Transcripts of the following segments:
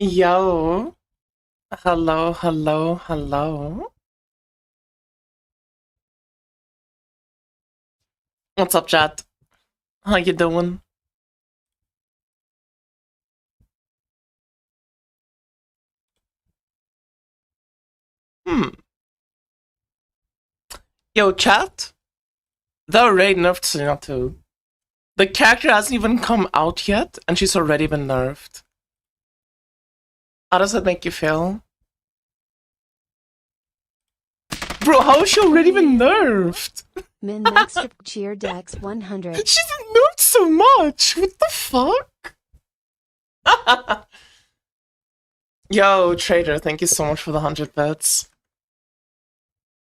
Yo, hello, hello, hello. What's up, chat? How you doing? Hmm. Yo, chat. They already nerfed Selena too. The character hasn't even come out yet, and she's already been nerfed. How does that make you feel? Bro, how is she already been nerfed? Min Max Strip Cheer Dex 100. She's been nerfed so much. What the fuck? Yo, Trader, thank you so much for the 100 bits.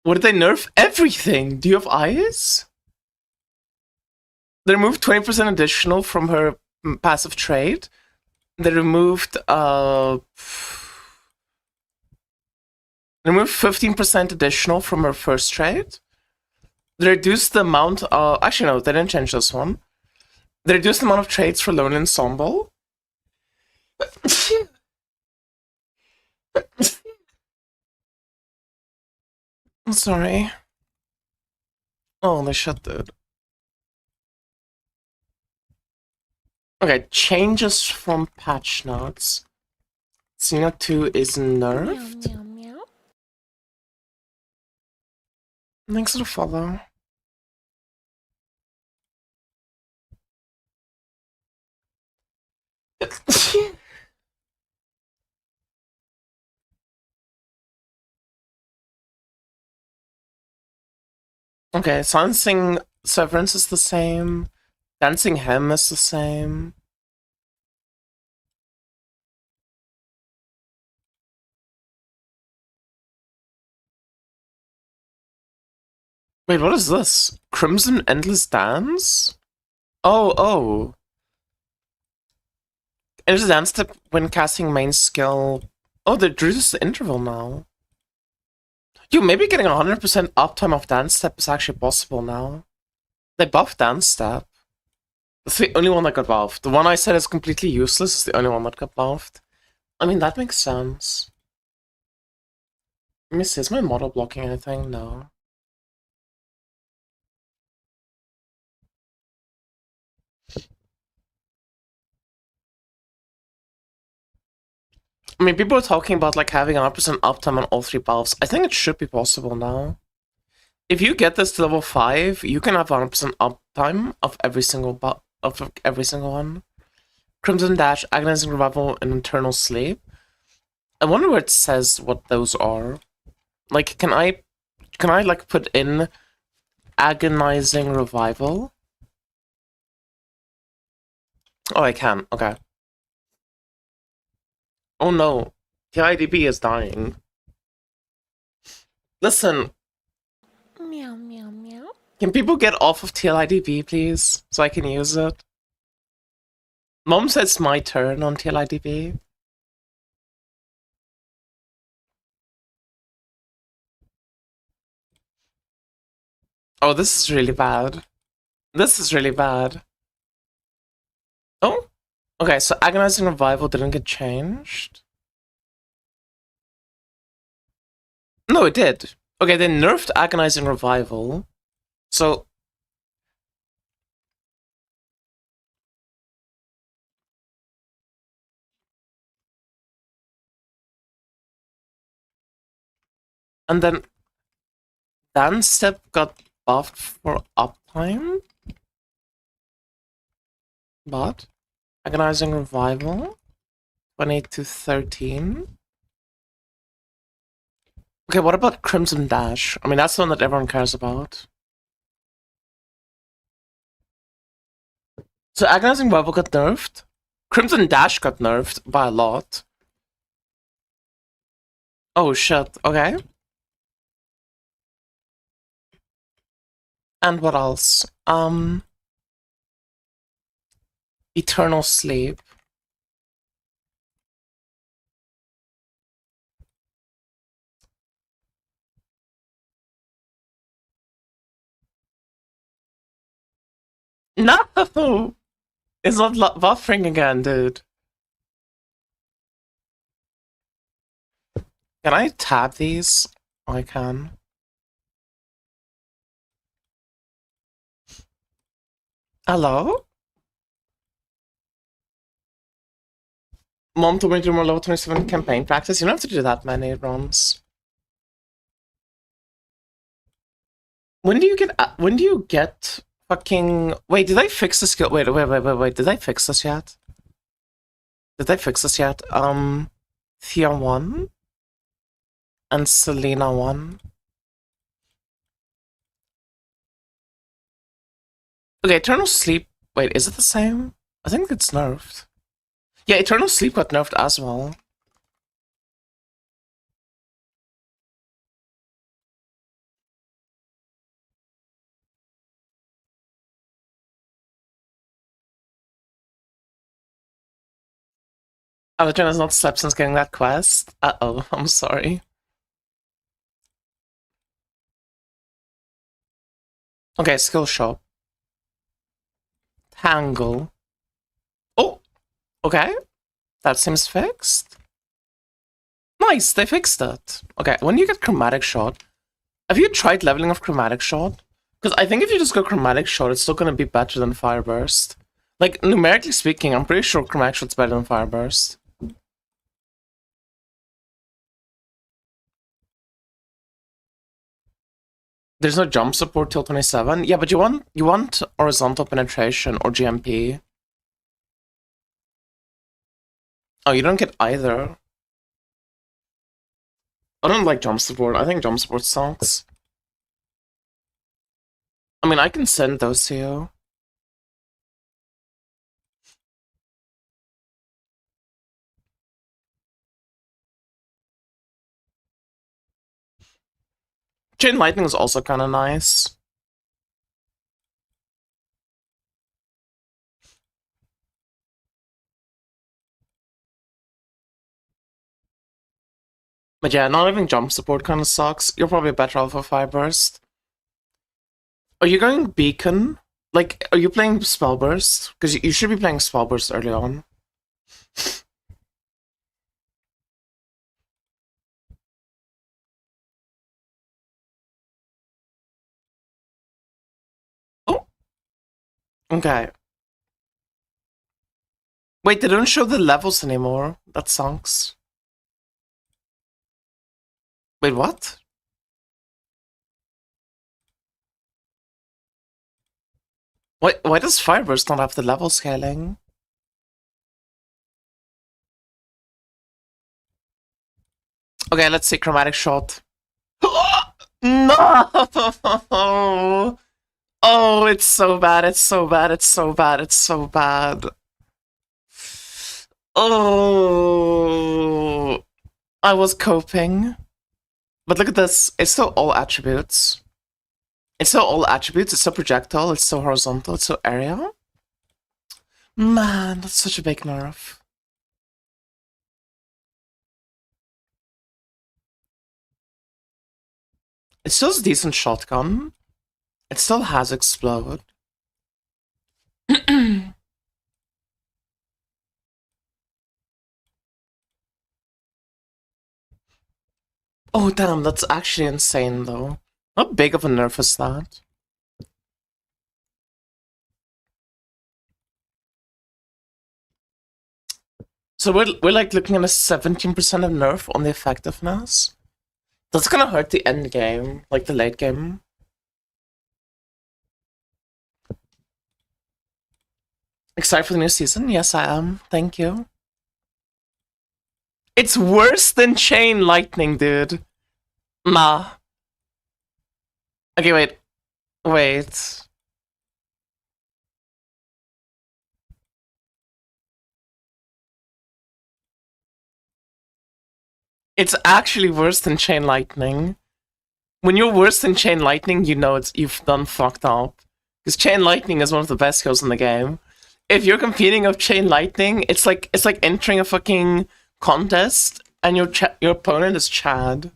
What did they nerf? Everything. Do you have eyes? They removed 20% additional from her passive trait. They removed 15% additional from her first trait. They reduced the amount actually no, they didn't change this one. They reduced the amount of traits for Lone Ensemble. I'm sorry. Oh, they shut dude. Okay, changes from patch notes. Xena 2 is nerfed. Meow, meow, meow. Thanks for the follow. Okay, Silencing Severance is the same. Dancing Hem is the same. Wait, what is this? Crimson Endless Dance? Oh. Endless Dance step when casting main skill. Oh, they reduced the interval now. Yo, maybe getting 100% uptime of Dance Step is actually possible now. They buffed Dance Step. That's the only one that got buffed. The one I said is completely useless is the only one that got buffed. I mean, that makes sense. Let me see, is my model blocking anything? No. I mean, people are talking about like having 100% uptime on all three buffs. I think it should be possible now. If you get this to level 5, you can have 100% uptime of every single buff of every single one. Crimson Dash, Agonizing Revival, and Eternal Sleep. I wonder where it says what those are. Like, can I like put in Agonizing Revival? Oh, I can. Okay. Oh no, TLIDB is dying. Listen, Meow, meow, meow. can people get off of TLIDB, please, so I can use it? Mom says it's my turn on TLIDB. Oh, this is really bad. This is really bad. Oh, okay, so Agonizing Revival didn't get changed. No, it did. Okay, they nerfed Agonizing Revival. So... And then Dance Step got buffed for uptime. But Agonizing Revival, 20 to 13. Okay, what about Crimson Dash? I mean, that's the one that everyone cares about. So Agonizing Revival got nerfed. Crimson Dash got nerfed by a lot. Oh shit, okay. And what else? Eternal Sleep. No! It's not buffering again, dude. Can I tab these? I can. Hello? Mom told me to do more level 27 campaign practice. You don't have to do that many runs. When do you get fucking... Wait, did I fix the skill? Wait, did I fix this yet? Thea 1 and Selena 1. Okay, Eternal Sleep... Wait, is it the same? I think it's nerfed. Yeah, Eternal Sleep got nerfed as well. Avatar has not slept since getting that quest. Uh-oh, I'm sorry. Okay, skill shop. Tangle. Oh, okay. That seems fixed. Nice, they fixed it. Okay, when you get Chromatic Shot, have you tried leveling of Chromatic Shot? Because I think if you just go Chromatic Shot, it's still going to be better than Fire Burst. Like, numerically speaking, I'm pretty sure Chromatic Shot's better than Fire Burst. There's no jump support till 27. Yeah, but you want horizontal penetration or GMP. Oh, you don't get either. I don't like jump support. I think jump support sucks. I mean, I can send those to you. Chain Lightning is also kind of nice. But yeah, not having jump support kind of sucks. You're probably better off for Fire Burst. Are you going Beacon? Like, are you playing Spell Burst? Because you should be playing Spell Burst early on. Oh! Okay. Wait, they don't show the levels anymore. That sucks. Wait, what? Why does Fireburst not have the level scaling? Okay, let's see Chromatic Shot. No! Oh, it's so bad, it's so bad, it's so bad, it's so bad. Oh, I was coping. But look at this, it's still all attributes. It's still all attributes, it's still projectile, it's still horizontal, it's still area. Man, that's such a big nerf. It still has a decent shotgun. It still has explode. Oh damn, that's actually insane though. How big of a nerf is that? So we're like looking at a 17% of nerf on the effectiveness. That's gonna hurt the end game, like the late game. Excited for the new season? Yes, I am. Thank you. It's worse than Chain Lightning, dude. Nah. Okay, wait. Wait. It's actually worse than Chain Lightning. When you're worse than Chain Lightning, you know you've done fucked up. Because Chain Lightning is one of the best skills in the game. If you're competing with Chain Lightning, it's like entering a fucking contest and your opponent is Chad.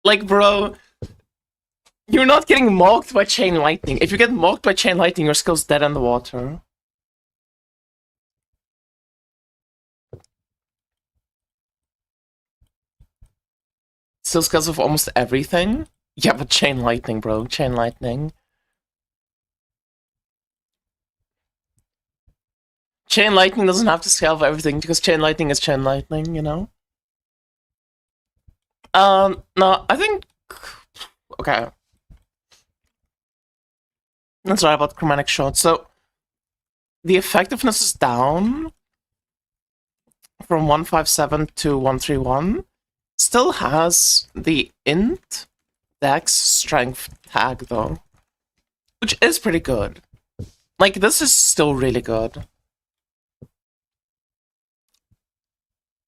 Like, bro, you're not getting mocked by Chain Lightning. If you get mocked by Chain Lightning, your skill's dead in the water. Still scales with almost everything. Yeah, but Chain Lightning, bro. Chain Lightning. Chain Lightning doesn't have to scale with everything because Chain Lightning is Chain Lightning, you know? No, I think... Okay. That's right about Chromatic Shot. So, the effectiveness is down from 157 to 131. Still has the int dex strength tag, though. Which is pretty good. Like, this is still really good.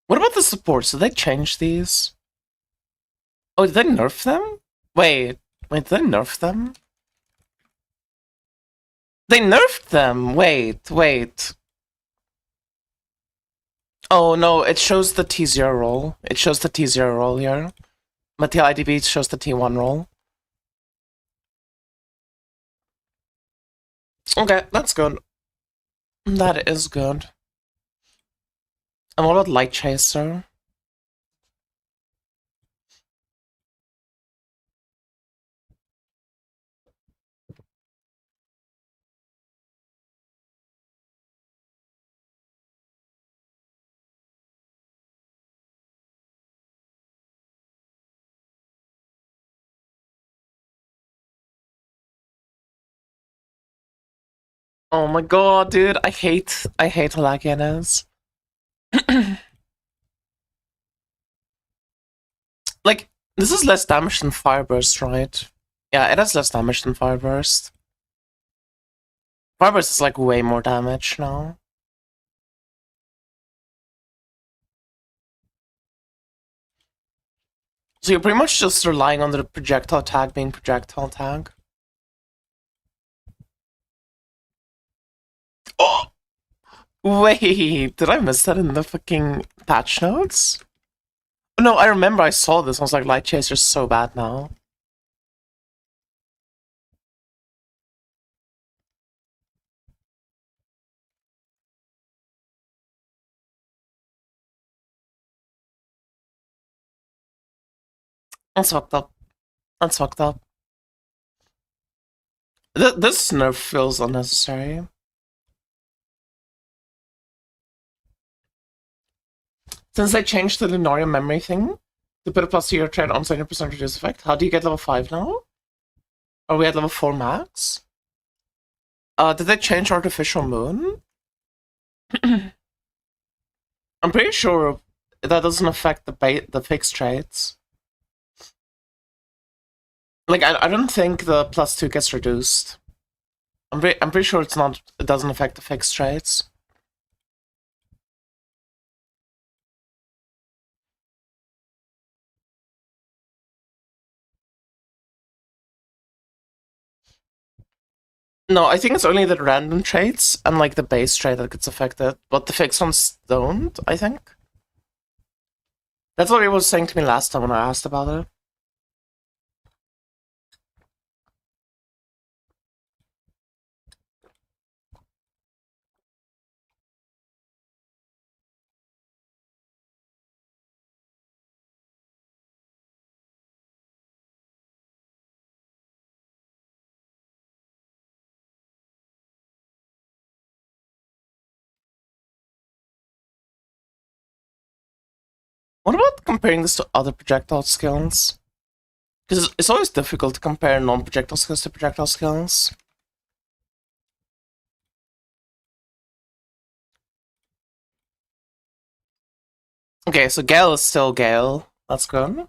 What about the supports? Did they change these? Oh, did they nerf them? Wait, did they nerf them? They nerfed them! Wait. Oh no, it shows the T0 roll. It shows the T0 roll here. But TLIDB shows the T1 roll. Okay, that's good. That is good. And what about Light Chaser? Oh my god, dude, I hate Halakianas. Like, this is less damage than Fireburst, right? Yeah, it has less damage than Fireburst. Fireburst is like way more damage now. So you're pretty much just relying on the projectile tag being projectile tag. Oh! Wait, did I miss that in the fucking patch notes? No, I remember I saw this. I was like, Light Chaser's so bad now. That's fucked up. That's fucked up. This nerf feels unnecessary. Since they changed the Lunaria memory thing to put a plus to your trade on 70% reduce effect, how do you get level 5 now? Are we at level 4 max? Did they change Artificial Moon? I'm pretty sure that doesn't affect the fixed traits. Like, I don't think the plus 2 gets reduced. I'm pretty sure it doesn't affect the fixed traits. No, I think it's only the random traits and like the base trait that gets affected, but the fixed ones don't, I think. That's what he was saying to me last time when I asked about it. What about comparing this to other projectile skills? Because it's always difficult to compare non-projectile skills to projectile skills. Okay, so Gale is still Gale. That's good.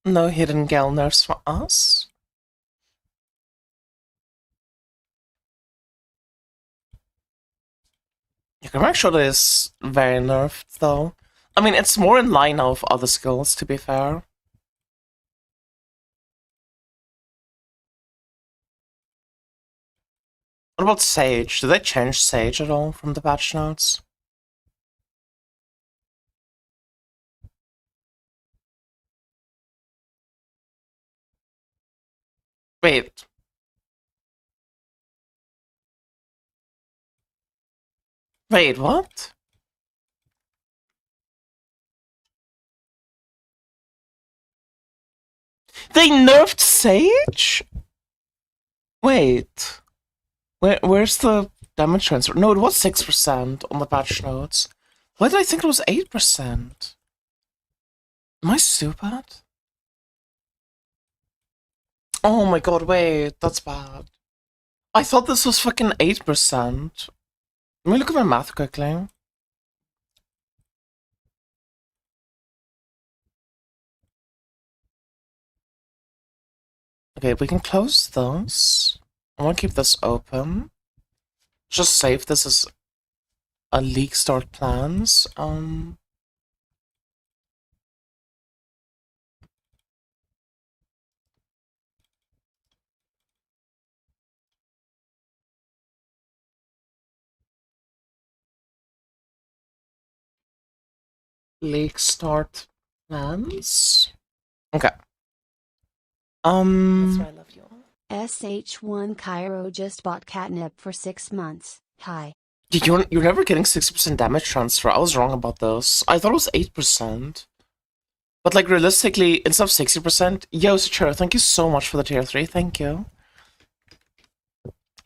No hidden Gale nerfs for us. You can make sure that it's very nerfed, though. I mean, it's more in line now with other skills, to be fair. What about Sage? Did they change Sage at all from the patch notes? Wait. Wait, what? They nerfed Sage? Wait. Where's the damage transfer? No, it was 6% on the patch notes. Why did I think it was 8%? Am I stupid? Oh my god, wait, that's bad. I thought this was fucking 8%. Let me look at my math quickly. Okay, we can close those. I want to keep this open. Just save this as a leak start plans. Leak start plans. Okay. That's why I love you all. SH1 Cairo just bought catnip for 6 months. Hi. You're never getting 60% damage transfer. I was wrong about this. I thought it was 8%. But like realistically, instead of 60%, yo, Sachiro, thank you so much for the tier 3. Thank you.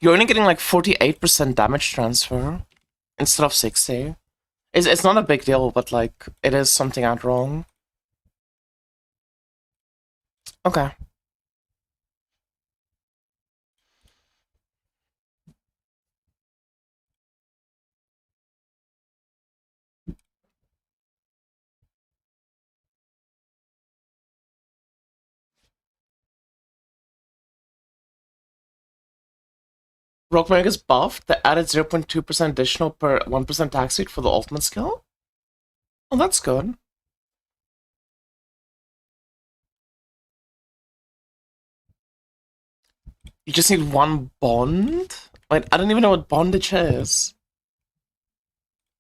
You're only getting like 48% damage transfer instead of 60. It's not a big deal, but like it is something out wrong. Okay. Rogue is buffed. They added 0.2% additional per 1% tax rate for the ultimate skill. Oh, that's good. You just need one bond? Wait, I don't even know what bondage is.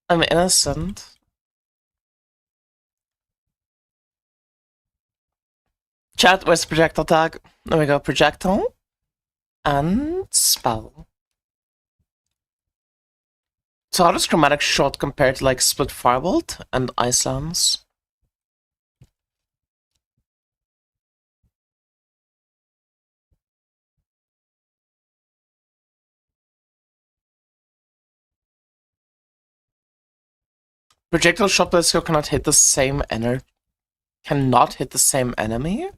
I'm innocent. Chat, where's the projectile tag? There we go, projectile. And spell. So how does chromatic shot compare to like split firebolt and ice lance? Projectile shot by skill cannot hit the same cannot hit the same enemy?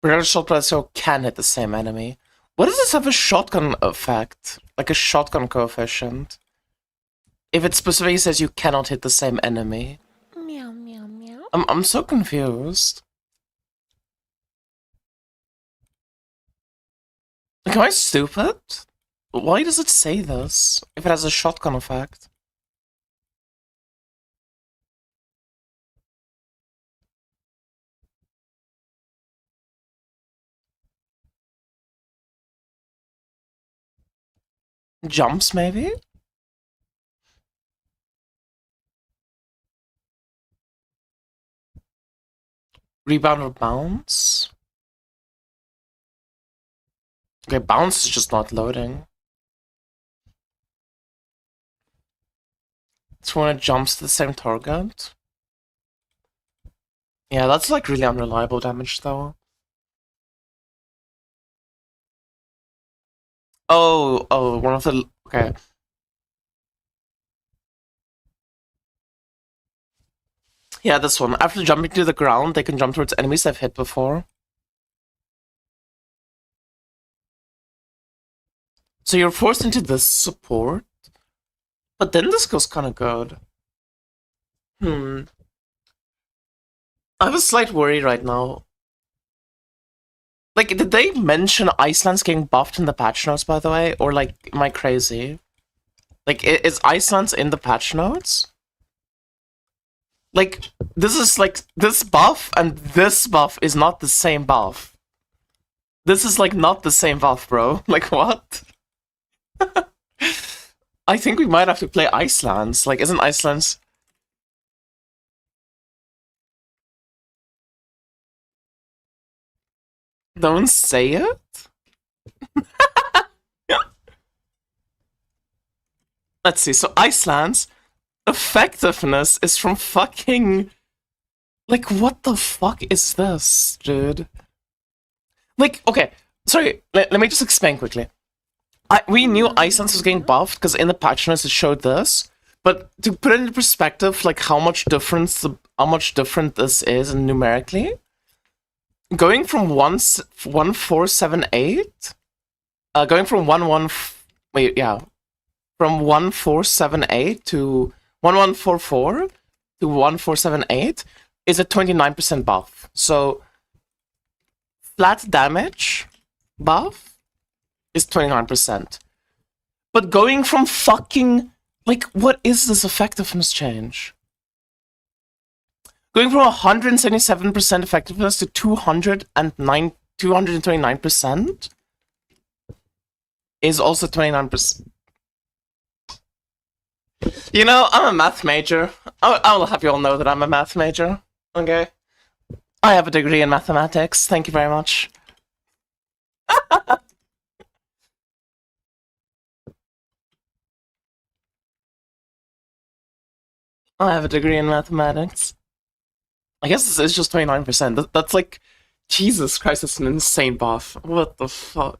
Projectile shot by skill can hit the same enemy. What does this have a shotgun effect? Like a shotgun coefficient? If it specifically says you cannot hit the same enemy. Meow meow meow. I'm so confused. Like, am I stupid? Why does it say this if it has a shotgun effect? Jumps, maybe? Rebound or bounce? Okay, bounce is just not loading. It's when it jumps to the same target. Yeah, that's like really unreliable damage though. Oh, one of the... Okay. Yeah, this one. After jumping to the ground, they can jump towards enemies they've hit before. So you're forced into this support. But then this goes kind of good. I have a slight worry right now. Like, did they mention Iceland's getting buffed in the patch notes, by the way? Or, like, am I crazy? Like, is Iceland's in the patch notes? Like, this is, like, this buff and this buff is not the same buff. This is, like, not the same buff, bro. Like, what? I think we might have to play Iceland's. Like, isn't Iceland's... Don't say it? Let's see, so Iceland's effectiveness is from fucking Like, what the fuck is this, dude? Like, okay, sorry, let me just explain quickly. We knew Iceland was getting buffed because in the patch notes it showed this, but to put it into perspective, like how much different this is numerically, going from 1478, going from from 1478 to 1144 to 1478 is a 29% buff. So flat damage buff is 29%. But going from fucking, like, what is this effectiveness change? Going from 177% effectiveness to 229% is also 29%. You know, I'm a math major. I'll have you all know that I'm a math major. Okay? I have a degree in mathematics. Thank you very much. I have a degree in mathematics. I guess this is just 29%. That's like, Jesus Christ, that's an insane buff. What the fuck?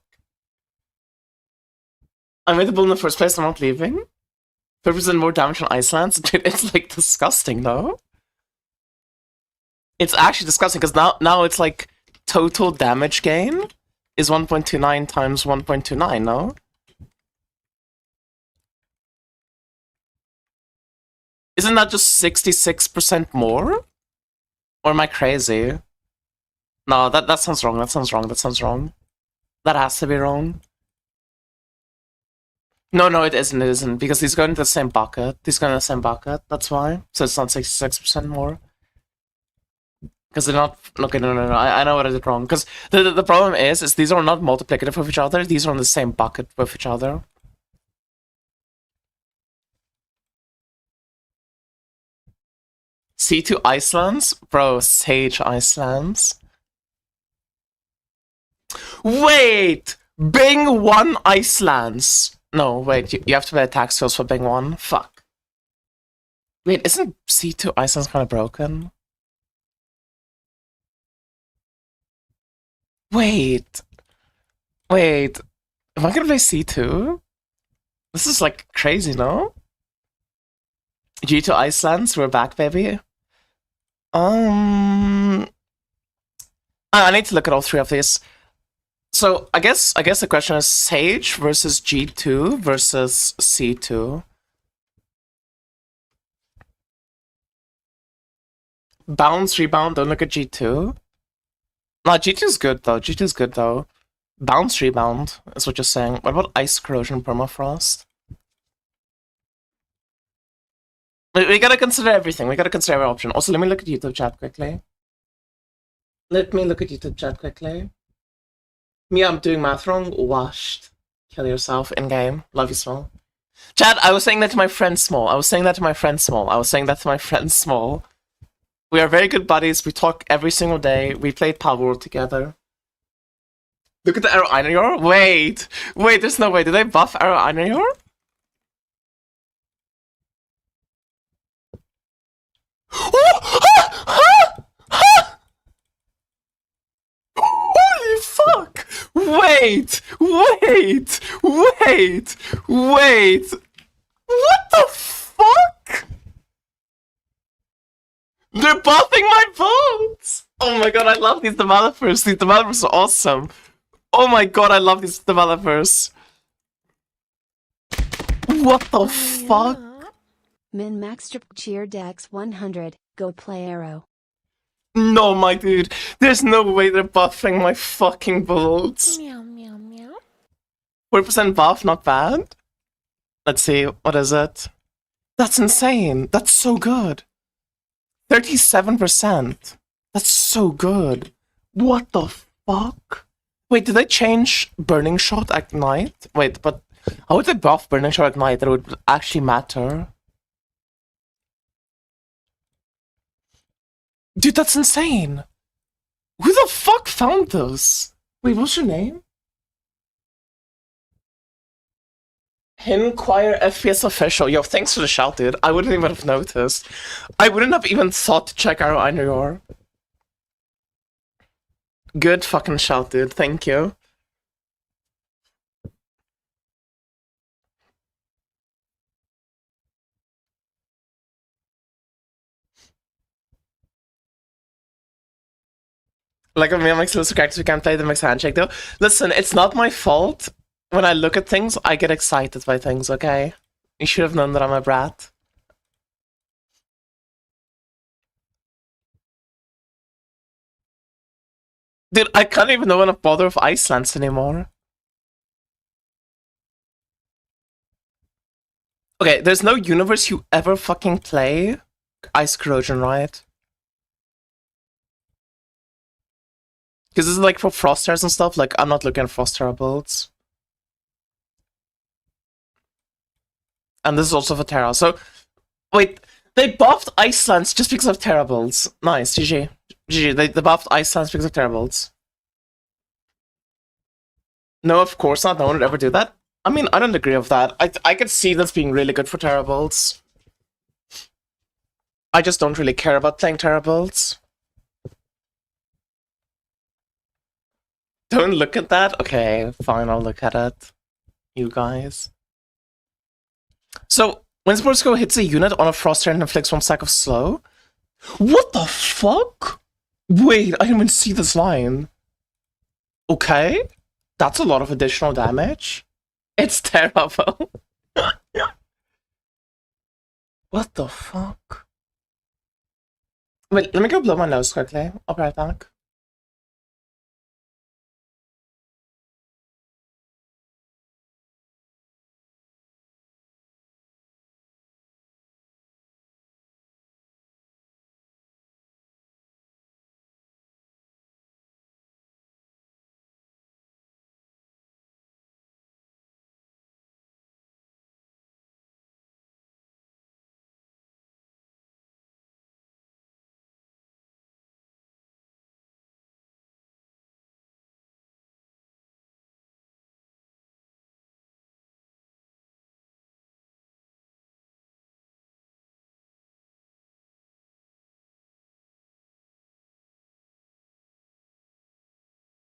I made the build in the first place, I'm not leaving. 30% more damage on Iceland. Dude, it's like disgusting though. It's actually disgusting because now it's like total damage gain is 1.29 times 1.29, no? Isn't that just 66% more? Or am I crazy? No, that sounds wrong, that sounds wrong, that sounds wrong. That has to be wrong. No, it isn't, because these go into the same bucket. These go in the same bucket, that's why. So it's not 66% more. Because they're not... Okay, no, I know what I did wrong. Because the problem is these are not multiplicative with each other, these are in the same bucket with each other. C2 Icelands? Bro, Sage Icelands. Wait! Bing 1 Icelands! No, wait, you have to pay tax bills for Bing 1? Fuck. Wait, isn't C2 Icelands kind of broken? Wait. Am I gonna play C2? This is like crazy, no? G2 Icelands, we're back, baby. I need to look at all three of these. So I guess the question is Sage versus G2 versus C2. Bounce, rebound, don't look at G2. No, G2's good though. G2's good though. Bounce, rebound is what you're saying. What about ice corrosion, permafrost? We gotta consider everything. We gotta consider every option. Also, let me look at YouTube chat quickly. Me, I'm doing math wrong. Washed. Kill yourself in game. Love you, Small. Chad, I was saying that to my friend Small. We are very good buddies. We talk every single day. We played Power World together. Look at the Arrow Einaryor. Wait, there's no way. Did they buff Arrow Einaryor? Holy fuck! Wait! What the fuck? They're buffing my boats! Oh my god, I love these developers. These developers are awesome. Oh my god, I love these developers. What the fuck? Min Max Strip Cheer Dex 100. Go play Arrow. No, my dude. There's no way they're buffing my fucking bullets. Meow, meow, meow. 40% buff, not bad. Let's see, what is it? That's insane. That's so good. 37%. That's so good. What the fuck? Wait, did they change Burning Shot at night? Wait, but how would they buff Burning Shot at night that it would actually matter? Dude, that's insane. Who the fuck found this? Wait, what's your name? Pinquire FPS official. Yo, thanks for the shout, dude. I wouldn't even have noticed. I wouldn't have even thought to check out I know you are. Good fucking shout, dude. Thank you. Like when we have exclusive characters, we can't play the mixed handshake though. Listen, it's not my fault. When I look at things, I get excited by things, okay? You should have known that I'm a brat. Dude, I can't even know when to bother with Icelands anymore. Okay, there's no universe you ever fucking play Ice Corrosion, right? Because this is like for Frost Terrors and stuff, like I'm not looking at Frost Terror builds. And this is also for Terra. So, wait, they buffed Icelands just because of Terra builds. Nice, GG. GG, they buffed Icelands because of Terra builds. No, of course not. No one would ever do that. I mean, I don't agree with that. I could see this being really good for Terra builds. I just don't really care about playing Terra builds. Don't look at that? Okay, fine, I'll look at it. You guys. So, when Sportsco hits a unit on a Frost Terror and inflicts 1 stack of slow? What the fuck? Wait, I didn't even see this line. Okay, that's a lot of additional damage. It's terrible. What the fuck? Wait, let me go blow my nose quickly. I'll be right back.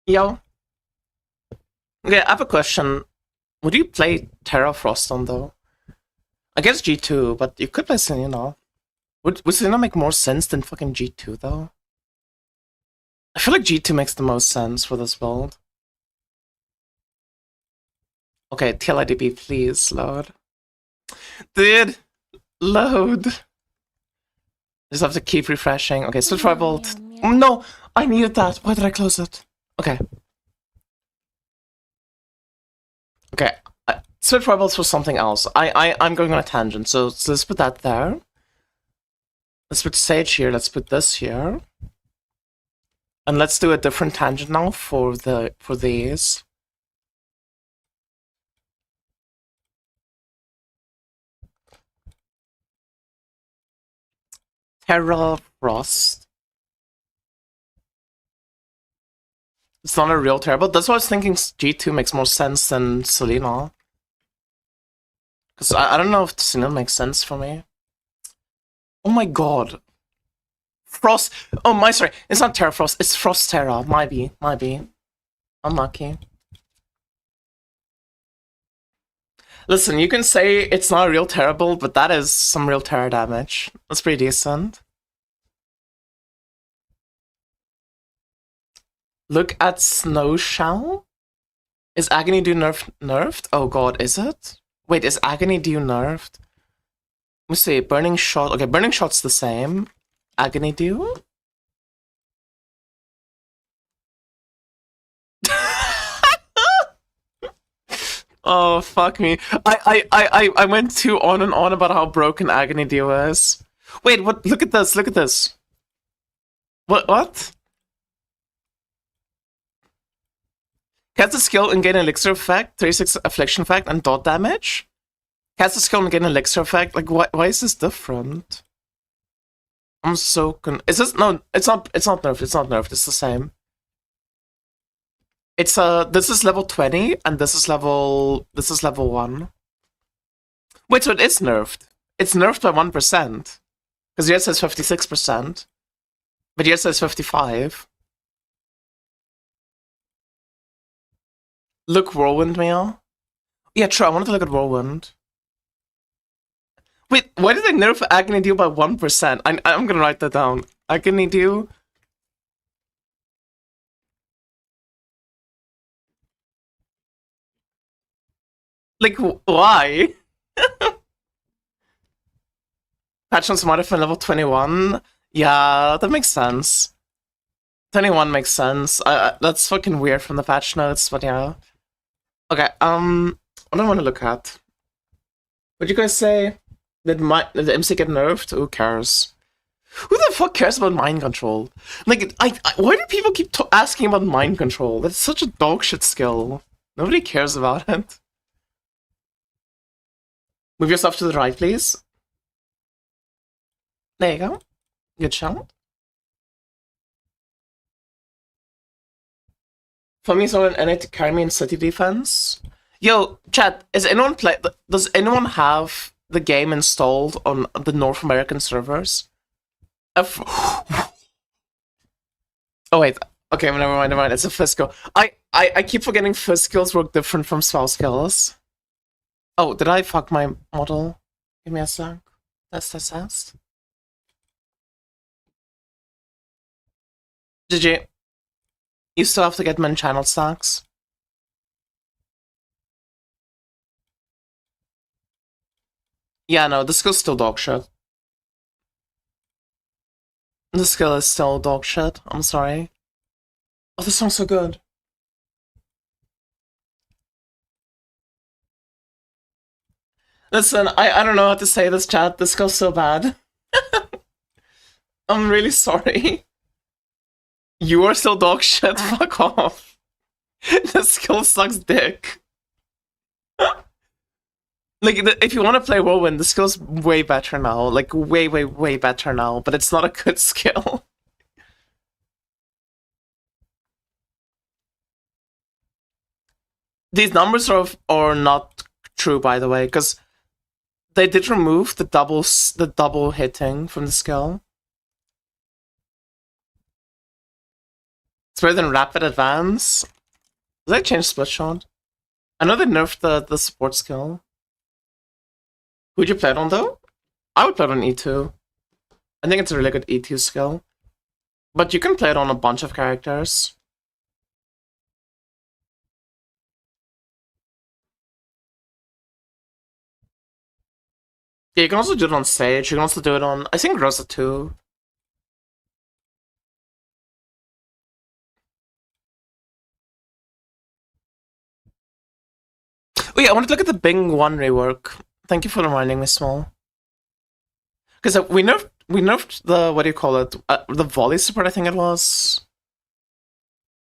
Yo. Okay, I have a question. Would you play Terra Froston though? I guess G2, but you could play Selena. Would Selena make more sense than fucking G2 though? I feel like G2 makes the most sense for this build. Okay, TLIDB, please load. Dude, load. Just have to keep refreshing. Okay, Switch Bolt. No, I needed that. Why did I close it? Okay. Okay, Switch Rebels for something else. I'm going on a tangent, so let's put that there. Let's put Sage here, let's put this here. And let's do a different tangent now for these. Terra Frost. It's not a real Terra, but that's why I was thinking G2 makes more sense than Selena. Because I don't know if Selena makes sense for me. Oh my god. Frost. Oh, my sorry. It's not Terra Frost, it's Frost Terra. Might be. Unlucky. Listen, you can say it's not a real Terra build, but that is some real Terra damage. That's pretty decent. Look at Snow Shell. Is Agony Dew nerfed? Oh god, is it? Wait, is Agony Dew nerfed? Let me see, Burning Shot. Okay, Burning Shot's the same. Agony Dew? Oh, fuck me. I went too on and on about how broken Agony Dew is. Wait, what? Look at this, look at this. What? Cast a skill and gain elixir effect, 36 affliction effect, and dot damage. Cast a skill and gain elixir effect. Like, why is this different? I'm so is this no? It's not nerfed. It's not nerfed. It's the same. It's this is level 20 and this is level 1. Wait, so it is nerfed. It's nerfed by 1%. Because yours says 56%. But yours says 55. Look Whirlwind Mail. Yeah, true, I wanted to look at Whirlwind. Wait, why did they nerf Agony Dew by 1%? I'm gonna write that down. Agony Dew. Like, why? Patch on Smartphone level 21? Yeah, that makes sense. 21 makes sense. That's fucking weird from the patch notes, but yeah. Okay, what do I want to look at? What'd you guys say? Did the MC get nerfed? Who cares? Who the fuck cares about mind control? Like, why do people keep asking about mind control? That's such a dogshit skill. Nobody cares about it. Move yourself to the right, please. There you go. Good shot. For me, someone in it to carry me in city defense. Yo, chat, does anyone have the game installed on the North American servers? Oh wait, okay, never mind, it's a fizz skill. I keep forgetting fizz skills work different from spell skills. Oh, did I fuck my model? Give me a sec. Test. GG. You still have to get men channel stacks. Yeah, no, the skill's still dog shit. The skill is still dog shit. I'm sorry. Oh, this song's so good. Listen, I don't know how to say this, chat. This skill's so bad. I'm really sorry. You are still dog shit. Fuck off. This skill sucks dick. Like, if you want to play Whirlwind, the skill's way better now. Like, way better now. But it's not a good skill. These numbers are not true, by the way, because they did remove the double hitting from the skill. It's better than Rapid Advance. Did they change Split Shot? I know they nerfed the support skill. Who'd you play it on, though? I would play it on E2. I think it's a really good E2 skill. But you can play it on a bunch of characters. Yeah, you can also do it on Sage. You can also do it on, I think, Rosa 2. Oh yeah, I wanted to look at the Bing 1 rework. Thank you for reminding me, Small. Because we nerfed the, what do you call it? The volley support, I think it was.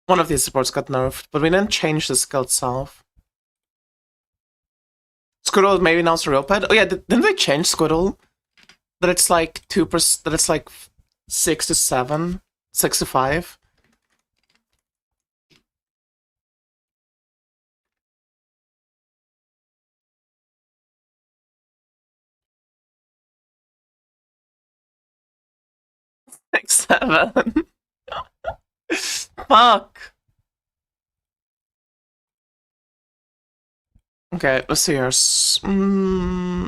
One of these supports got nerfed, but we didn't change the skill itself. Squirtle maybe now it's a real pet. Oh yeah, didn't they change Squirtle? That it's like 2%, that it's like 6 to 7, 6 to 5. Six, 7. Fuck. Okay, let's see here.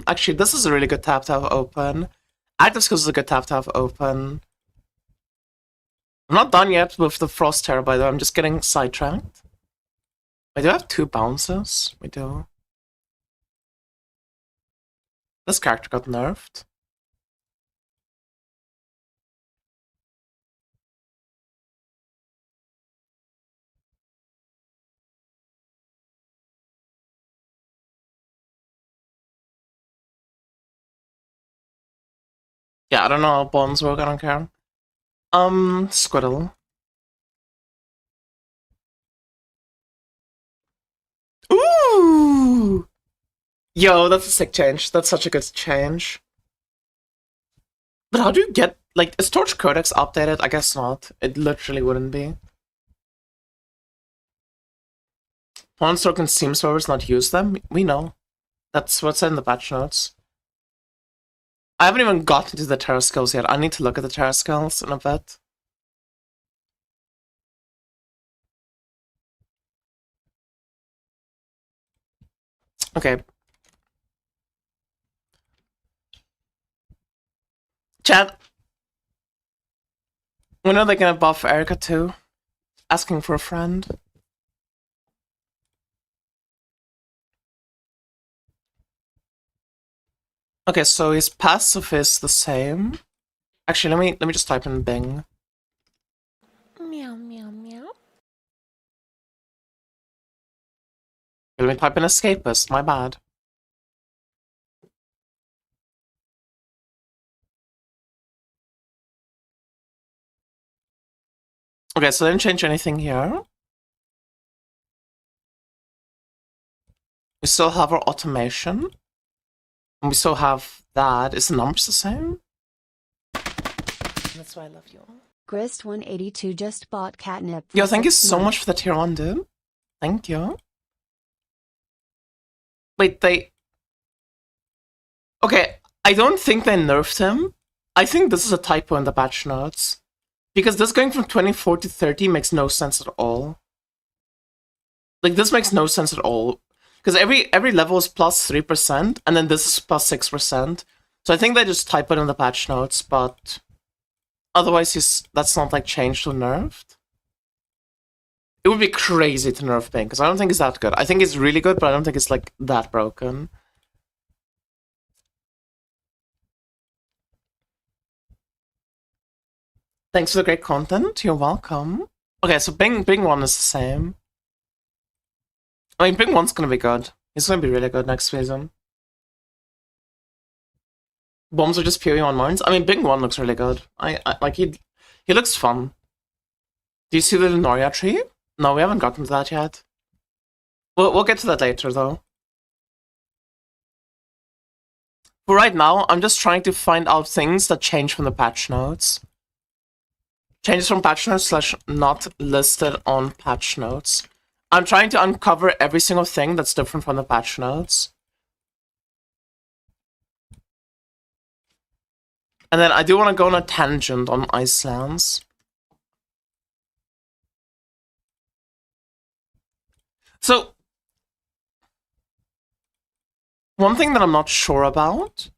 Actually, this is a really good tap to have open. Active skills is a good tap to have open. I'm not done yet with the Frost Terror, by the way. I'm just getting sidetracked. We do have 2 bounces. We do. This character got nerfed. Yeah, I don't know how bombs work, I don't care. Squirtle. Ooh! Yo, that's a sick change. That's such a good change. But how do you get, like, is Torch Codex updated? I guess not. It literally wouldn't be. Pawn Store can Steam servers not use them? We know. That's what's in the patch notes. I haven't even gotten to the terror skills yet. I need to look at the terror skills in a bit. Okay. Chat. When are they gonna buff Erica too? Asking for a friend. Okay, so his passive is the same. Actually, let me just type in Bing. Meow, meow, meow. Let me type in escapist, my bad. Okay, so I didn't change anything here. We still have our automation. And we still have that. Is the numbers the same? That's why I love you all. Grist182 just bought catnip. For Yo, thank you 6 so months. much for the tier 1, dude. Thank you. Wait, they... Okay, I don't think they nerfed him. I think this is a typo in the patch notes. Because this going from 24 to 30 makes no sense at all. Like, this makes no sense at all. Because every level is plus 3%, and then this is plus 6%. So I think they just type it in the patch notes, but... Otherwise, that's not, like, changed or nerfed. It would be crazy to nerf Bing, because I don't think it's that good. I think it's really good, but I don't think it's, like, that broken. Thanks for the great content. You're welcome. Okay, so Bing 1 is the same. I mean, Bing 1's gonna be good. He's gonna be really good next season. Bombs are just purely on mines. I mean, Bing 1 looks really good. I like he looks fun. Do you see the Noria tree? No, we haven't gotten to that yet. We'll get to that later, though. For right now, I'm just trying to find out things that change from the patch notes. Changes from patch notes / not listed on patch notes. I'm trying to uncover every single thing that's different from the patch notes. And then I do want to go on a tangent on Icelands. So, one thing that I'm not sure about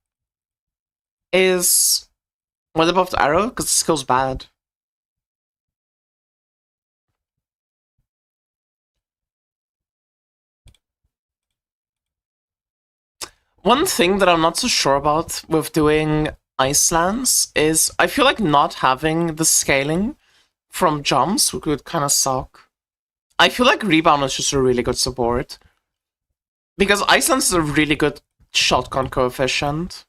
is what about the arrow? Because the skill's bad. One thing that I'm not so sure about with doing Icelands is I feel like not having the scaling from jumps would kind of suck. I feel like Rebound is just a really good support. Because Icelands is a really good shotgun coefficient.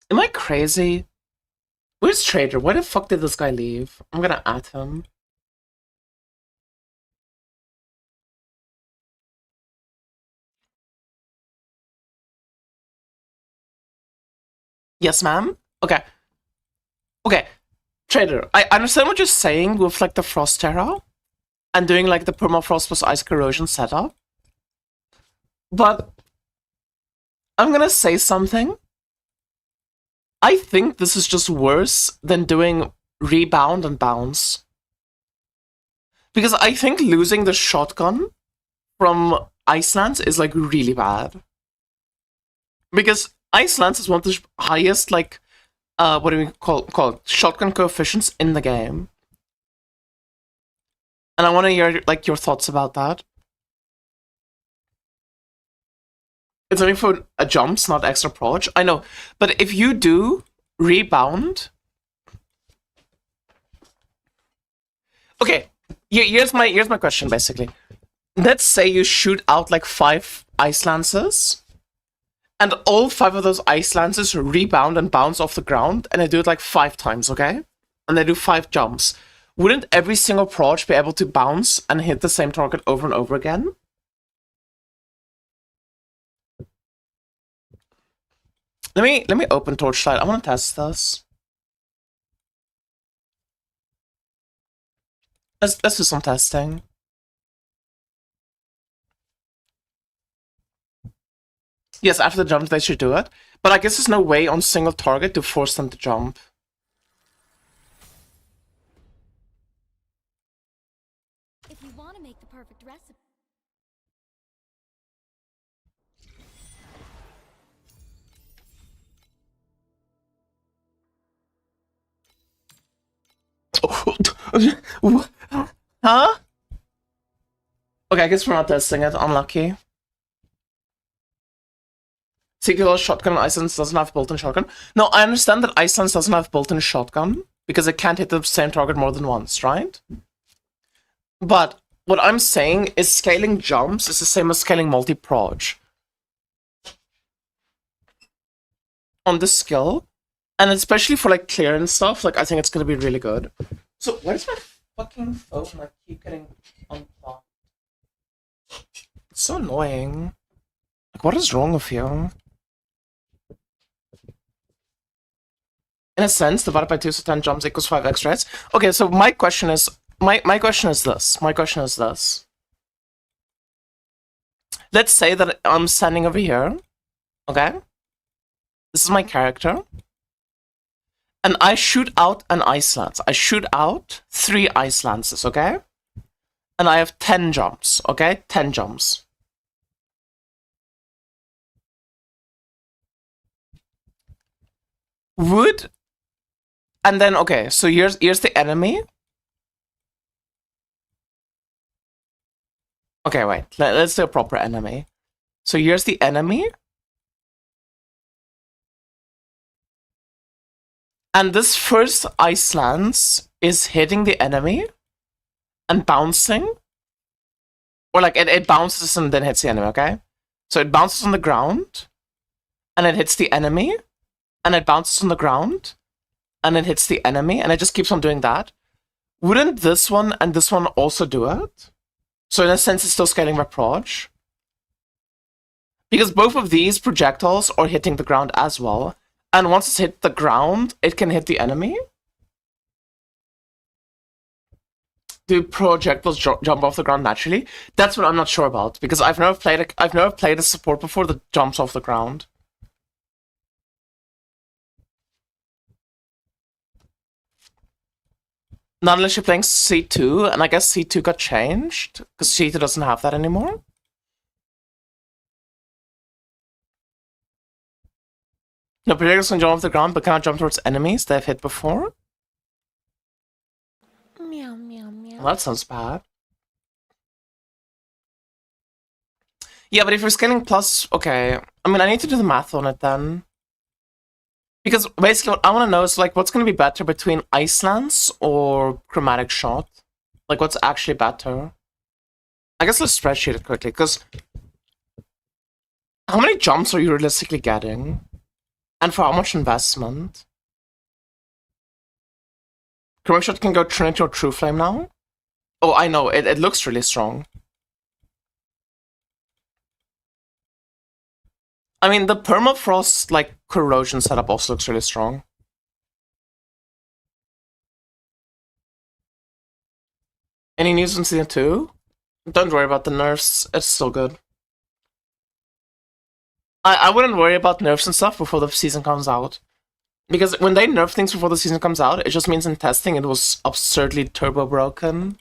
Am I crazy? Where's Trader? Why the fuck did this guy leave? I'm gonna add him. Yes, ma'am? Okay. Okay. Trader, I understand what you're saying with like the Frost Terra and doing like the permafrost plus ice corrosion setup. But I'm gonna say something. I think this is just worse than doing rebound and bounce. Because I think losing the shotgun from Icelands is like really bad. Because Icelands is one of the highest like what do we call it? Shotgun coefficients in the game. And I want to hear like your thoughts about that. It's only for jumps, not extra proj. I know, but if you do rebound, okay. Here's my question basically. let's say you shoot out like 5 ice lances, and all 5 of those ice lances rebound and bounce off the ground, and they do it like 5 times, okay? And they do 5 jumps. Wouldn't every single proj be able to bounce and hit the same target over and over again? Let me open Torchlight. I want to test this. Let's do some testing. Yes, after the jump, they should do it. But I guess there's no way on single target to force them to jump. If you want to make the perfect recipe. Huh? Okay, I guess we're not testing it. Unlucky. CQL shotgun and Icelands doesn't have built-in shotgun. No, I understand that Icelands doesn't have built-in shotgun because it can't hit the same target more than once, right? But what I'm saying is scaling jumps is the same as scaling multi-proj. On this skill, and especially for like clearance stuff, like I think it's gonna be really good. So where's my fucking phone? I keep getting unplugged. It's so annoying. Like, what is wrong with you? In a sense, divided by 2, so 10 jumps equals 5 extra hits. Okay, so my question is this. Let's say that I'm standing over here, okay? This is my character. And I shoot out an ice lance. I shoot out 3 ice lances, okay? And I have 10 jumps, okay? 10 jumps. Would... And then, okay, so here's the enemy. Okay, wait, let's do a proper enemy. So here's the enemy. And this first ice lance is hitting the enemy and bouncing. Or like, it bounces and then hits the enemy, okay? So it bounces on the ground, and it hits the enemy, and it bounces on the ground, and it hits the enemy, and it just keeps on doing that. Wouldn't this one and this one also do it? So in a sense, it's still scaling by proj. Because both of these projectiles are hitting the ground as well. And once it's hit the ground, it can hit the enemy. Do projectiles jump off the ground naturally? That's what I'm not sure about, because I've never played a support before that jumps off the ground. Not unless you're playing C2, and I guess C2 got changed, because C2 doesn't have that anymore. No, projectiles can jump off the ground, but cannot jump towards enemies they've hit before. Meow, meow, meow. Well, that sounds bad. Yeah, but if you're scaling plus, okay. I mean, I need to do the math on it then. Because basically what I want to know is, like, what's going to be better between Ice Lance or Chromatic Shot? Like, what's actually better? I guess let's spreadsheet it quickly, because... How many jumps are you realistically getting? And for how much investment? Chromatic Shot can go Trinity or True Flame now? Oh, I know, it looks really strong. I mean, the permafrost, like, corrosion setup also looks really strong. Any news on Season 2? Don't worry about the nerfs, it's still good. I wouldn't worry about nerfs and stuff before the season comes out. Because when they nerf things before the season comes out, it just means in testing it was absurdly turbo broken.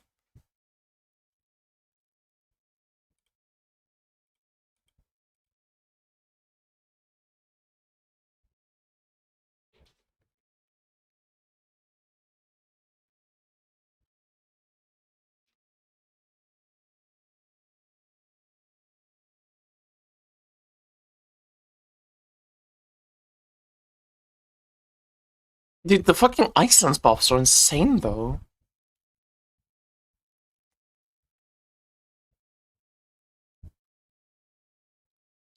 Dude, the fucking Iceland's buffs are insane, though.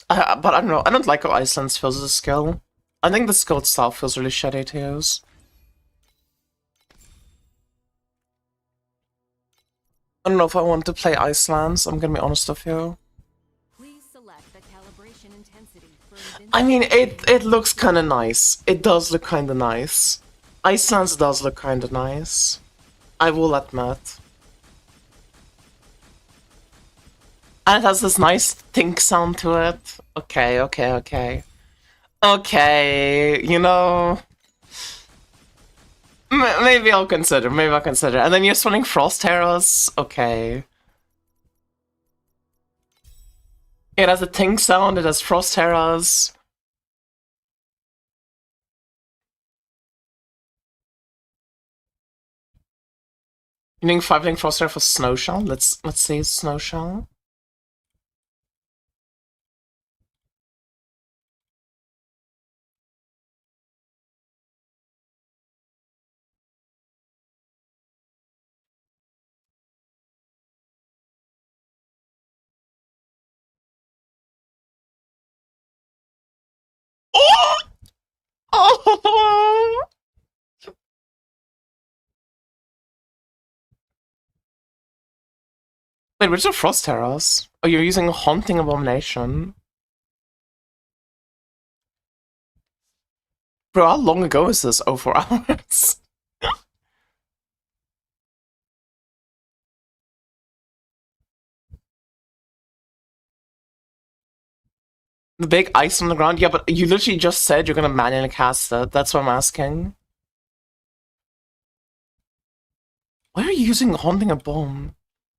But I don't know. I don't like how Iceland feels as a skill. I think the skill itself feels really shitty to use. I don't know if I want to play Icelands. I'm gonna be honest with you. Please select the calibration intensity for I mean, it looks kind of nice. It does look kind of nice. Iceland's does look kind of nice. I will admit. And it has this nice think sound to it. Okay, okay, okay. Okay, you know... Maybe I'll consider, maybe I'll consider. And then you're spawning Frost Herras? Okay. It has a think sound, it has Frost Herras. You need 5-link Frost Herra for Snowshell? Let's see Snowshell. Oh! Oh! Wait, which are Frost Herras? Oh, you're using Haunting Abomination. Bro, how long ago is this? Oh, 4 hours? The big ice on the ground? Yeah, but you literally just said you're gonna manually cast it. That's what I'm asking. Why are you using Haunting a Bomb?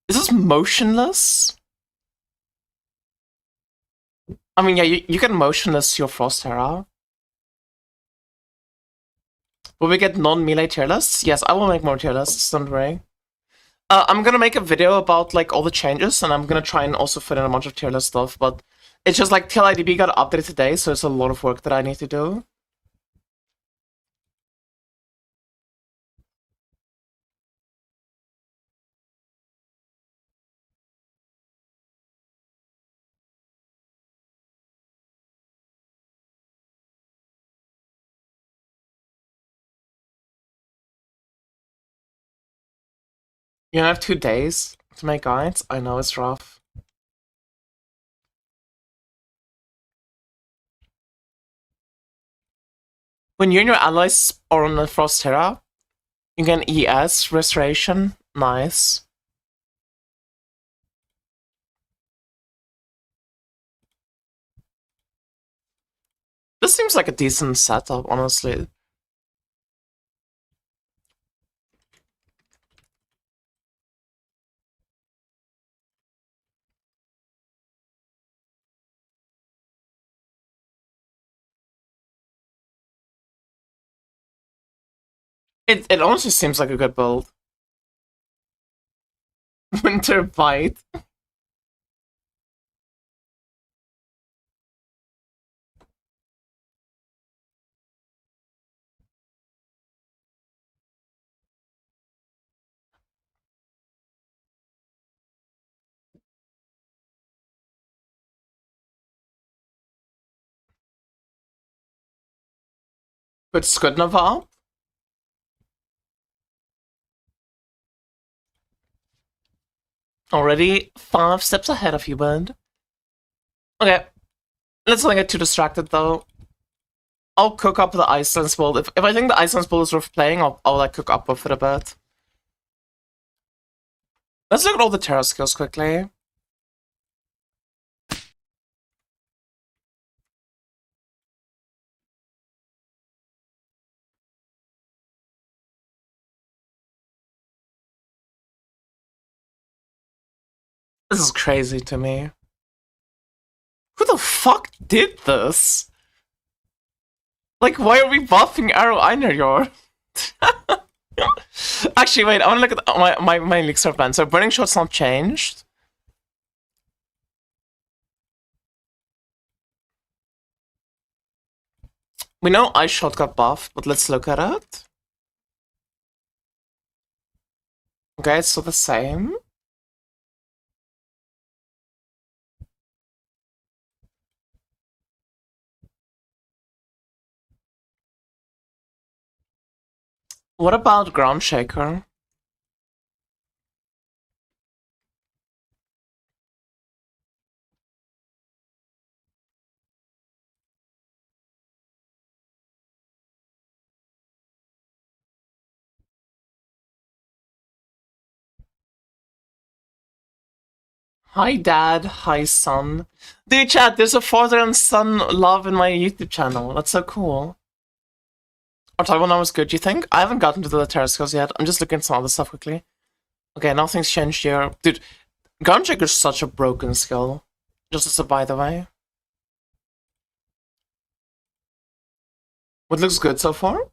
Is this motionless? I mean, yeah, you can motionless your Frost Herra. Will we get non-melee tier lists? Yes, I will make more tier lists, don't worry. I'm gonna make a video about, like, all the changes, and I'm gonna try and also fit in a bunch of tier list stuff, but it's just, like, TLIDB got updated today, so it's a lot of work that I need to do. You have 2 days to make guides? I know, it's rough. When you and your allies are on the Frost Herra, you get ES, Restoration, nice. This seems like a decent setup, honestly. It honestly seems like a good build. Winter Bite. But Skudnava? Already 5 steps ahead of you, bud. Okay, let's not get too distracted though. I'll cook up the Iceland build. If I think the Iceland build is worth playing, I'll like cook up with it a bit. Let's look at all the Terra skills quickly. This is crazy to me. Who the fuck did this? Like, why are we buffing Arrow Einherjar? Actually, wait, I wanna look at my elixir plan. So Burning Shot's not changed. We know Ice Shot got buffed, but let's look at it. Okay, it's still the same. What about Ground Shaker? Hi, Dad. Hi, son. Dude, chat, there's a father and son love in my YouTube channel. That's so cool. Our Taiwan now was good, you think? I haven't gotten to the terrace skills yet. I'm just looking at some other stuff quickly. Okay, nothing's changed here. Dude, Ground Shaker's such a broken skill. Just as a by the way. What looks good so far?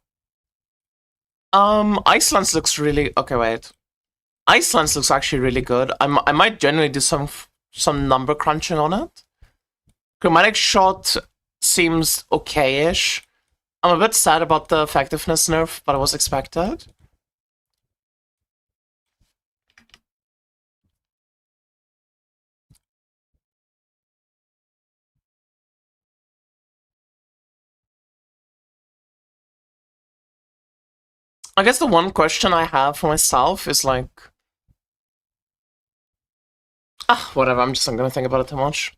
Iceland's looks really... Okay, wait. Iceland's looks actually really good. I might generally do some number crunching on it. Chromatic Shot seems okay-ish. I'm a bit sad about the effectiveness nerf, but it was expected. I guess the one question I have for myself is like... whatever, I'm just not gonna think about it too much.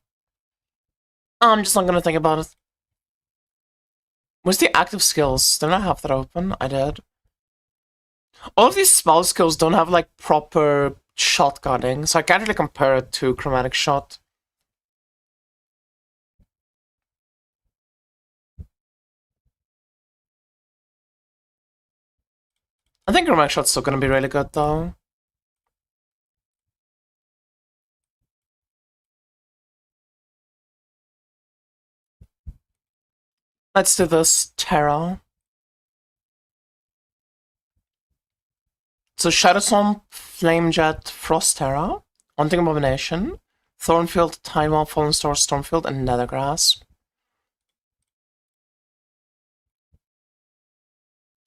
I'm just not gonna think about it. Where's the active skills? Didn't I have that open? I did. All of these spell skills don't have like proper shotgunning, so I can't really compare it to Chromatic Shot. I think Chromatic Shot's still gonna be really good though. Let's do this Terra. So Shadow Swamp, Flamejet, Frost Terra, Haunting Abomination, Thornfield, Tidewall, Fallen Star, Stormfield, and Nethergrass.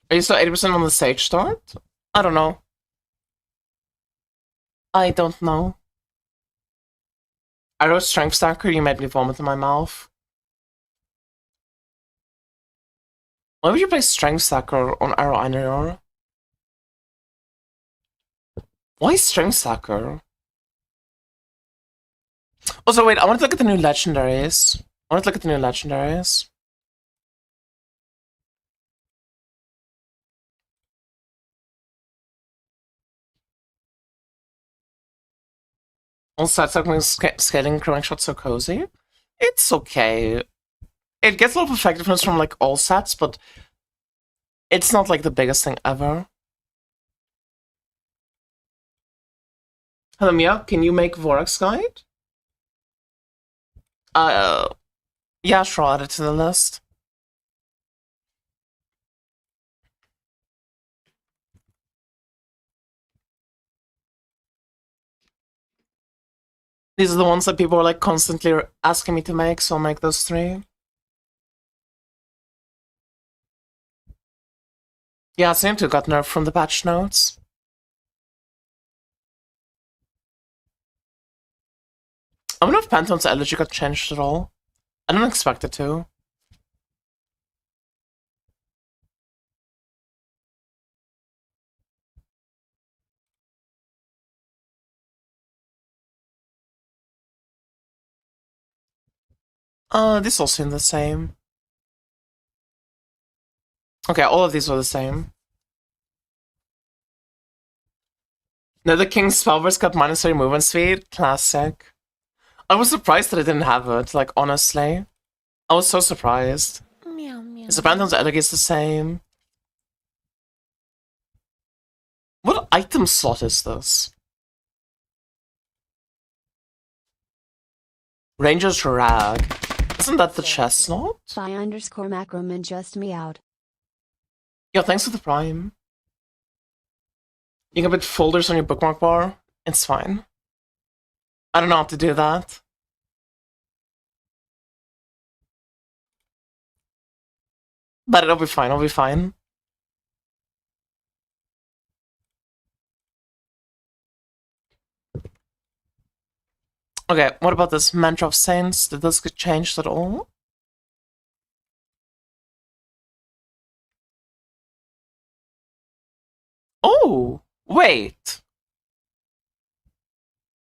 Are you still 80% on the stage start? I don't know. I don't know. I wrote Strength Stacker, you made me vomit in my mouth. Why would you play Strength Stacker on Arrow Einor? Why Strength Stacker? Also, wait, I want to look at the new legendaries. Also, it's like scaling Chromatic Shot so cozy. It's okay. It gets a lot of effectiveness from like all sets, but it's not like the biggest thing ever. Hello, Mia. Can you make Vorax Guide? Yeah, sure, add it to the list. These are the ones that people are like constantly asking me to make, so I'll make those 3. Yeah, same too, got nerfed from the patch notes. I wonder if Pantheon's Elegy got changed at all. I don't expect it to. This all seem the same. Okay, all of these are the same. No, the King's Spellverse got -3 movement speed. Classic. I was surprised that I didn't have it, like, honestly. I was so surprised. Meow meow. Is the Pantheon's Elegy the same? What item slot is this? Ranger's Rag. Isn't that the chest slot? By_Macroman just meowed. Yo, thanks for the prime. You can put folders on your bookmark bar. It's fine. I don't know how to do that. But it'll be fine, Okay, what about this Mantra of Saints? Did this get changed at all? Oh, wait.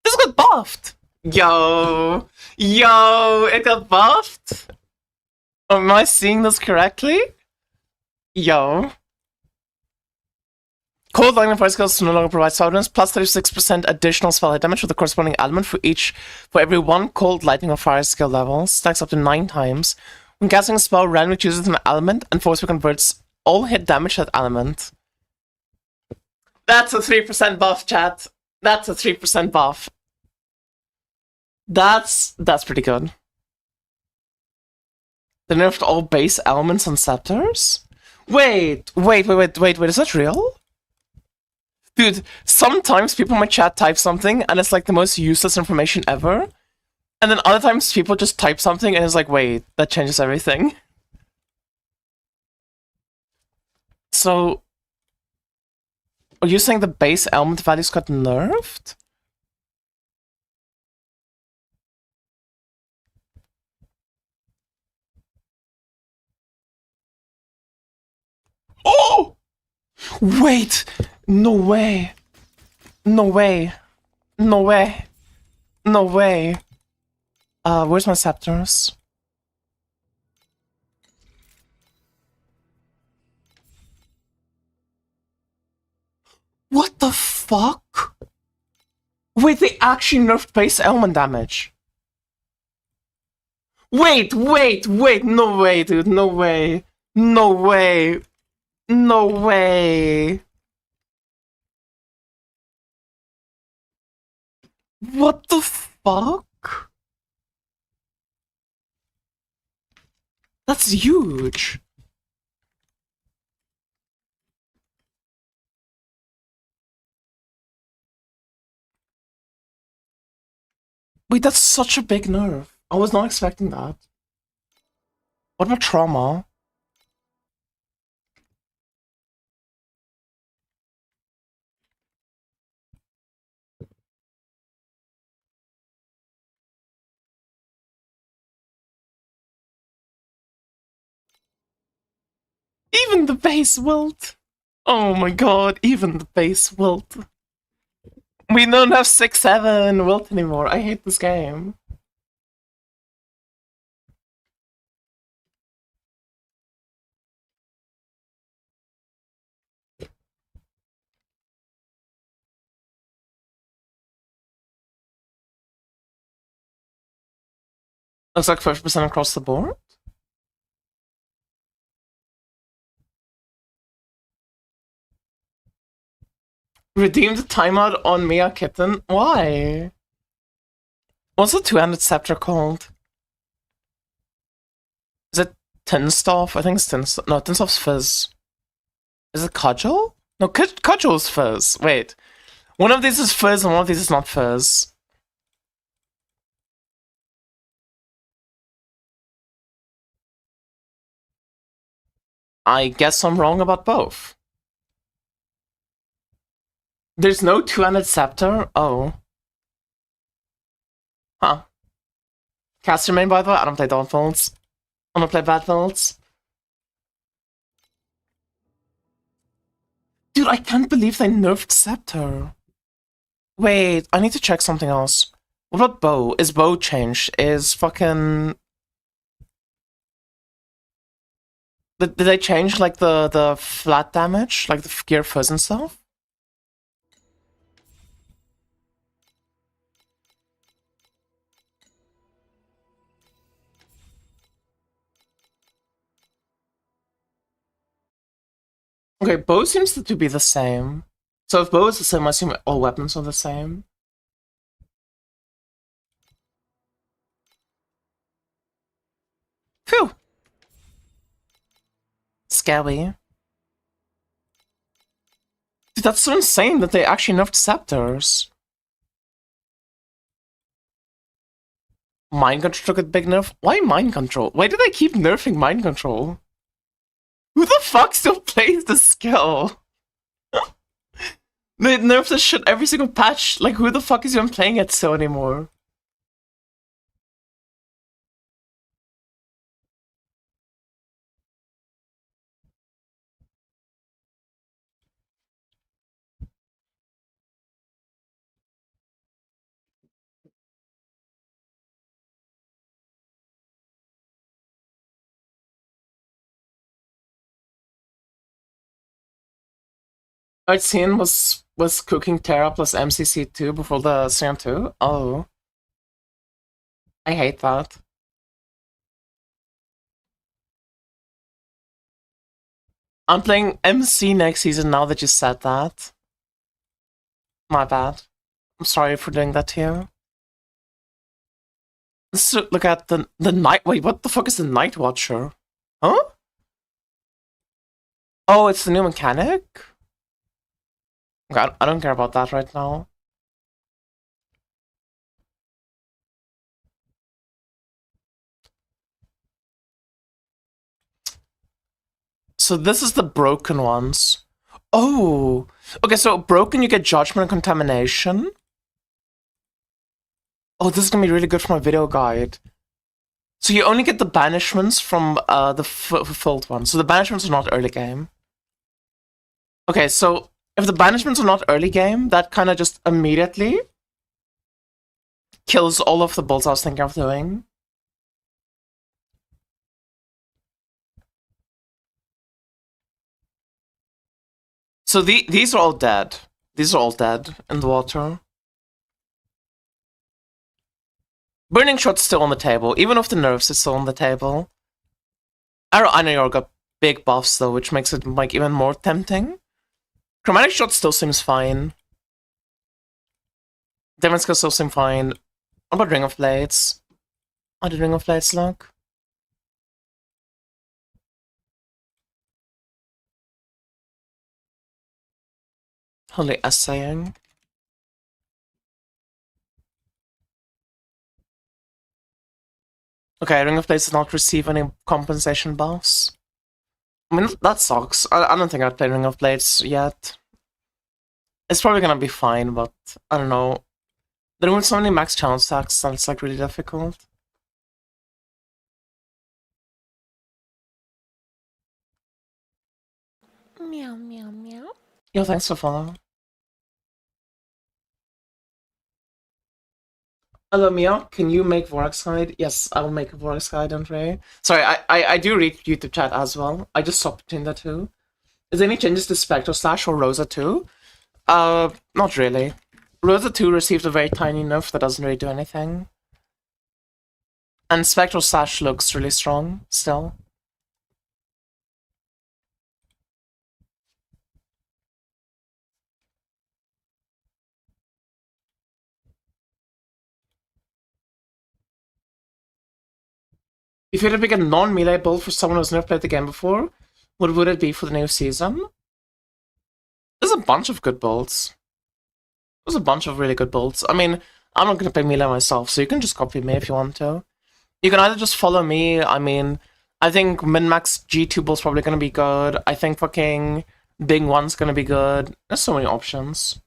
This got buffed. Yo, it got buffed. Am I seeing this correctly? Yo. Cold lightning fire skills no longer provide softness, plus 36% additional spell hit damage with the corresponding element for every one cold lightning or fire skill level. Stacks up to 9 times. When casting a spell, randomly chooses an element and forcefully converts all hit damage to that element. That's a 3% buff, chat. That's a 3% buff. That's pretty good. They nerfed all base elements and scepters? Wait, is that real? Dude, sometimes people in my chat type something and it's like the most useless information ever. And then other times people just type something and it's like, wait, that changes everything. So, are you saying the base element values got nerfed? Oh! Wait! No way! No way! No way! No way! Where's my scepters? What the fuck? Wait, they actually nerfed base element damage. Wait, no way, dude, no way. No way. No way. What the fuck? That's huge. Wait, that's such a big nerf. I was not expecting that. What about trauma? Even the base wilt. Oh my god, even the base wilt. We don't have 6-7 wilt anymore. I hate this game. Looks like 50% across the board. Redeem the timeout on Mia Kitten. Why? What's the two-handed scepter called? Is it Tinstaff? I think it's Tinstaff. No, Tinstaff's Fizz. Is it Cudgel? No, Cudgel's Fizz. Wait. One of these is Fizz and one of these is not Fizz. I guess I'm wrong about both. There's no two-handed scepter? Oh. Huh. Caster main, by the way? I don't play Dawn Folds. I don't play Bad Folds. Dude, I can't believe they nerfed Scepter. Wait, I need to check something else. What about bow? Is bow changed? Is fucking... Did they change, like, the flat damage? Like, the gear fuzz and stuff? Okay, bow seems to be the same. So if bow is the same, I assume all weapons are the same. Phew! Scary. Dude, that's so insane that they actually nerfed scepters. Mind control took a big nerf. Why mind control? Why do they keep nerfing mind control? Who the fuck still plays the skill? They nerf this shit every single patch. Like, who the fuck is even playing it so anymore? I'd seen was cooking Terra plus MCC2 before the CM2. Oh. I hate that. I'm playing MC next season now that you said that. My bad. I'm sorry for doing that to you. Let's look at the night. Wait, what the fuck is the Night Watcher? Huh? Oh, it's the new mechanic? Okay, I don't care about that right now. So this is the broken ones. Oh! Okay, so broken you get Judgment and Contamination. Oh, this is gonna be really good for my video guide. So you only get the banishments from the fulfilled one. So the banishments are not early game. Okay, so if the banishments are not early game, that kind of just immediately kills all of the builds I was thinking of doing. So these are all dead. These are all dead in the water. Burning Shot's still on the table. Even if the nerfs is still on the table. I know you got big buffs though, which makes it like even more tempting. Chromatic Shot still seems fine. Demon Skill still seem fine. What about Ring of Blades? How did Ring of Blades look? Holy essaying. Okay, Ring of Blades does not receive any compensation buffs. I mean, that sucks. I don't think I'd play Ring of Blades yet. It's probably gonna be fine, but I don't know. There were so many max challenge stacks that it's like really difficult. Meow, meow, meow. Yo, thanks for following. Hello, Mia. Can you make Vorax Guide? Yes, I will make a Vorax Guide, Andre. Sorry, I do read YouTube chat as well. I just stopped between the two. Is there any changes to Spectre Slash or Rosa 2? Not really. Rosa 2 received a very tiny nerf that doesn't really do anything. And Spectral Slash looks really strong, still. If you had to pick a non-melee build for someone who's never played the game before, what would it be for the new season? There's a bunch of good builds. There's a bunch of really good builds. I mean, I'm not gonna play melee myself, so you can just copy me if you want to. You can either just follow me. I mean, I think min-max G2 build's probably gonna be good. I think fucking Bing 1's gonna be good. There's so many options.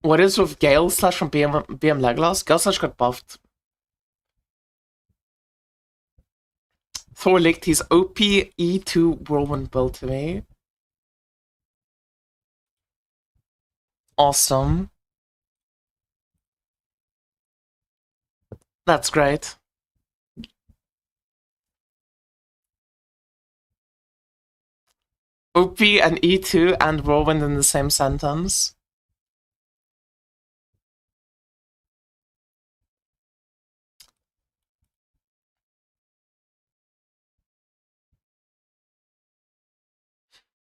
What is with Gale Slash from BM Legolas? Gale Slash got buffed. Thor leaked his OP E2 Whirlwind build to me. Awesome. That's great. OP and E2 and Whirlwind in the same sentence.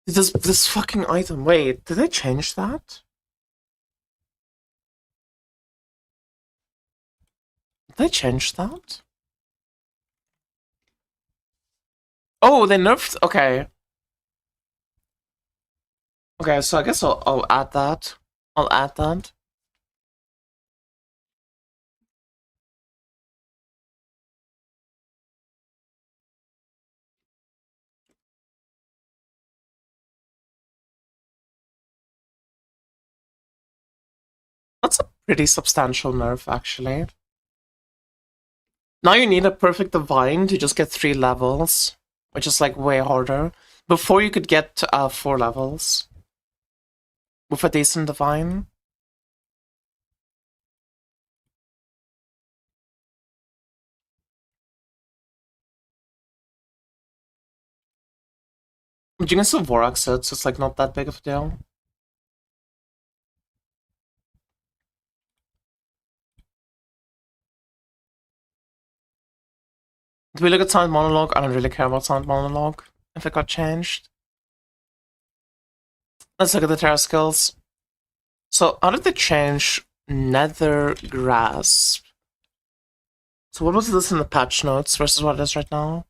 This fucking item. Wait, did they change that? Did they change that? Oh, they nerfed. Okay. Okay, so I guess I'll add that. I'll add that. That's a pretty substantial nerf, actually. Now you need a perfect divine to just get 3 levels, which is like way harder. Before you could get 4 levels with a decent divine. But you can still Vorax it, so it's like not that big of a deal. Do we look at Sound Monologue? I don't really care about Sound Monologue if it got changed. Let's look at the Terra skills. So how did they change Nether Grasp? So what was this in the patch notes versus what it is right now?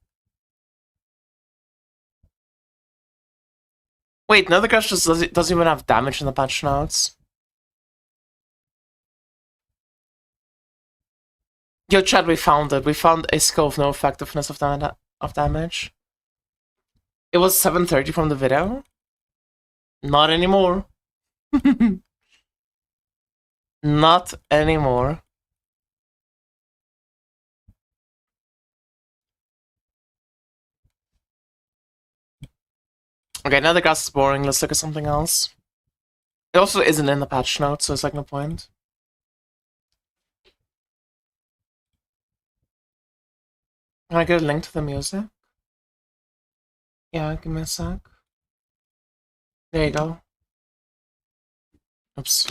Wait, Nether Grasp just doesn't even have damage in the patch notes. Yo, Chad, we found it. We found a skill with no effectiveness of damage. It was 730 from the video. Not anymore. Not anymore. Okay, now the grass is boring. Let's look at something else. It also isn't in the patch notes, so it's like no point. Can I get a link to the music? Yeah, give me a sec. There you go. Oops.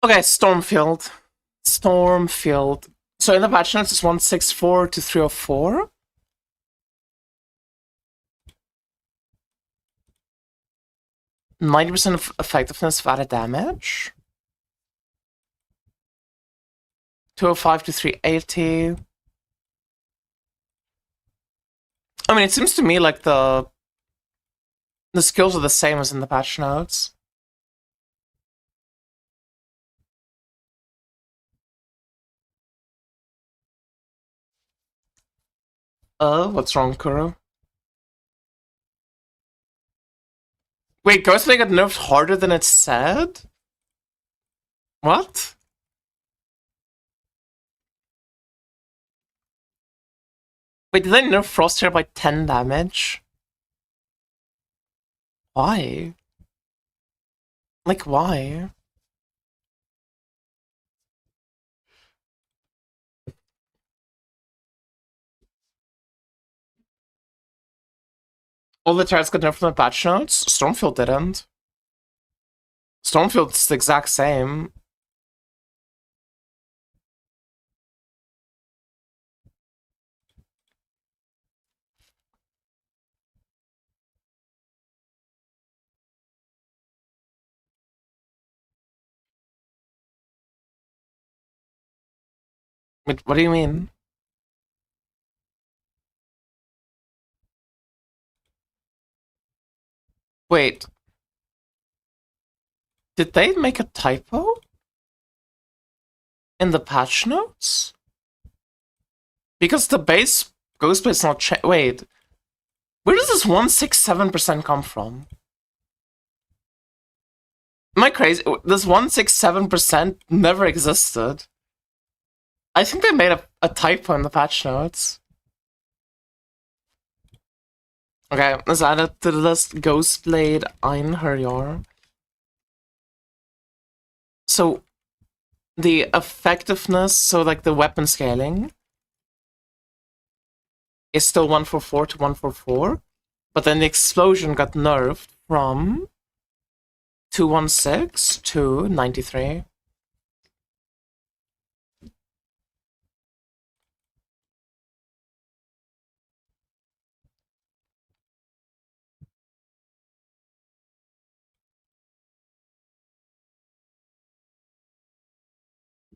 Okay, Stormfield. Stormfield. So in the patch notes, it's 164 to 304. %90% of effectiveness of added damage. 205 to 380. I mean, it seems to me like the skills are the same as in the patch notes. What's wrong, Kuro? Wait, Ghostblade got nerfed harder than it said? What? Wait, did they nerf Frosthair by 10 damage? Why? Like, why? All the turrets got nerfed from the patch notes? Stormfield didn't. Stormfield's the exact same. Wait, what do you mean? Wait. Did they make a typo? In the patch notes? Because the base Ghostblade's not wait. Where does this 167% come from? Am I crazy? This 167% never existed. I think they made a typo in the patch notes. Okay, let's add it to the list. Ghostblade Einherjar. So, the effectiveness, so like the weapon scaling, is still 144 to 144, but then the explosion got nerfed from 216 to 93.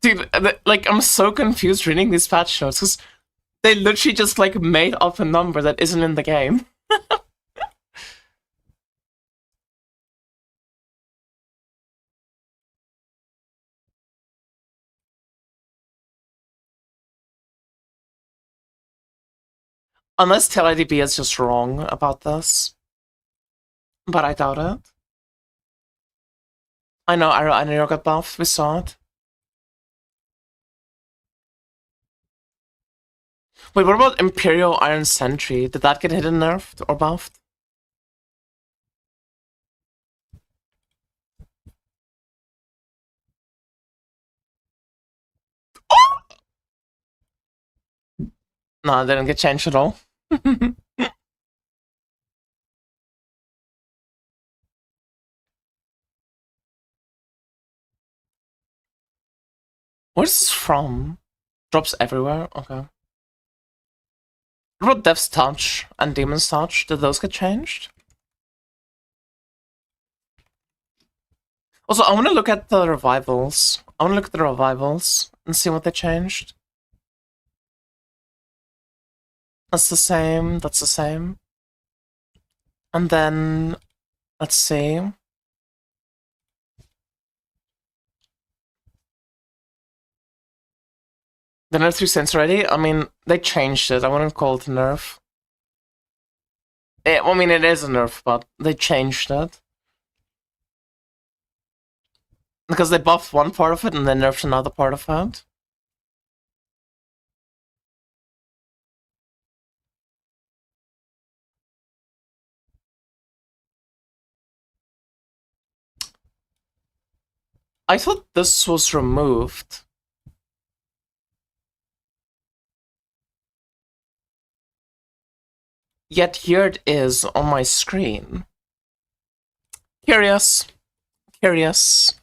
Dude, like, I'm so confused reading these patch notes, because they literally just, like, made up a number that isn't in the game. Unless TLIDB is just wrong about this. But I doubt it. I know got buffed, we saw it. Wait, what about Imperial Iron Sentry? Did that get hit and nerfed or buffed? No, it didn't get changed at all. Where's this from? Drops everywhere? Okay. What about Death's Touch and Demon's Touch? Did those get changed? Also, I want to look at the revivals. I want to look at the revivals and see what they changed. That's the same. That's the same. And then, let's see. The nerf 3 cents already? I mean, they changed it. I wouldn't call it a nerf. I mean, it is a nerf, but they changed it. Because they buffed one part of it and then nerfed another part of it. I thought this was removed. Yet here it is on my screen. Curious. Curious.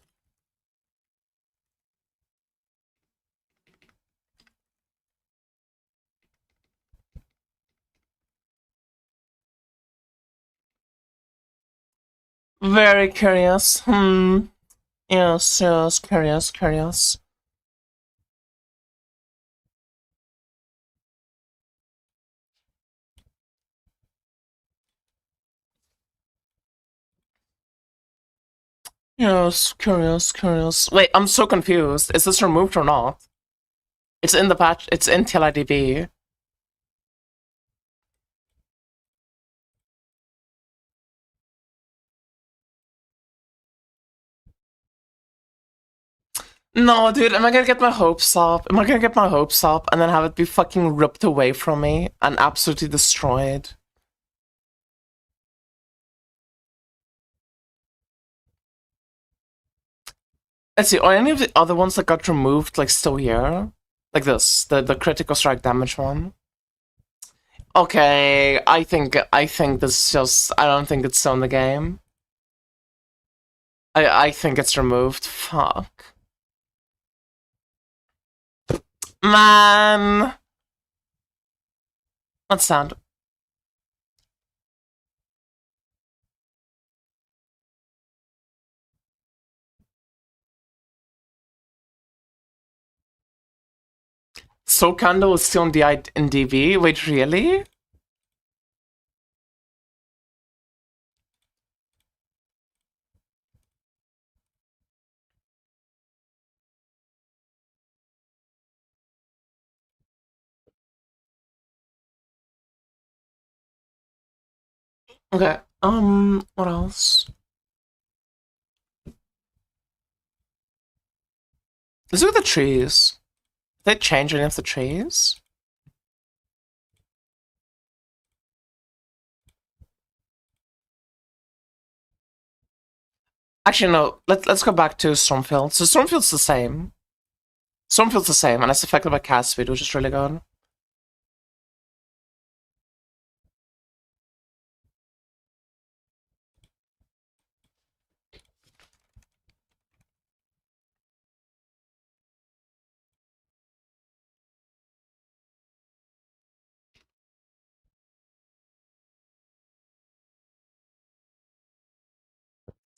Very curious. Yes, yes, curious, curious. Yes, curious, curious. Wait, I'm so confused. Is this removed or not? It's in the patch. It's in TLIDB. No, dude, am I gonna get my hopes up? Am I gonna get my hopes up and then have it be fucking ripped away from me and absolutely destroyed? Let's see, are any of the other ones that got removed, like, still here? Like this, the critical strike damage one? Okay, I think this just, I don't think it's still in the game. I think it's removed. Fuck. Man! That's sad. Soul Candle is still in DV? Wait, really? Okay, what else? Let's look at the trees. Did they change any of the trees? Actually, no. Let's go back to Stormfield. So Stormfield's the same. Stormfield's the same, and it's affected by cast speed, which is really good.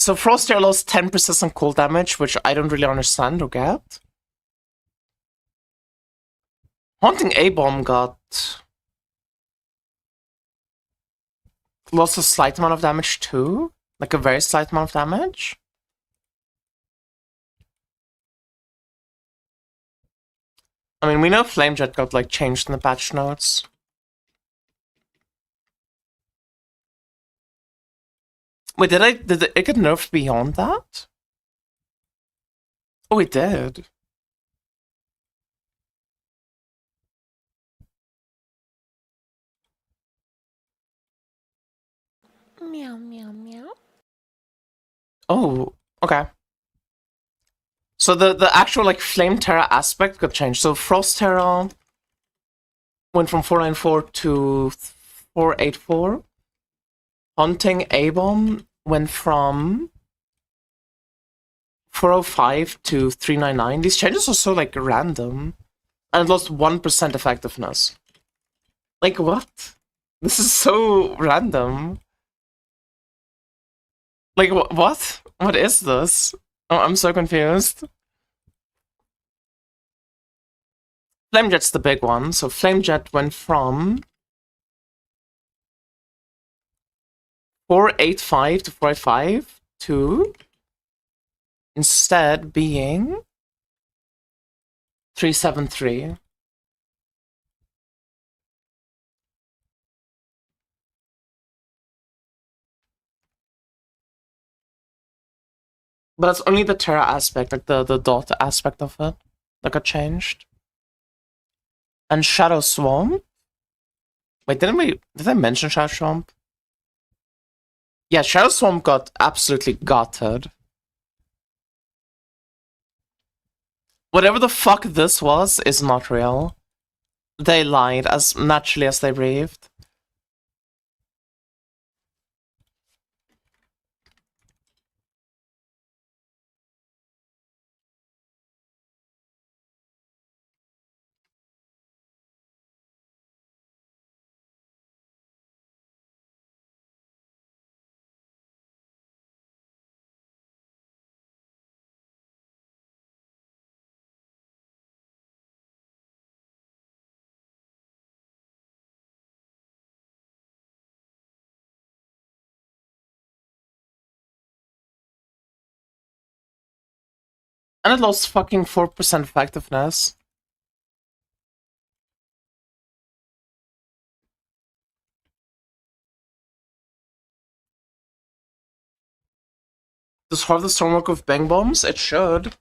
So Frost Air lost 10% on cold damage, which I don't really understand or get. Haunting A-Bomb got... lost a slight amount of damage too? Like a very slight amount of damage? I mean, we know Flamejet got, like, changed in the patch notes. Wait, did it get nerfed beyond that? Oh, it did. Meow, meow, meow. Oh, okay. So the actual, like, Flame Terra aspect got changed. So Frost Terra went from 494 to 484. Haunting A-bomb went from 405 to 399. These changes are so, like, random. And it lost 1% effectiveness. Like, what? This is so random. Like, what? What is this? Oh, I'm so confused. Flamejet's the big one. So Flamejet went from 485 to 485 to instead being 373. But that's only the Terra aspect, like the dot aspect of it that got changed. And Shadow Swamp. Wait, did I mention Shadow Swamp? Yeah, Shadow Swamp got absolutely gutted. Whatever the fuck this was is not real. They lied as naturally as they breathed. And it lost fucking 4% effectiveness. Does Harvest Storm work with Bang Bombs? It should.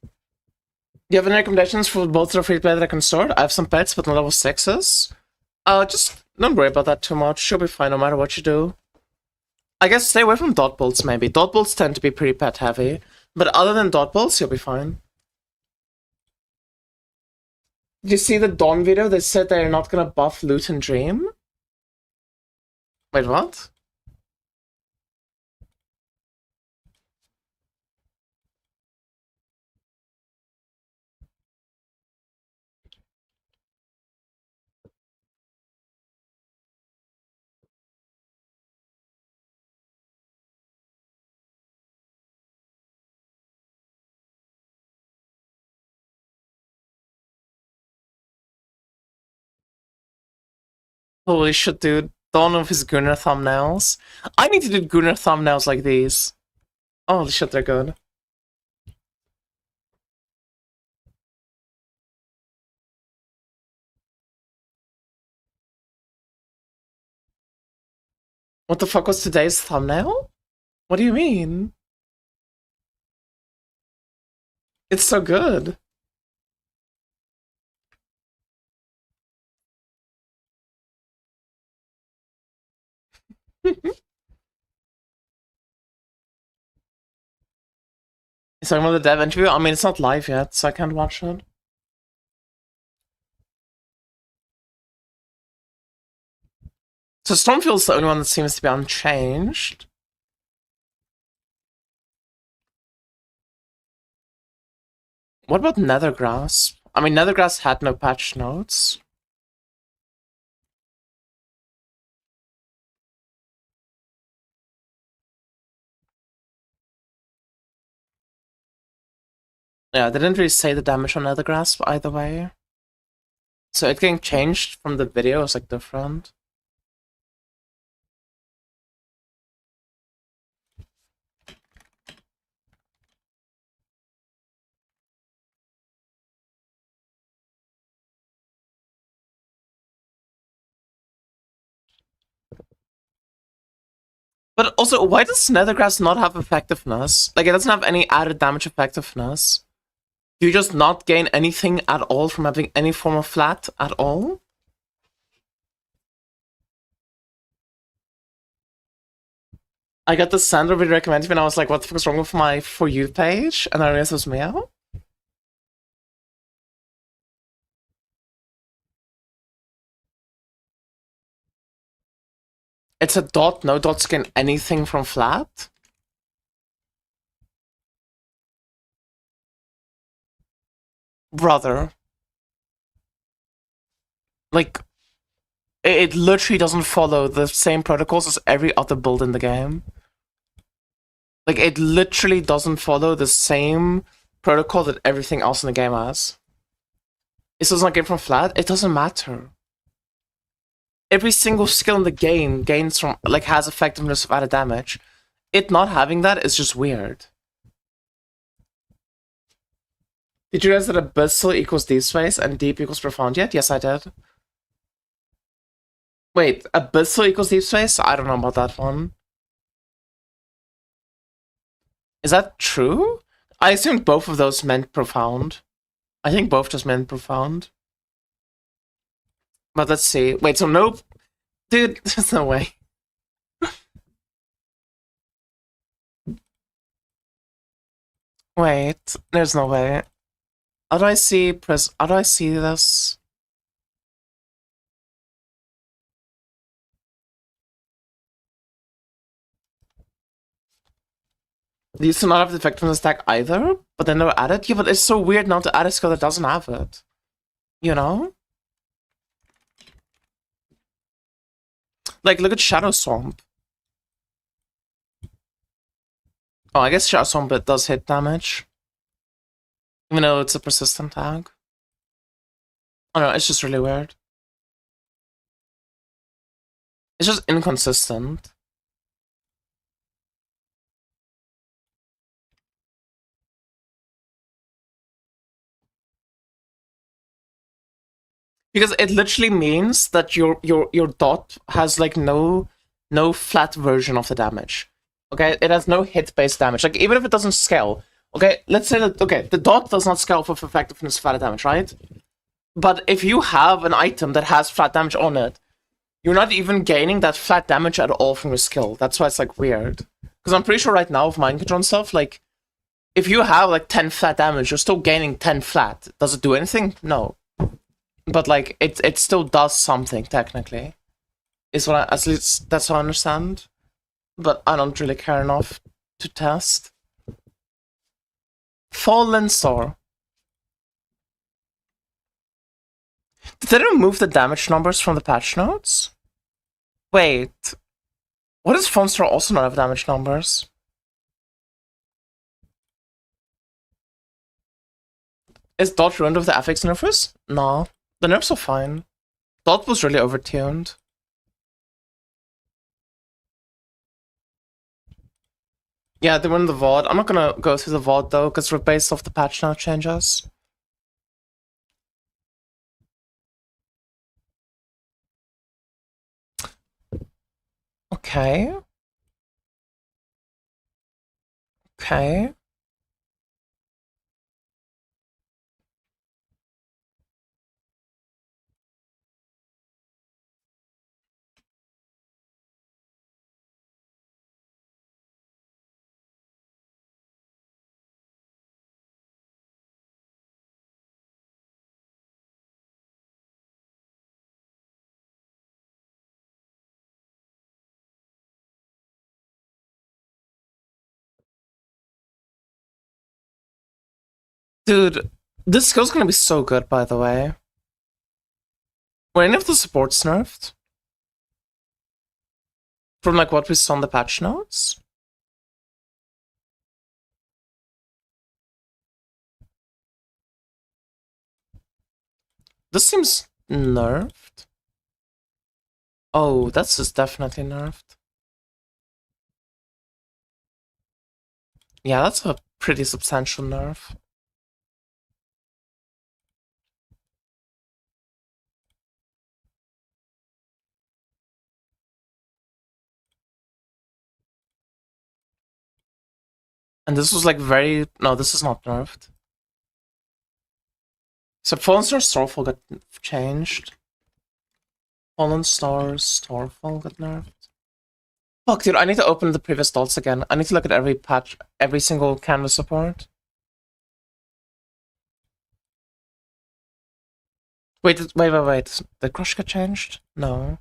Do you have any recommendations for both the free play that I can start? I have some pets, but not level 6s. Just don't worry about that too much. You'll be fine no matter what you do. I guess stay away from dot bolts, maybe. Dot bolts tend to be pretty pet heavy. But other than dot bolts, you'll be fine. Did you see the Dawn video? They said they're not gonna buff Loot and Dream? Wait, what? Holy shit, dude. Dawn of his Gunner thumbnails. I need to do Gunner thumbnails like these. Holy shit, they're good. What the fuck was today's thumbnail? What do you mean? It's so good. He's talking about the dev interview? I mean, it's not live yet, so I can't watch it. So Stormfield's the only one that seems to be unchanged. What about Nethergrass? I mean, Nethergrass had no patch notes. Yeah, they didn't really say the damage on Nethergrass either way. So it getting changed from the video is like different. But also, why does Nethergrass not have effectiveness? Like, it doesn't have any added damage effectiveness. Do you just not gain anything at all from having any form of flat at all? I got the Sandra video recommended and I was like, what the fuck is wrong with my For You page? And I realized it was Meow. It's a dot, no dots can anything from flat? Brother. Like, it literally doesn't follow the same protocols as every other build in the game. Like, it literally doesn't follow the same protocol that everything else in the game has. It does not get from flat, it doesn't matter. Every single skill in the game gains from, like, has effectiveness of added damage. It not having that is just weird. Did you realize that abyssal equals deep space and deep equals profound yet? Yes, I did. Wait, abyssal equals deep space? I don't know about that one. Is that true? I assumed both of those meant profound. I think both just meant profound. But let's see. Wait, so nope. Dude, there's no way. Wait, there's no way. How do I see how do I see this? These do not have the effectiveness tag either, but they never added. Yeah, but it's so weird not to add a skill that doesn't have it. You know? Like, look at Shadow Swamp. Oh, I guess Shadow Swamp it does hit damage. Even though it's a persistent tag. I don't know, it's just really weird. It's just inconsistent. Because it literally means that your dot has like no flat version of the damage. Okay, it has no hit-based damage. Like even if it doesn't scale. Okay, let's say that the dot does not scale for effectiveness flat damage, right? But if you have an item that has flat damage on it, you're not even gaining that flat damage at all from your skill. That's why it's like weird. Because I'm pretty sure right now with mind control and stuff, like if you have like 10 flat damage, you're still gaining 10 flat. Does it do anything? No. But like it still does something technically. Is what at least that's what I understand. But I don't really care enough to test. Fallen Star. Did they remove the damage numbers from the patch notes? Wait. What does Fallen Star also not have damage numbers? Is Dot ruined with the affix nerfs? No. The nerfs are fine. Dot was really overtuned. Yeah, they were in the VOD. I'm not gonna go through the VOD though, because we're based off the patch note changes. Okay. Okay. Dude, this skill's gonna be so good, by the way. Were any of the supports nerfed? From like what we saw in the patch notes? This seems nerfed. Oh, that's just definitely nerfed. Yeah, that's a pretty substantial nerf. And this was like very... No, this is not nerfed. So Fallen Star Starfall got changed. Fallen Star Starfall got nerfed. Fuck, dude, I need to open the previous dots again. I need to look at every patch, every single canvas support. Wait. Did Crush get changed? No.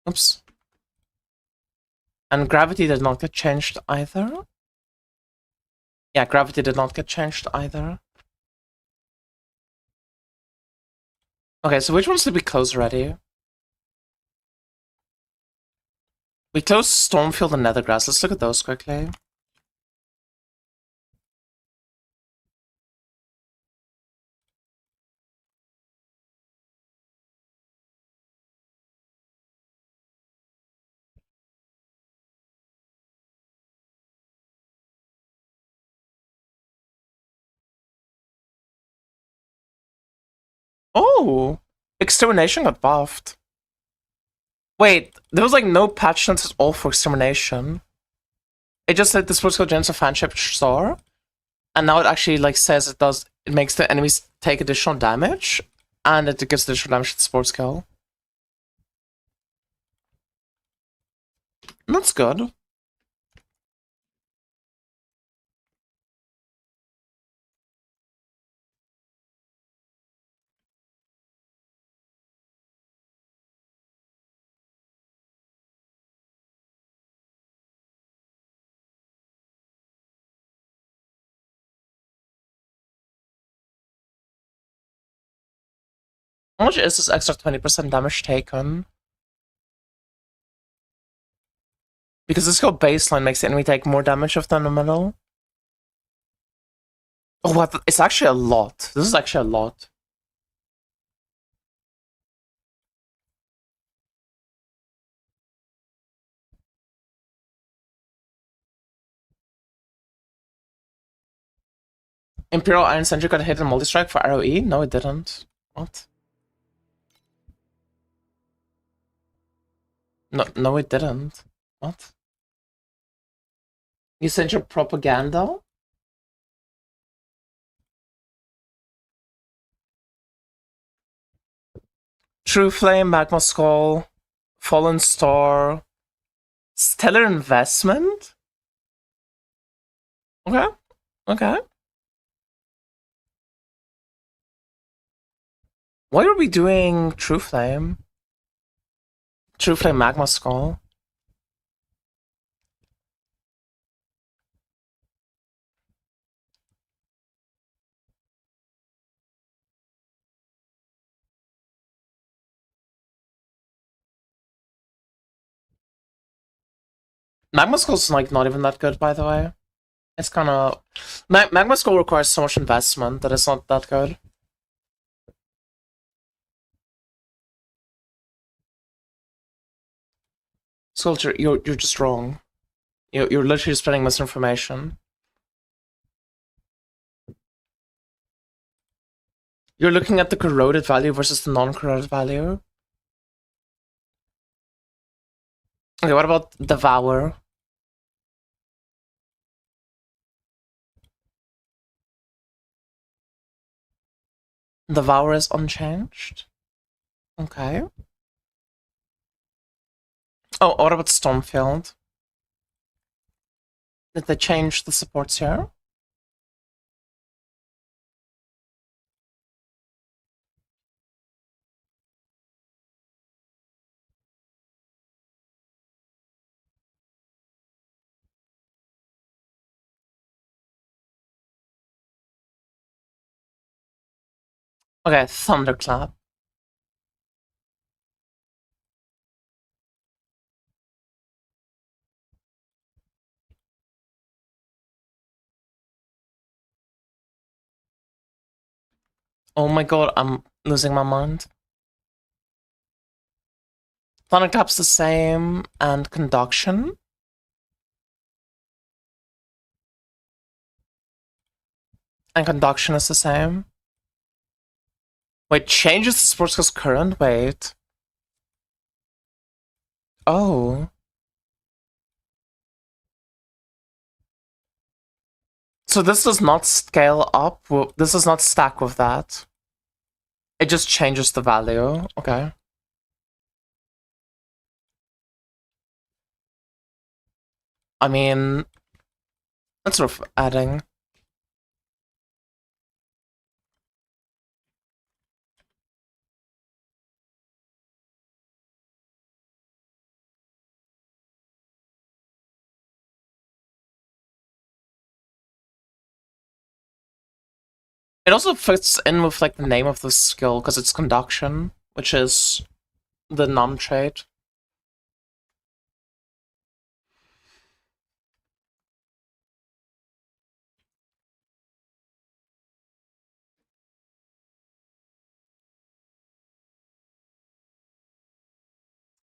Oops. And gravity did not get changed either. Yeah, gravity did not get changed either. Okay, so which ones did we close already? We closed Stormfield and Nethergrass. Let's look at those quickly. Oh! Extermination got buffed. Wait, there was like no patch notes at all for Extermination. It just said this was called Gens of Fanship Star. And now it actually like says it makes the enemies take additional damage. And it gives additional damage to the sports kill. That's good. How much is this extra 20% damage taken? Because this skill baseline makes the enemy take more damage of the middle. Oh, what? It's actually a lot. This is actually a lot. Imperial Iron Sentry got hit in multi-strike for ROE? No, it didn't. What? No, it didn't. What? You sent your propaganda? True Flame, Magma Skull, Fallen Star, Stellar Investment? Okay, okay. Why are we doing True Flame? True Flame, Magma Skull? Magma Skull's like not even that good, by the way. It's kind of Magma Skull requires so much investment that it's not that good. Sculpture, you're just wrong. You're literally spreading misinformation. You're looking at the corroded value versus the non-corroded value. Okay, what about Devour? Devour is unchanged. Okay. Oh, what about Stormfield? Did they change the supports here? Okay, Thunderclap. Oh my god, I'm losing my mind. Thunderclap's the same, and Conduction. And Conduction is the same. Wait, changes the sports skill's current? Wait. Oh. So this does not scale up. This does not stack with that. It just changes the value. Okay. I mean, that's worth adding. It also fits in with like the name of the skill because it's conduction, which is the numb trait.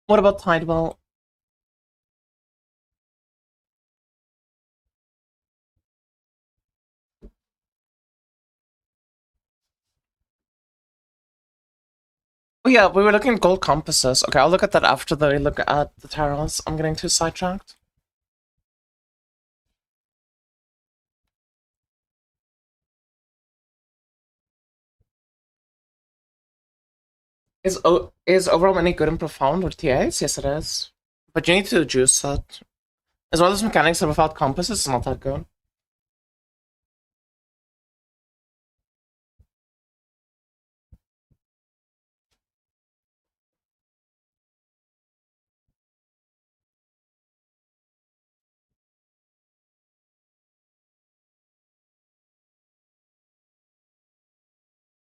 What about Tidewell? Oh yeah, we were looking at gold compasses. Okay, I'll look at that after we look at the tarots. I'm getting too sidetracked. Is overall any good and profound with TAs? Yes, it is. But you need to juice it. As well as mechanics are without compasses, it's not that good.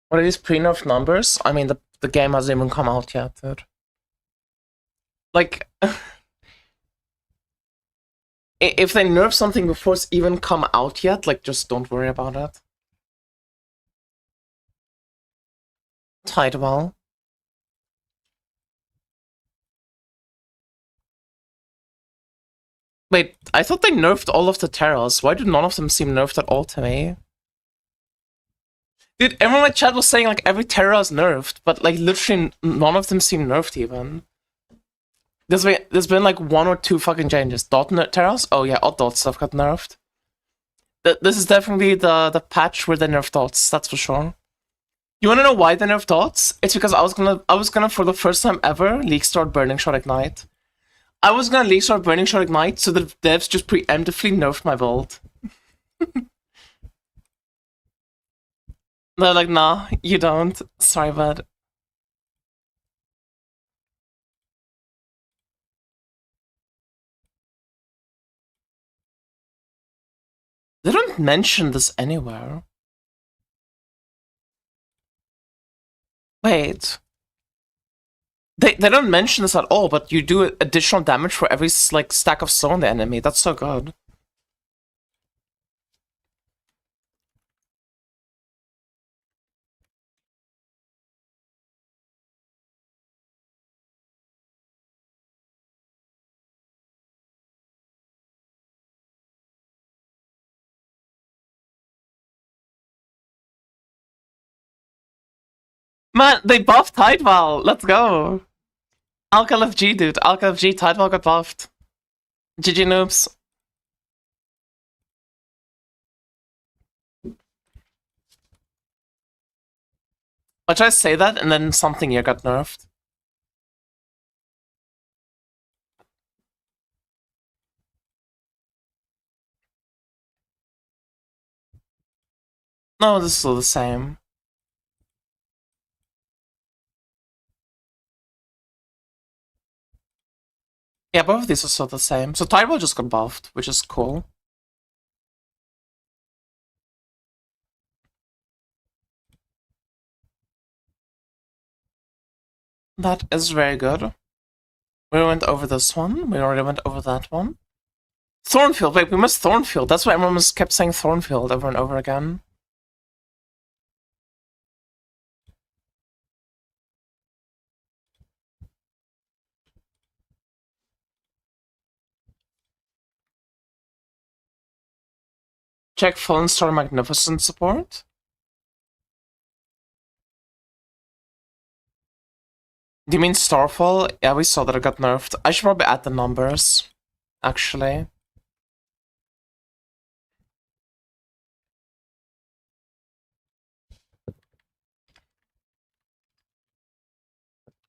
What are these pre-nerf numbers? I mean, the game hasn't even come out yet, dude. Like, if they nerf something before it's even come out yet, like, just don't worry about it. Tidewell. Wait, I thought they nerfed all of the terrors. Why do none of them seem nerfed at all to me? Dude, everyone in my chat was saying like every terror is nerfed, but like literally none of them seem nerfed even. There's been like one or two fucking changes. Dot terrors? Oh yeah, odd dot stuff got nerfed. This is definitely the patch where they nerfed dots, that's for sure. You wanna know why they nerfed dots? It's because I was gonna for the first time ever leak start Burning Shot Ignite. I was gonna leak start Burning Shot Ignite so that devs just preemptively nerfed my build. They're like, nah, you don't. Sorry, bud. They don't mention this anywhere. Wait. They don't mention this at all, but you do additional damage for every like stack of soul on the enemy. That's so good. Man, they buffed Tidewell. Let's go. Alka FG, dude. Alka FG, Tidewell got buffed. GG noobs. Why should I say that and then something here got nerfed? No, this is still the same. Yeah, both of these are still the same. So Tidewell just got buffed, which is cool. That is very good. We went over this one. We already went over that one. Thornfield. Wait, we missed Thornfield. That's why everyone kept saying Thornfield over and over again. Check Fallen Star Magnificent support. Do you mean Starfall? Yeah, we saw that it got nerfed. I should probably add the numbers, actually.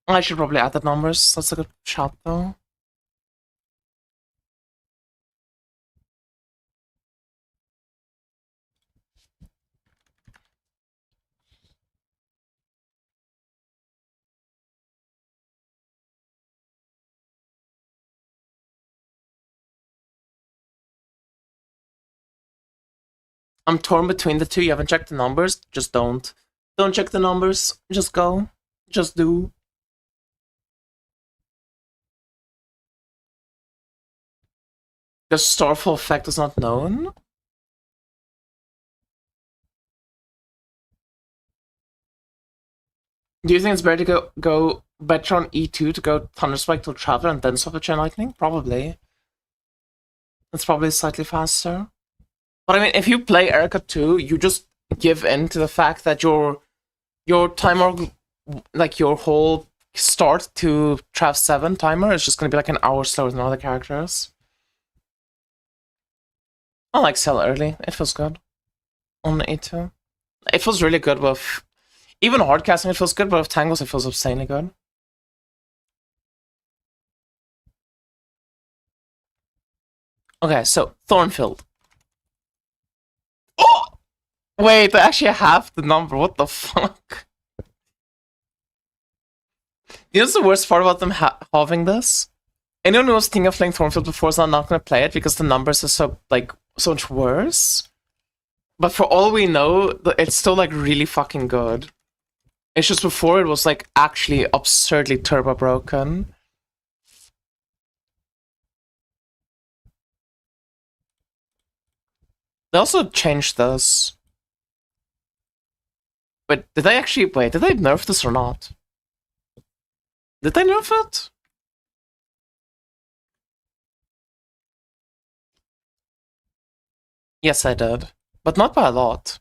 I should probably add the numbers. That's a good shot, though. I'm torn between the two. You haven't checked the numbers? Just don't. Don't check the numbers. Just go. Just do. The Starfall effect is not known. Do you think it's better to go better on E2 to go Thunderspike till Traveler and then swap to Chain Lightning? Probably. It's probably slightly faster. But I mean, if you play Erica 2, you just give in to the fact that your timer, like your whole start to Trav 7 timer is just gonna be like an hour slower than other characters. I like Sell early. It feels good. On the E2. It feels really good with... Even hard casting it feels good, but with Tangles it feels insanely good. Okay, so Thornfield. Oh! Wait, they actually have the number. What the fuck? You know what's the worst part about them having this? Anyone who was thinking of playing Thornfield before is not gonna play it because the numbers are so much worse. But for all we know, it's still like really fucking good. It's just before it was like actually absurdly turbo broken. They also changed this. But did they actually wait? Did they nerf this or not? Did they nerf it? Yes, I did, but not by a lot.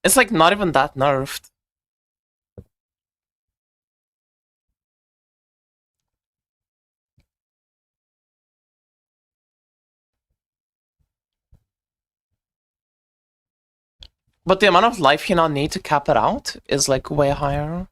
It's like not even that nerfed. But the amount of life you now need to cap it out is like way higher.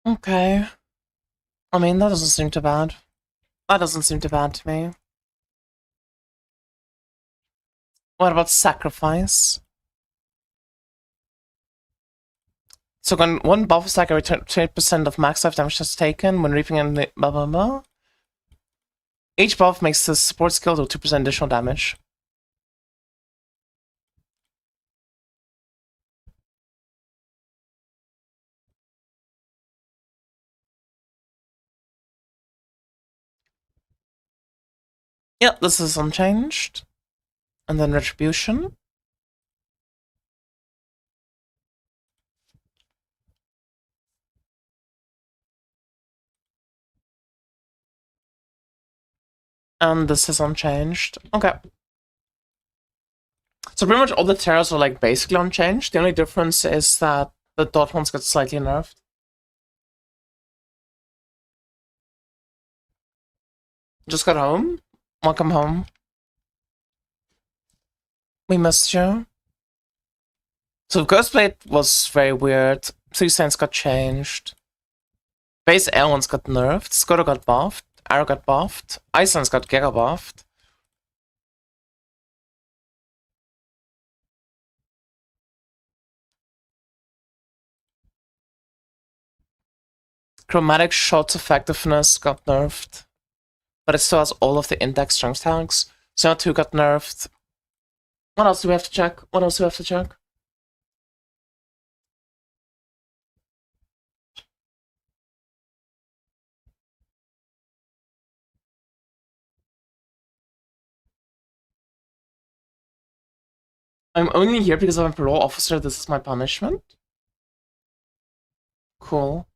Okay. I mean, that doesn't seem too bad. That doesn't seem too bad to me. What about Sacrifice? So when one buff stack, every 20% of max life damage is taken when reaping and blah blah blah. Each buff makes the support skill do 2% additional damage. Yeah, this is unchanged. And then Retribution. And this is unchanged. Okay. So pretty much all the terrors are like basically unchanged. The only difference is that the dot ones got slightly nerfed. Just got home. Welcome home. We missed you. So Ghostblade was very weird. Three Saints got changed. Base L1s got nerfed. Skoda got buffed. Arrow got buffed. Icelands got Giga buffed. Chromatic Shot's effectiveness got nerfed. But it still has all of the index strength tags. Zone 2 got nerfed. What else do we have to check? What else do we have to check? I'm only here because I'm a parole officer. This is my punishment. Cool.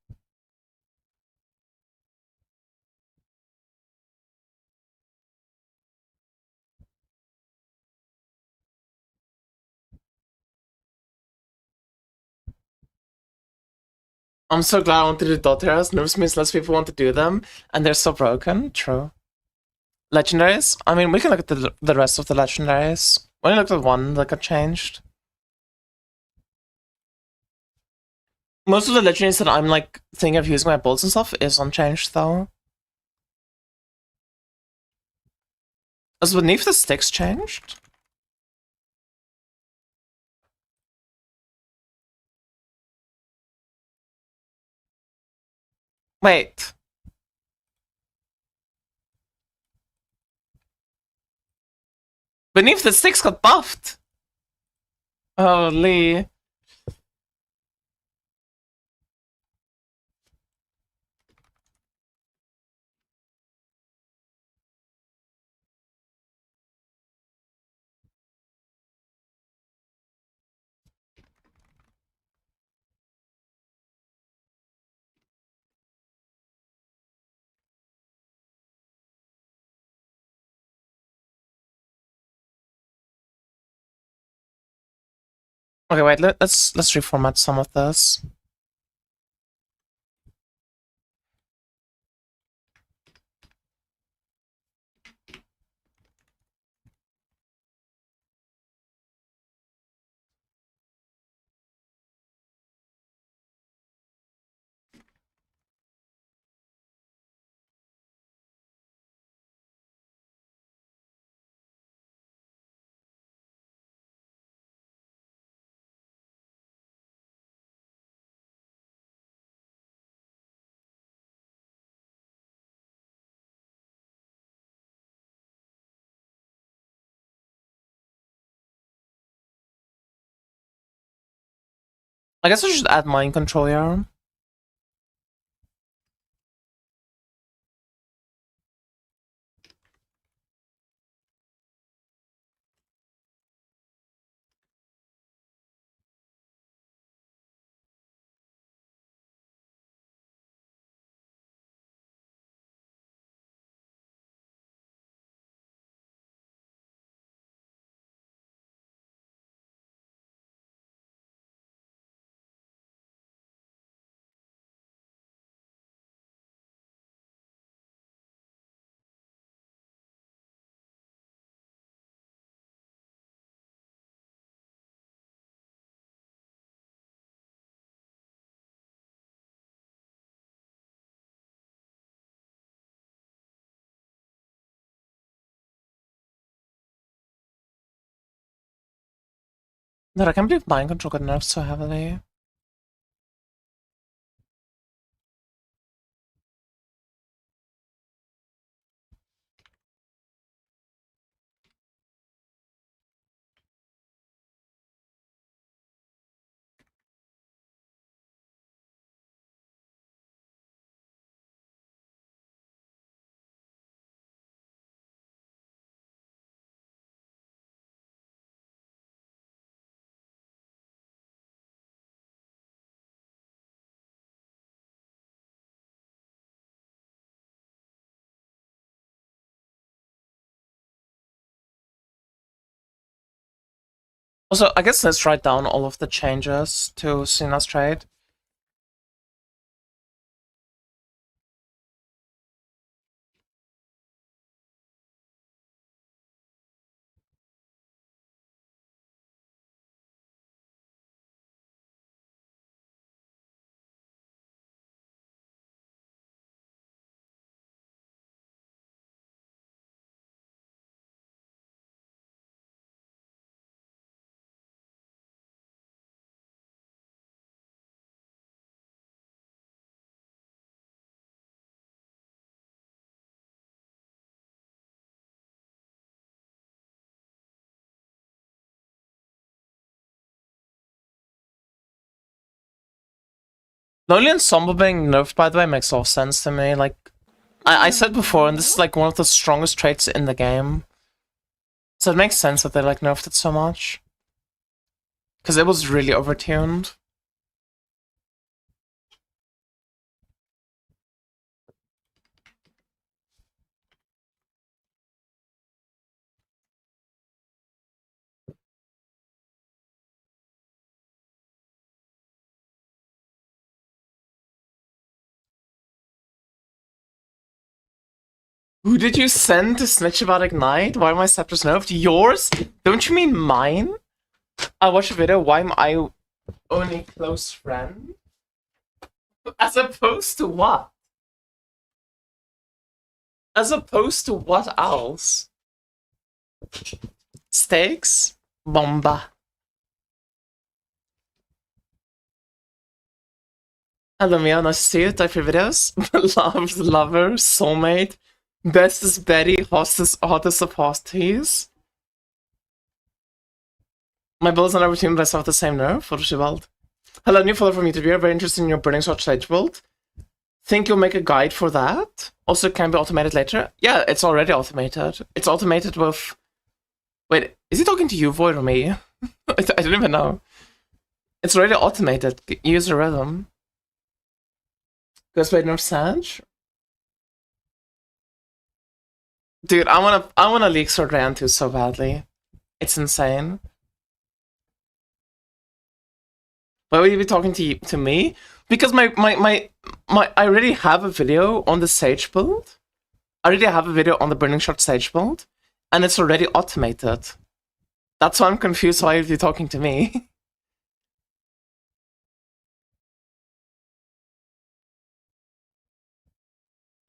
I'm so glad I want to do doteras. Nerves means less people want to do them, and they're so broken. True. Legendaries? I mean, we can look at the rest of the legendaries. We only looked at one that got changed. Most of the legendaries that I'm like thinking of using my bolts and stuff is unchanged though. Is beneath the sticks changed? Wait. Beneath the sticks got buffed. Holy. Okay, wait. Let's reformat some of this. I guess I should add mind control here. Dude, I can't believe mind control got nerfed so heavily. Also, I guess let's write down all of the changes to Sina's trade. Lonely and Somber being nerfed, by the way, makes a lot of sense to me. Like, I said before, and this is like one of the strongest traits in the game. So it makes sense that they like nerfed it so much. Because it was really overtuned. Who did you send to snitch about Ignite? Why are my scepters nerfed? Yours? Don't you mean mine? I watched a video, why am I only close friend? As opposed to what? As opposed to what else? Steaks? Bomba. Hello Mia, nice to see you. Type your videos. Loved lover, soulmate, bestest Betty, hottest of hosties. My builds and every team have the same nerf. Photoshield. Hello, new follower from YouTube here. Very interested in your Burning Shot Sage build. Think you'll make a guide for that? Also, can be automated later. Yeah, it's already automated. It's automated with. Wait, is he talking to you, Void, or me? I don't even know. It's already automated. Use the rhythm. Ghostblade nerf Sage. Dude, I wanna leak Sword Rand 2 so badly. It's insane. Why would you be talking to me? Because my I already have a video on the Sage build. I already have a video on the Burning Shot Sage build, and it's already automated. That's why I'm confused why you're talking to me.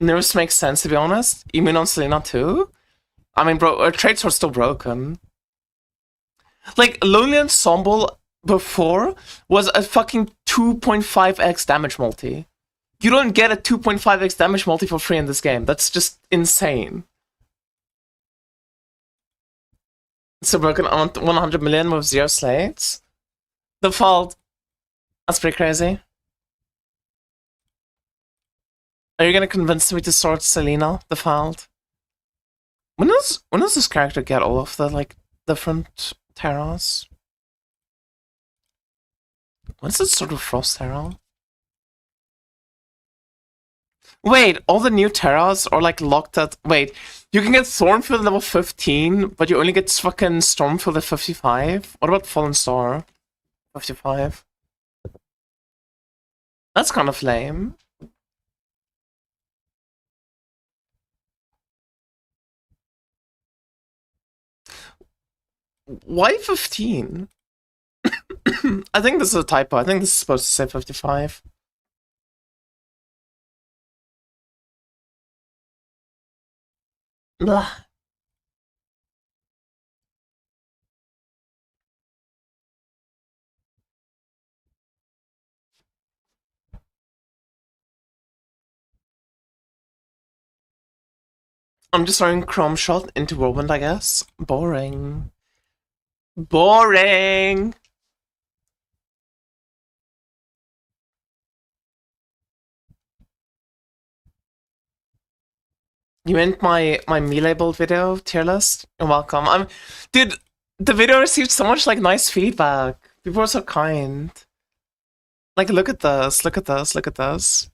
Nerfs makes sense, to be honest. You mean on Selena too? I mean, bro, our traits are still broken. Like, Lonely Ensemble before was a fucking 2.5x damage multi. You don't get a 2.5x damage multi for free in this game. That's just insane. So broken on 100 million with 0 slates. Default. That's pretty crazy. Are you gonna convince me to sort Selena, Default? When does this character get all of the, like, different terrors? What's this sort of Frost Terror? Wait, all the new terrors are like locked at. Wait, you can get Thornfield level 15, but you only get fucking Stormfield at 55? What about Fallen Star? 55. That's kind of lame. Why 15? I think this is a typo. I think this is supposed to say 55. Blah. I'm just throwing Chrome Shot into Whirlwind, I guess. Boring. Boring! You meant my melee build video tier list? You're welcome. Dude, the video received so much like nice feedback. People are so kind. Like, look at this, look at this, look at this.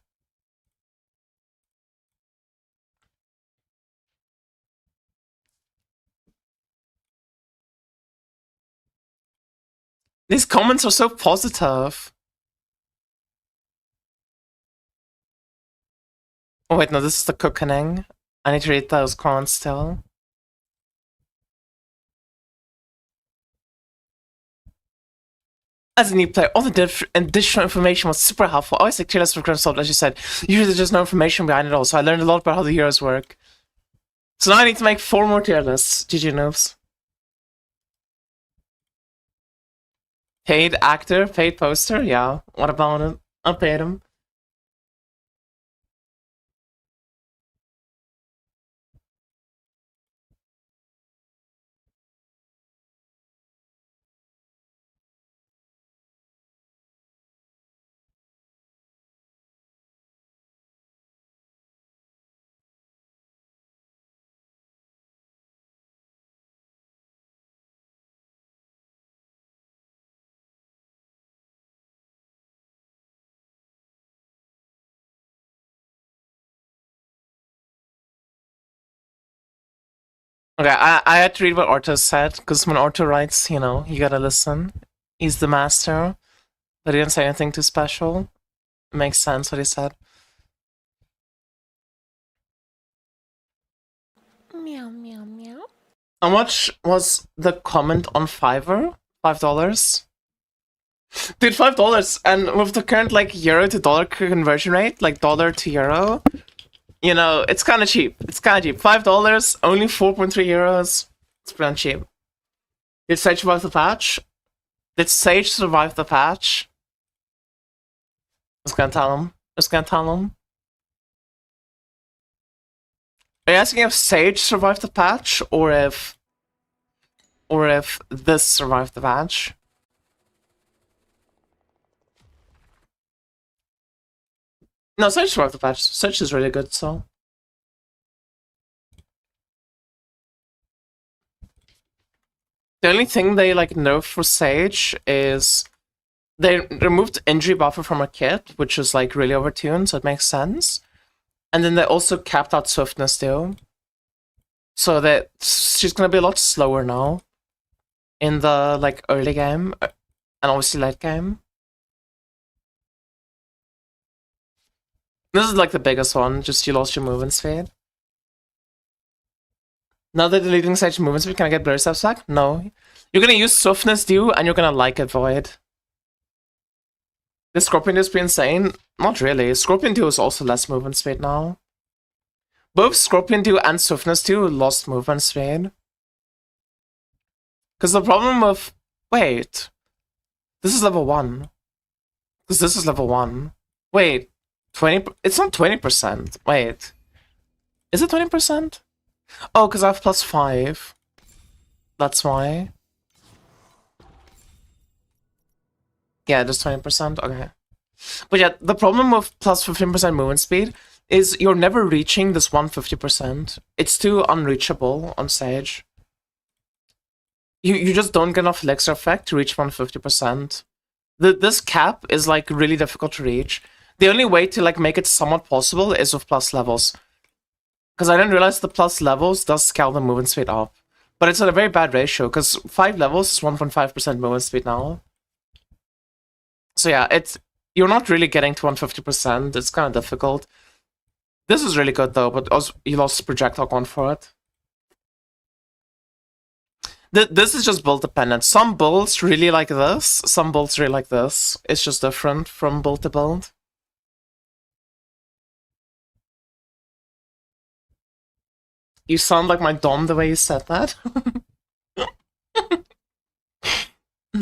These comments are so positive. Oh wait, no, this is the cooking. I need to read those comments still. As a new player, all the additional information was super helpful. I always like tier list for Grimsword, as you said. Usually there's just no information behind it all, so I learned a lot about how the heroes work. So now I need to make 4 more tier lists. GG noobs. Paid actor, paid poster, yeah. What about it? I paid him. Okay, I had to read what Orto said, because when Orto writes, you know, you gotta listen. He's the master, but he didn't say anything too special. It makes sense what he said. Meow, meow, meow. How much was the comment on Fiverr? $5? Dude, $5, and with the current, like, euro to dollar conversion rate, like, dollar to euro, you know, it's kind of cheap. It's kind of cheap. $5, only 4.3 euros. It's pretty cheap. Did Sage survive the patch? Did Sage survive the patch? Just gonna tell him. Just gonna tell him. Are you asking if Sage survived the patch, or if this survived the patch? No, Sage survived the patch. Sage is really good, so. The only thing they like nerfed for Sage is they removed injury buffer from her kit, which is like really overtuned, so it makes sense. And then they also capped out swiftness too. So that she's gonna be a lot slower now in the like early game and obviously late game. This is like the biggest one, just you lost your movement speed. Now that deleting Sage movement speed, can I get blur steps back? No. You're gonna use swiftness due and you're gonna like it void. Is Scorpion Dew be insane? Not really. Scorpion Dew is also less movement speed now. Both Scorpion Dew and Swiftness Dew lost movement speed. Because the problem with... Wait. This is level 1. Because this is level 1. Wait. 20... It's not 20%. Wait. Is it 20%? Oh, because I have +5. That's why. Yeah, just 20%. Okay. But yeah, the problem with +15% movement speed is you're never reaching this 150%. It's too unreachable on Sage. You just don't get enough elixir effect to reach 150%. This cap is like really difficult to reach. The only way to like make it somewhat possible is with plus levels. Because I didn't realize the plus levels does scale the movement speed up. But it's at a very bad ratio, because 5 levels is 1.5% movement speed now. So yeah, you're not really getting to 150%. It's kind of difficult. This is really good though, but also you lost projectile one for it. This is just build dependent. Some builds really like this, some builds really like this. It's just different from build to build. You sound like my Dom the way you said that.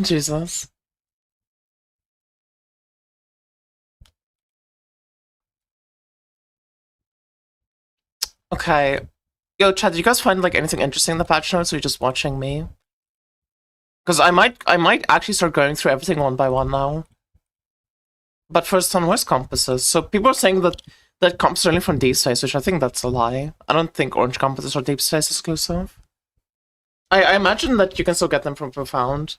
Jesus. Okay. Yo, chat, did you guys find like anything interesting in the patch notes, or are you just watching me? Because I might actually start going through everything one by one now. But first on where's compasses? So people are saying that compasses are only from Deep Space, which I think that's a lie. I don't think orange compasses are Deep Space exclusive. I imagine that you can still get them from Profound.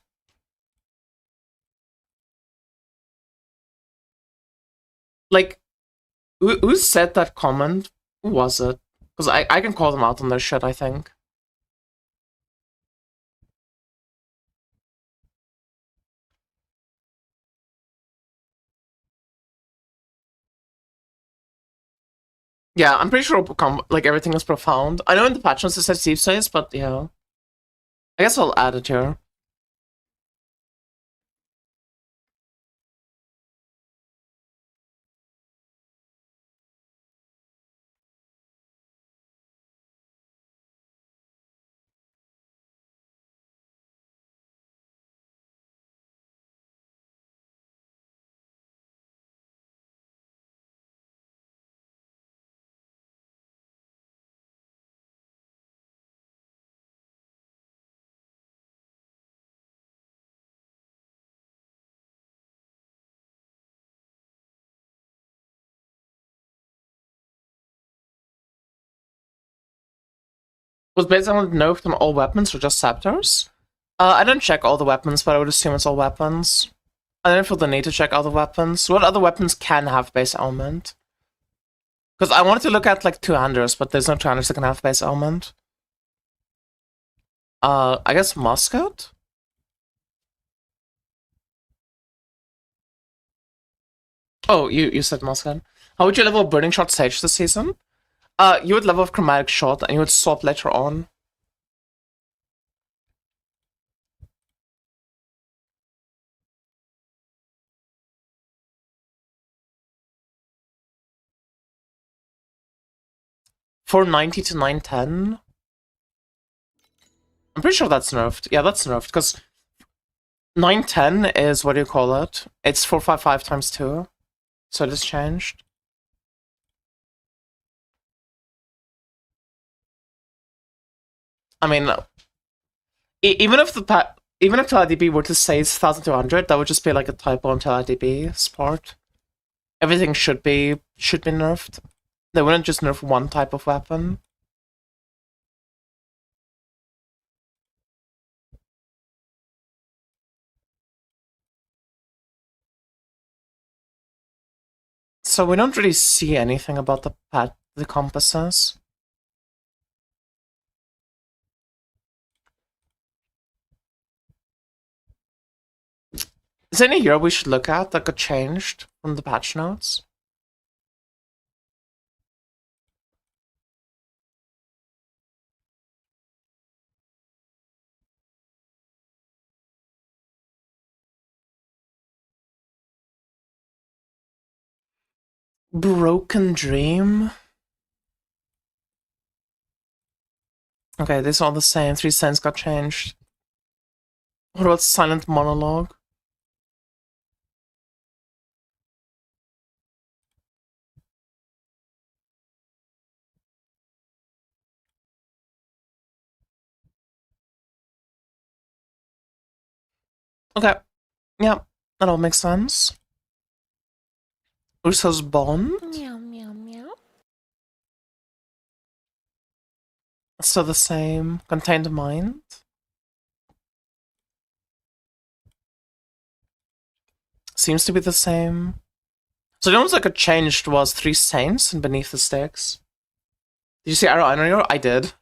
Like, who said that comment? Who was it? Because I can call them out on their shit, I think. Yeah, I'm pretty sure like everything is Profound. I know in the patch notes it says Deep Space, but yeah. I guess I'll add it here. Was based on the nerf on all weapons or just scepters? I didn't check all the weapons, but I would assume it's all weapons. I didn't feel the need to check other weapons. What other weapons can have base element? Because I wanted to look at like two-handers, but there's no two-handers that can have base element. I guess Muscat? Oh, you said Muscat. How would you level Burning Shot Sage this season? You would level Chromatic Shot and you would swap later on. For 90 to 910? I'm pretty sure that's nerfed. Yeah, that's nerfed, because 910 is, what do you call it? It's 455 times 2. So it is changed. I mean, even if TLIDB were to say it's 1200, that would just be like a typo on TLIDB's part. Everything should be nerfed. They wouldn't just nerf one type of weapon. So we don't really see anything about the compasses. Is there any hero we should look at that got changed from the patch notes? Broken Dream? Okay, these are all the same. 3 cents got changed. What about Silent Monologue? Okay. Yeah, that all makes sense. Ursa's Bond? Meow, meow, meow. Still the same. Contained Mind? Seems to be the same. So the only that got changed was 3 Saints and Beneath the Sticks. Did you see Arrow Iron? I did.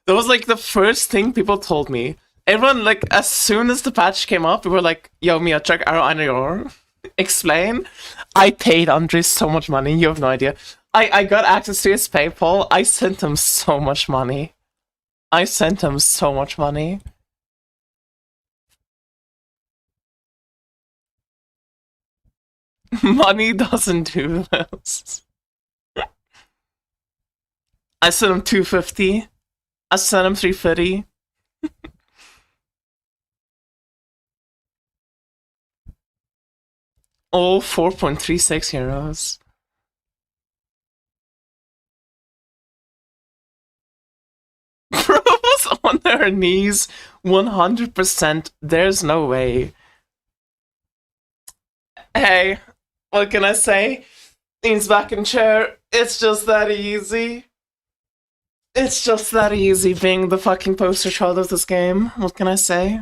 That was like the first thing people told me. Everyone, like, as soon as the patch came up, we were like, yo, Mia, check Arrow Iron. Explain. I paid Andre so much money, you have no idea. I got access to his PayPal. I sent him so much money. I sent him so much money. Money doesn't do this. I sent him 250. I sent him 350. All 4.36 euros. Bro was on their knees 100%. There's no way. Hey, what can I say? Dean's back in chair. It's just that easy. It's just that easy being the fucking poster child of this game. What can I say?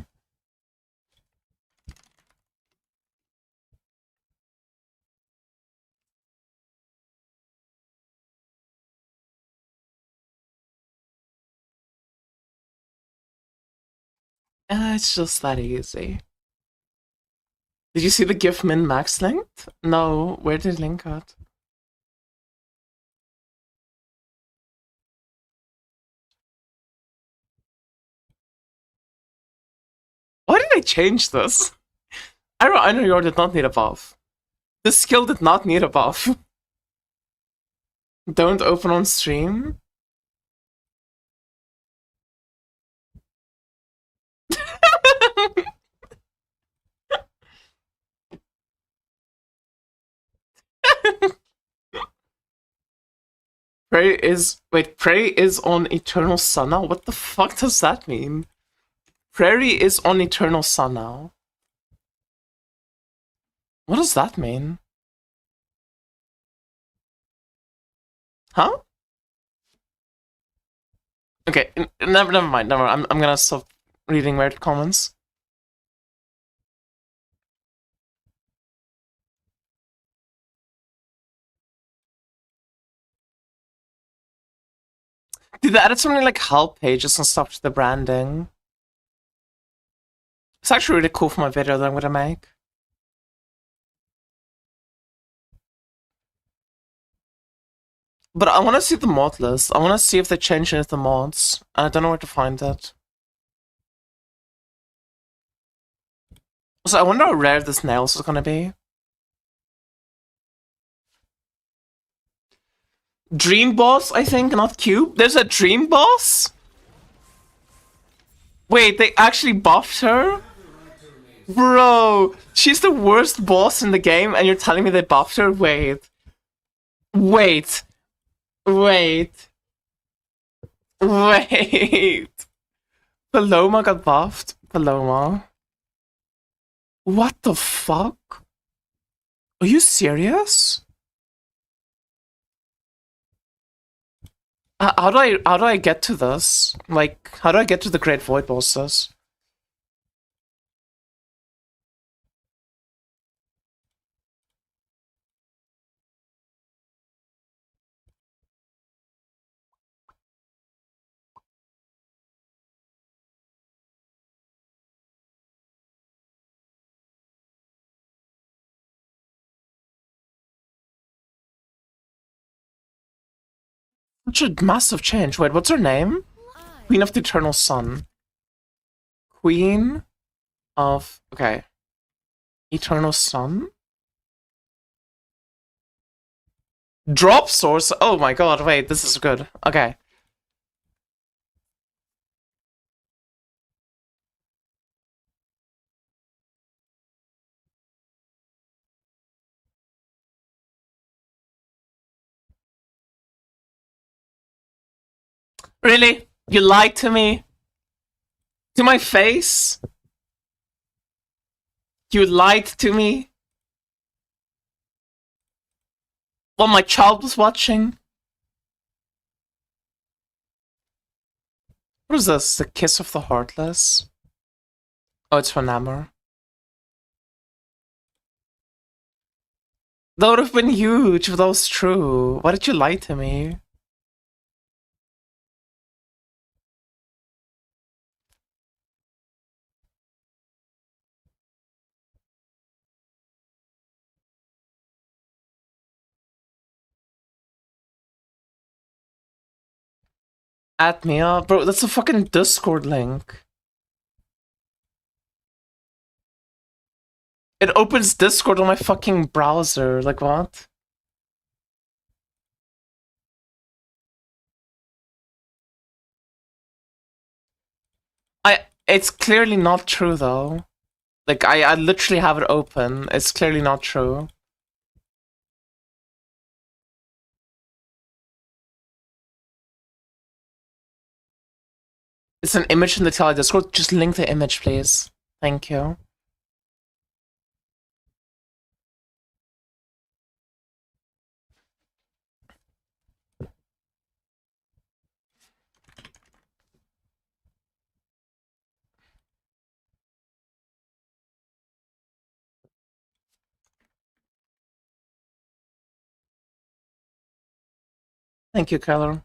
It's just that easy. Did you see the GIF min max linked? No, where did it link at? Why did I change this? I know you did not need a buff. This skill did not need a buff. Don't open on stream? Prey is on Eternal Sun now? What the fuck does that mean? Prairie is on Eternal Sun now. What does that mean? Huh? Okay, never mind. I'm gonna stop reading weird comments. Did they add so many like help pages and stuff to the branding? It's actually really cool for my video that I'm gonna make. But I want to see the mod list. I want to see if they change any of the mods. And I don't know where to find it. So I wonder how rare this nails is gonna be. Dream boss, I think, not cube. There's a dream boss? Wait, they actually buffed her? Bro, she's the worst boss in the game and you're telling me they buffed her? Wait. Wait. Wait. Wait. Paloma got buffed? Paloma? What the fuck? Are you serious? How do I get to this? Like, how do I get to the Great Void bosses? Such a massive change. Wait, what's her name? Queen of the Eternal Sun. Queen of... Okay. Eternal Sun? Drop source? Oh my god, wait, this is good. Okay. Really? You lied to me? To my face? You lied to me? While my child was watching? What is this? The Kiss of the Heartless? Oh, it's for Namor. That would have been huge if that was true. Why did you lie to me? Add me up. Bro, that's a fucking Discord link. It opens Discord on my fucking browser. Like, what? It's clearly not true, though. Like, I literally have it open. It's clearly not true. It's an image in the TLIDB Discord. Just link the image, please. Thank you. Thank you, Kyler.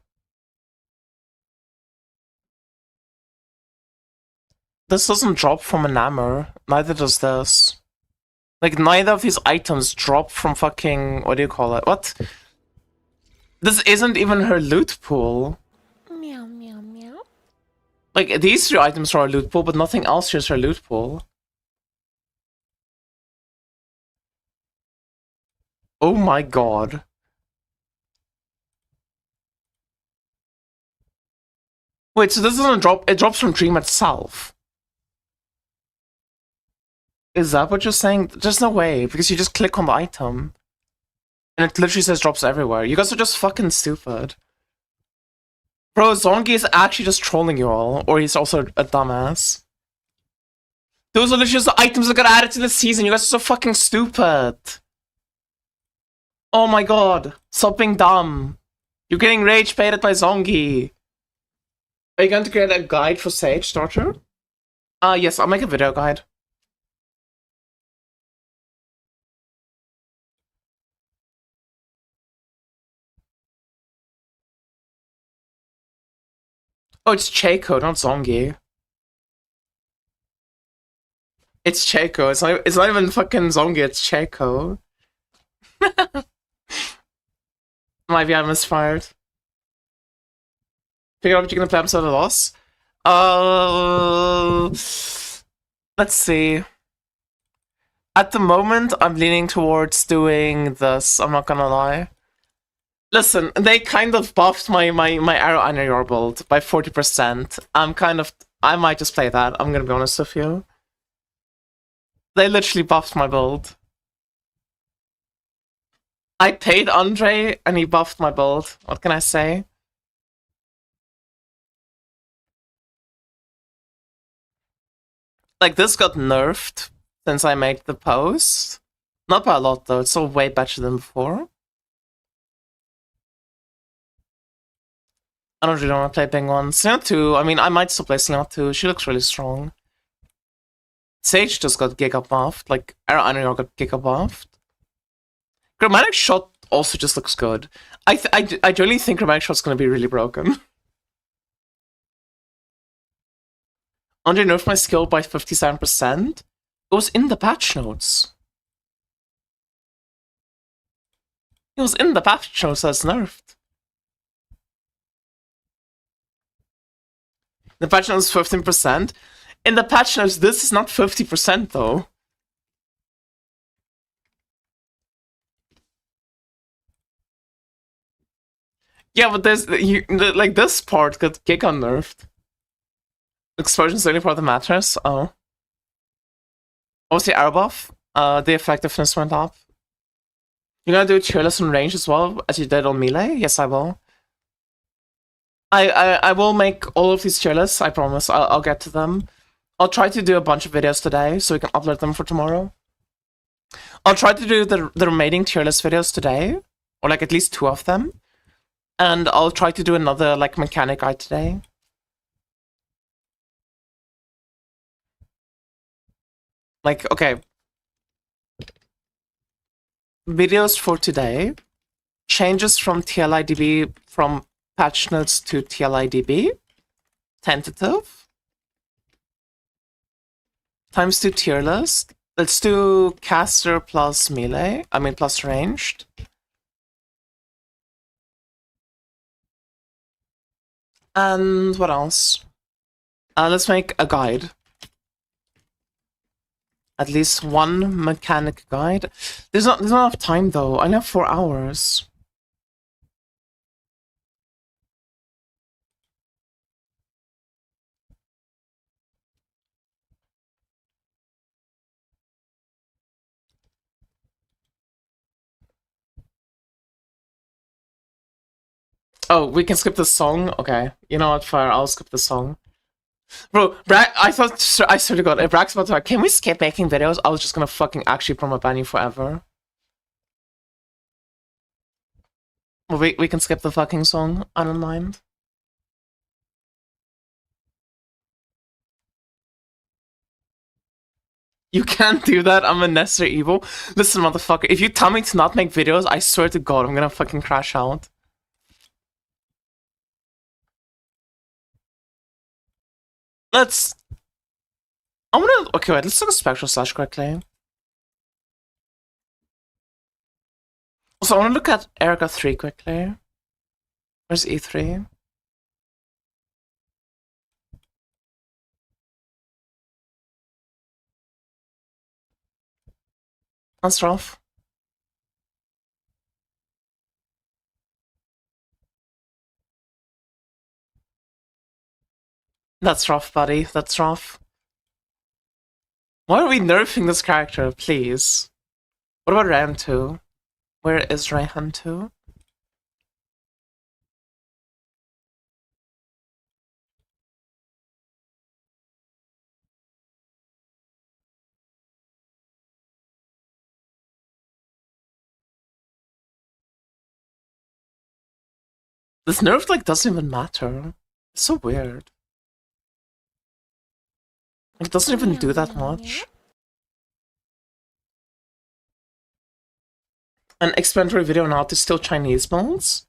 This doesn't drop from an hammer. Neither does this. Like, neither of these items drop from fucking... What do you call it? What? This isn't even her loot pool. Meow, meow, meow. Like, these three items are her loot pool, but nothing else here is her loot pool. Oh my god. Wait, so this doesn't drop... It drops from Dream itself. Is that what you're saying? There's no way, because you just click on the item. And it literally says drops everywhere. You guys are just fucking stupid. Bro, Zongi is actually just trolling you all, or he's also a dumbass. Those are literally just the items that got added to the season. You guys are so fucking stupid. Oh my god. Stop being dumb. You're getting rage baited by Zongi. Are you going to create a guide for Sage Starter? Yes, I'll make a video guide. Oh, it's Cheiko, not Zongi. It's Checo. It's not even fucking Zongi, it's Checo. Maybe I misfired. Figure out what you're gonna play episode of loss. Let's see. At the moment, I'm leaning towards doing this. I'm not gonna lie. Listen, they kind of buffed my arrow under your build by 40%. I might just play that. I'm gonna be honest with you. They literally buffed my build. I paid Andre and he buffed my build. What can I say? Like, this got nerfed since I made the post. Not by a lot, though. It's still way better than before. I don't really want to play Bing 1. Selena 2, I mean, I might still play Selena 2. She looks really strong. Sage just got Giga buffed. Like, Arrow got Giga buffed. Chromatic Shot also just looks good. I genuinely think Chromatic Shot's gonna be really broken. Andre nerfed my skill by 57%. It was in the patch notes. It was in the patch notes that's nerfed. The patch notes is 15%. In the patch notes, this is not 50% though. Yeah, but there's like this part got Giga nerfed. Explosion is the only part that matters. Oh. What was the arrow buff? The effectiveness went up. You're gonna do cheerless on range as well, as you did on melee? Yes, I will. I will make all of these cheerless, I promise. I'll get to them. I'll try to do a bunch of videos today, so we can upload them for tomorrow. I'll try to do the remaining cheerless videos today, or like at least 2 of them. And I'll try to do another like mechanic guide today. Like, okay. Videos for today. Changes from TLIDB from patch notes to TLIDB. Tentative. Times 2 tier list. Let's do caster plus melee. I mean plus ranged. And what else? Let's make a guide. At least one mechanic guide. There's not enough time though. I only have 4 hours. Oh, we can skip the song? Okay. You know what, fire, I'll skip the song. Bro, I swear to God, if Brack's about to can we skip making videos? I was just gonna fucking actually promo ban you forever. Well, we can skip the fucking song. I don't mind. You can't do that. I'm a necessary evil. Listen, motherfucker. If you tell me to not make videos, I swear to God, I'm gonna fucking crash out. Let's. I wanna. Okay, wait. Let's look at Spectral Slash quickly. Also, I wanna look at Erica 3 quickly. Where's E3? That's rough. That's rough, buddy. That's rough. Why are we nerfing this character, please? What about Ram 2? Where is Rayhan 2? This nerf like doesn't even matter. It's so weird. It doesn't even do that much. An explanatory video on how to steal Chinese builds?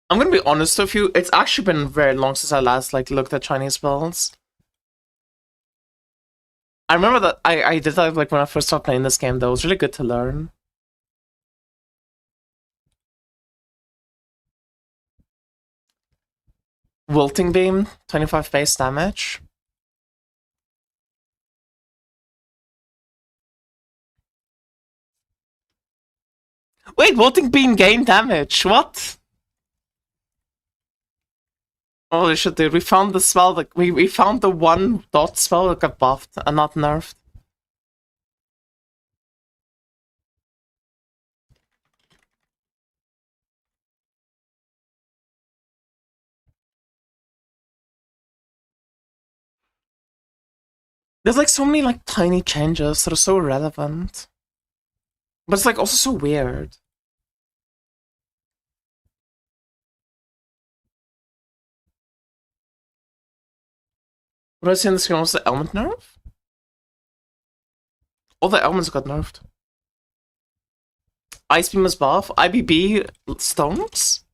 I'm gonna be honest with you, it's actually been very long since I last like looked at Chinese builds. I remember that I did that like when I first started playing this game though. It was really good to learn. Wilting Beam, 25 base damage. Wait, Wilting Beam gain damage, what? Holy shit, dude, we found the spell that we found the one dot spell that got buffed and not nerfed. There's like so many like tiny changes that are so relevant. But it's like also so weird. What I see in the screen was the element nerf? All the elements got nerfed. Ice Beam is buff. IBB stones?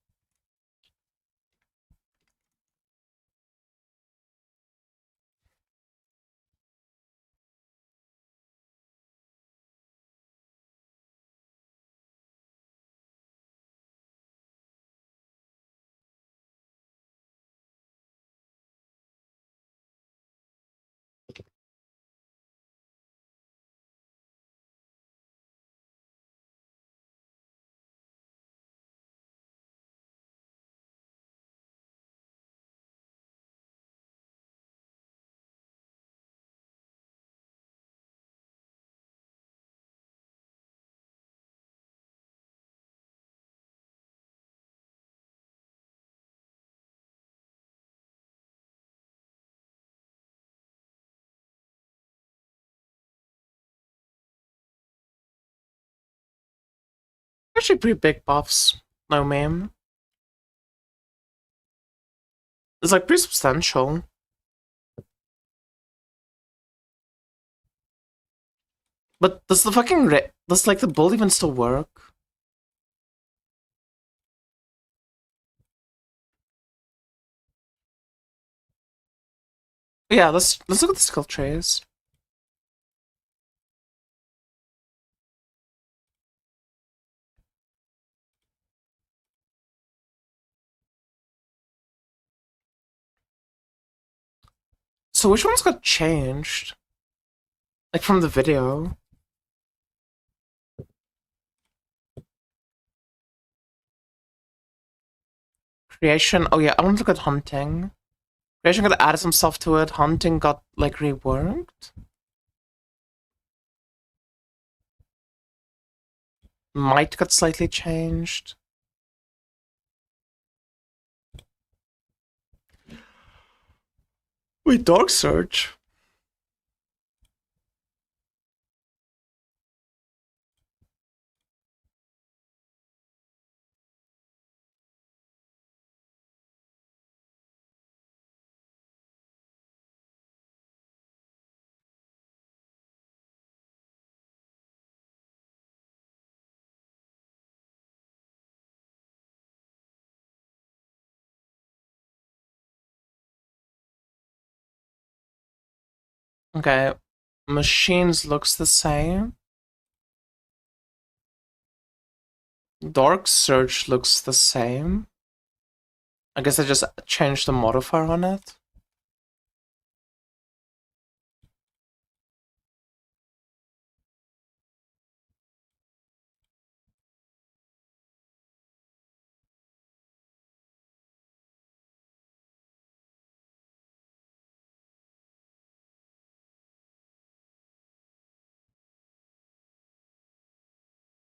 Actually pretty big buffs. No meme. It's like pretty substantial. But does the fucking does like the bull even still work? Yeah, let's look at the skill trees. So which ones got changed? Like from the video? Creation, oh yeah, I want to look at hunting. Creation got added some stuff to it, hunting got like reworked. Might got slightly changed. Wait, Dark Search? Okay, machines looks the same. Dark Search looks the same. I guess I just changed the modifier on it.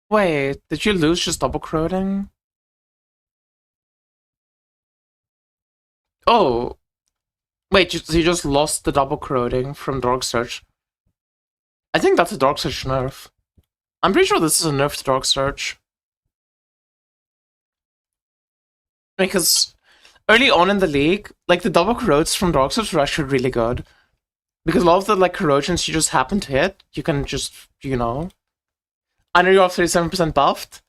Wait, did you lose just double corroding? Oh, wait, you just lost the double corroding from Dark Search. I think that's a Dark Search nerf. I'm pretty sure this is a nerf to Dark Search. Because early on in the league, like the double corrodes from Dark Search were actually really good. Because a lot of the like corrosions you just happen to hit, you can just, you know. I know you're 37% buffed.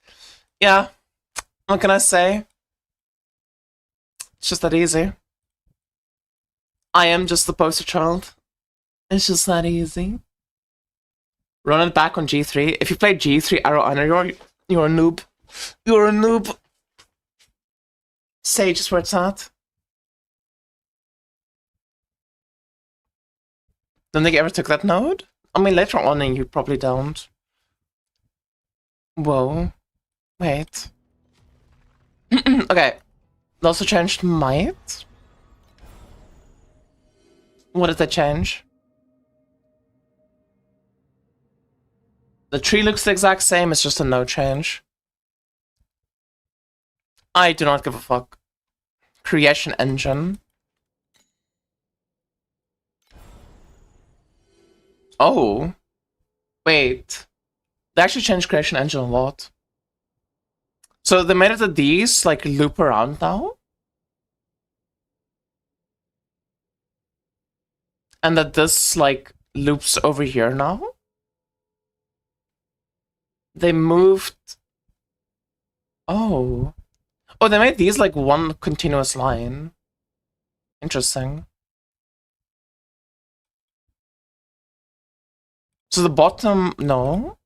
Yeah, what can I say? It's just that easy. I am just the poster child. It's just that easy. Run it back on G3. If you play G3 Arrow Honor, you're a noob. You're a noob. Sage is where it's at. Don't think you ever took that node? I mean, later on, and you probably don't. Whoa. Wait. Okay. They also changed might. What did they change? The tree looks the exact same, it's just a no change. I do not give a fuck. Creation engine. Oh. Wait. They actually changed creation engine a lot. So they made it that these, like, loop around now? And that this, like, loops over here now? They moved... Oh. Oh, they made these, like, one continuous line. Interesting. So the bottom... No?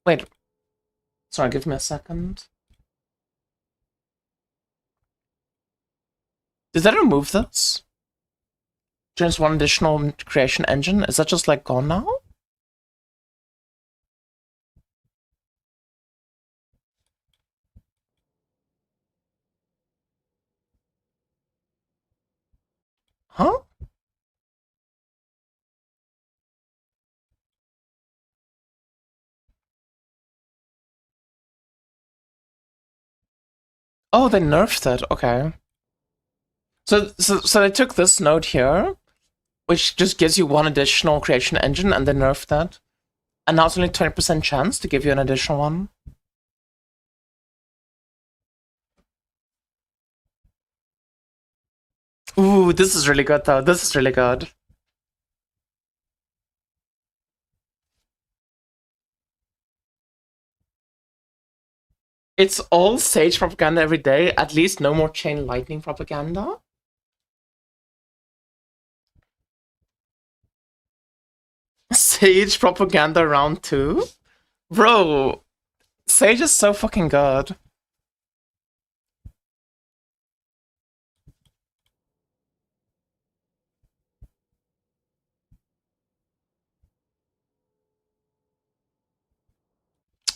Wait. Sorry, give me a second. Did they remove this? Just one additional creation engine? Is that just, like, gone now? Huh? Oh, they nerfed it. Okay. So they took this node here, which just gives you one additional creation engine, and they nerfed that. And now it's only 20% chance to give you an additional one. Ooh, this is really good, though. This is really good. It's all Sage propaganda every day. At least no more Chain Lightning propaganda. Sage propaganda round 2? Bro, Sage is so fucking good.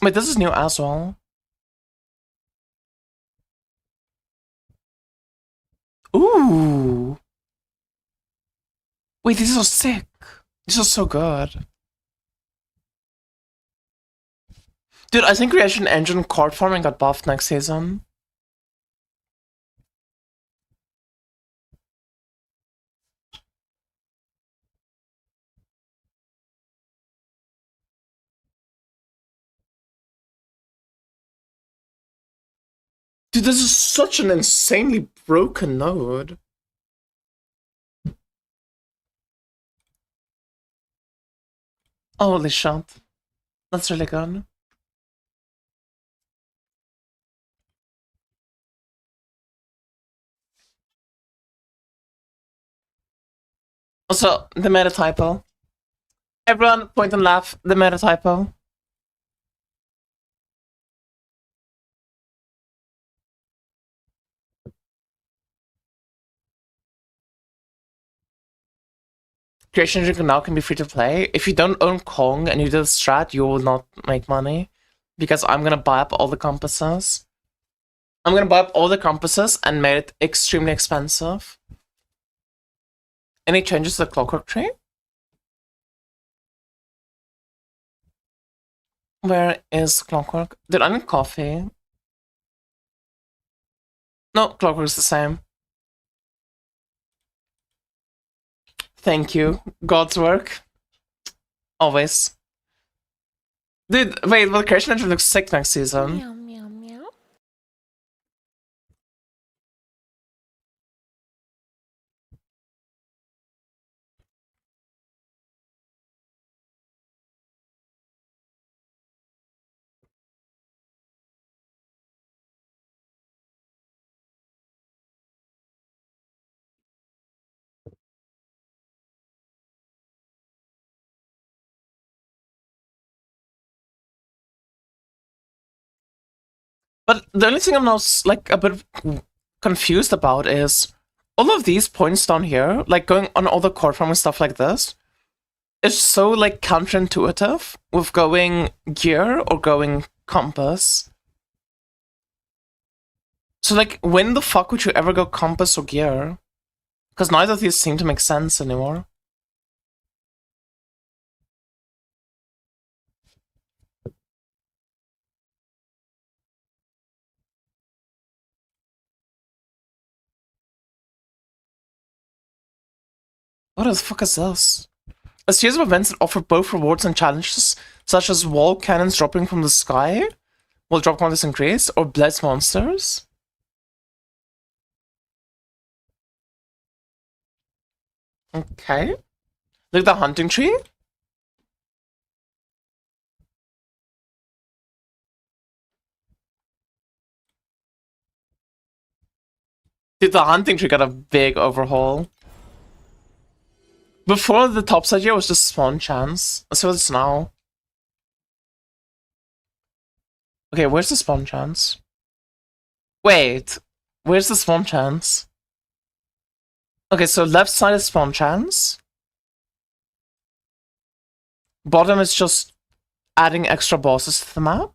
Wait, this is new as well. Ooh. Wait, these are sick. These are so good. Dude, I think Creation Engine card farming got buffed next season. Dude, this is such an insanely broken node. Holy shit. That's really good. Also, the meta typo. Everyone point and laugh. The meta typo. Creation Engine now can be free to play. If you don't own Kong and you do the strat, you will not make money. Because I'm gonna buy up all the compasses. I'm gonna buy up all the compasses and make it extremely expensive. Any changes to the clockwork tree? Where is clockwork? Did I need coffee? No, clockwork is the same. Thank you. God's work. Always. Dude, wait, well, Creation Engine looks sick next season. Meow. But the only thing I'm now like a bit confused about is all of these points down here, like going on all the core farm and stuff like this, is so like counterintuitive with going gear or going compass. So like, when the fuck would you ever go compass or gear? Because neither of these seem to make sense anymore. What the fuck is this? A series of events that offer both rewards and challenges, such as wall cannons dropping from the sky, will drop counters increase, or bless monsters. Okay. Look at the hunting tree. Dude, the hunting tree got a big overhaul. Before, the topside here was just spawn chance. Let's see what it's now. Okay, where's the spawn chance? Wait, where's the spawn chance? Okay, so left side is spawn chance. Bottom is just adding extra bosses to the map.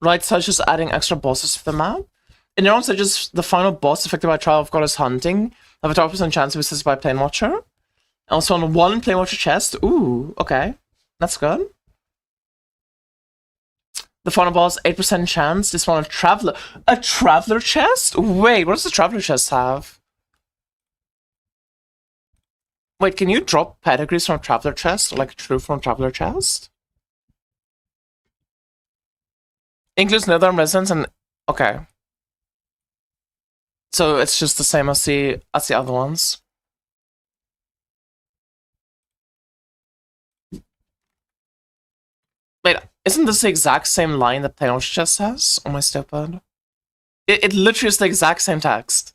Right side is just adding extra bosses to the map. And then also just the final boss affected by Trial of Goddess Hunting have a 12% chance to be assisted by Plane Watcher. Also on one Plane Watcher chest. Ooh, okay. That's good. The final boss, 8% chance to spawn a Traveler. A Traveler chest? Wait, what does the Traveler chest have? Wait, can you drop pedigrees from a Traveler chest? Or like true from a Traveler chest? Includes Netherrealm Residence and... Okay. So it's just the same as the other ones. Wait, isn't this the exact same line that Planos just has? Oh my stupid. It literally is the exact same text.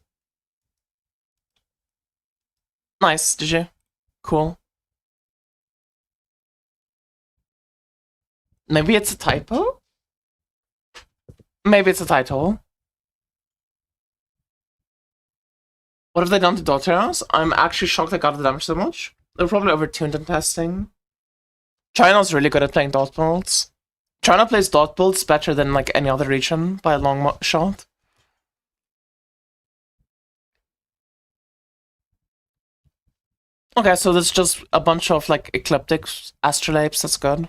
Nice, GG. Cool. Maybe it's a typo? Maybe it's a title. What have they done to Dotterhouse? I'm actually shocked they got the damage so much. They're probably overtuned in testing. China's really good at playing dot builds. China plays dot builds better than like any other region by a long shot. Okay, so there's just a bunch of like ecliptic astrolabes, that's good.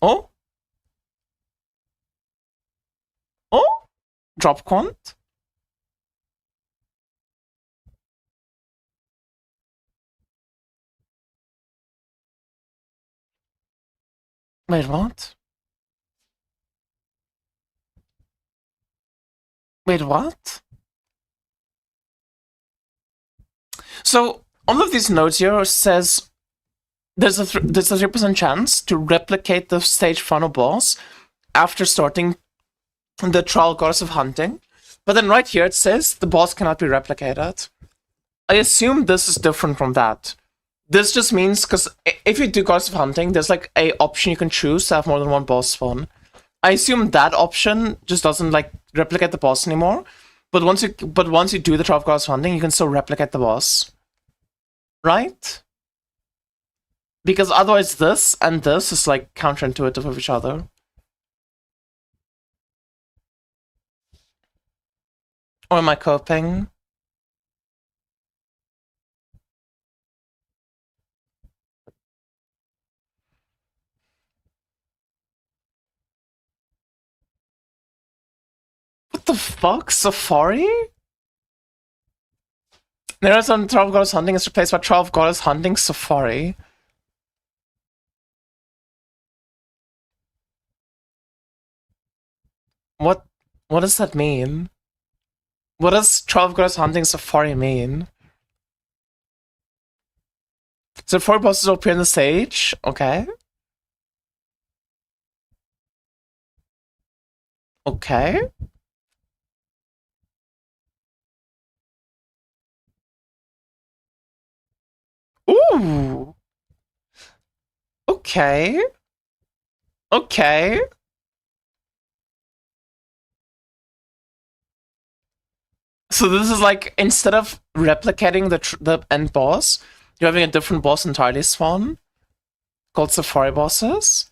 Oh? Oh? Drop quant? Wait, what? Wait, what? So, all of these nodes here says there's a 3% chance to replicate the stage final boss after starting the Trial Goddess of Hunting. But then right here it says the boss cannot be replicated. I assume this is different from that. This just means, because if you do Goddess of Hunting, there's like a option you can choose to have more than one boss spawn. I assume that option just doesn't like replicate the boss anymore. But once you do the 12 Goddess of Hunting, you can still replicate the boss. Right? Because otherwise this and this is like counterintuitive of each other. Or am I coping? What the fuck? Safari? Nero's on 12 Goddess Hunting is replaced by 12 Goddess Hunting Safari. What does that mean? What does 12 Goddess Hunting Safari mean? So 4 bosses will appear in the stage? Okay. Okay. Ooh. Okay. Okay. So this is like, instead of replicating the end boss, you're having a different boss entirely spawn, called Safari bosses.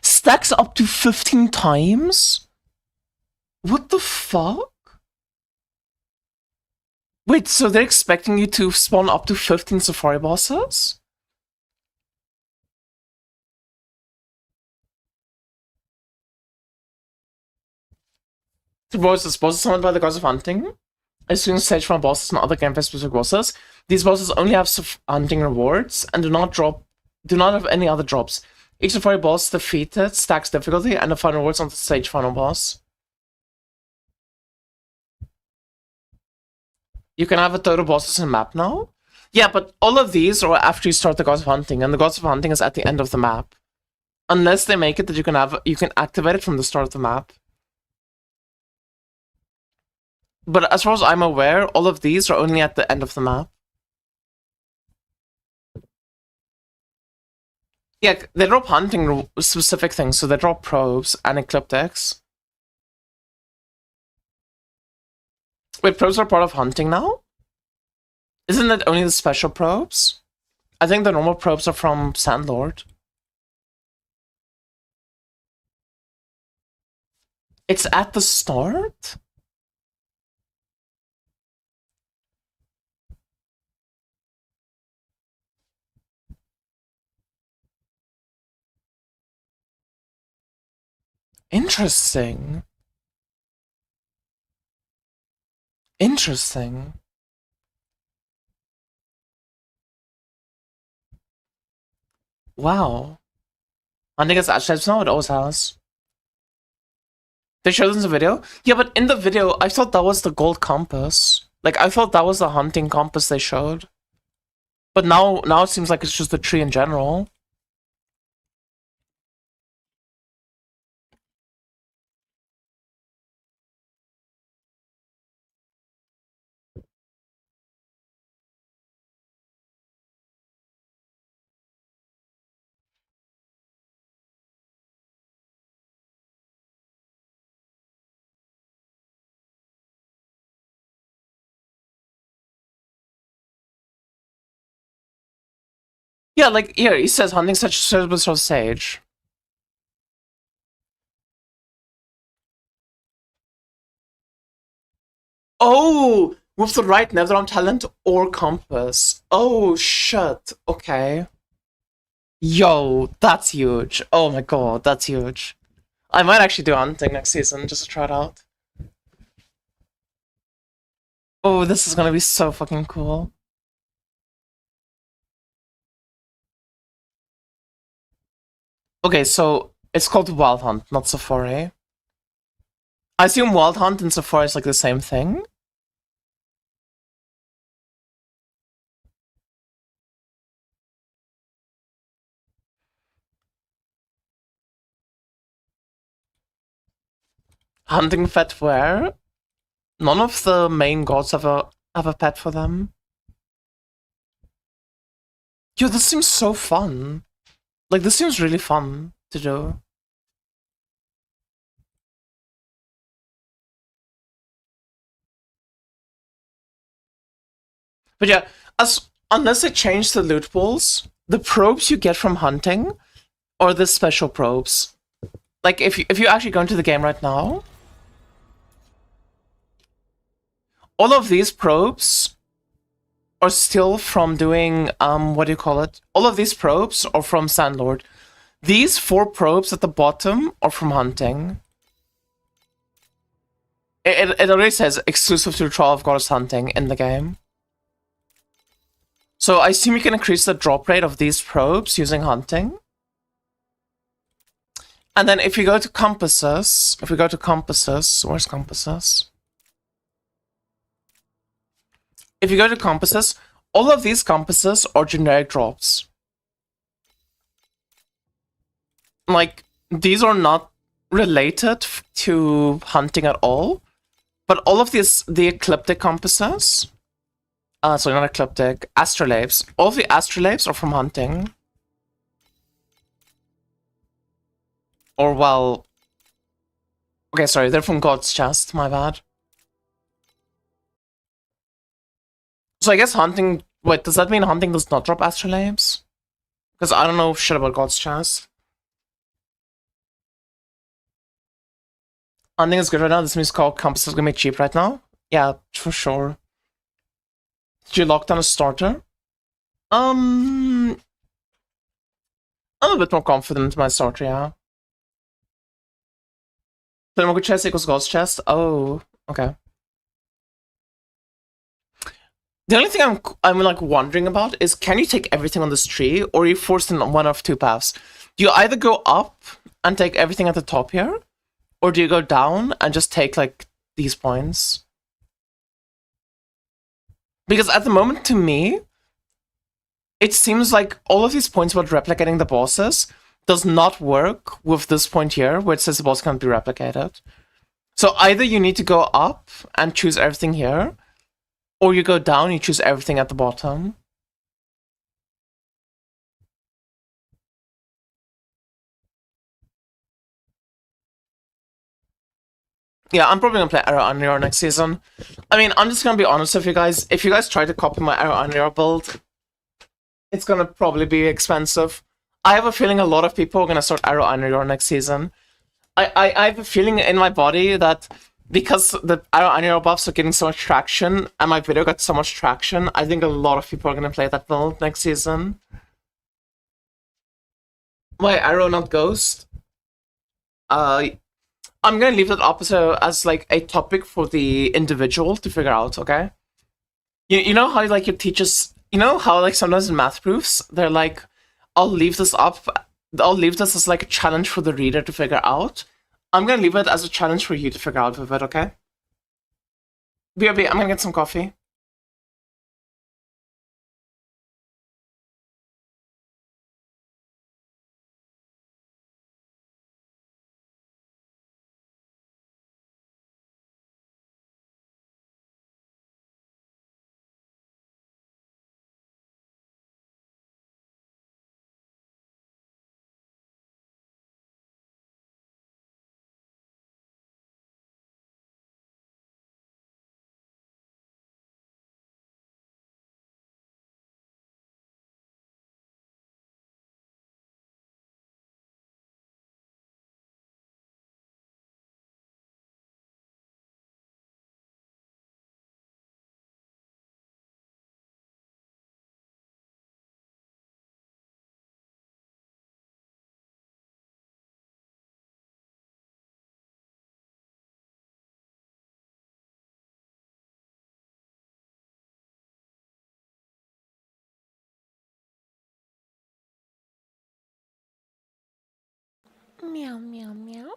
Stacks up to 15 times? What the fuck? Wait, so they're expecting you to spawn up to 15 Safari bosses? The bosses summoned by the gods of hunting. As soon as stage from bosses and other gameplay specific bosses, these bosses only have hunting rewards and do not have any other drops. Each Safari boss defeated stacks difficulty and the final rewards on the stage final boss. You can have a total bosses in map now. Yeah, but all of these are after you start the Gods of Hunting, and the Gods of Hunting is at the end of the map. Unless they make it that you can activate it from the start of the map. But as far as I'm aware, all of these are only at the end of the map. Yeah, they drop hunting specific things, so they drop probes and ecliptics. Wait, probes are part of hunting now? Isn't it only the special probes? I think the normal probes are from Sandlord. It's at the start? Interesting. Interesting. Wow. I think it's actually now, it always has. They showed this in the video? Yeah, but in the video, I thought that was the gold compass. Like, I thought that was the hunting compass they showed. But now it seems like it's just the tree in general. Yeah, like, here, he says hunting such service of sage. Oh! With the right Netherrealm talent or compass. Oh, shit. Okay. Yo, that's huge. Oh my god, that's huge. I might actually do hunting next season, just to try it out. Oh, this is gonna be so fucking cool. Okay, so it's called Wild Hunt, not Safari. I assume Wild Hunt and Safari is like the same thing. Hunting pet where? None of the main gods have a pet for them. Yo, this seems so fun. Like, this seems really fun to do. But yeah, unless they change the loot pools, the probes you get from hunting are the special probes. Like, if you actually go into the game right now, all of these probes are still from doing, what do you call it? All of these probes are from Sandlord. These 4 probes at the bottom are from hunting. It already says exclusive to Trial of Goddess Hunting in the game. So I assume you can increase the drop rate of these probes using hunting. And then if you go to compasses, where's compasses? If you go to compasses, all of these compasses are generic drops. Like, these are not related to hunting at all. But all of these, the ecliptic compasses, So not ecliptic. Astrolabes. All the astrolabes are from hunting. Or, well... Okay, sorry, they're from God's Chest, my bad. So I guess hunting... Wait, does that mean hunting does not drop astrolabes? Because I don't know shit about God's Chest. Hunting is good right now. This means called Compass is gonna be cheap right now. Yeah, for sure. Did you lock down a starter? I'm a bit more confident in my starter, yeah. Thermogu chest equals God's Chest? Oh, okay. The only thing I'm like wondering about is, can you take everything on this tree, or are you forced in one of two paths? Do you either go up and take everything at the top here, or do you go down and just take like these points? Because at the moment, to me, it seems like all of these points about replicating the bosses does not work with this point here, where it says the boss can't be replicated. So either you need to go up and choose everything here, or you go down, you choose everything at the bottom. Yeah, I'm probably gonna play Arrow Unreal next season. I mean, I'm just gonna be honest with you guys. If you guys try to copy my Arrow Unreal build, it's gonna probably be expensive. I have a feeling a lot of people are gonna start Arrow Unreal next season. I have a feeling in my body that because the Arrow Unreal buffs are getting so much traction, and my video got so much traction, I think a lot of people are gonna play that build next season. Why Arrow, not Ghost? I'm gonna leave that up as like a topic for the individual to figure out, okay? You know how like your teachers, you know how like sometimes in math proofs they're like, I'll leave this as like a challenge for the reader to figure out. I'm gonna leave it as a challenge for you to figure out with it, okay? BRB, I'm gonna get some coffee. Meow, meow, meow.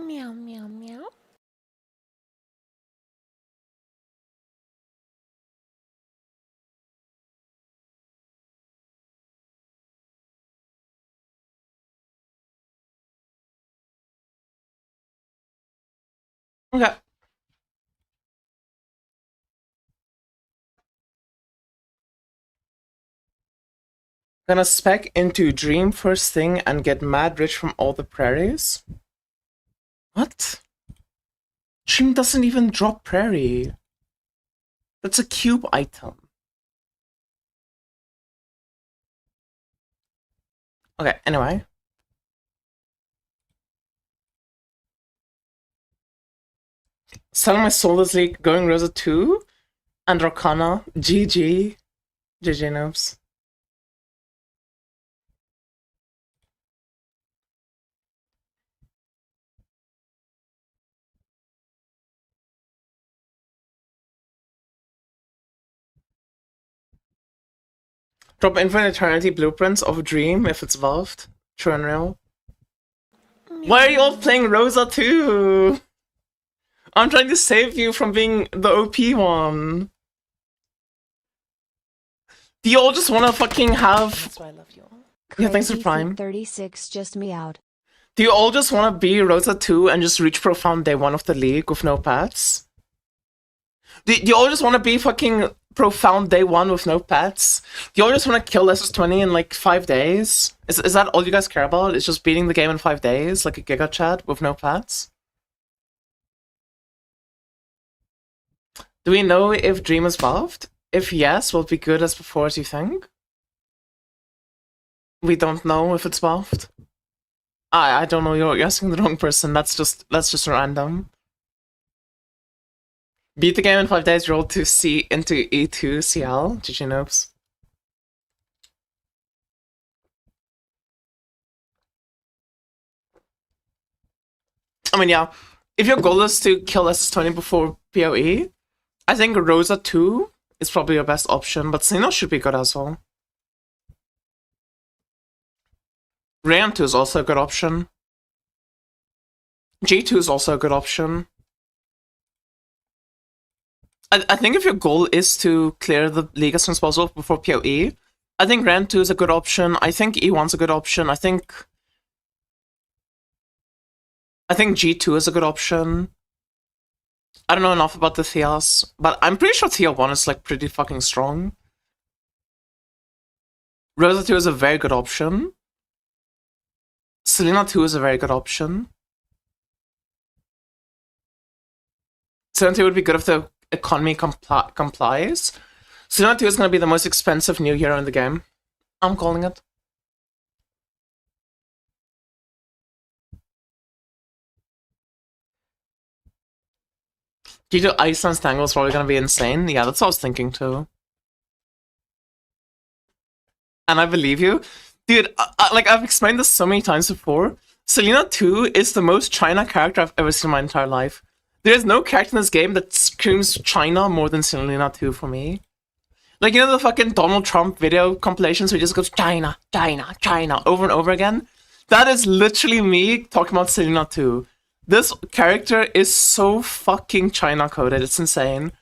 Meow meow meow. Okay. Gonna spec into Dream first thing and get mad rich from all the prairies? What? Dream doesn't even drop prairie. That's a cube item. Okay, anyway. Selling my Soulless League, going Rosa 2, and Arcana. GG. GG noobs. Drop Infinite Eternity blueprints of Dream if it's valved. True and real. Why are you all playing Rosa 2? I'm trying to save you from being the OP one. Do you all just wanna fucking have... That's why I love you all. Yeah, thanks for Crazy Prime. Feet 36 just meowed. Do you all just wanna be Rosa 2 and just reach Profound day 1 of the league with no pets? Do you all just wanna be fucking Profound day 1 with no pets? Do you all just wanna kill SS20 in like 5 days? Is that all you guys care about? It's just beating the game in 5 days, like a Giga Chat with no pets? Do we know if Dream is valved? If yes, will it be good as before as you think? We don't know if it's valved. I don't know, you're asking the wrong person. That's just random. Beat the game in 5 days, roll to C into E2 CL. GG noobs. I mean, yeah. If your goal is to kill SS20 before PoE, I think Rosa 2 is probably your best option, but Sino should be good as well. Rayan 2 is also a good option. G2 is also a good option. I think if your goal is to clear the league as soon as possible before PoE, I think Rayan 2 is a good option. I think E1's a good option. I think G2 is a good option. I don't know enough about the Theas, but I'm pretty sure Thea 1 is like pretty fucking strong. Rosa 2 is a very good option. Selena 2 is a very good option. Selena 2 would be good if the economy complies. Selena 2 is going to be the most expensive new hero in the game. I'm calling it. G2 Iceland's Tangle is probably going to be insane. Yeah, that's what I was thinking too. And I believe you. Dude, like I've explained this so many times before. Selena 2 is the most China character I've ever seen in my entire life. There is no character in this game that screams China more than Selena 2 for me. Like, you know the fucking Donald Trump video compilations where he just goes China, China, China over and over again? That is literally me talking about Selena 2. This character is so fucking China coded, it's insane.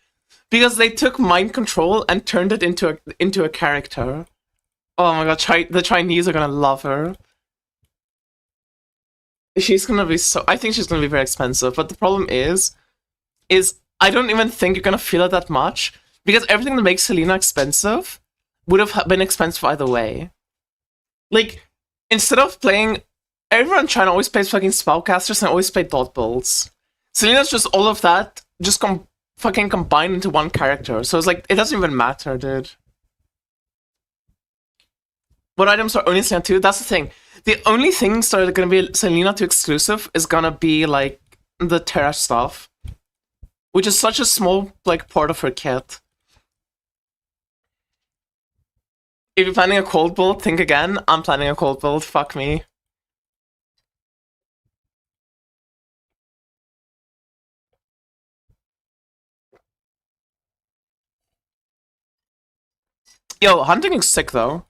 Because they took mind control and turned it into a character. Oh my god, the Chinese are gonna love her. She's gonna be so... I think she's gonna be very expensive, but the problem is I don't even think you're gonna feel it that much, because everything that makes Selena expensive would have been expensive either way. Like, instead of playing... Everyone in China always plays fucking spellcasters and always play dot builds. Selena's just all of that, just fucking combined into one character, so it's like, it doesn't even matter, dude. What items are only Selena 2? That's the thing. The only things that are gonna be Selena 2 exclusive is gonna be like the Terra stuff, which is such a small like part of her kit. If you're planning a cold build, think again. I'm planning a cold build. Fuck me. Yo, hunting is sick though.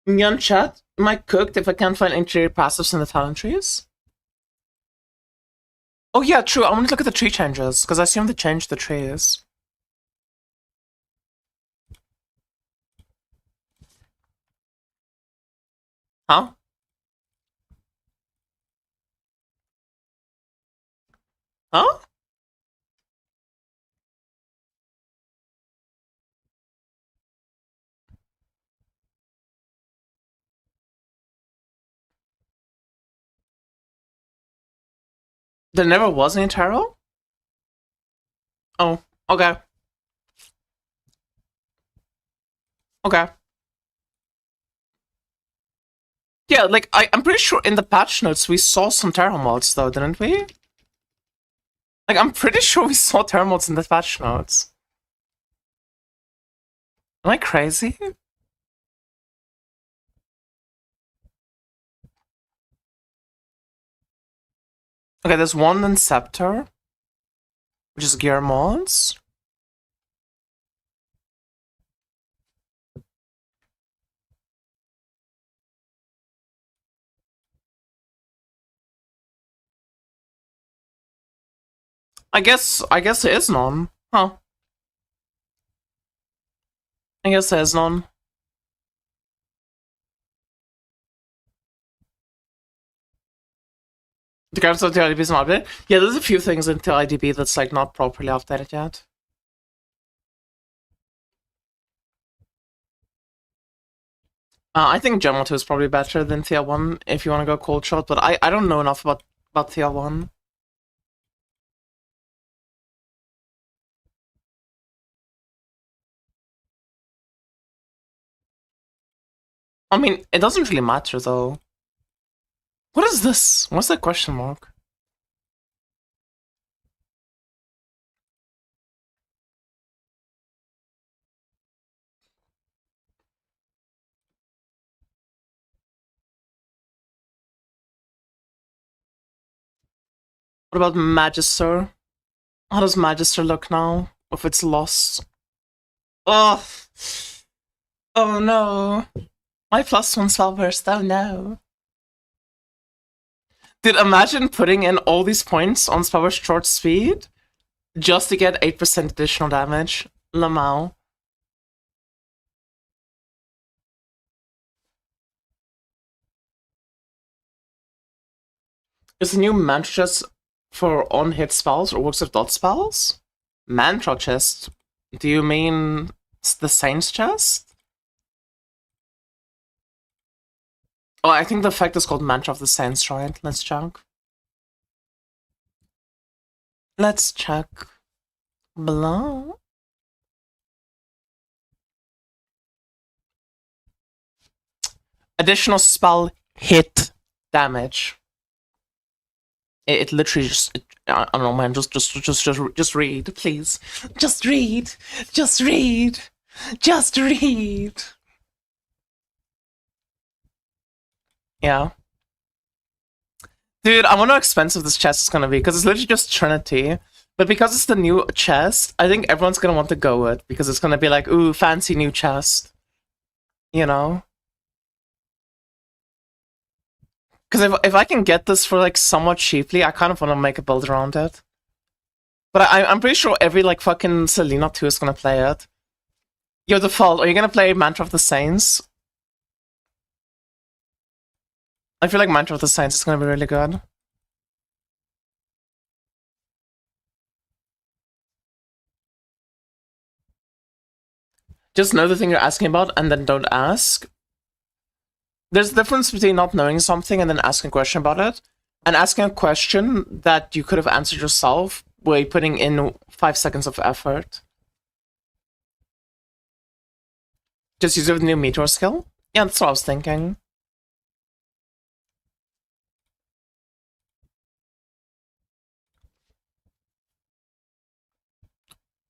Young chat, am I cooked if I can't find interior passives in the talent trees? Oh yeah, true. I want to look at the tree changes, because I assume they changed the trees. Huh? Huh? There never was any tarot? Oh, okay. Okay. Yeah, like, I'm pretty sure in the patch notes we saw some tarot mods, though, didn't we? Like, I'm pretty sure we saw tarot mods in the patch notes. Am I crazy? Okay, there's one in Scepter, which is gear mods. I guess there is none. Huh. I guess there is none. The cards of TLIDB is not updated. Yeah, there's a few things in TLIDB that's like not properly updated yet. I think General 2 is probably better than Tier 1 if you want to go cold shot, but I don't know enough about Tier 1. I mean, it doesn't really matter though. What is this? What's that question mark? What about Magister? How does Magister look now? If it's lost? Oh! Oh no! My +1 spell burst, oh no. Dude, imagine putting in all these points on spell burst short speed just to get 8% additional damage. Lamau. Is the new mantra chest for on-hit spells or works of dot spells? Mantra chest? Do you mean the Saints chest? Oh, I think the effect is called Mantra of the Saints, right? Let's check. Let's check. Below. Additional spell hit damage. It literally just. I don't know, man. Just read, please. Just read. Just read. Just read. Yeah. Dude, I wonder how expensive this chest is gonna be, because it's literally just Trinity. But because it's the new chest, I think everyone's gonna want to go with, because it's gonna be like, ooh, fancy new chest. You know? Because if I can get this for like somewhat cheaply, I kind of want to make a build around it. But I'm pretty sure every like fucking Selena 2 is gonna play it. Your default, are you gonna play Mantra of the Saints? I feel like Mantra of the Saints is gonna be really good. Just know the thing you're asking about and then don't ask. There's a difference between not knowing something and then asking a question about it, and asking a question that you could have answered yourself by putting in 5 seconds of effort. Just use it with new meteor skill? Yeah, that's what I was thinking.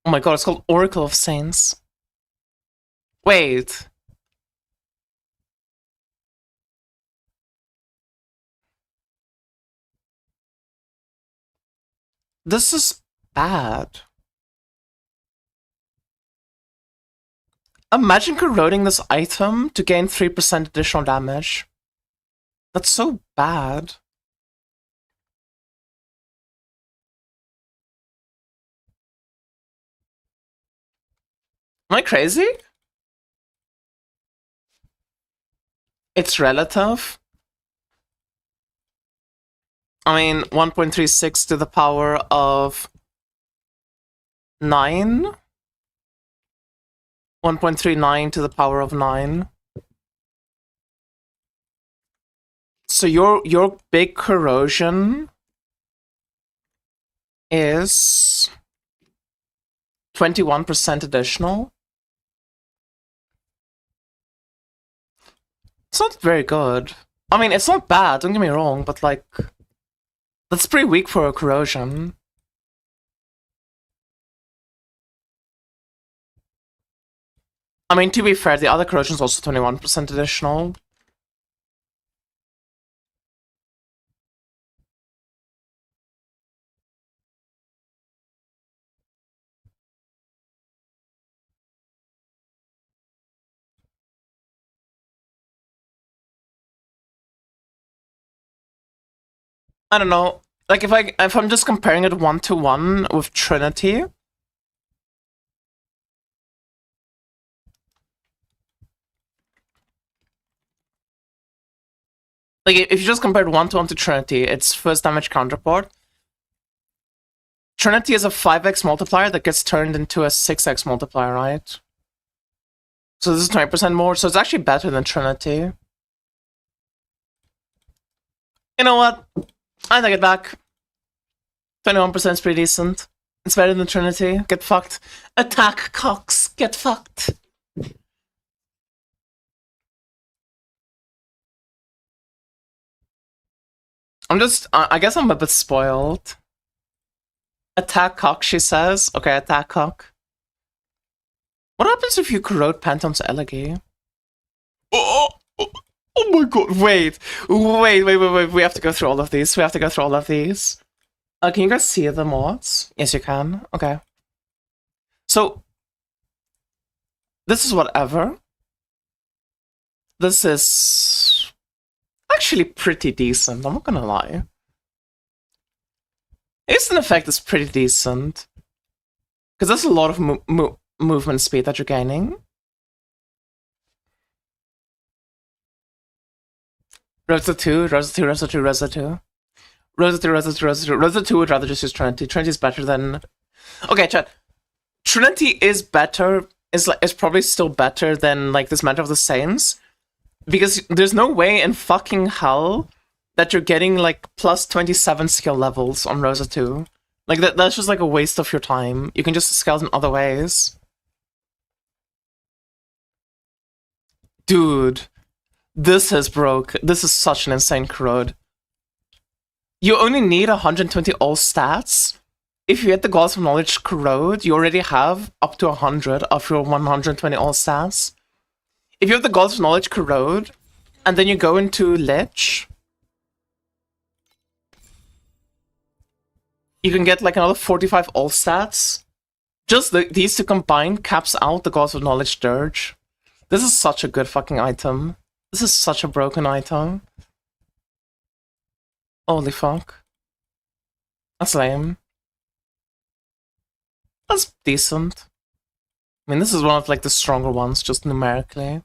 Oh my god, it's called Oracle of Saints. Wait. This is bad. Imagine corroding this item to gain 3% additional damage. That's so bad. Am I crazy? It's relative. I mean, 1.36 to the power of 9? 1.39 to the power of 9. So your big corrosion is 21% additional. It's not very good. I mean, it's not bad, don't get me wrong, but like, that's pretty weak for a corrosion. I mean, to be fair, the other corrosion is also 21% additional. I don't know. Like if I'm just comparing it 1-to-1 with Trinity, like if you just compared 1-to-1 to Trinity, its first damage counterpart. Trinity is a 5x multiplier that gets turned into a 6x multiplier, right? So this is 20% more, so it's actually better than Trinity. You know what? I take it back. 21% is pretty decent. It's better than Trinity. Get fucked. Attack Cox. Get fucked. I guess I'm a bit spoiled. Attack Cock, she says. Okay, Attack Cock. What happens if you corrode Pantheon's Elegy? Oh my god, wait. We have to go through all of these. Can you guys see the mods? Yes, you can. Okay. So, this is whatever. This is actually pretty decent, I'm not gonna lie. Instant effect is pretty decent. Because there's a lot of movement speed that you're gaining. Rosa 2, Rosa 2, Rosa 2, Rosa 2. Rosa 2, Rosa 2, Rosa 2. Rosa 2 would rather just use Trinity. Trinity is better than... Okay, chat. Trinity is better, is probably still better than, like, this Mantle of the Saints. Because there's no way in fucking hell that you're getting, like, plus 27 skill levels on Rosa 2. Like, that's just, like, a waste of your time. You can just scale in other ways. Dude. This is broke. This is such an insane corrode. You only need 120 all stats. If you get the Gods of Knowledge corrode, you already have up to 100 of your 120 all stats. If you have the Gods of Knowledge corrode, and then you go into Lich, you can get like another 45 all stats. Just these two combined caps out the Gods of Knowledge Dirge. This is such a good fucking item. This is such a broken item. Holy fuck. That's lame. That's decent. I mean, this is one of like the stronger ones, just numerically.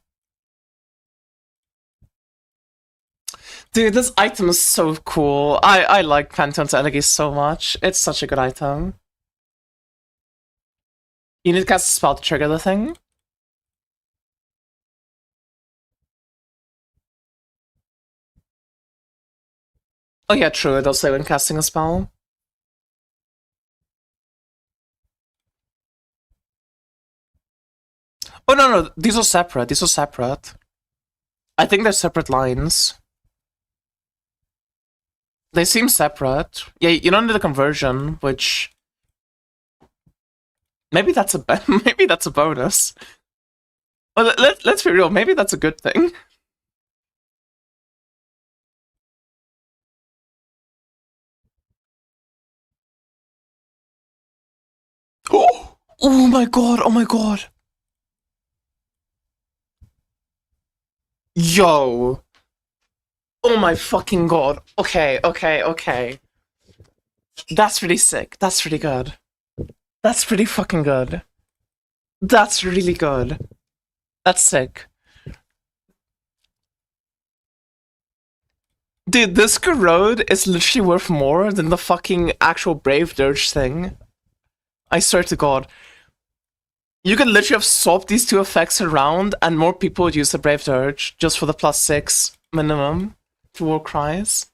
Dude, this item is so cool. I like Pantheon's Elegy so much. It's such a good item. You need to cast a spell to trigger the thing. Oh yeah, true, it does say when casting a spell. Oh no, these are separate, I think they're separate lines. They seem separate. Yeah, you don't need the conversion, which... Maybe that's a maybe that's a bonus. Well, let's be real, maybe that's a good thing. Oh my god, oh my god. Yo! Oh my fucking god. Okay, okay, okay. That's pretty sick. That's pretty good. That's pretty fucking good. That's really good. That's sick. Dude, this corrode is literally worth more than the fucking actual Brave Dirge thing. I swear to god. You could literally have swapped these two effects around and more people would use the Brave Dirge just for the +6 minimum to War Cries.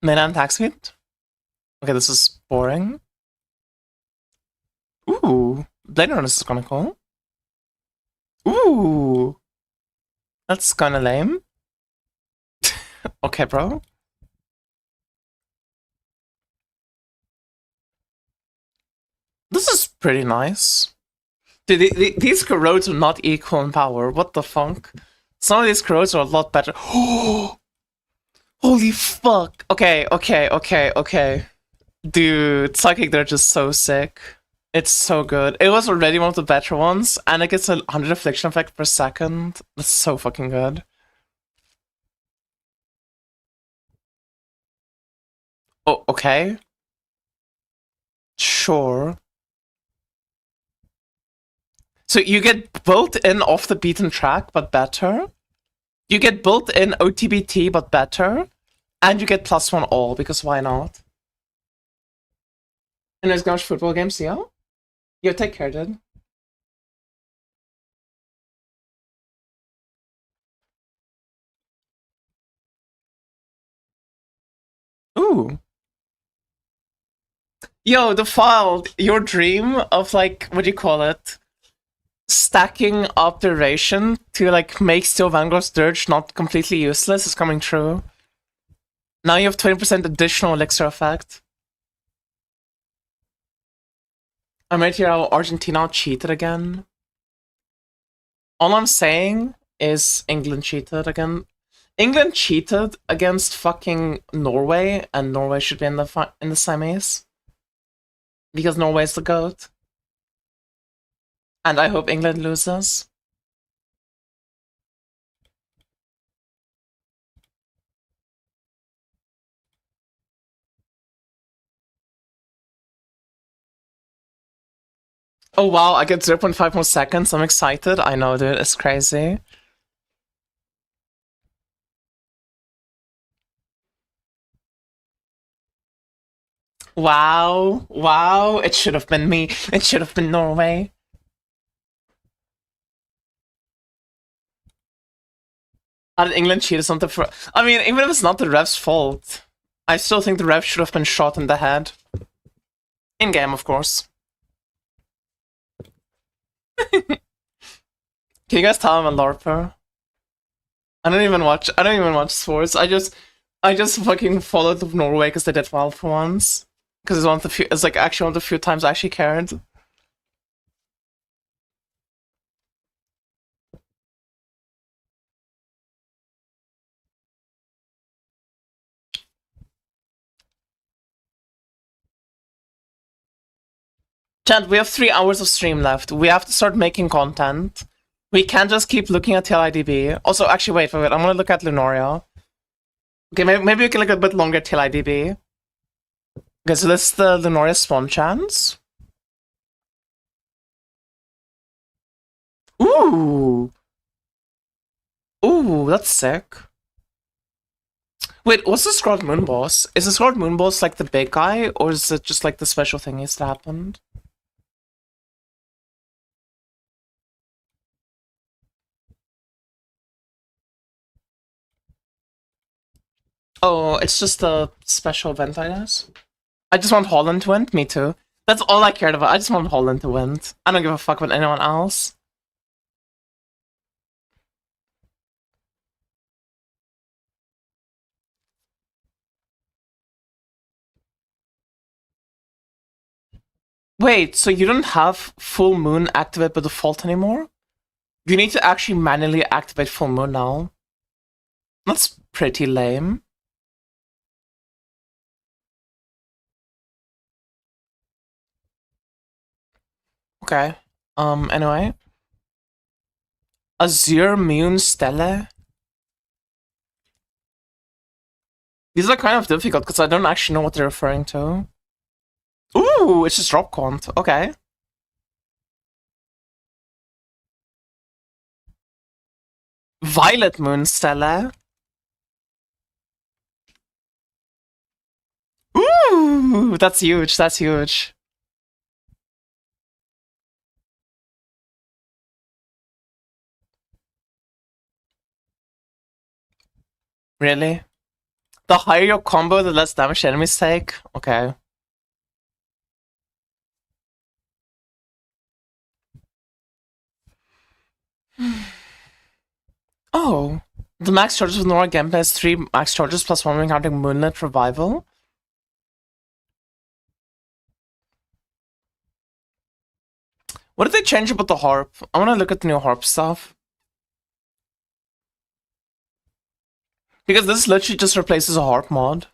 Mana and attack speed? Okay, this is boring. Ooh, Blade Runner is kinda cool. Ooh, that's kinda lame. Okay, bro. This is pretty nice. Dude, these corrodes are not equal in power. What the fuck? Some of these corrodes are a lot better. Holy fuck. Okay, okay, okay, okay. Dude, Psychic Dirge is so sick. It's so good. It was already one of the better ones, and it gets a 100 affliction effect per second. That's so fucking good. Oh, okay. Sure. So you get built-in off the beaten track, but better. You get built-in OTBT, but better. And you get +1 all, because why not? And there's Gouge football games, yeah? Yo, take care, dude. Ooh. Yo, Defiled, your dream of, like, what do you call it? Stacking up duration to, like, make Steel Vanguard's Dirge not completely useless is coming true. Now you have 20% additional elixir effect. I might hear how Argentina cheated again. All I'm saying is England cheated again. England cheated against fucking Norway, and Norway should be in the semis because Norway's the goat. And I hope England loses. Oh wow, I get 0.5 more seconds. I'm excited. I know, dude. It's crazy. Wow. Wow. It should have been me. It should have been Norway. How did England cheat or something for... I mean, even if it's not the ref's fault, I still think the ref should have been shot in the head. In-game, of course. Can you guys tell I'm a LARPer? I don't even watch sports. I just fucking followed Norway because they did well for once. Because it's one of the few. It's like actually one of the few times I actually cared. Chad, we have 3 hours of stream left. We have to start making content. We can't just keep looking at TLIDB. Also, actually, wait. I'm gonna look at Lunoria. Okay, maybe we can look a bit longer at TLIDB. Okay, so this is the Lunoria spawn chance. Ooh. Ooh, that's sick. Wait, what's the Scrawled Moon Boss? Is the Scrawled Moon Boss like the big guy, or is it just like the special thingies that happened? Oh, it's just a special event, I guess. I just want Holland to win. Me too. That's all I cared about. I just want Holland to win. I don't give a fuck about anyone else. Wait, so you don't have Full Moon activate by default anymore? You need to actually manually activate Full Moon now. That's pretty lame. Okay. Anyway. Azure Moon Stella? These are kind of difficult because I don't actually know what they're referring to. Ooh, it's just drop quant. Okay. Violet Moon Stella. Ooh, that's huge. That's huge. Really? The higher your combo, the less damage enemies take? Okay. Oh. The max charges with Nora gameplay is 3 max charges plus 1 when counting Moonlit Revival. What did they change about the harp? I want to look at the new harp stuff. Because this literally just replaces a harp mod.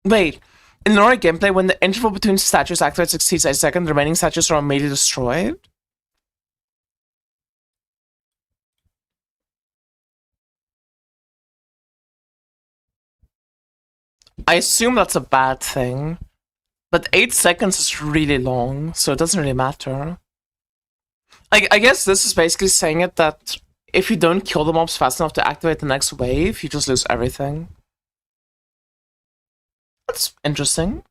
Wait, in Nora gameplay, when the interval between statues activates exceeds a second, the remaining statues are immediately destroyed? I assume that's a bad thing. But 8 seconds is really long, so it doesn't really matter. I guess this is basically saying it that if you don't kill the mobs fast enough to activate the next wave, you just lose everything. That's interesting.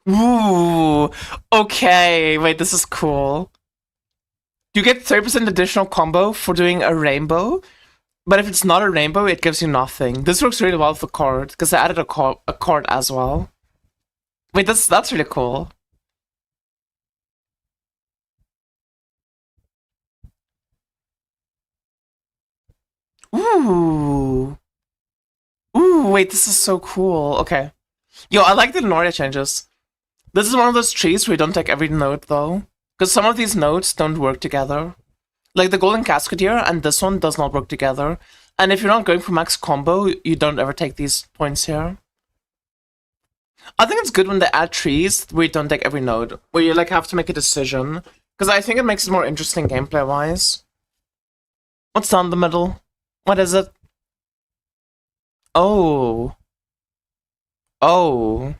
Ooh, okay, wait, this is cool. You get 30% additional combo for doing a rainbow, but if it's not a rainbow, it gives you nothing. This works really well with the card, because I added a card as well. Wait, that's really cool. Ooh. Ooh, wait, this is so cool. Okay. Yo, I like the Noria changes. This is one of those trees where you don't take every node, though. Because some of these nodes don't work together. Like the Golden Cascadier and this one does not work together. And if you're not going for max combo, you don't ever take these points here. I think it's good when they add trees where you don't take every node. Where you like have to make a decision. Because I think it makes it more interesting gameplay-wise. What's down the middle? What is it? Oh. Oh.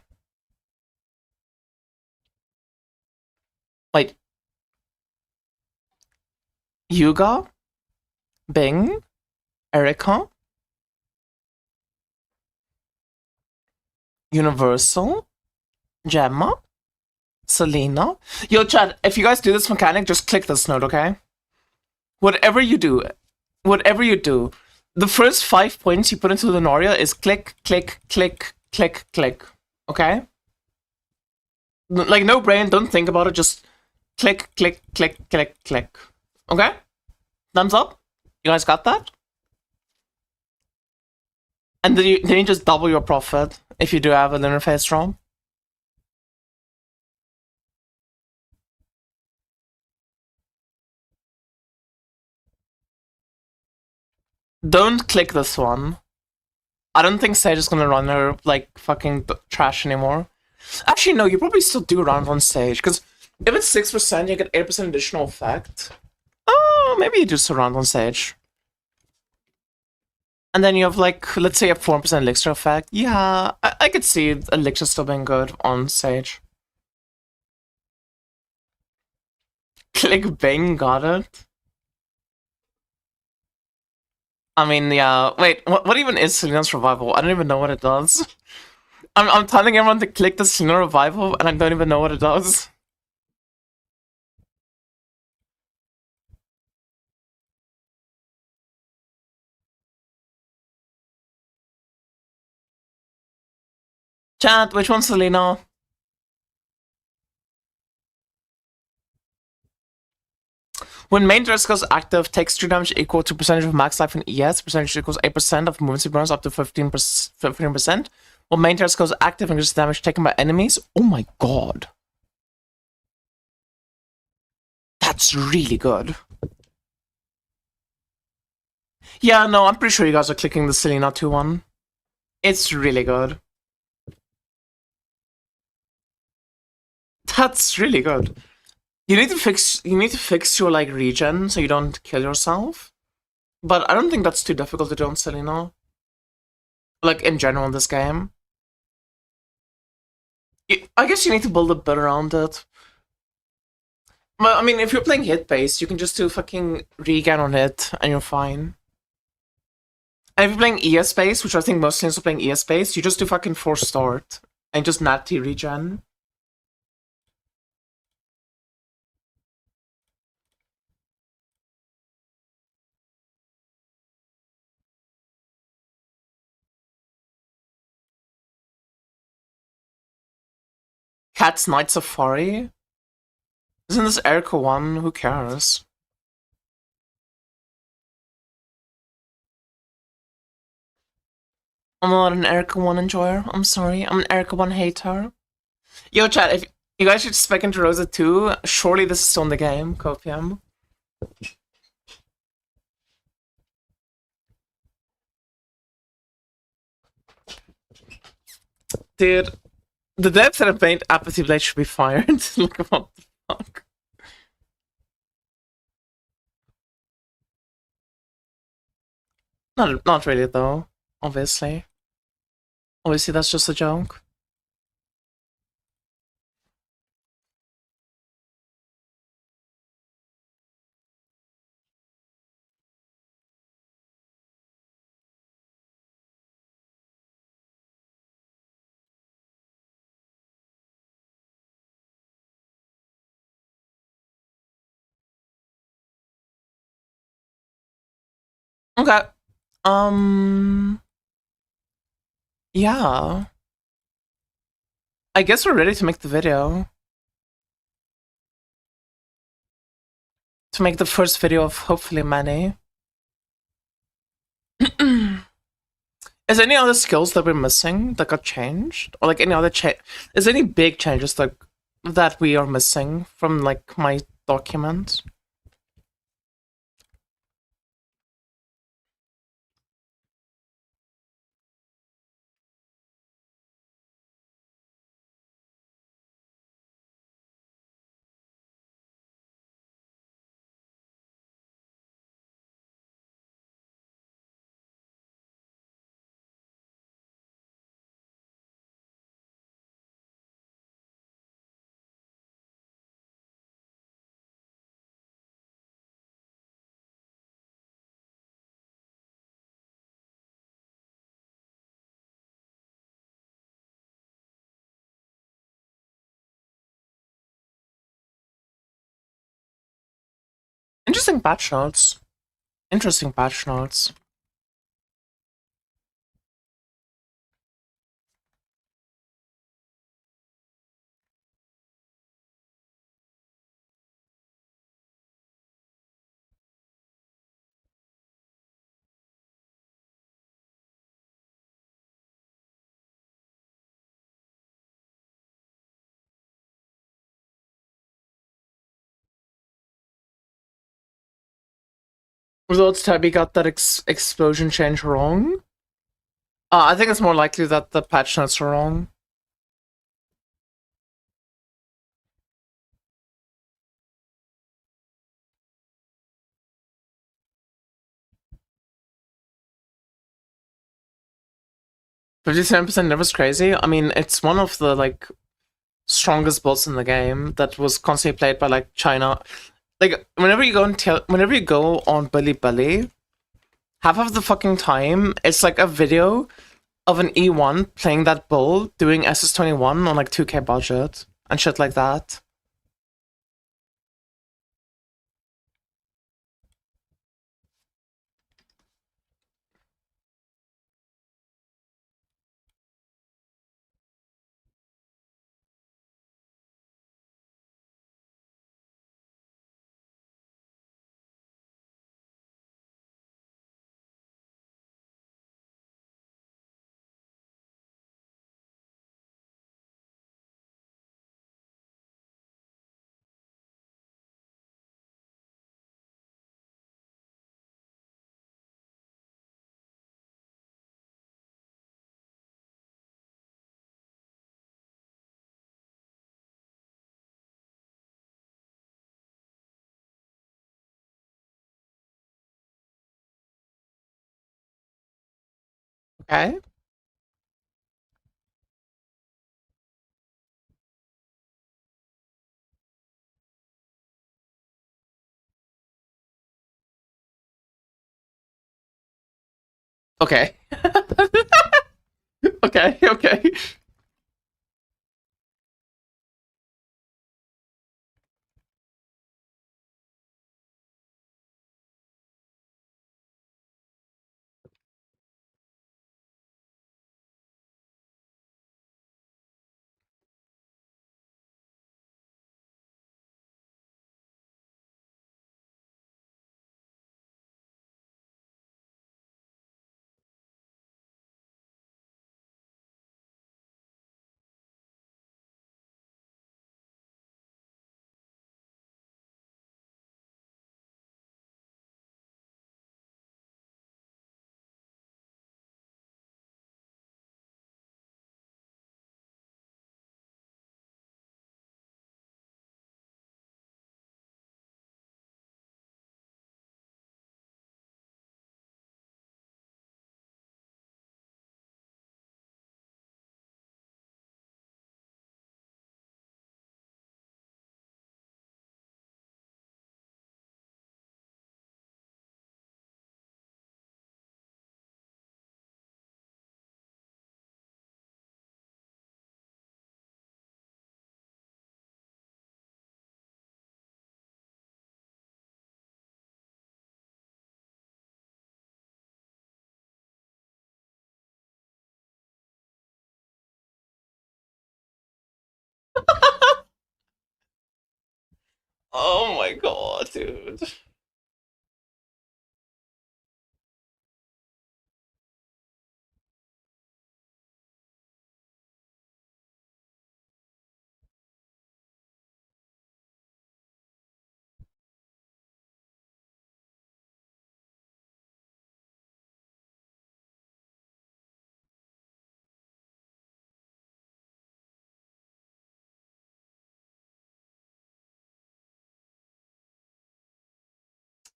Wait. Yuga? Bing? Erika? Universal? Gemma? Selena? Yo, chat, if you guys do this mechanic, just click this node, okay? Whatever you do, the first 5 points you put into the Noria is click, click, click, click, click, okay? Like, no brain, don't think about it, just click, click, click, click, click. Okay? Thumbs up? You guys got that? And then you just double your profit if you do have an interface ROM. Don't click this one. I don't think Sage is gonna run her like fucking trash anymore. Actually, no, you probably still do run on Sage, because if it's 6%, you get 8% additional effect. Oh, maybe you do surround on Sage. And then you have like, let's say a 4% elixir effect. Yeah, I could see elixir still being good on Sage. Click Bing, got it. I mean, yeah. Wait, what even is Selena's Revival? I don't even know what it does. I'm telling everyone to click the Selena Revival, and I don't even know what it does. Chat, which one's Selena? When main dress goes active, takes 2 damage equal to percentage of max life in ES. Percentage equals 8% of movement speed bonus up to 15%. When main dress goes active, increases damage taken by enemies. Oh my god. That's really good. Yeah, no, I'm pretty sure you guys are clicking the Selena 2-1. It's really good. That's really good. You need to fix your like regen so you don't kill yourself. But I don't think that's too difficult to do on Selena. Like in general in this game. I guess you need to build a bit around it. But I mean, if you're playing hit based, you can just do fucking regen on hit and you're fine. And if you're playing ES based, which I think most teams are playing ES based, you just do fucking force start and just natty regen. Cat's Night Safari? Isn't this Erica 1? Who cares? I'm not an Erica 1 enjoyer. I'm sorry. I'm an Erica 1 hater. Yo, chat, if you guys should spec into Rosa 2, surely this is still in the game, Copium. Dude, the devs that have made Apathy Blade should be fired. Look, what the fuck. Not really, though. Obviously. Obviously, that's just a joke. Okay. Yeah. I guess we're ready to make the video. To make the first video of hopefully many. Is there any other skills that we're missing that got changed? Or like any other is there any big changes that we are missing from like my document? Interesting patch notes. Interesting patch notes. Results Tabby got that explosion change wrong. I think it's more likely that the patch notes are wrong. $57% never is crazy. I mean, it's one of the like strongest builds in the game that was constantly played by like China. Like whenever you go on Bilibili, half of the fucking time it's like a video of an E1 playing that bull doing SS21 on like 2K budget and shit like that. Okay. Okay. Okay, okay. Oh my god, dude.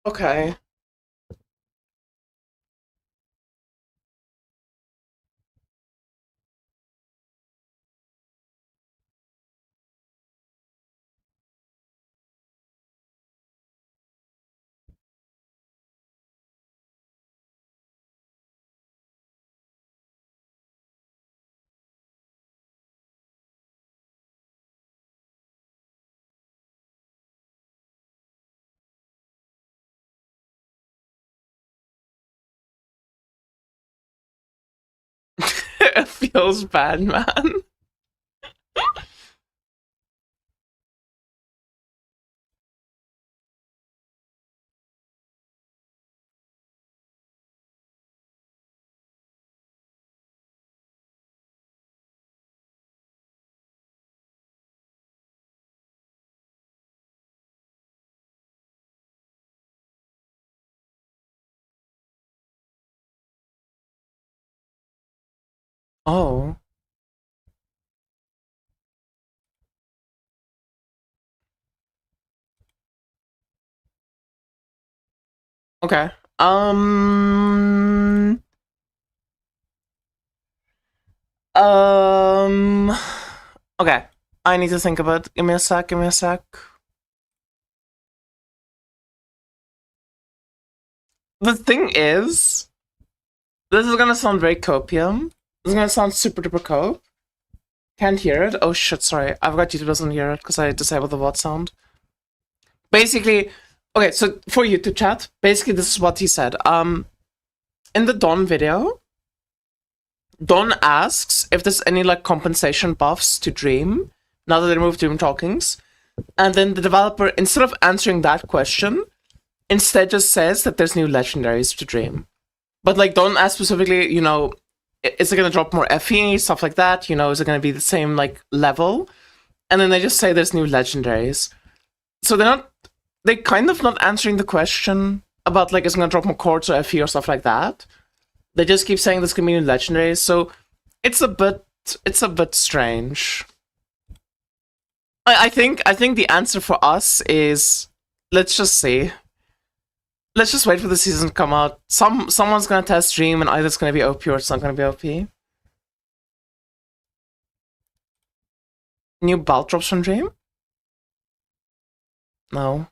Okay. It feels bad, man. Oh. Okay. Um. Um. Okay. I need to think about it. Give me a sec. Give me a sec. The thing is, this is gonna sound very copium. This is gonna sound super duper cope. Can't hear it. Oh shit! Sorry, I forgot YouTube doesn't hear it because I disabled the VOD sound. Basically, okay. So for YouTube chat, basically this is what he said. In the Don video, Don asks if there's any like compensation buffs to Dream now that they removed Dream Talkings, and then the developer, instead of answering that question, instead just says that there's new legendaries to Dream. But like, don't ask specifically, you know, is it gonna drop more FE, stuff like that? You know, is it gonna be the same like level? And then they just say there's new legendaries. So they're kind of not answering the question about like, is it gonna drop more quartz or FE or stuff like that. They just keep saying there's gonna be new legendaries. So it's a bit strange. I think the answer for us is let's just see. Let's just wait for the season to come out. Someone's gonna test Dream, and either it's gonna be OP or it's not gonna be OP. New belt drops from Dream? No.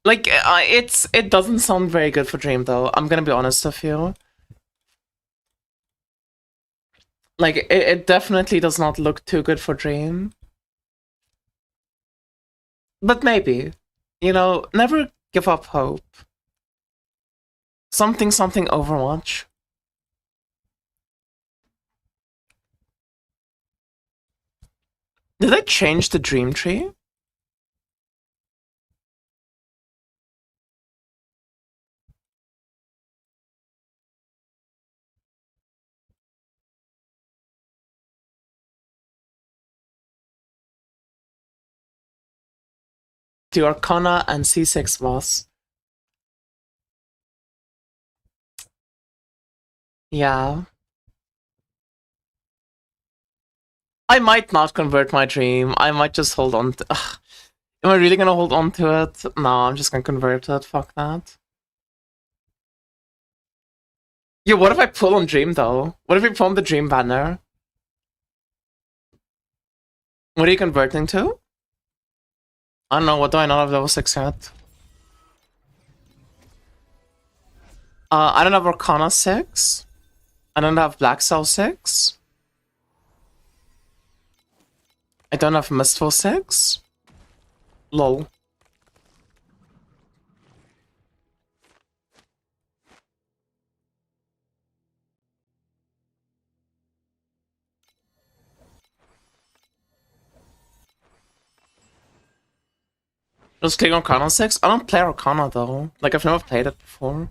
Like, it doesn't sound very good for Dream, though. I'm gonna be honest with you. Like, it definitely does not look too good for Dream. But maybe. You know, never give up hope. Something Overwatch. Did they change the Dream Tree? The Arcana and C6 boss. Yeah. I might not convert my Dream. I might just hold on to... Ugh. Am I really gonna hold on to it? No, I'm just gonna convert it. Fuck that. Yeah, what if I pull on Dream, though? What if we pull on the Dream banner? What are you converting to? I don't know, what do I not have level 6 yet? I don't have Arcana 6. I don't have Black Cell 6. I don't have Mistful 6. Lol. Just click Arcana 6? I don't play Arcana though. Like, I've never played it before.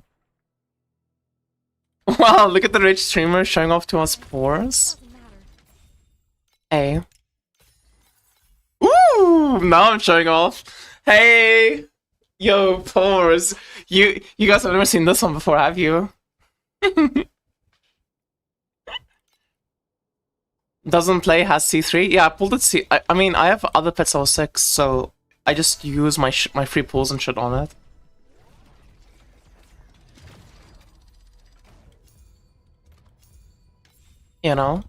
Wow, look at the rich streamer showing off to us pores. Hey. Ooh, now I'm showing off. Hey! Yo, pores. You guys have never seen this one before, have you? Doesn't play, has C3? Yeah, I pulled it C... I mean, I have other pets level 6, so I just use my free pulls and shit on it. You know?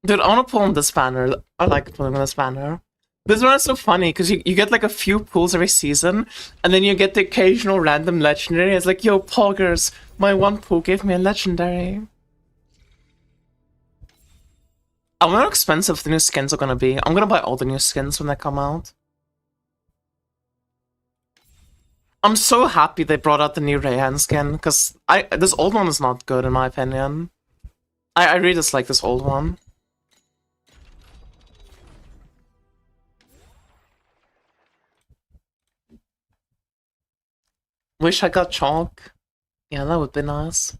Dude, I wanna pull on this banner. I like pulling on this banner. This one is so funny, because you get like a few pulls every season, and then you get the occasional random legendary. It's like, yo, poggers, my one pull gave me a legendary. I wonder how expensive the new skins are gonna be. I'm gonna buy all the new skins when they come out. I'm so happy they brought out the new Rayhan skin, because this old one is not good in my opinion. I really dislike this old one. Wish I got chalk. Yeah, that would be nice.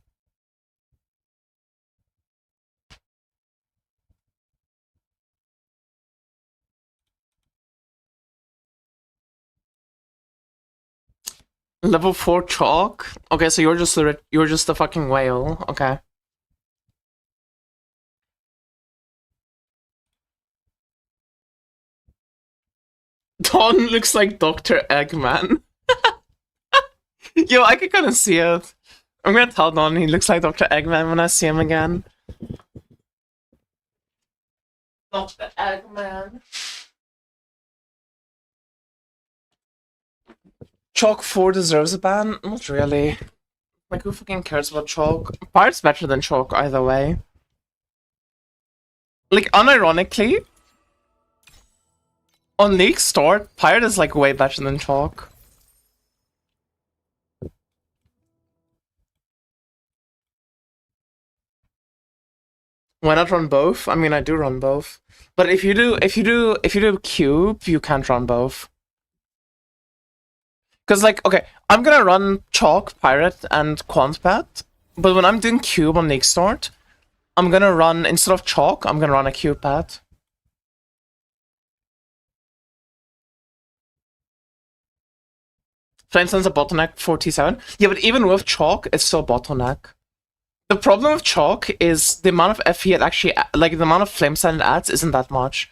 Level 4 chalk? Okay, so you're just the fucking whale. Okay. Don looks like Dr. Eggman. Yo, I can kind of see it. I'm gonna tell Don he looks like Dr. Eggman when I see him again. Dr. Eggman. Chalk 4 deserves a ban? Not really. Like, who fucking cares about Chalk? Pirate's better than Chalk either way. Like, unironically, on League Start, Pirate is like way better than Chalk. Why not run both? I mean, I do run both. But if you do Cube, you can't run both. Because, like, okay, I'm gonna run Chalk, Pirate, and Quantbat, but when I'm doing Cube on League Start, I'm gonna run, instead of Chalk, I'm gonna run a Cube Bat. Flamesun's a bottleneck for T7. Yeah, but even with Chalk, it's still a bottleneck. The problem with Chalk is the amount of FE it actually, like the amount of Flamesun it adds isn't that much.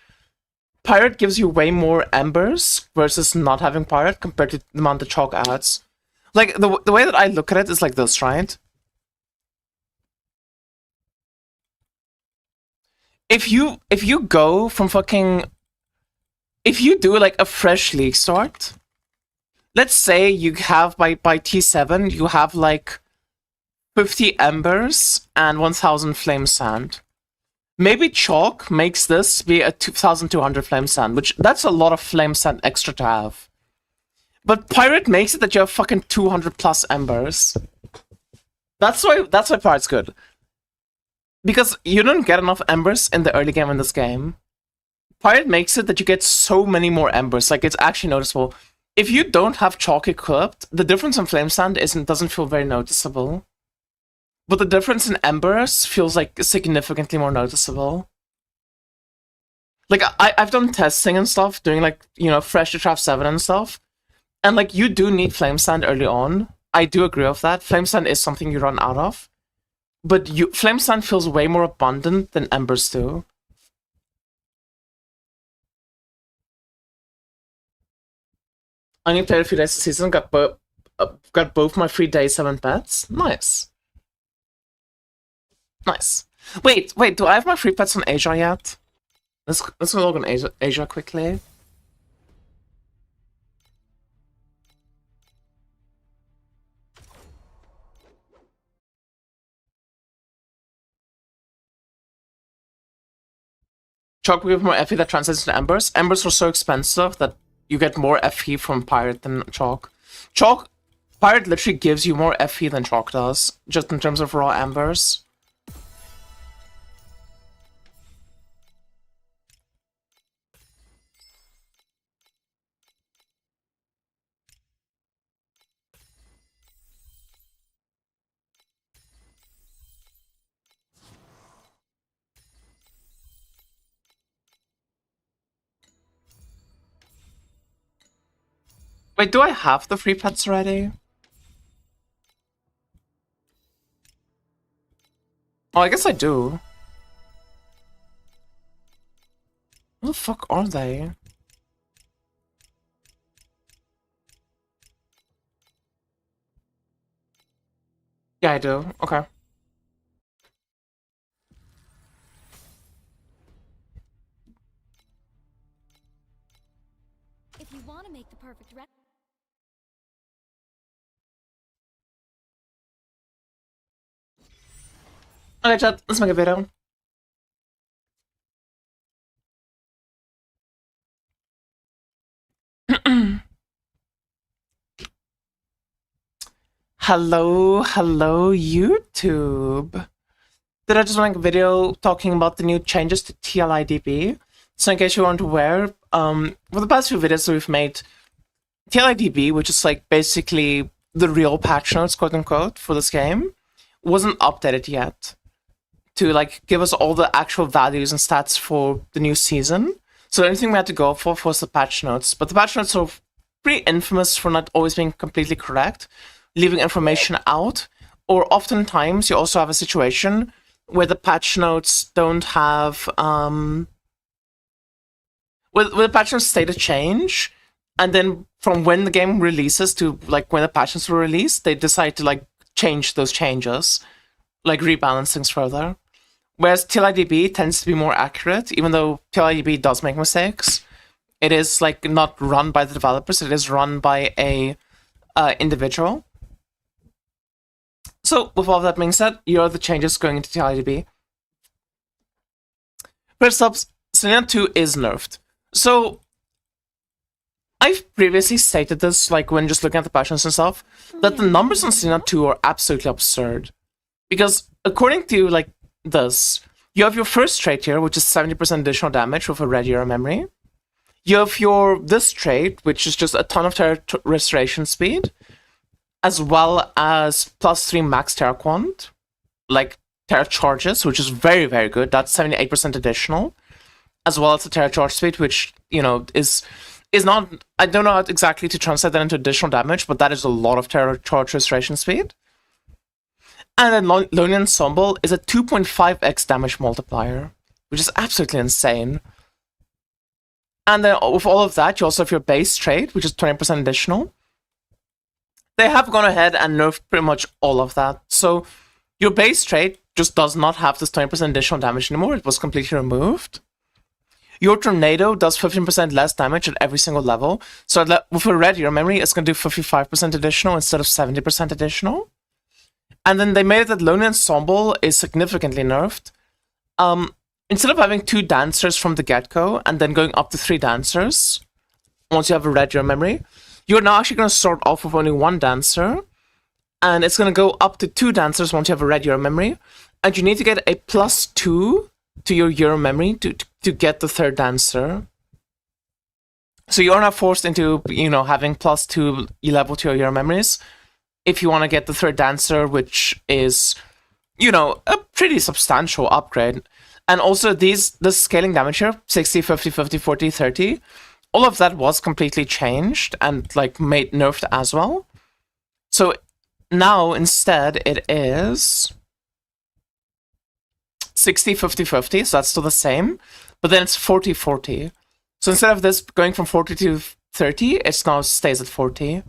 Pirate gives you way more embers versus not having Pirate compared to the amount that Chalk adds. Like, the way that I look at it is like this, right? If you go from fucking... If you do, like, a fresh league start... Let's say you have, by T7, you have, like, 50 embers and 1000 flame sand. Maybe Chalk makes this be a 2200 flame sand, which that's a lot of flame sand extra to have. But Pirate makes it that you have fucking 200 plus embers. That's why Pirate's good. Because you don't get enough embers in the early game in this game. Pirate makes it that you get so many more embers, like it's actually noticeable. If you don't have Chalk equipped, the difference in flame sand doesn't feel very noticeable. But the difference in embers feels like significantly more noticeable. Like, I've done testing and stuff, doing like, you know, fresh to trap 7 and stuff. And like, you do need flame sand early on. I do agree with that. Flame sand is something you run out of. But flame sand feels way more abundant than embers do. I only played a few days this season, got both my 3 day 7 pets. Nice. Nice. Wait, do I have my free pets on Asia yet? Let's log on Asia quickly. Chalk will give more FE that translates into Embers. Embers are so expensive that you get more FE from Pirate than Chalk. Pirate literally gives you more FE than Chalk does, just in terms of raw Embers. Wait, do I have the free pets already? Oh, I guess I do. What the fuck are they? Yeah, I do. Okay. If you want to make the perfect Okay, chat, let's make a video. Hello, YouTube. Did I just make a video talking about the new changes to TLIDB? So in case you weren't aware, for the past few videos that we've made, TLIDB, which is like basically the real patch notes, quote unquote, for this game, wasn't updated yet to like give us all the actual values and stats for the new season. So the only thing we had to go for was the patch notes, but the patch notes are pretty infamous for not always being completely correct, leaving information out, or oftentimes you also have a situation where the patch notes don't have where the patch notes state a change, and then from when the game releases to like when the patch notes were released, they decide to like change those changes, like rebalance things further. Whereas TLIDB tends to be more accurate, even though TLIDB does make mistakes. It is like not run by the developers; it is run by a individual. So, with all that being said, here are the changes going into TLIDB. First up, Selena 2 is nerfed. So, I've previously stated this, like when just looking at the patches and stuff, that the numbers on Selena 2 are absolutely absurd. Because according to like this, you have your first trait here, which is 70% additional damage with a red Euro memory. You have this trait, which is just a ton of terror restoration speed, as well as +3 max Terra Quant, like Terra Charges, which is very, very good. That's 78% additional, as well as the Terra Charge speed, which, you know, is is not... I don't know how exactly to translate that into additional damage, but that is a lot of charge restoration speed. And then Lonely Ensemble is a 2.5x damage multiplier, which is absolutely insane. And then with all of that, you also have your base trait, which is 20% additional. They have gone ahead and nerfed pretty much all of that. So your base trait just does not have this 20% additional damage anymore. It was completely removed. Your Tornado does 15% less damage at every single level. So with a red hero memory, it's going to do 55% additional instead of 70% additional. And then they made it that Lonely Ensemble is significantly nerfed. Instead of having 2 dancers from the get-go and then going up to 3 dancers, once you have a red hero memory, you're now actually going to start off with only 1 dancer, and it's going to go up to 2 dancers once you have a red hero memory, and you need to get a +2 to your hero memory to get the 3rd dancer. So you're now forced into, having +2 level to your hero memories if you want to get the 3rd dancer, which is, a pretty substantial upgrade. And also the scaling damage here, 60, 50, 50, 40, 30, all of that was completely changed and made nerfed as well. So now instead it is 60, 50, 50, so that's still the same, but then it's 40, 40. So instead of this going from 40 to 30, it now stays at 40,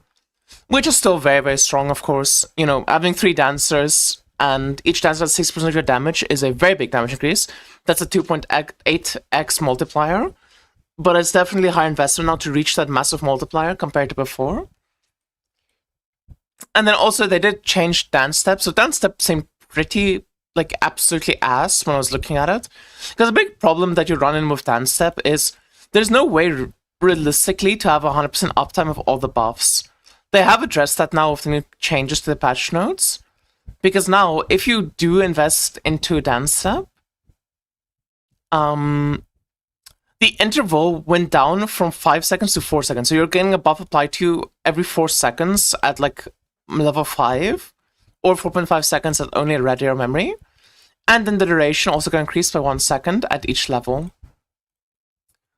which is still very, very strong, of course. Having 3 dancers and each dancer has 6% of your damage is a very big damage increase. That's a 2.8x multiplier. But it's definitely a high investment now to reach that massive multiplier compared to before. And then also they did change dance step. So dance step seemed pretty, absolutely ass when I was looking at it. Because a big problem that you run in with dance step is there's no way realistically to have 100% uptime of all the buffs. They have addressed that now with the new changes to the patch notes. Because now, if you do invest into dance step, the interval went down from 5 seconds to 4 seconds. So you're getting a buff applied to you every 4 seconds at level 5, or 4.5 seconds at only a red hero memory. And then the duration also got increased by 1 second at each level.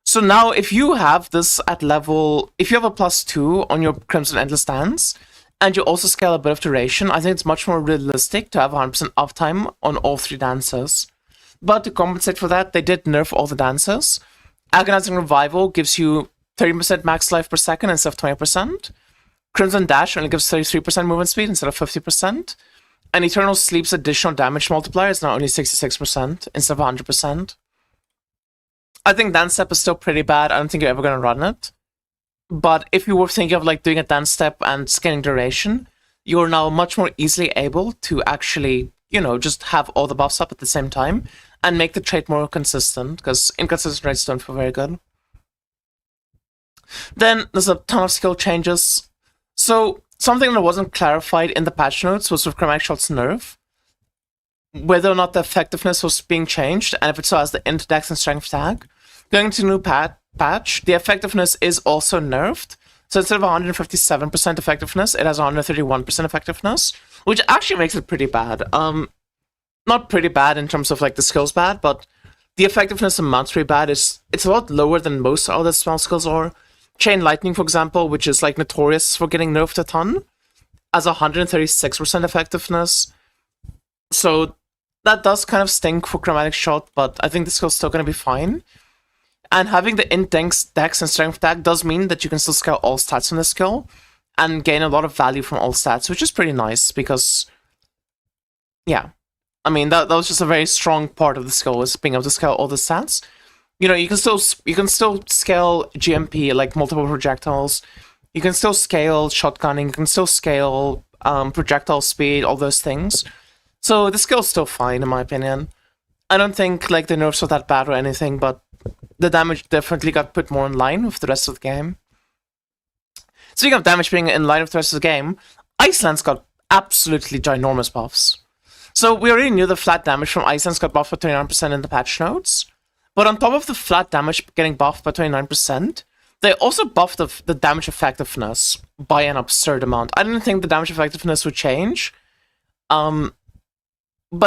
So now if you have this at level, if you have a +2 on your Crimson Endless Dance, and you also scale a bit of duration, I think it's much more realistic to have 100% uptime on all 3 dances. But to compensate for that, they did nerf all the dances. Agonizing Revival gives you 30% max life per second instead of 20%. Crimson Dash only gives 33% movement speed instead of 50%. And Eternal Sleep's additional damage multiplier is now only 66% instead of 100%. I think Dance Step is still pretty bad. I don't think you're ever going to run it. But if you were thinking of doing a Dance Step and scaling duration, you're now much more easily able to actually, just have all the buffs up at the same time and make the trait more consistent, because inconsistent traits don't feel very good. Then there's a ton of skill changes. So something that wasn't clarified in the patch notes was with Chromatic Shot's nerf, whether or not the effectiveness was being changed, and if it still has the int, dex, and strength tag. Going to new patch, the effectiveness is also nerfed. So instead of 157% effectiveness, it has 131% effectiveness, which actually makes it pretty bad. Not pretty bad in terms of the skills bad, but the effectiveness amounts pretty bad. It's a lot lower than most other spell skills are. Chain Lightning, for example, which is notorious for getting nerfed a ton, has 136% effectiveness. So that does kind of stink for Chromatic Shot, but I think the skill's still going to be fine. And having the int, dex, and strength tag does mean that you can still scale all stats from the skill and gain a lot of value from all stats, which is pretty nice because, yeah. I mean, that was just a very strong part of the skill, is being able to scale all the stats. You can still scale GMP, multiple projectiles. You can still scale shotgunning. You can still scale projectile speed, all those things. So the skill's still fine, in my opinion. I don't think the nerfs are that bad or anything, but the damage definitely got put more in line with the rest of the game. Speaking of damage being in line with the rest of the game, Iceland's got absolutely ginormous buffs. So we already knew the flat damage from Iceland's got buffed by 29% in the patch notes, but on top of the flat damage getting buffed by 29%, they also buffed the damage effectiveness by an absurd amount. I didn't think the damage effectiveness would change, but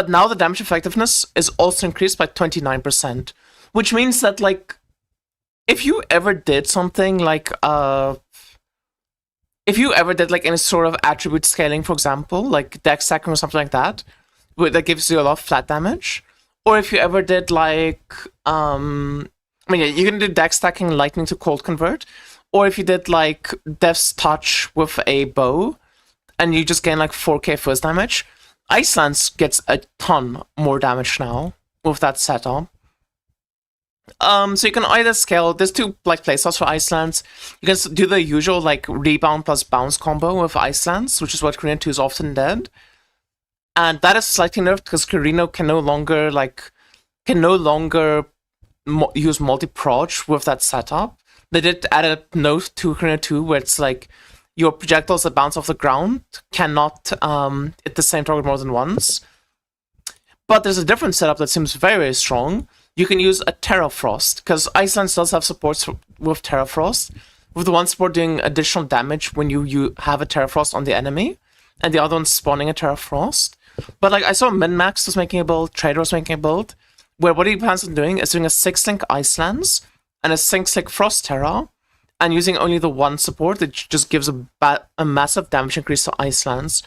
now the damage effectiveness is also increased by 29%, which means that if you ever did something like if you ever did like any sort of attribute scaling, for example, like dex stacking or something like that, that gives you a lot of flat damage, or if you ever did like I mean, yeah, you can do dex stacking lightning to cold convert, or if you did like Death's Touch with a bow, and you just gain like 4k first damage, Ice Lance gets a ton more damage now with that setup. So you can either scale, there's two like playstyles for Ice Lance. You can do the usual like rebound plus bounce combo with Ice Lance, which is what Karina 2 is often did. And that is slightly nerfed because Karina can no longer use multi-proj with that setup. They did add a note to Karina 2 where it's like your projectiles that bounce off the ground cannot hit the same target more than once. But there's a different setup that seems very, very strong. You can use a Terra Frost, because Ice Lance does have supports with Terra Frost, with the one support doing additional damage when you have a Terra Frost on the enemy, and the other one spawning a Terra Frost. But like I saw Minmax was making a build, Trader was making a build, where what he plans on doing is doing a 6-link Ice Lance and a 6-link Frost Terra, and using only the one support that just gives a massive damage increase to Ice Lance.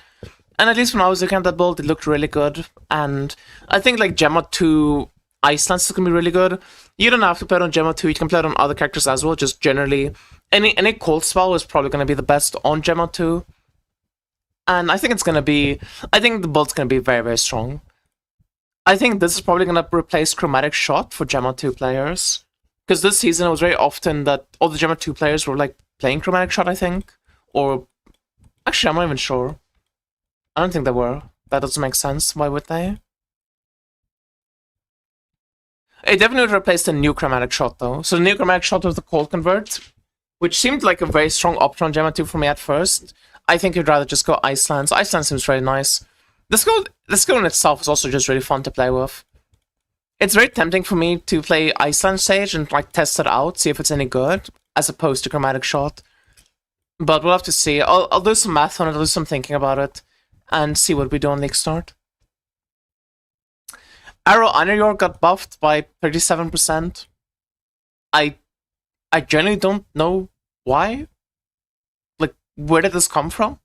And at least when I was looking at that build, it looked really good. And I think like Gemma 2 Ice Lance is going to be really good. You don't have to play it on Gemma 2, you can play it on other characters as well. Just generally, any cold spell is probably going to be the best on Gemma 2. And I think the build's going to be very, very strong. I think this is probably going to replace Chromatic Shot for Gemma 2 players. Because this season it was very often that all the Gemma 2 players were like playing Chromatic Shot, I think. Or, actually I'm not even sure. I don't think they were. That doesn't make sense. Why would they? It definitely would replace the new Chromatic Shot, though. So the new Chromatic Shot was the Cold Convert, which seemed like a very strong option on Gemma 2 for me at first. I think you'd rather just go Ice Lance. Ice Lance seems very nice. The skill in itself is also just really fun to play with. It's very tempting for me to play Ice Lance Sage and like test it out, see if it's any good, as opposed to Chromatic Shot. But we'll have to see. I'll do some math on it, I'll do some thinking about it, and see what we do on League Start. Arrow Underyor got buffed by 37%. I genuinely don't know why. Like, where did this come from?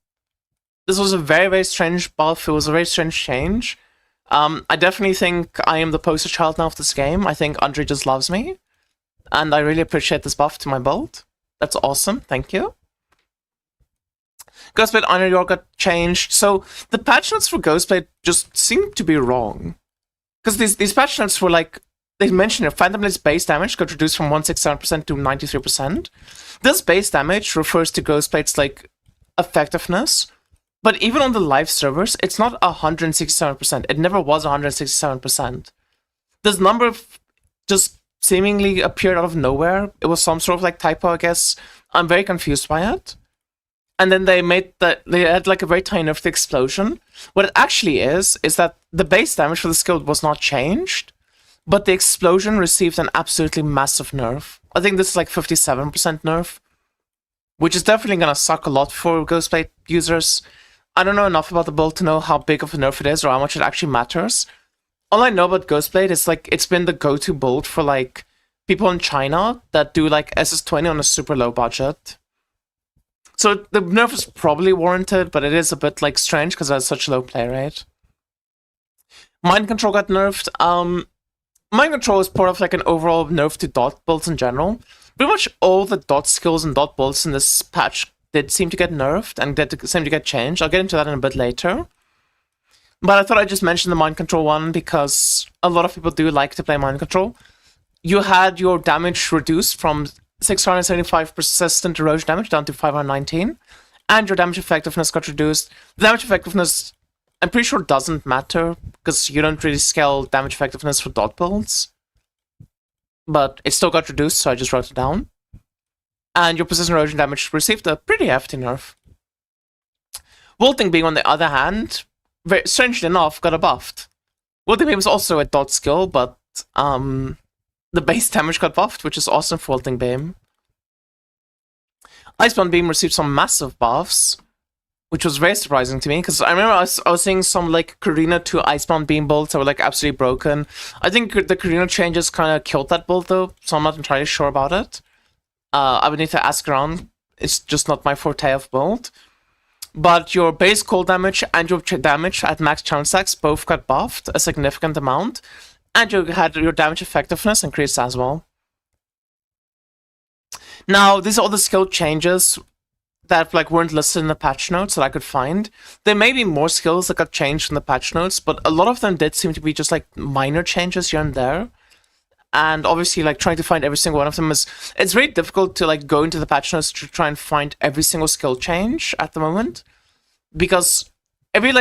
This was a very, very strange buff. It was a very strange change. I definitely think I am the poster child now of this game. I think Andre just loves me. And I really appreciate this buff to my build. That's awesome. Thank you. Ghostblade Underyor got changed. So, the patch notes for Ghostblade just seem to be wrong. Because these patch notes were like, they mentioned it, Phantom Blade's base damage got reduced from 167% to 93%. This base damage refers to Ghostblade's like effectiveness, but even on the live servers, it's not 167%. It never was 167%. This number just seemingly appeared out of nowhere. It was some sort of like typo, I guess. I'm very confused by it. And then they had like a very tiny nerf to explosion. What it actually is that the base damage for the skill was not changed, but the explosion received an absolutely massive nerf. I think this is like 57% nerf, which is definitely gonna suck a lot for Ghostblade users. I don't know enough about the build to know how big of a nerf it is or how much it actually matters. All I know about Ghostblade is like it's been the go-to build for like people in China that do like SS20 on a super low budget. So the nerf is probably warranted, but it is a bit like strange because it has such a low play rate. Mind Control got nerfed. Mind Control is part of like an overall nerf to dot builds in general. Pretty much all the dot skills and dot builds in this patch did seem to get nerfed and did seem to get changed. I'll get into that in a bit later. But I thought I'd just mention the Mind Control one because a lot of people do like to play Mind Control. You had your damage reduced from 675 persistent erosion damage down to 519, and your damage effectiveness got reduced. The damage effectiveness, I'm pretty sure, doesn't matter because you don't really scale damage effectiveness for dot builds, but it still got reduced, so I just wrote it down. And your persistent erosion damage received a pretty hefty nerf. Wilting Beam, on the other hand, very strangely enough, got a buffed. Wilting Beam is also a dot skill, but the base damage got buffed, which is awesome for Wilting Beam. Icebound Beam received some massive buffs, which was very surprising to me, because I remember I was seeing some like Karina to Icebound Beam builds that were like absolutely broken. I think the Karina changes kind of killed that build though, so I'm not entirely sure about it. I would need to ask around. It's just not my forte of build. But your base cold damage and your damage at max challenge stacks both got buffed a significant amount, and you had your damage effectiveness increased as well. Now, these are all the skill changes that like weren't listed in the patch notes that I could find. There may be more skills that got changed in the patch notes, but a lot of them did seem to be just like minor changes here and there. And obviously, like trying to find every single one of them it's very difficult to like go into the patch notes to try and find every single skill change at the moment, because every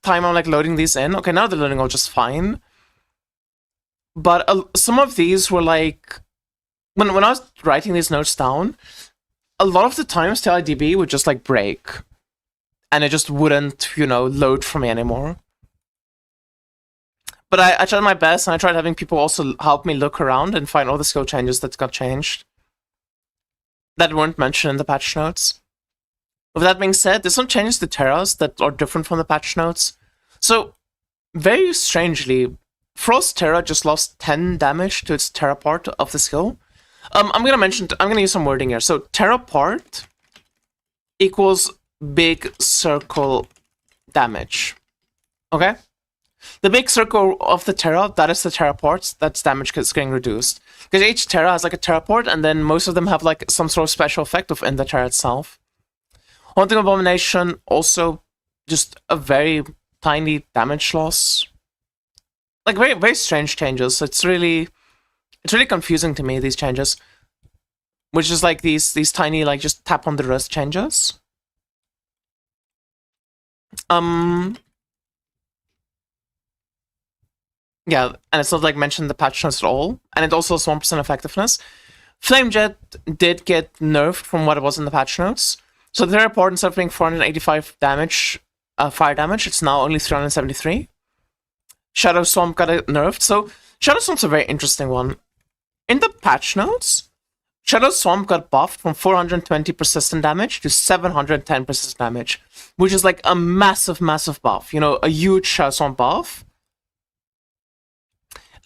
time I'm like loading these in, okay, now they're loading all just fine. But some of these were like when I was writing these notes down, a lot of the times TLIDB would just like break, and it just wouldn't, load for me anymore. But I tried my best, and I tried having people also help me look around and find all the skill changes that got changed that weren't mentioned in the patch notes. With that being said, there's some changes to Terras that are different from the patch notes. So, very strangely, Frost Terra just lost 10 damage to its Terra part of the skill. I'm gonna use some wording here. So, Terra part equals big circle damage. Okay? The big circle of the Terra, that is the Terra port, that's damage is getting reduced. Because each Terra has like a Terra port, and then most of them have like some sort of special effect within the Terra itself. Haunting Abomination, also just a very tiny damage loss. Like very, very strange changes. It's really confusing to me, these changes. Which is like these tiny like just tap on the wrist changes. Yeah, and it's not like mentioned in the patch notes at all. And it also has 1% effectiveness. Flame Jet did get nerfed from what it was in the patch notes. So the Terra port, instead of being 485 damage, fire damage, it's now only 373. Shadow Swamp got nerfed. So Shadow Swamp's a very interesting one. In the patch notes, Shadow Swamp got buffed from 420 persistent damage to 710 persistent damage, which is like a massive, massive buff. A huge Shadow Swamp buff.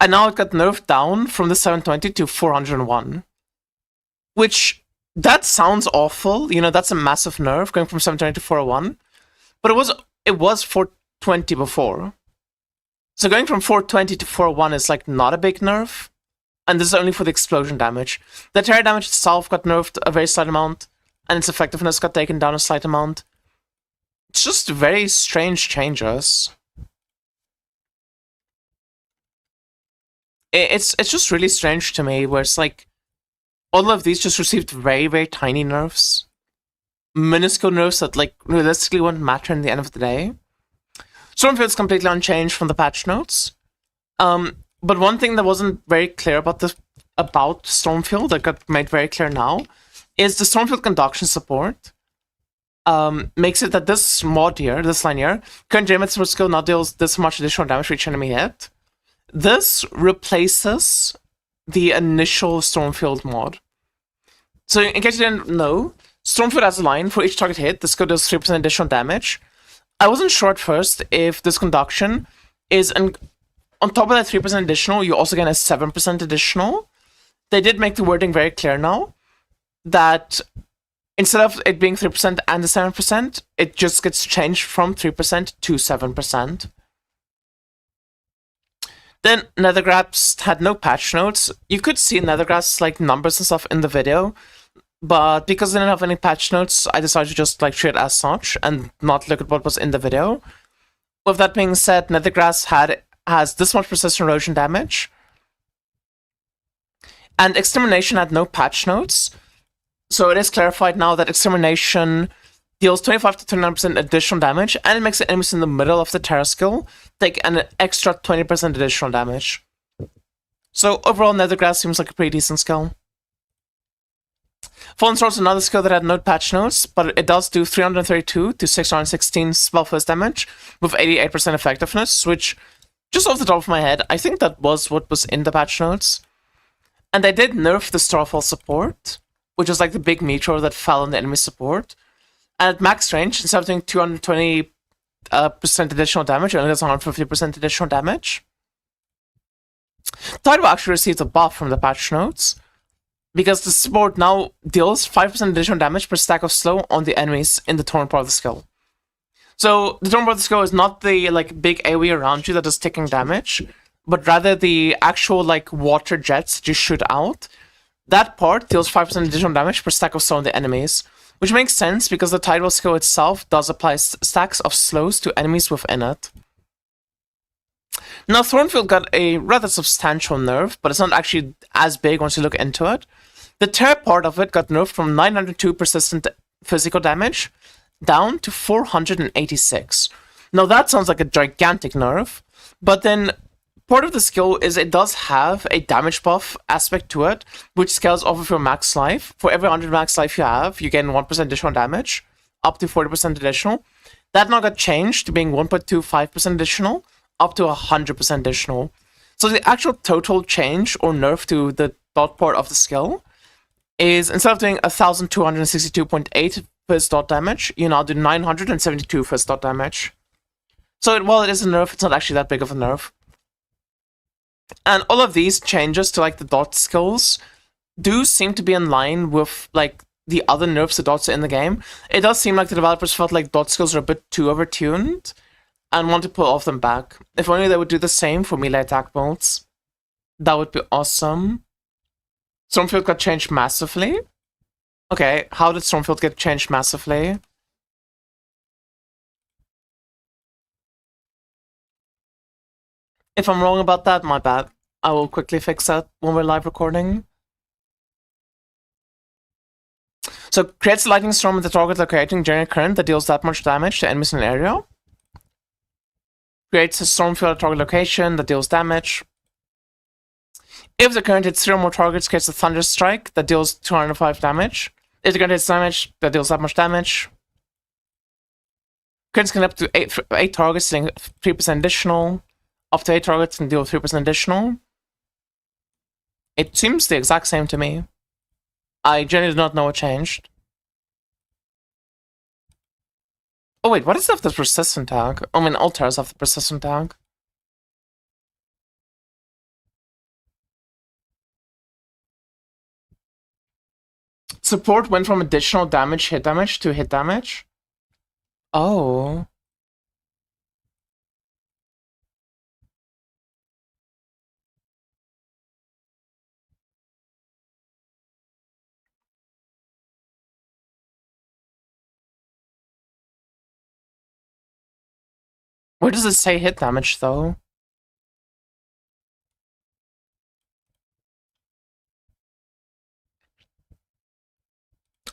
And now it got nerfed down from the 720 to 401. Which, that sounds awful. That's a massive nerf, going from 720 to 401. But it was 420 before. So going from 420 to 401 is like not a big nerf. And this is only for the explosion damage. The Terra damage itself got nerfed a very slight amount, and its effectiveness got taken down a slight amount. It's just very strange changes. It's just really strange to me, where it's like all of these just received very, very tiny nerfs. Minuscule nerfs that like realistically won't matter in the end of the day. Stormfield's completely unchanged from the patch notes. But one thing that wasn't very clear about Stormfield that got made very clear now is the Stormfield conduction support. Makes it that this mod here, this line here, current J-Method skill now deals this much additional damage for each enemy hit. This replaces the initial Stormfield mod. So in case you didn't know, Stormfield has a line for each target hit. This skill does 3% additional damage. I wasn't sure at first if this conduction is on top of that 3% additional, you also get a 7% additional. They did make the wording very clear now that instead of it being 3% and the 7%, it just gets changed from 3% to 7%. Then Nethergrass had no patch notes. You could see Nethergrass like numbers and stuff in the video, but because I didn't have any patch notes, I decided to just like treat it as such and not look at what was in the video. With that being said, Nethergrass has this much persistent erosion damage, and Extermination had no patch notes. So it is clarified now that Extermination deals 25 to 29% additional damage, and it makes the enemies in the middle of the Terra skill take an extra 20% additional damage. So overall, Nethergrass seems like a pretty decent skill. Fallen Sword is another skill that had no patch notes, but it does do 332 to 616 spell first damage with 88% effectiveness, which, just off the top of my head, I think that was what was in the patch notes. And they did nerf the Starfall support, which is like the big meteor that fell on the enemy support. And at max range, instead of doing 220% additional damage, it only does 150% additional damage. TLIDB actually received a buff from the patch notes. because the support now deals 5% additional damage per stack of slow on the enemies in the torn part of the skill. So the torn part of the skill is not the like big AoE around you that is taking damage, but rather the actual like water jets that you shoot out. That part deals 5% additional damage per stack of slow on the enemies, which makes sense because the tidal skill itself does apply stacks of slows to enemies within it. Now, Thornfield got a rather substantial nerf, but it's not actually as big once you look into it. The tear part of it got nerfed from 902 persistent physical damage down to 486. Now, that sounds like a gigantic nerf, but then part of the skill is it does have a damage buff aspect to it, which scales off of your max life. For every 100 max life you have, you gain 1% additional damage, up to 40% additional. That now got changed to being 1.25% additional, up to 100% additional. So the actual total change or nerf to the dot part of the skill is, instead of doing 1262.8 first dot damage, you now do 972 first dot damage. So while it is a nerf, it's not actually that big of a nerf. And all of these changes to like the dot skills do seem to be in line with like the other nerfs to dots in the game. It does seem like the developers felt like dot skills are a bit too overtuned and want to pull off them back. If only they would do the same for melee attack builds. That would be awesome. Stormfield got changed massively. Okay, how did Stormfield get changed massively? If I'm wrong about that, my bad. I will quickly fix that when we're live recording. So, creates a lightning storm at the target locating generate current that deals that much damage to enemies in an area. Creates a storm field at target location that deals damage. If the current hits 3 or more targets, creates a thunder strike that deals 205 damage. If the current hits damage, that deals that much damage. Currents can up to 8 targets, dealing 3% additional. Up to 8 targets and deal 3% additional. It seems the exact same to me. I genuinely do not know what changed. Oh wait, what is the persistent tag? I mean, all tears have the persistent tag. Support went from additional damage, hit damage, to hit damage. Oh. Where does it say hit damage, though?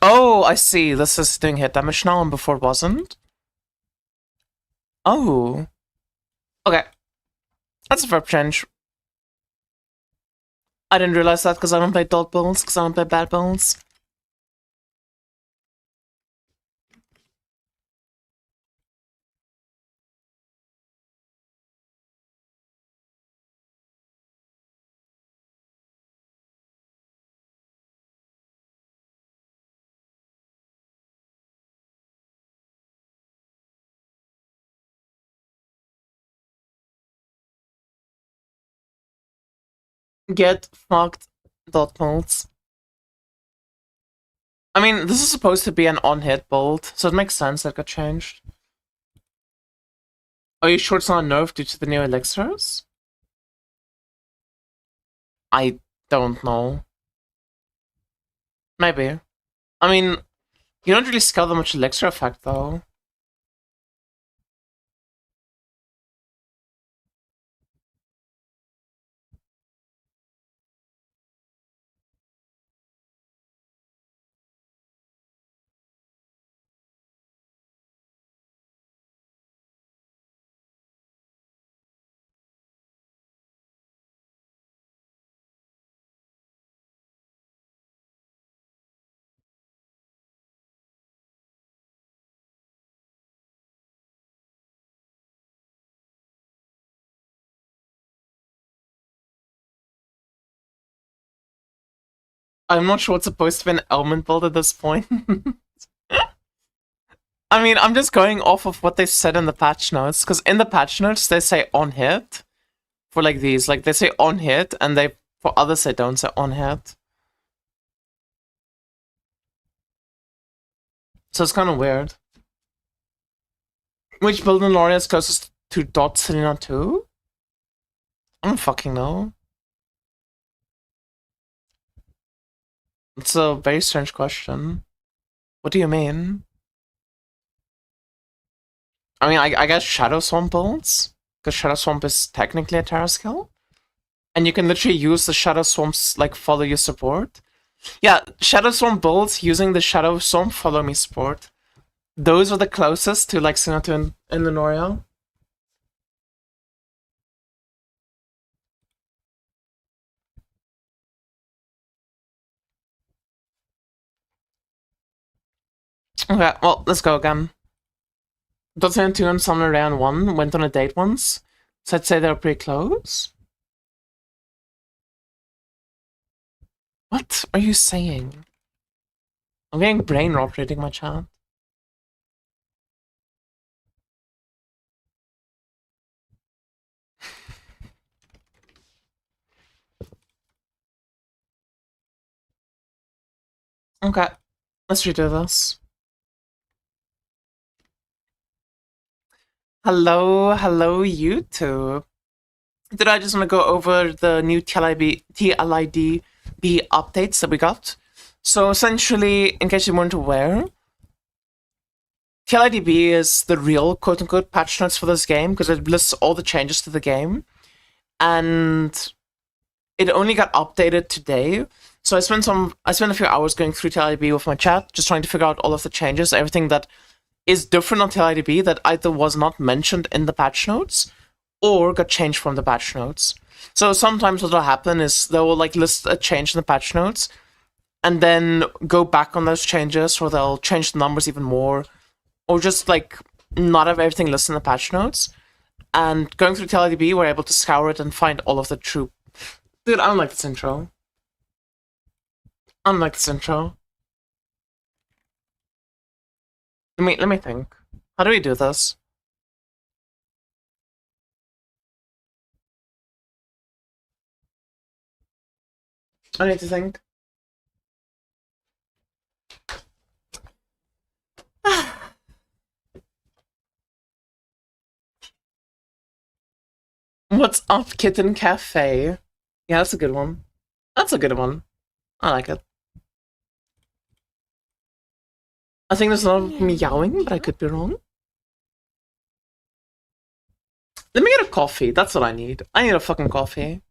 Oh, I see. This is doing hit damage now, and before it wasn't. Oh. Okay. That's a fair change. I didn't realize that because I don't play dot builds, because I don't play bad builds. Get fucked dot builds. I mean, this is supposed to be an on-hit build, so it makes sense that it got changed. Are you sure it's not a nerf due to the new elixirs? I don't know. Maybe. I mean, you don't really scale that much elixir effect, though. I'm not sure what's supposed to be an element build at this point. I mean, I'm just going off of what they said in the patch notes, because in the patch notes they say on hit for like these, like they say on hit, and they for others they don't say on hit. So it's kind of weird. Which build in Loria is closest to Dot Selena 2? I don't fucking know. It's a very strange question. What do you mean? I mean, I guess Shadow Swamp builds, because Shadow Swamp is technically a Terra skill, and you can literally use the Shadow Swamp's like follow you support. Yeah, Shadow Swamp builds using the Shadow Swamp follow me support. Those are the closest to like Sinatu and Lunoria. Okay, well, let's go again. Dotson 2 and Summoner Rayan 1 went on a date once, so I'd say they're pretty close. What are you saying? I'm getting brain rot reading my chat. Okay, let's redo this. Hello, YouTube. Did I just want to go over the new TLIDB updates that we got? So essentially, in case you weren't aware, TLIDB is the real quote-unquote patch notes for this game because it lists all the changes to the game, and it only got updated today. So I spent a few hours going through TLIDB with my chat, just trying to figure out all of the changes, everything that is different on TLIDB that either was not mentioned in the patch notes or got changed from the patch notes. So sometimes what will happen is they will like list a change in the patch notes and then go back on those changes, or they'll change the numbers even more, or just like not have everything listed in the patch notes. And going through TLIDB, we're able to scour it and find all of the true. Dude, I don't like this intro. I don't like this intro. Let me think. How do we do this? I need to think. What's up, Kitten Cafe? Yeah, that's a good one. That's a good one. I like it. I think there's a lot of meowing, but I could be wrong. Let me get a coffee. That's what I need. I need a fucking coffee.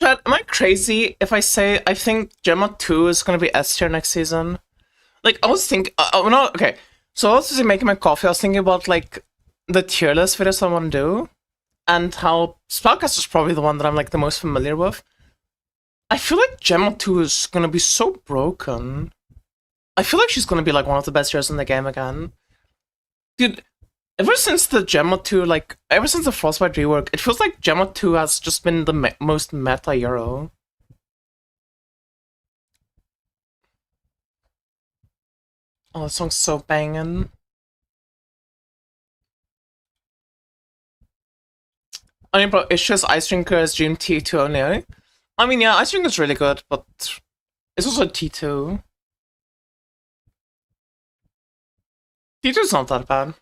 Chad, am I crazy if I say I think Gemma 2 is gonna be S tier next season? Like, I was thinking, okay. So I was just making my coffee, I was thinking about, like, the tier list videos I want to do, and how Spellcast is probably the one that I'm, like, the most familiar with. I feel like Gemma 2 is gonna be so broken. I feel like she's gonna be, like, one of the best heroes in the game again. Dude, ever since the Gemma 2, like, ever since the Frostbite rework, it feels like Gemma 2 has just been the most meta hero. Oh, that song's so banging. I mean, bro, it's just Ice Drinker as Dream T2 only. I mean, yeah, Ice Drinker is really good, but it's also T2. T2 is not that bad.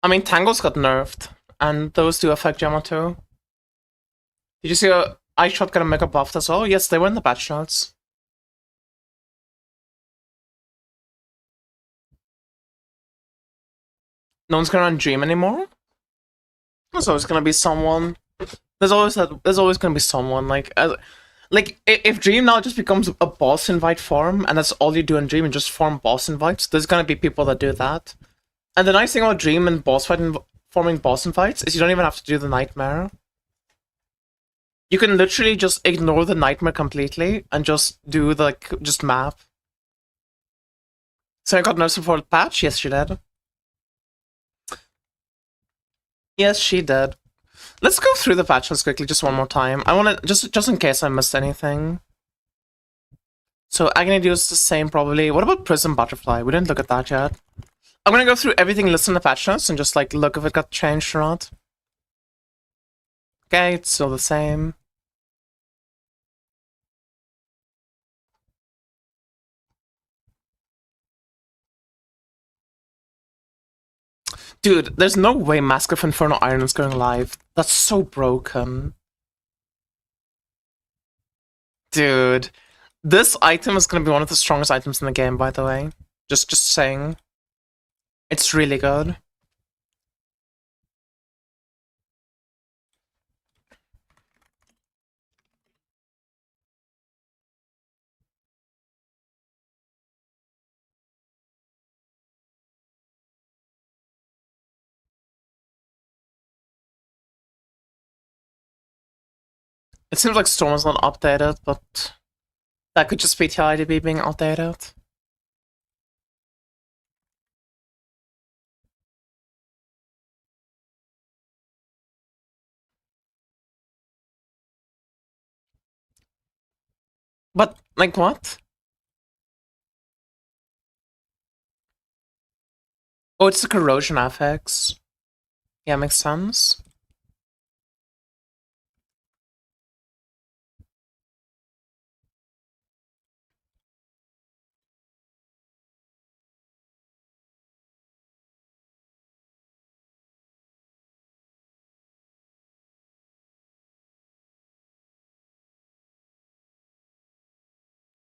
I mean, Tangles got nerfed, and those do affect Gemma too. Did you see Ice Shot got a mega buffed as well? Yes, they were in the patch notes. No one's gonna run Dream anymore? There's always gonna be someone. There's always gonna be someone, like if Dream now just becomes a boss invite farm, and that's all you do in Dream, and just farm boss invites, there's gonna be people that do that. And the nice thing about Dream and boss fight and forming boss invites is you don't even have to do the nightmare. You can literally just ignore the nightmare completely and just do the just map. So I got no support patch? Yes, she did. Yes, she did. Let's go through the patch notes quickly just one more time. I want to, just in case I missed anything. So Agony Dew is the same probably. What about Prism Butterfly? We didn't look at that yet. I'm gonna go through everything listed in the patch notes and just like look if it got changed or not. Okay, it's still the same. Dude, there's no way Mask of Infernal Iron is going live. That's so broken. Dude, this item is gonna be one of the strongest items in the game, by the way. Just saying. It's really good. It seems like Storm is not updated, but that could just be TLIDB being outdated. But, like, what? Oh, it's the corrosion affects. Yeah, makes sense.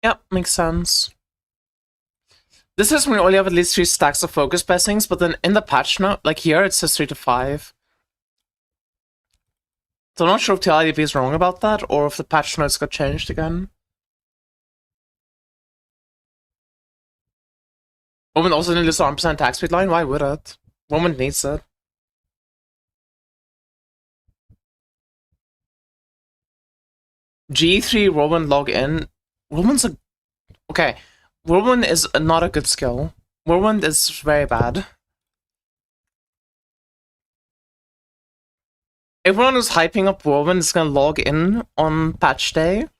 Yep, makes sense. This is when we only have at least 3 stacks of focus blessings, but then in the patch note, like here, it says 3 to 5. So I'm not sure if TLIDB is wrong about that, or if the patch notes got changed again. Woman also didn't list 100% attack speed line, why would it? Woman needs it. G3 Roman log in. Roman's a... Okay. Whirlwind is not a good skill. Whirlwind is very bad. Everyone who's hyping up Whirlwind is gonna log in on patch day.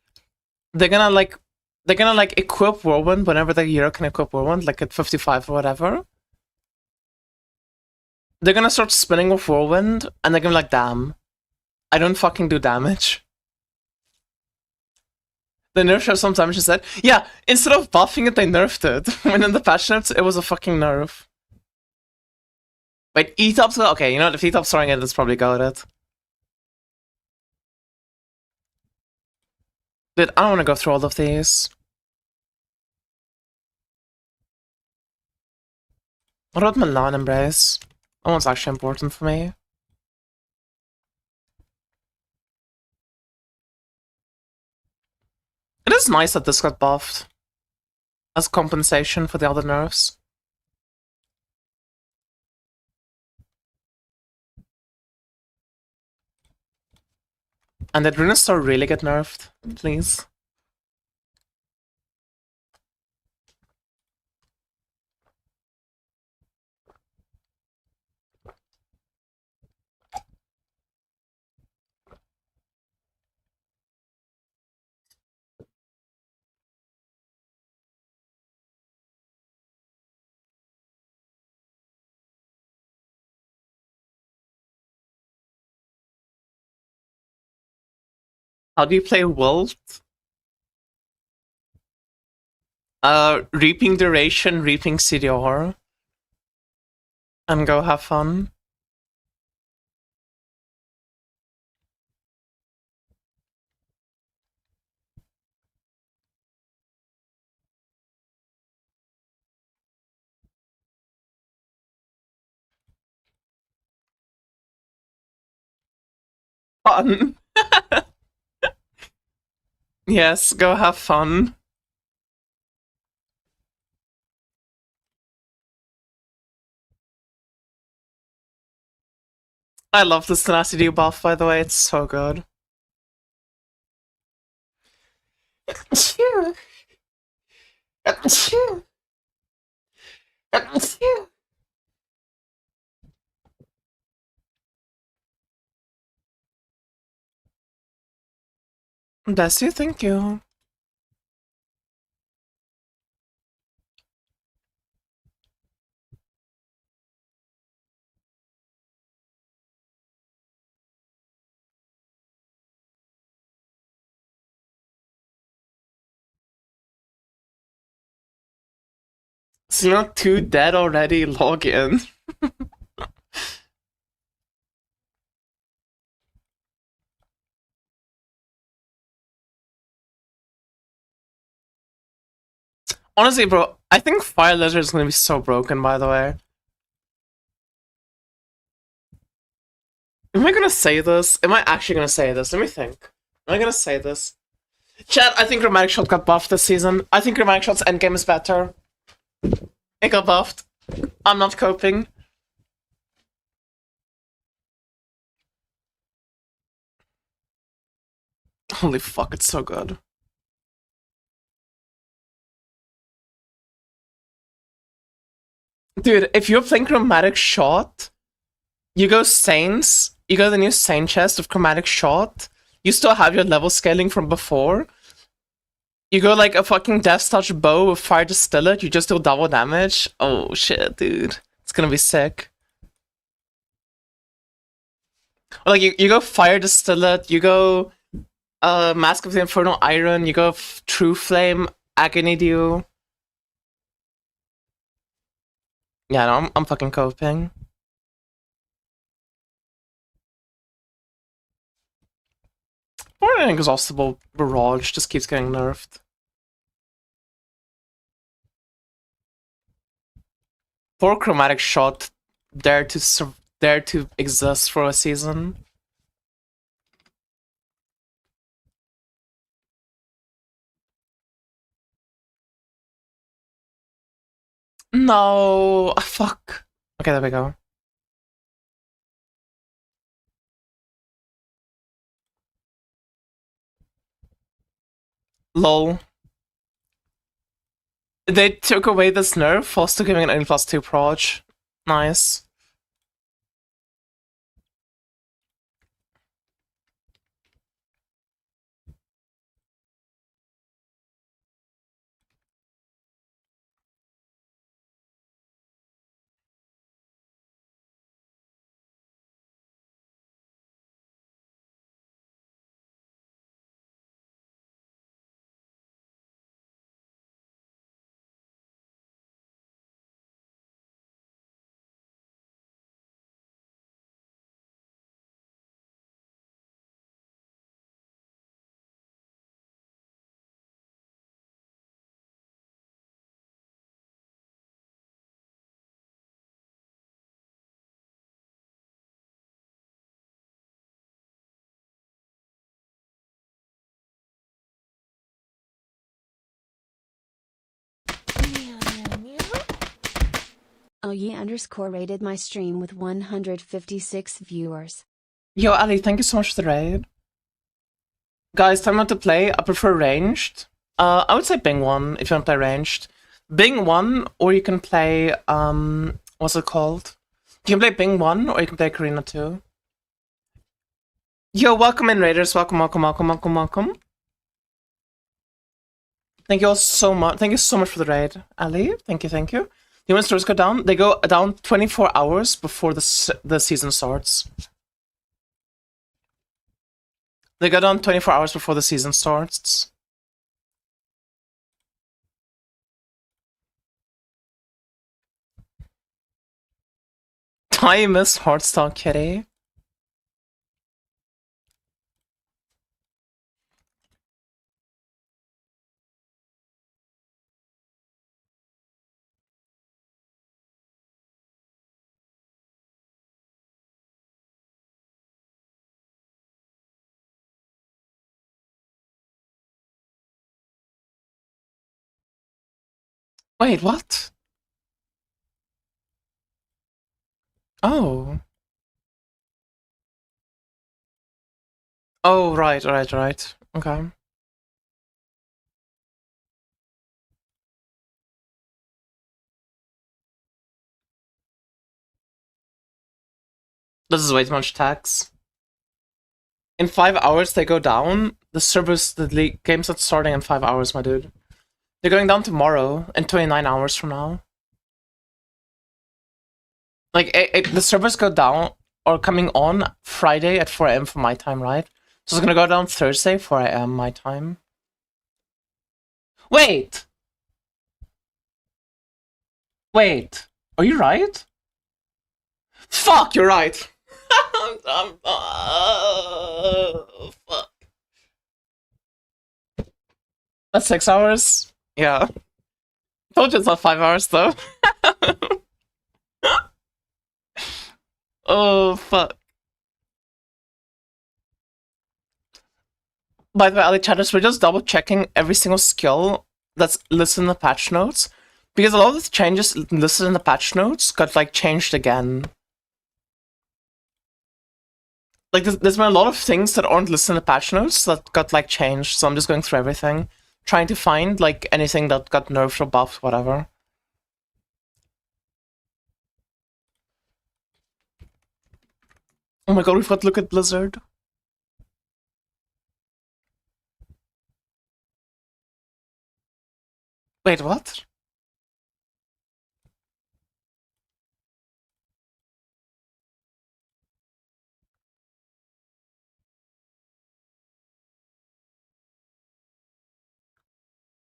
They're gonna equip Whirlwind whenever the hero can equip Whirlwind, like at 55 or whatever. They're gonna start spinning with Whirlwind, and they're gonna be like, damn, I don't fucking do damage. The nerf shows some damage instead. Yeah, instead of buffing it, they nerfed it. When in the patch notes, it was a fucking nerf. Wait, E-Top's... Okay, you know what, if E-Top's throwing it, it's probably got it. Dude, I don't want to go through all of these. What about Milan Embrace? That one's actually important for me. It is nice that this got buffed as compensation for the other nerfs. And did Runastar really get nerfed? Please. How do you play Wilt? Reaping Duration, Reaping CDR. And go have fun. Fun. Yes, go have fun. I love this tenacity buff, by the way, it's so good. Bless you, thank you. It's not too dead already, log in. Honestly, bro, I think Fire Lizard is gonna be so broken, by the way. Am I gonna say this? Am I actually gonna say this? Let me think. Am I gonna say this? Chat, I think Chromatic Shot got buffed this season. I think Chromatic Shot's endgame is better. It got buffed. I'm not coping. Holy fuck, it's so good. Dude, if you're playing Chromatic Shot, you go Saints, you go the new Saint chest of Chromatic Shot, you still have your level scaling from before. You go like a fucking Death's Touch bow with Fire Distillate, you just do double damage. Oh shit, dude. It's gonna be sick. Or like you go Fire Distillate, you go Mask of the Infernal Iron, you go True Flame, Agony Dew. Yeah, no, I'm fucking coping. Or an Inexhaustible Barrage just keeps getting nerfed. For Chromatic Shot, dare to exist for a season. No, fuck. Okay, there we go. Lol. They took away this nerf while still giving an N+2 proj. Nice. OE_ rated my stream with 156 viewers. Yo, Ali, thank you so much for the raid. Guys, time not to play. I prefer ranged. I would say Bing 1 if you want to play ranged. Bing 1, or you can play, what's it called? You can play Bing 1, or you can play Karina 2. Yo, welcome in, Raiders. Welcome, welcome, welcome, welcome, welcome. Thank you all so much. Thank you so much for the raid, Ali. Thank you, thank you. You when stores go down? They go down 24 hours before the season starts. They go down 24 hours before the season starts. Time is Heartstone Kitty. Wait, what? Oh. Oh, right. Okay. This is way too much tax. In 5 hours, they go down. The game starts starting in 5 hours, my dude. They're going down tomorrow, in 29 hours from now. Like, the servers go down, or coming on Friday at 4 AM for my time, right? So it's gonna go down Thursday, 4 AM my time. Wait! Are you right? Fuck, you're right! Fuck. That's 6 hours? Yeah. Told you it's not 5 hours, though. Oh, fuck. By the way, Ali Chatters, we're just double checking every single skill that's listed in the patch notes. Because a lot of the changes listed in the patch notes got, like, changed again. Like, there's been a lot of things that aren't listed in the patch notes that got, like, changed. So I'm just going through everything. Trying to find, like, anything that got nerfed or buffed, whatever. Oh my god, we've got to look at Blizzard. Wait, what?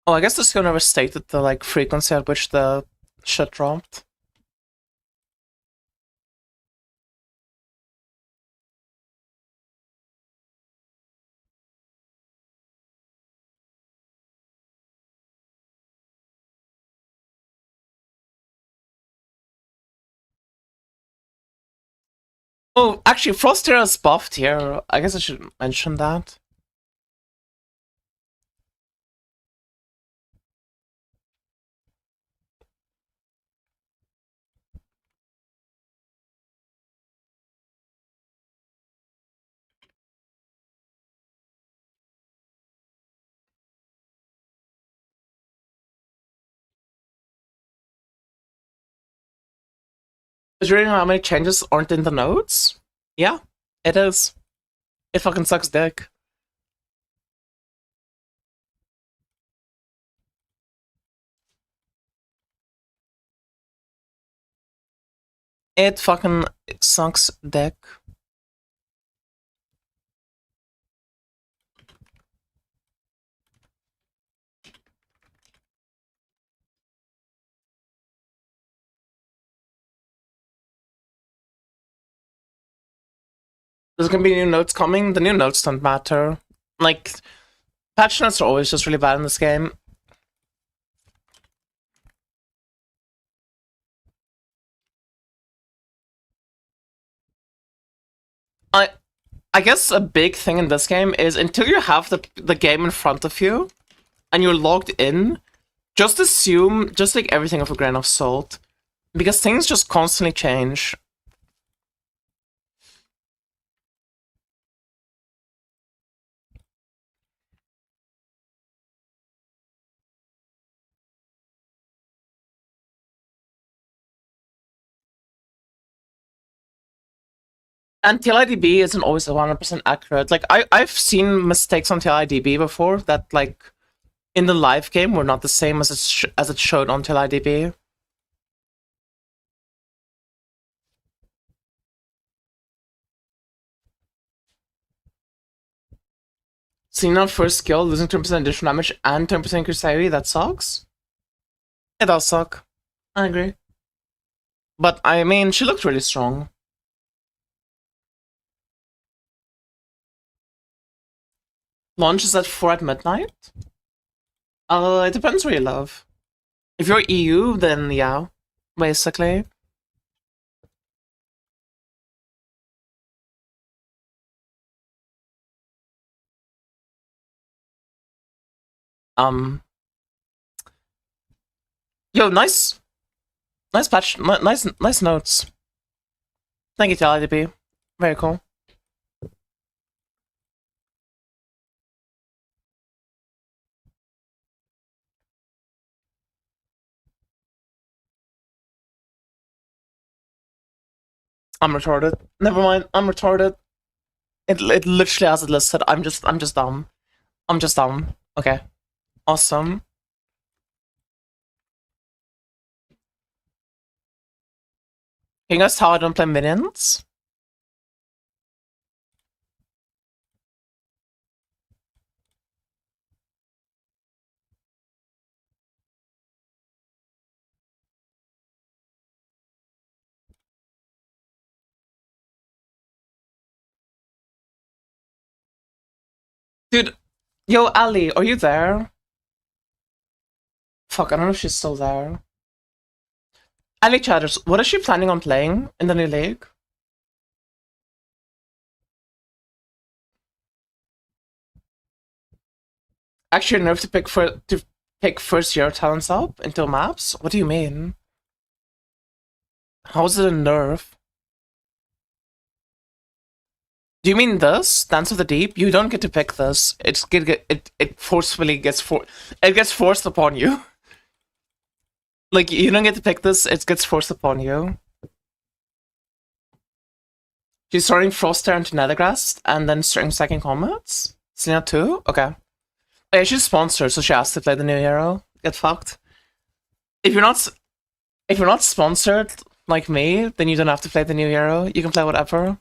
Oh, I guess the skill never stated the, like, frequency at which the shit dropped. Oh, actually, Frostera is buffed here. I guess I should mention that. Is you really know how many changes aren't in the notes? Yeah, it is. It fucking sucks dick. It fucking sucks dick. There's gonna be new notes coming. The new notes don't matter. Like, patch notes are always just really bad in this game. I guess a big thing in this game is until you have the game in front of you and you're logged in, just take everything with a grain of salt. Because things just constantly change. And TLIDB isn't always 100% accurate. Like, I've seen mistakes on TLIDB before that, like, in the live game were not the same as it showed on TLIDB. Cena first skill, losing 10% additional damage and 10% increased AoE, that sucks. It does suck. I agree. But, I mean, she looked really strong. Launch is at 4 at midnight? It depends where you live. If you're EU, then yeah, basically. Yo, nice patch, nice notes. Thank you, TLIDB. Very cool. I'm retarded. Never mind, I'm retarded. It literally has it listed. I'm just dumb. I'm just dumb. Okay. Awesome. Can you guys tell I don't play minions? Dude, yo, Ali, are you there? Fuck, I don't know if she's still there. Ali Chatters, what is she planning on playing in the new league? Actually, nerve to pick first year talents up into maps? What do you mean? How is it a nerf? Do you mean this? Dance of the Deep? You don't get to pick this. It forcefully gets forced upon you. Like, you don't get to pick this, it gets forced upon you. She's starting Froster into Nethergrass and then starting Second Comets? Selena too? Okay. Oh, yeah, she's sponsored, so she has to play the new hero. Get fucked. If you're not sponsored like me, then you don't have to play the new hero. You can play whatever.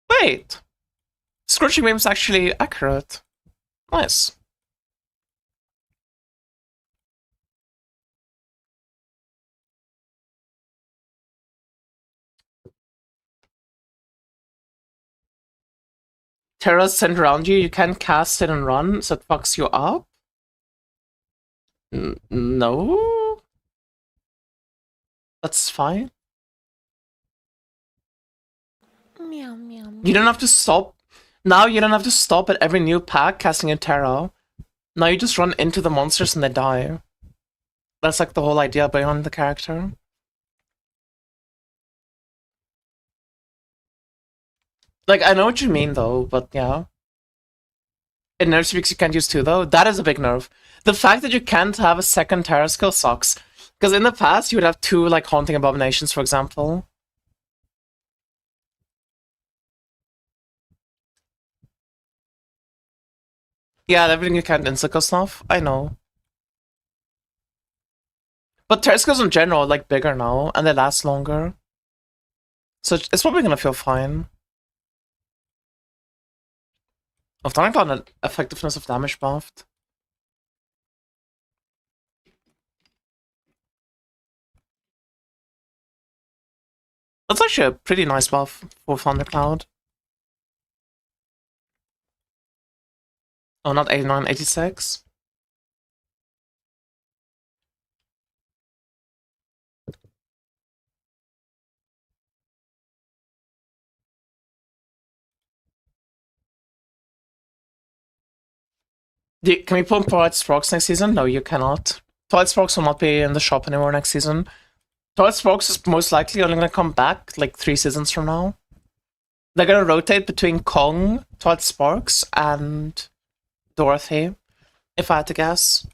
Wait! Scorching Beam is actually accurate. Nice. Terra's sent around you, you can't cast it and run, so it fucks you up? No? That's fine. Meow, meow, meow. You don't have to stop. Now you don't have to stop at every new pack casting a Terra. Now you just run into the monsters and they die. That's like the whole idea behind the character. Like, I know what you mean though, but yeah. It nerfs you because you can't use two though. That is a big nerf. The fact that you can't have a second Terra skill sucks. Because in the past you would have two like Haunting Abominations, for example. Yeah, everything you can't insta stuff. I know. But Terra skills in general are like bigger now, and they last longer. So it's probably gonna feel fine. Of talking about effectiveness of damage buffed. That's actually a pretty nice buff for Thundercloud. Oh, not 89, 86. Can we pull Twilight Sparks next season? No, you cannot. Twilight Sparks will not be in the shop anymore next season. Twilight Sparks is most likely only gonna come back like 3 seasons from now. They're gonna rotate between Kong, Twilight Sparks, and Dorothy, if I had to guess.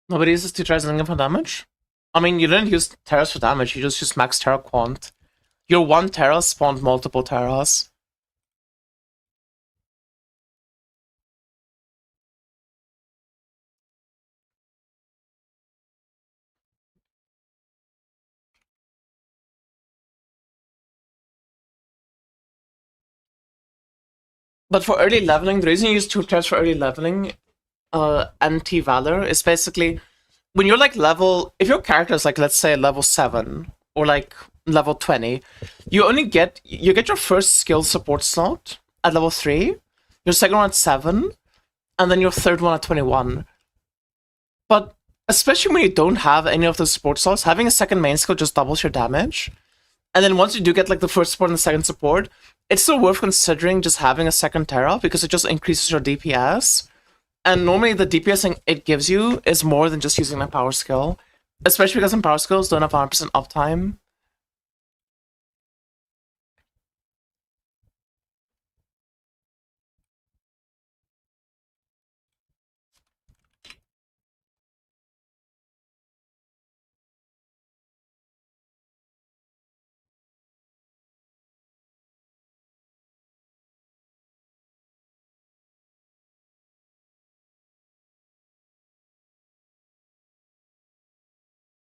Nobody uses 2 Terras Lingam for damage? I mean, you didn't use Terras for damage, you just used max Terra Quant. Your 1 Terra spawned multiple Terras. But for early leveling, the reason you use 2 Terras for early leveling, anti-Valor, is basically when you're like level, if your character is like, let's say level 7 or like level 20, you get your first skill support slot at level 3, your second one at 7, and then your third one at 21. But especially when you don't have any of those support slots, having a second main skill just doubles your damage. And then once you do get like the first support and the second support, it's still worth considering just having a second Terra because it just increases your DPS. And normally the DPS it gives you is more than just using a power skill. Especially because some power skills don't have 100% uptime.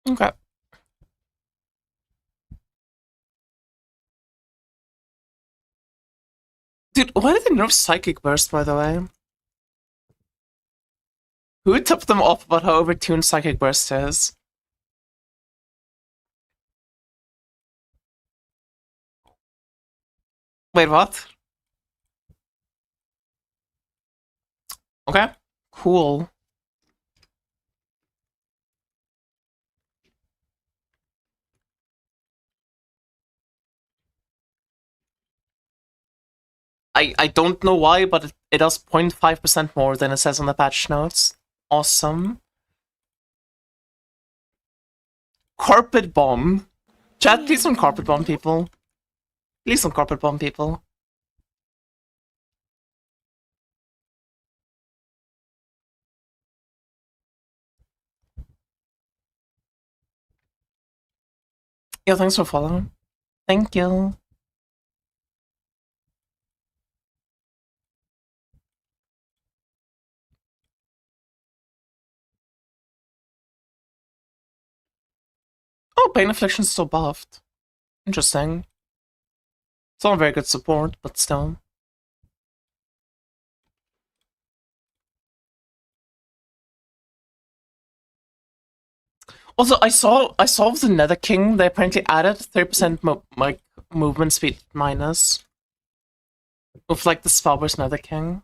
Okay. Dude, why did they nerf Psychic Burst, by the way? Who tipped them off about how overtuned Psychic Burst is? Wait, what? Okay, cool. I don't know why, but it does 0.5% more than it says on the patch notes. Awesome. Carpet bomb. Chat, please don't carpet bomb people. Please don't carpet bomb people. Yeah, thanks for following. Thank you. Oh, Pain Affliction's still buffed. Interesting. It's not very good support, but still. Also, I saw with the Nether King, they apparently added 30% movement speed minus. With like the Spellburst Nether King.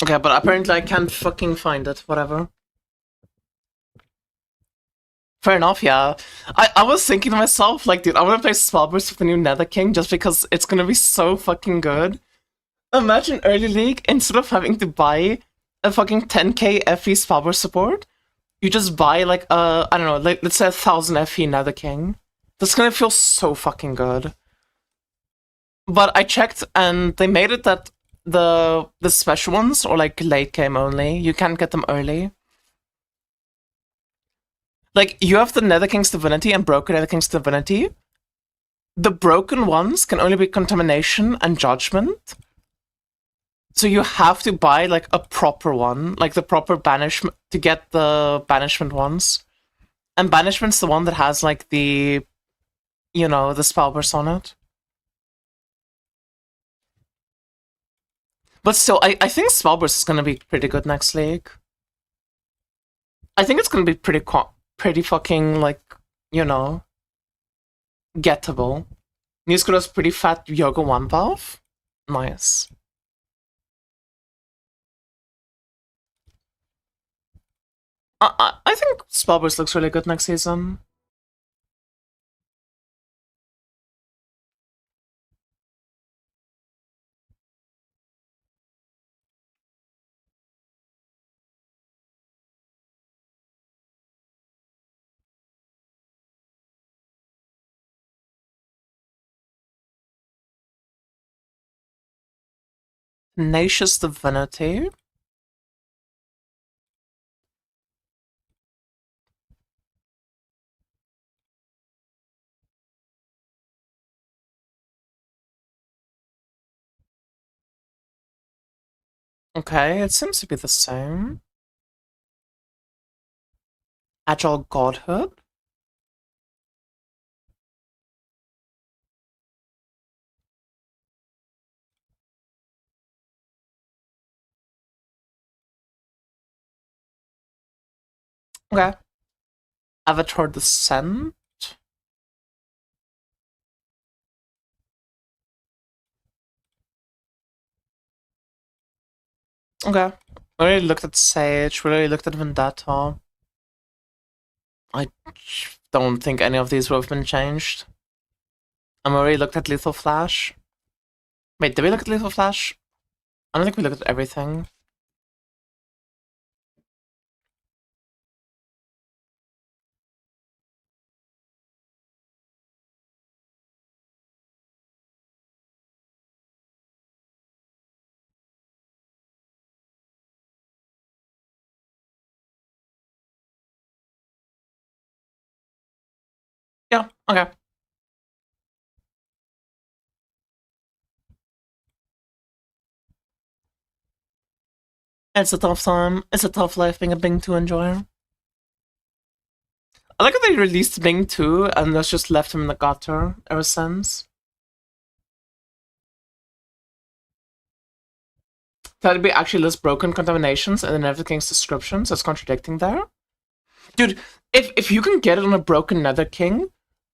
Okay, but apparently I can't fucking find it, whatever. Fair enough, yeah. I was thinking to myself, like, dude, I want to play Spellburst with the new Nether King just because it's gonna be so fucking good. Imagine early league, instead of having to buy a fucking 10k FE Spellburst support, you just buy like I don't know, like let's say 1000 FE Nether King. That's gonna feel so fucking good. But I checked and they made it that the special ones or like late game only. You can't get them early. Like you have the Nether King's Divinity and Broken Nether King's Divinity, the broken ones can only be Contamination and Judgment. So you have to buy like a proper one, like the proper Banishment, to get the Banishment ones. And Banishment's the one that has like the, you know, the spell burst on it. But still, I think spell burst is gonna be pretty good next league. I think it's gonna be pretty fucking, like, you know, gettable. Newscore's pretty fat Yoga 1 buff. Nice. I think Spellburst looks really good next season. Tenacious Divinity. Okay, it seems to be the same. Agile Godhood. Okay. Avatar Descent. Okay. We already looked at Sage, we already looked at Vendetta. I don't think any of these would have been changed. And we already looked at Lethal Flash. Wait, did we look at Lethal Flash? I don't think we looked at everything. Yeah, okay. It's a tough time. It's a tough life being a Bing 2 enjoyer. I like how they released Bing 2 and that's just left him in the gutter ever since. TLIDB actually lists broken contaminations and the Nether King's description, so it's contradicting there. Dude, if you can get it on a broken Nether King,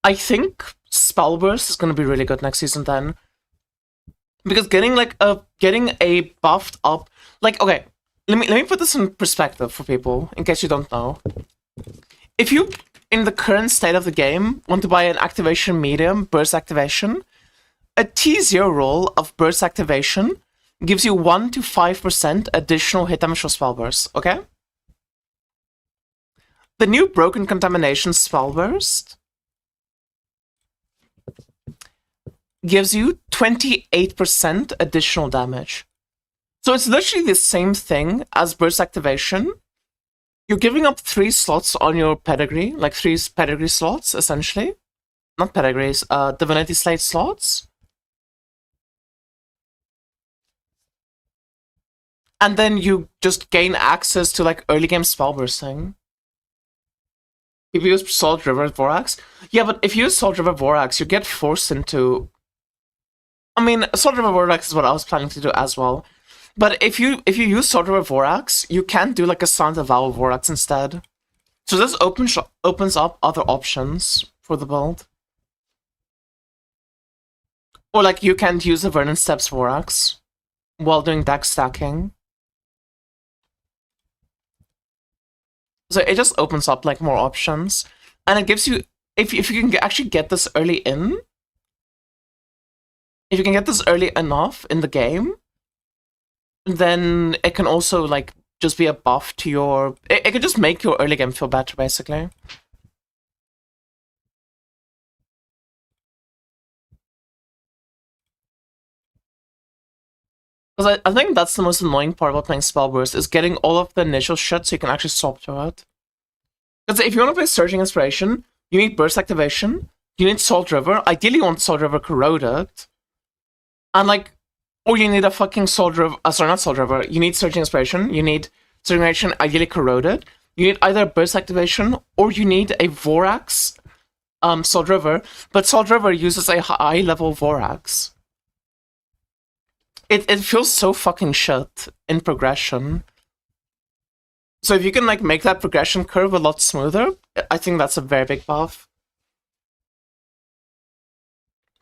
I think Spellburst is gonna be really good next season then. Because getting a buffed up, like, okay, let me put this in perspective for people, in case you don't know. If you, in the current state of the game, want to buy an activation medium, burst activation, a T0 roll of burst activation gives you 1 to 5% additional hit damage for spell burst, okay? The new broken contamination spell burst gives you 28% additional damage. So it's literally the same thing as burst activation. You're giving up 3 slots on your pedigree, like 3 pedigree slots, essentially. Not pedigrees, Divinity Slate slots. And then you just gain access to, like, early game spell bursting. If you use Salt River Vorax. Yeah, but if you use Salt River Vorax, you get forced into... I mean, Salt River Vorax is what I was planning to do as well. But if you use Salt River Vorax, you can do like a Silent Avowal Vorax instead. So this opens up other options for the build. Or like you can use the Vernon Steps Vorax while doing deck stacking. So it just opens up like more options. And it gives you, if you can actually get this early in, if you can get this early enough in the game, then it can also like just be a buff to your... It can just make your early game feel better, basically. Because I think that's the most annoying part about playing Spellburst, is getting all of the initial shit so you can actually swap to it. Because if you want to play Surging Inspiration, you need Burst Activation, You need Salt River. Ideally, you want Salt River corroded. And like, or you need a fucking Salt River. Sorry, not Salt River. You need Surging Inspiration. You need Surging Inspiration ideally corroded. You need either Burst Activation or you need a Vorax Salt River. But Salt River uses a high level Vorax. It feels so fucking shit in progression. So if you can like make that progression curve a lot smoother, I think that's a very big buff.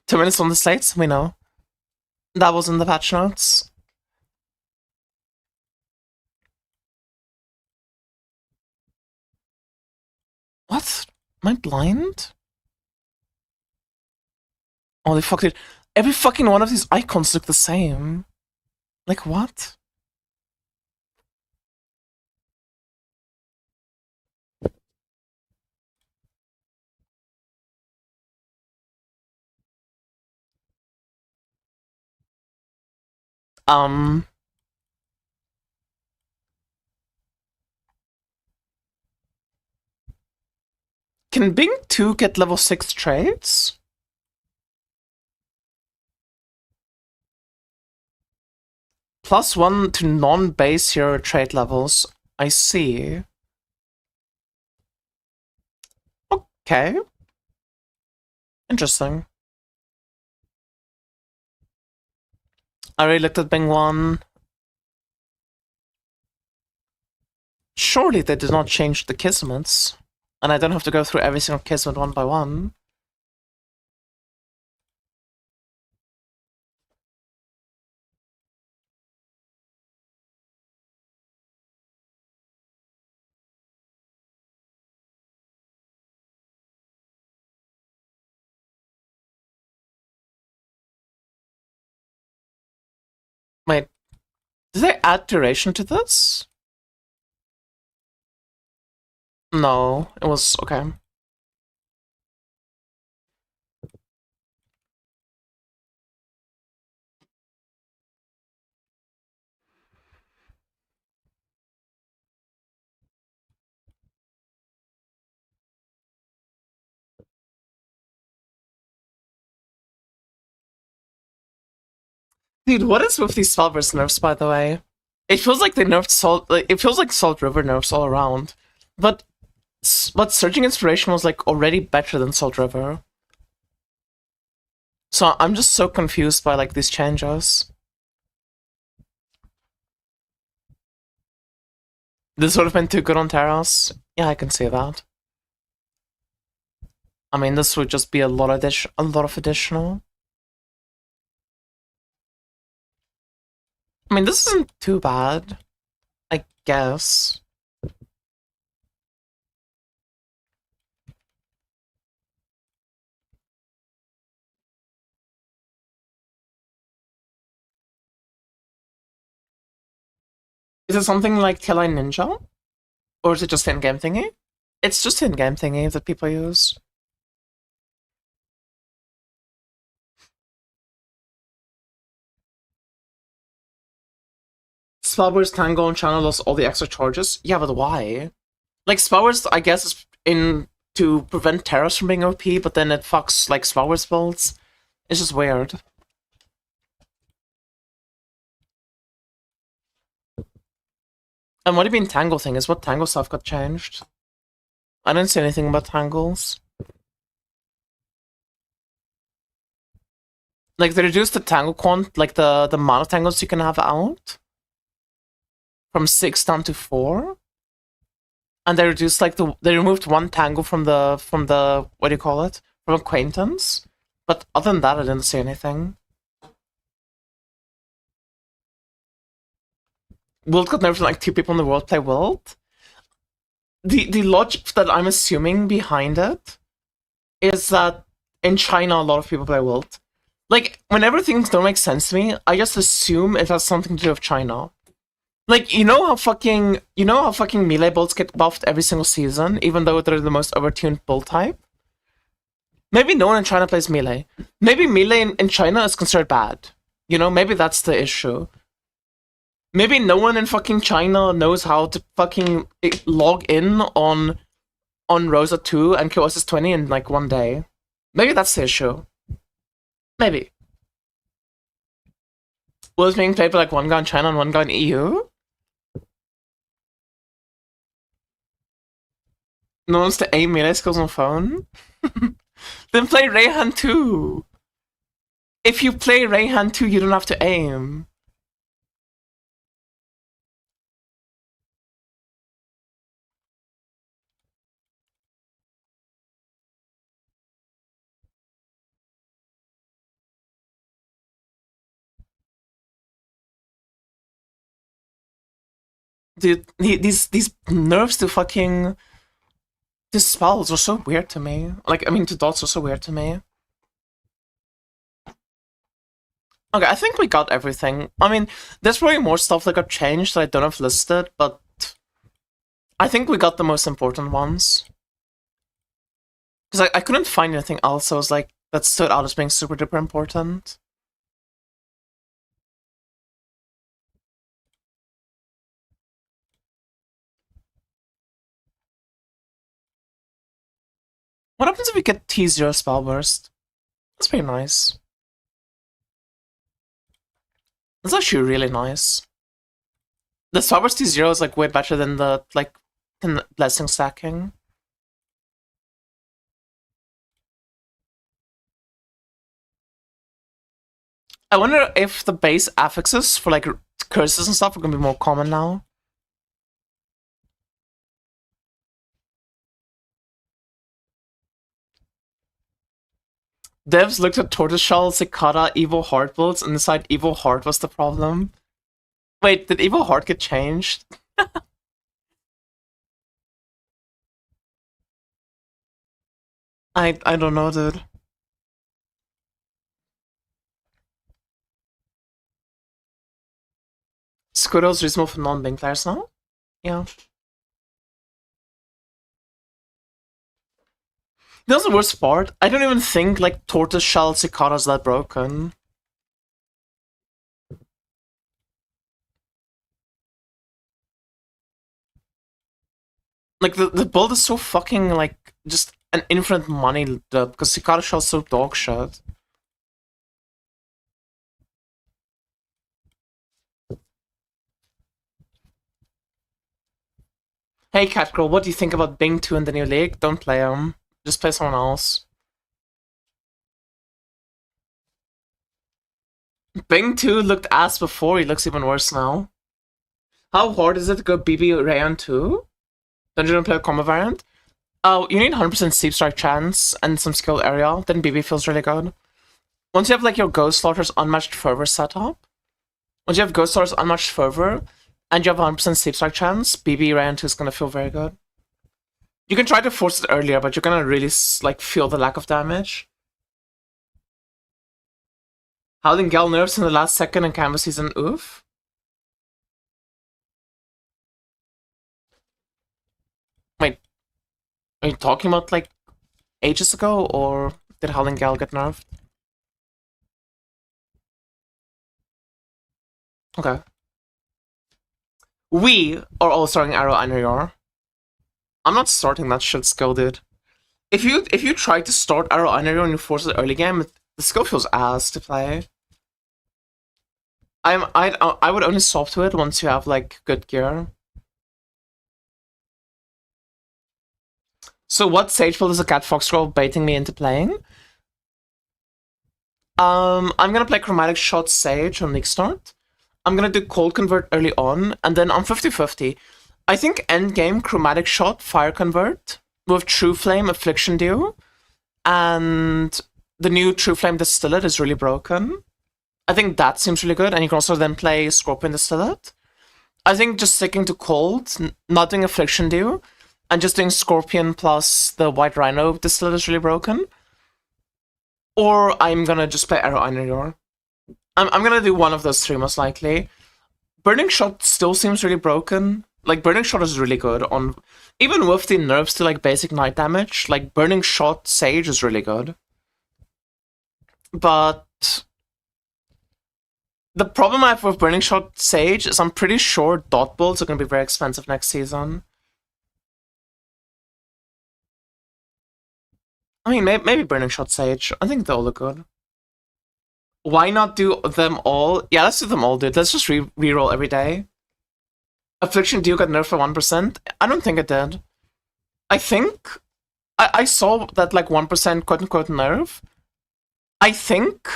2 minutes on the slates, we know. That was in the patch notes. What? Am I blind? Oh, they fucked it. Every fucking one of these icons look the same. Like, what? Can Bing 2 get level 6 trades? +1 to non-base hero trade levels. I see. Okay. Interesting. I already looked at Bing 1. Surely they did not change the Kismets. And I don't have to go through every single Kismet one by one. Wait, did they add duration to this? No, it was okay. Dude, what is with these Spellburst nerfs, by the way? It feels like they nerfed Salt. Like, it feels like Salt River nerfs all around. But Surging Inspiration was like already better than Salt River. So I'm just so confused by like these changes. This would have been too good on Terras. Yeah, I can see that. I mean, this would just be a lot of additional. I mean, this isn't too bad, I guess. Is it something like TLI Ninja? Or is it just in-game thingy? It's just in-game thingy that people use. Spellburst Tango and Channel lost all the extra charges? Yeah, but why? Like, Spellburst, I guess, is in to prevent Terras from being OP, but then it fucks, like, Spellburst builds. It's just weird. And what do you mean Tangle thing? Is what Tangle stuff got changed? I didn't see anything about Tangles. Like, they reduced the Tangle quant, like the amount of Tangles you can have out from 6 down to 4. And they reduced like they removed one Tangle from the what do you call it? From Acquaintance. But other than that I didn't see anything. World got nerfed, like 2 people in the world play World. The logic that I'm assuming behind it is that in China a lot of people play World. Like, whenever things don't make sense to me, I just assume it has something to do with China. Like, you know how fucking melee builds get buffed every single season, even though they're the most overtuned build type? Maybe no one in China plays melee. Maybe melee in China is considered bad. You know, maybe that's the issue. Maybe no one in fucking China knows how to fucking log in on Rosa 2 and kill SS20 in like one day. Maybe that's the issue. Maybe. Was being played by like one guy in China and one guy in EU? No one's to aim melee skills on phone? Then play Rayhan 2! If you play Rayhan 2, you don't have to aim. Dude, these nerfs to fucking... These spells are so weird to me. Like, I mean, the dots are so weird to me. Okay, I think we got everything. I mean, there's probably more stuff that got changed that I don't have listed, but... I think we got the most important ones. Because I couldn't find anything else that was like, that stood out as being super duper important. What happens if we get T0 spell burst? That's pretty nice. That's actually really nice. The spell burst T0 is like way better than the than blessing stacking. I wonder if the base affixes for like curses and stuff are gonna be more common now. Devs looked at Tortoiseshell, Cicada, Evil Heart builds and decided Evil Heart was the problem. Wait, did Evil Heart get changed? I don't know, dude. Squirrel's reasonable for non-Bing players now? Yeah. That's the worst part. I don't even think like Tortoiseshell Cicada's that broken. Like the build is so fucking like just an infinite money dub because Cicada Shell's so dog shit. Hey Catgirl, what do you think about Bing 2 in the new league? Don't play him. Just play someone else. Bing 2 looked ass before, he looks even worse now. How hard is it to go BB Rayon 2? Dungeon and play a combo variant? Oh, you need 100% Sleep Strike chance and some skill area, then BB feels really good. Once you have like your Ghost Slaughter's Unmatched Fervor setup, once you have Ghost Slaughter's Unmatched Fervor, and you have 100% Sleep Strike chance, BB Rayon 2 is gonna feel very good. You can try to force it earlier, but you're gonna really like feel the lack of damage. Howling Gale nerfs in the last second in Canvas season, oof. Wait, are you talking about like ages ago, or did Howling Gale get nerfed? Okay. We are all starting Arrow Einrior. I'm not starting that shit skill, dude. If you try to start Arrow Einrior and you force it early game, the skill feels ass to play. I would only swap to it once you have like good gear. So what Sage build is a Cat Fox Scroll baiting me into playing? I'm gonna play Chromatic Shot Sage on League Start. I'm gonna do Cold Convert early on, and then I'm 50-50. I think endgame Chromatic Shot, Fire Convert, with True Flame, Affliction Dew, and the new True Flame Distillate is really broken. I think that seems really good, and you can also then play Scorpion Distillate. I think just sticking to Cold, not doing Affliction Dew, and just doing Scorpion plus the White Rhino Distillate is really broken. Or I'm gonna just play Arrow Einrior. I'm gonna do one of those three most likely. Burning Shot still seems really broken. Like, Burning Shot is really good on... Even with the nerfs to, like, basic night damage, like, Burning Shot Sage is really good. But... the problem I have with Burning Shot Sage is I'm pretty sure dot builds are going to be very expensive next season. I mean, maybe Burning Shot Sage. I think they all look good. Why not do them all? Yeah, let's do them all, dude. Let's just reroll every day. Affliction Dew got nerfed for 1%. I don't think it did. I think I saw that like 1% quote unquote nerf. I think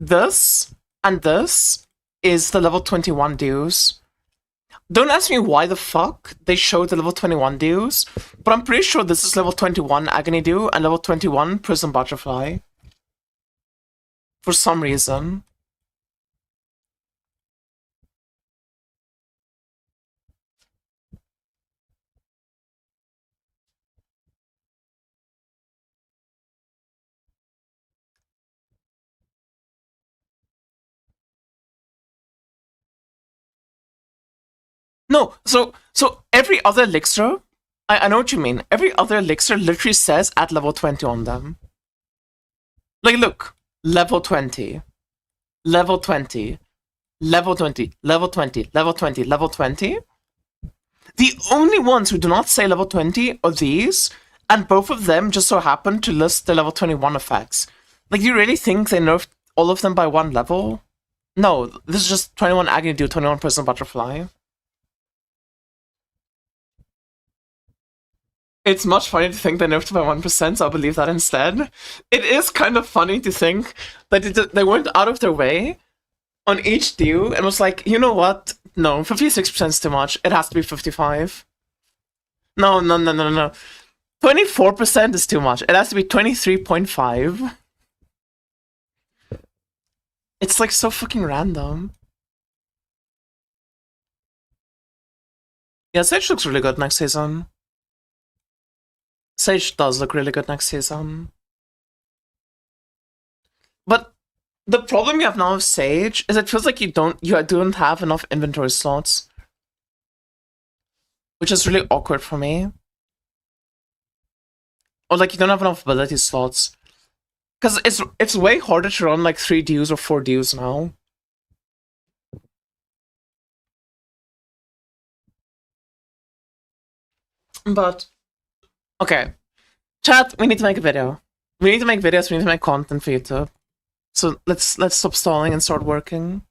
this and this is the level 21 dues. Don't ask me why the fuck they showed the level 21 dues, but I'm pretty sure this is level 21 Agony Dew and level 21 Prison Butterfly. For some reason. No, so every other elixir, I know what you mean. Every other elixir literally says at level 20 on them. Like, look, level 20, level 20, level 20, level 20, level 20, level 20. The only ones who do not say level 20 are these, and both of them just so happen to list the level 21 effects. Like, do you really think they nerfed all of them by one level? No, this is just 21 Agony Dew, 21 Prison Butterfly. It's much funnier to think they nerfed by 1%, so I'll believe that instead. It is kind of funny to think that they went out of their way on each dew and was like, you know what? No, 56% is too much. It has to be 55. No. 24% is too much. It has to be 23.5. It's like so fucking random. Yeah, Sage looks really good next season. Sage does look really good next season. But the problem you have now with Sage is it feels like you don't have enough inventory slots. Which is really awkward for me. Or like you don't have enough ability slots. Because it's way harder to run like 3 dews or 4 dews now. But okay. Chat, we need to make a video. We need to make videos, we need to make content for YouTube. So let's stop stalling and start working.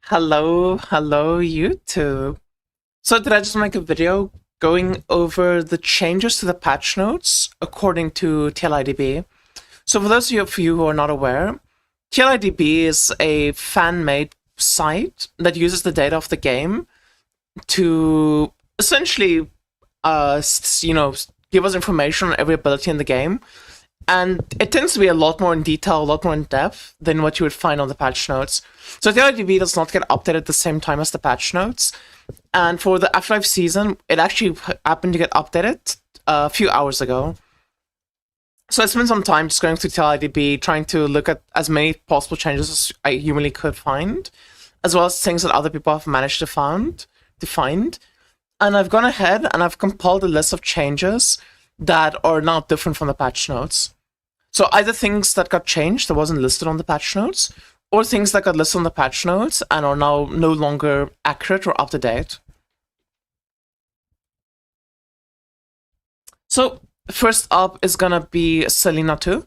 Hello, YouTube. So did I just make a video going over the changes to the patch notes according to TLIDB? So for those of you who are not aware, TLIDB is a fan-made site that uses the data of the game to essentially, give us information on every ability in the game. And it tends to be a lot more in detail, a lot more in depth than what you would find on the patch notes. So the TLIDB does not get updated at the same time as the patch notes. And for the Afterlife season, it actually happened to get updated a few hours ago. So I spent some time just going through TLIDB, trying to look at as many possible changes as I humanly could find, as well as things that other people have managed to find. And I've gone ahead and I've compiled a list of changes that are now different from the patch notes. So either things that got changed that wasn't listed on the patch notes, or things that got listed on the patch notes and are now no longer accurate or up to date. So first up is gonna be Selena 2.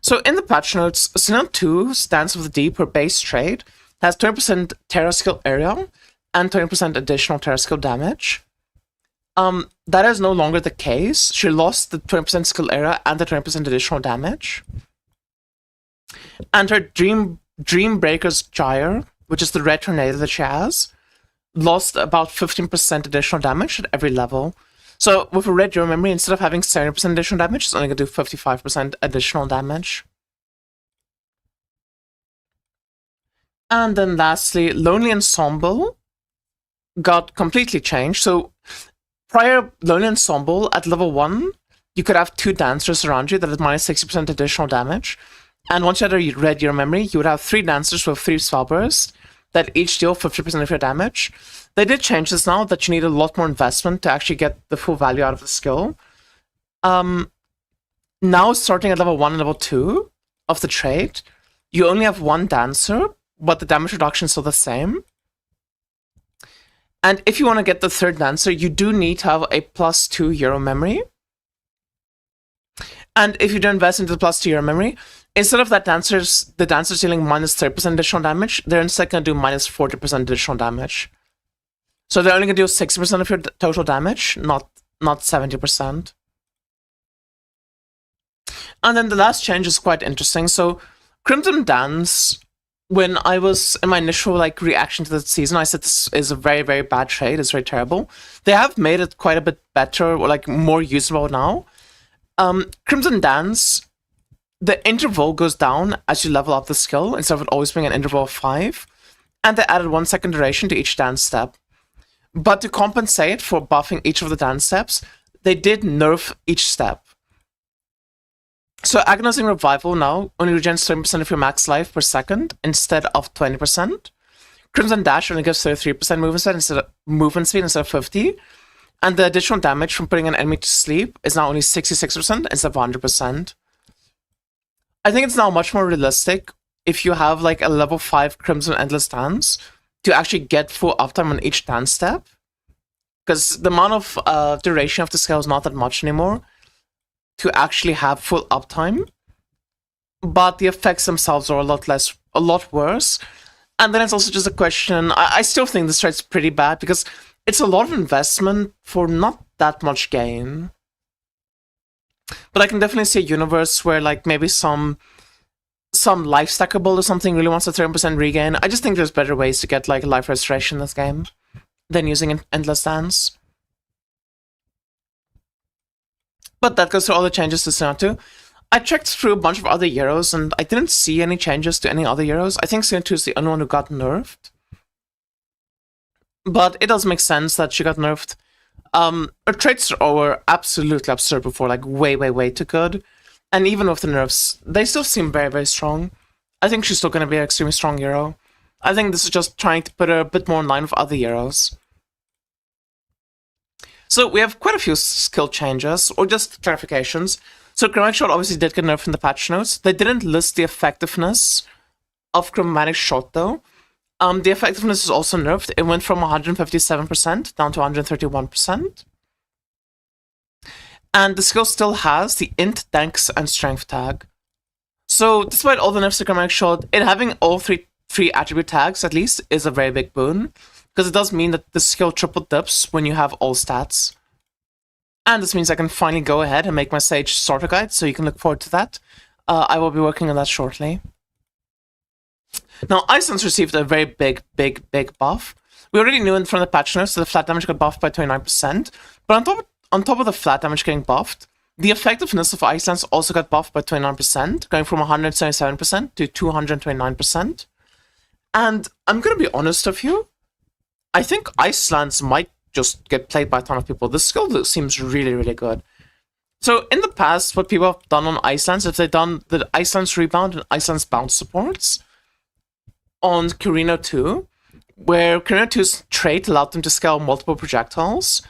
So in the patch notes, Selena 2 stands with D per base trade, has 20% Terra skill area and 20% additional Terra skill damage. That is no longer the case. She lost the 20% skill area and the 20% additional damage. And her Dreambreaker's Gyre, which is the red tornado that she has, lost about 15% additional damage at every level. So with a red Your Memory, instead of having 70% additional damage, it's only going to do 55% additional damage. And then lastly, Lonely Ensemble got completely changed. So prior Lonely Ensemble, at level 1, you could have 2 dancers around you that had minus 60% additional damage. And once you had a red Your Memory, you would have 3 dancers with 3 spell bursts that each deal 50% of your damage. They did change this now, that you need a lot more investment to actually get the full value out of the skill. now starting at level 1 and level 2 of the trait, you only have one dancer, but the damage reduction is still the same. And if you want to get the third dancer, you do need to have a +2 Euro memory. And if you do invest into the +2 Euro memory, instead of the dancer's dealing -30% additional damage, they're instead going to do -40% additional damage. So they're only going to do 60% of your total damage, not 70%. And then the last change is quite interesting. So Crimson Dance, when I was in my initial reaction to the season, I said this is a very, very bad trade. It's very terrible. They have made it quite a bit better, or more usable now. Crimson Dance, the interval goes down as you level up the skill instead of it always being an interval of 5. And they added 1 second duration to each dance step. But to compensate for buffing each of the dance steps, they did nerf each step. So Agonizing Revival now only regens 30% of your max life per second instead of 20%. Crimson Dash only gives 33% movement speed instead of 50%. And the additional damage from putting an enemy to sleep is now only 66% instead of 100%. I think it's now much more realistic if you have a level 5 Crimson Endless Dance to actually get full uptime on each dance step. Because the amount of duration of the skill is not that much anymore to actually have full uptime, but the effects themselves are a lot worse. And then it's also just a question, I still think this trade's pretty bad because it's a lot of investment for not that much gain. But I can definitely see a universe where maybe some life stackable or something really wants a 30% regain. I just think there's better ways to get life restoration in this game than using an Endless Dance. But that goes through all the changes to Sinnoh 2. I checked through a bunch of other heroes, and I didn't see any changes to any other heroes. I think Sinnoh 2 is the only one who got nerfed. But it does make sense that she got nerfed. Her traits were absolutely absurd before, way, way, way too good. And even with the nerfs, they still seem very, very strong. I think she's still going to be an extremely strong hero. I think this is just trying to put her a bit more in line with other heroes. So we have quite a few skill changes, or just clarifications. So Chromatic Shot obviously did get nerfed in the patch notes. They didn't list the effectiveness of Chromatic Shot though. The effectiveness is also nerfed. It went from 157% down to 131%. And the skill still has the Int, Dex, and Strength tag. So despite all the nerfs to Chromatic Shot, it having all three attribute tags at least is a very big boon. Because it does mean that the skill triple dips when you have all stats. And this means I can finally go ahead and make my Sage starter guide, so you can look forward to that. I will be working on that shortly. Now, Iceland's received a very big buff. We already knew from the patch notes that the flat damage got buffed by 29%, but on top of the flat damage getting buffed, the effectiveness of Iceland's also got buffed by 29%, going from 177% to 229%. And I'm gonna be honest with you, I think Iceland's might just get played by a ton of people. This skill seems really, really good. So in the past, what people have done on Iceland's, if they've done the Iceland's Rebound and Iceland's Bounce supports on Kirino 2, where Kirino 2's trait allowed them to scale multiple projectiles,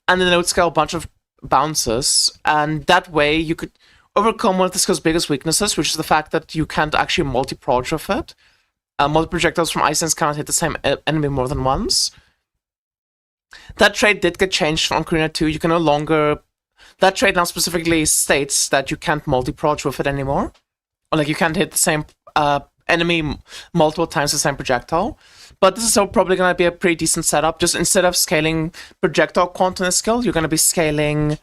and then they would scale a bunch of bounces, and that way you could overcome one of the skill's biggest weaknesses, which is the fact that you can't actually multi-proj with it. Multi-projectiles from Iceland's cannot hit the same enemy more than once. That trait did get changed on Kirino 2. You can no longer... That trait now specifically states that you can't multi-proj with it anymore. Or you can't hit the same enemy multiple times the same projectile. But this is still probably going to be a pretty decent setup. Just instead of scaling projectile quant in this skill, you're going to be scaling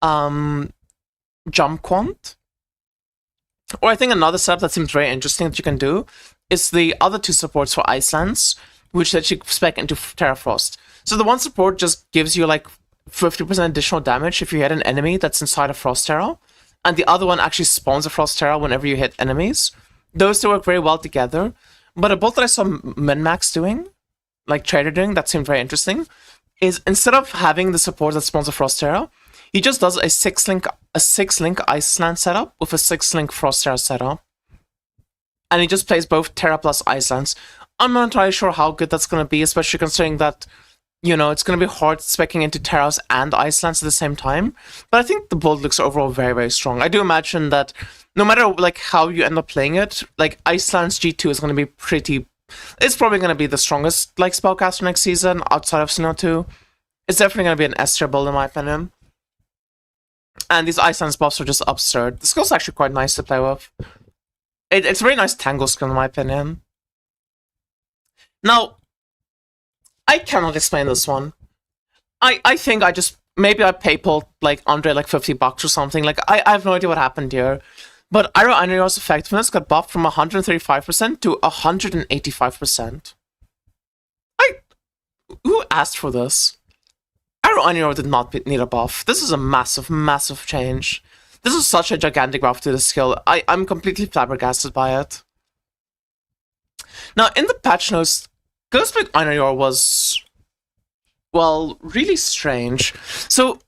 jump quant. Or I think another setup that seems very interesting that you can do is the other two supports for Iceland's, which lets you spec into Terra Frost. So the one support just gives you 50% additional damage if you hit an enemy that's inside a Frost Terra, and the other one actually spawns a Frost Terra whenever you hit enemies. Those two work very well together, but a build that I saw Minmax doing, Trader doing, that seemed very interesting, is instead of having the support that spawns a Frost Terra, he just does a 6-link Iceland setup with a 6-link Frost Terra setup. And he just plays both Terra plus Icelands. I'm not entirely sure how good that's going to be, especially considering that it's going to be hard speccing into Terras and Icelands at the same time. But I think the build looks overall very, very strong. I do imagine that no matter like how you end up playing it, like Iceland's G2 is going to be pretty... It's probably going to be the strongest like spellcaster next season outside of Sinnoh 2. It's definitely going to be an S tier build in my opinion. And these Iceland's buffs are just absurd. The skill's actually quite nice to play with. It's a very nice tangle skill in my opinion. Now, I cannot explain this one. I think I just... Maybe I PayPal like Andre like $50 or something. Like, I have no idea what happened here. But Iroh Einaryor's effectiveness got buffed from 135% to 185%. Who asked for this? Iroh Einaryor did not need a buff. This is a massive, massive change. This is such a gigantic buff to the skill. I'm completely flabbergasted by it. Now, in the patch notes, Ghostblade Einaryor was, well, really strange. So,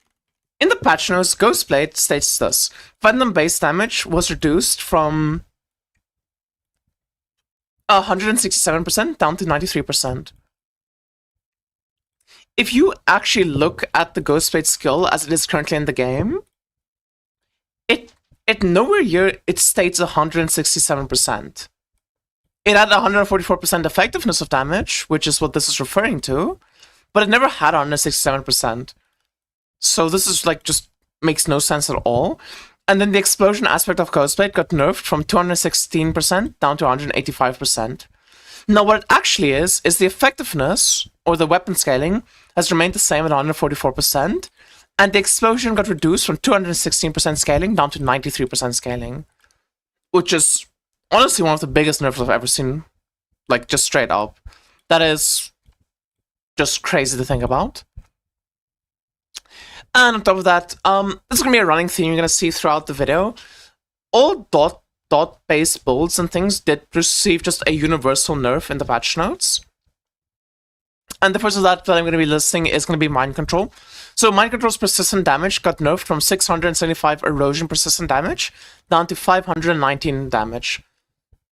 in the patch notes, Ghostblade states this. Venom base damage was reduced from 167% down to 93%. If you actually look at the Ghostblade skill as it is currently in the game, it nowhere here it states 167%. It had 144% effectiveness of damage, which is what this is referring to, but it never had 167%. So this is like just makes no sense at all. And then the explosion aspect of Ghostblade got nerfed from 216% down to 185%. Now what it actually is the effectiveness, or the weapon scaling, has remained the same at 144%, and the explosion got reduced from 216% scaling down to 93% scaling. Which is honestly one of the biggest nerfs I've ever seen, like just straight up. That is just crazy to think about. And on top of that, this is going to be a running theme you're going to see throughout the video. All dot-based builds and things did receive just a universal nerf in the patch notes. And the first of that I'm going to be listing is going to be Mind Control. So Mind Control's persistent damage got nerfed from 675 erosion persistent damage down to 519 damage.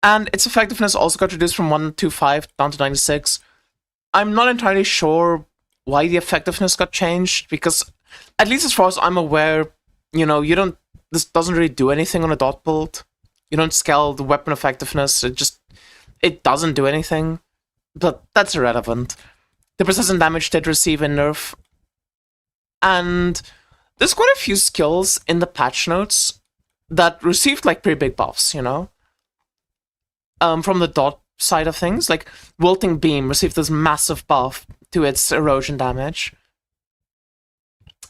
And its effectiveness also got reduced from 125 down to 96. I'm not entirely sure why the effectiveness got changed, because at least as far as I'm aware, this doesn't really do anything on a dot build. You don't scale the weapon effectiveness, it doesn't do anything. But that's irrelevant. The persistent damage did receive a nerf. And there's quite a few skills in the patch notes that received like pretty big buffs, from the dot side of things. Like Wilting Beam received this massive buff to its erosion damage.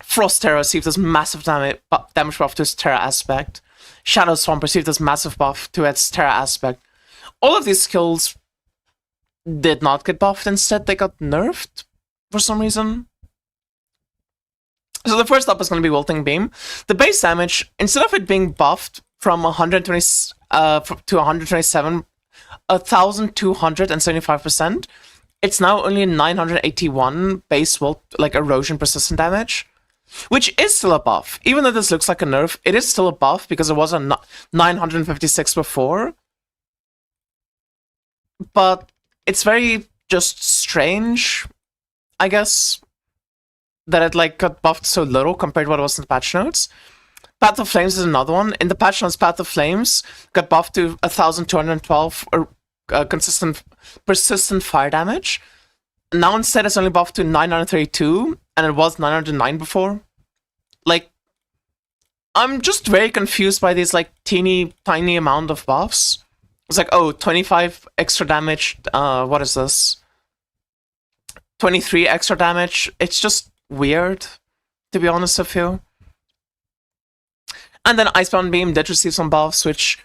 Frost Terror received this massive damage buff to its Terra aspect. Shadow Swamp received this massive buff to its Terra aspect. All of these skills did not get buffed, instead they got nerfed for some reason. So the first up is going to be Wilting Beam. The base damage, instead of it being buffed from 120 to 127, 1,275%, it's now only 981 base erosion persistent damage. Which is still a buff. Even though this looks like a nerf, it is still a buff because it was a 956 before. But it's very just strange, I guess, that it got buffed so little compared to what it was in the patch notes. Path of Flames is another one. In the patch notes, Path of Flames got buffed to 1,212 persistent fire damage. Now instead it's only buffed to 932, and it was 909 before. I'm just very confused by these teeny tiny amount of buffs. It's 25 extra damage, what is this? 23 extra damage. It's just weird, to be honest with you. And then Icebound Beam did receive some buffs, which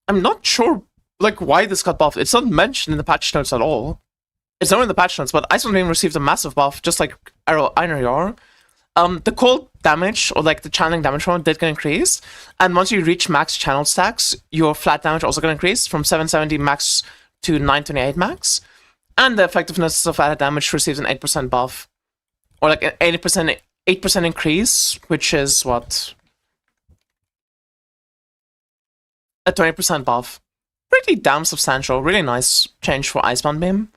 I'm not sure why this got buffed. It's not mentioned in the patch notes at all. It's not in the patch notes, but Icebound Beam received a massive buff, just like Iroh Einaryor. The cold damage, or the channeling damage from it, did get increased. And once you reach max channel stacks, your flat damage also got increased from 770 max to 928 max. And the effectiveness of added damage receives an 8% buff. Or an 8% increase, which is what? A 20% buff. Pretty damn substantial. Really nice change for Icebound Beam.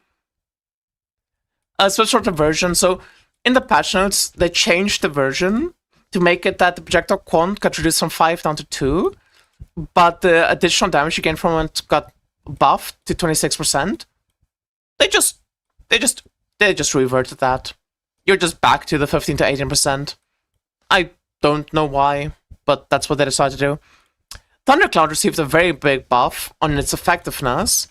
Switch sort of version. So in the patch notes, they changed the version to make it that the projectile quant got reduced from 5 down to 2, but the additional damage you gain from it got buffed to 26%. They just reverted that. You're just back to the 15 to 18%. I don't know why, but that's what they decided to do. Thundercloud received a very big buff on its effectiveness.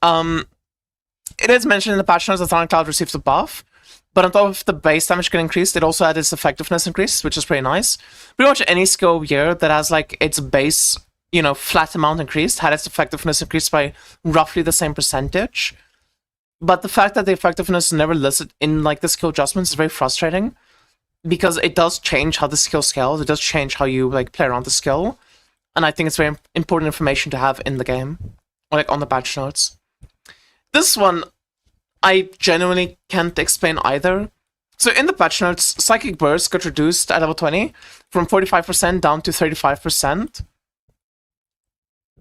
It is mentioned in the patch notes that Thundercloud received a buff, but on top of the base damage getting increased, it also had its effectiveness increased, which is pretty nice. Pretty much any skill here that has like its base, flat amount increased had its effectiveness increased by roughly the same percentage. But the fact that the effectiveness is never listed in like the skill adjustments is very frustrating, because it does change how the skill scales. It does change how you like play around the skill, and I think it's very important information to have in the game, or like on the patch notes. This one, I genuinely can't explain either. So in the patch notes, Psychic Burst got reduced at level 20 from 45% down to 35%.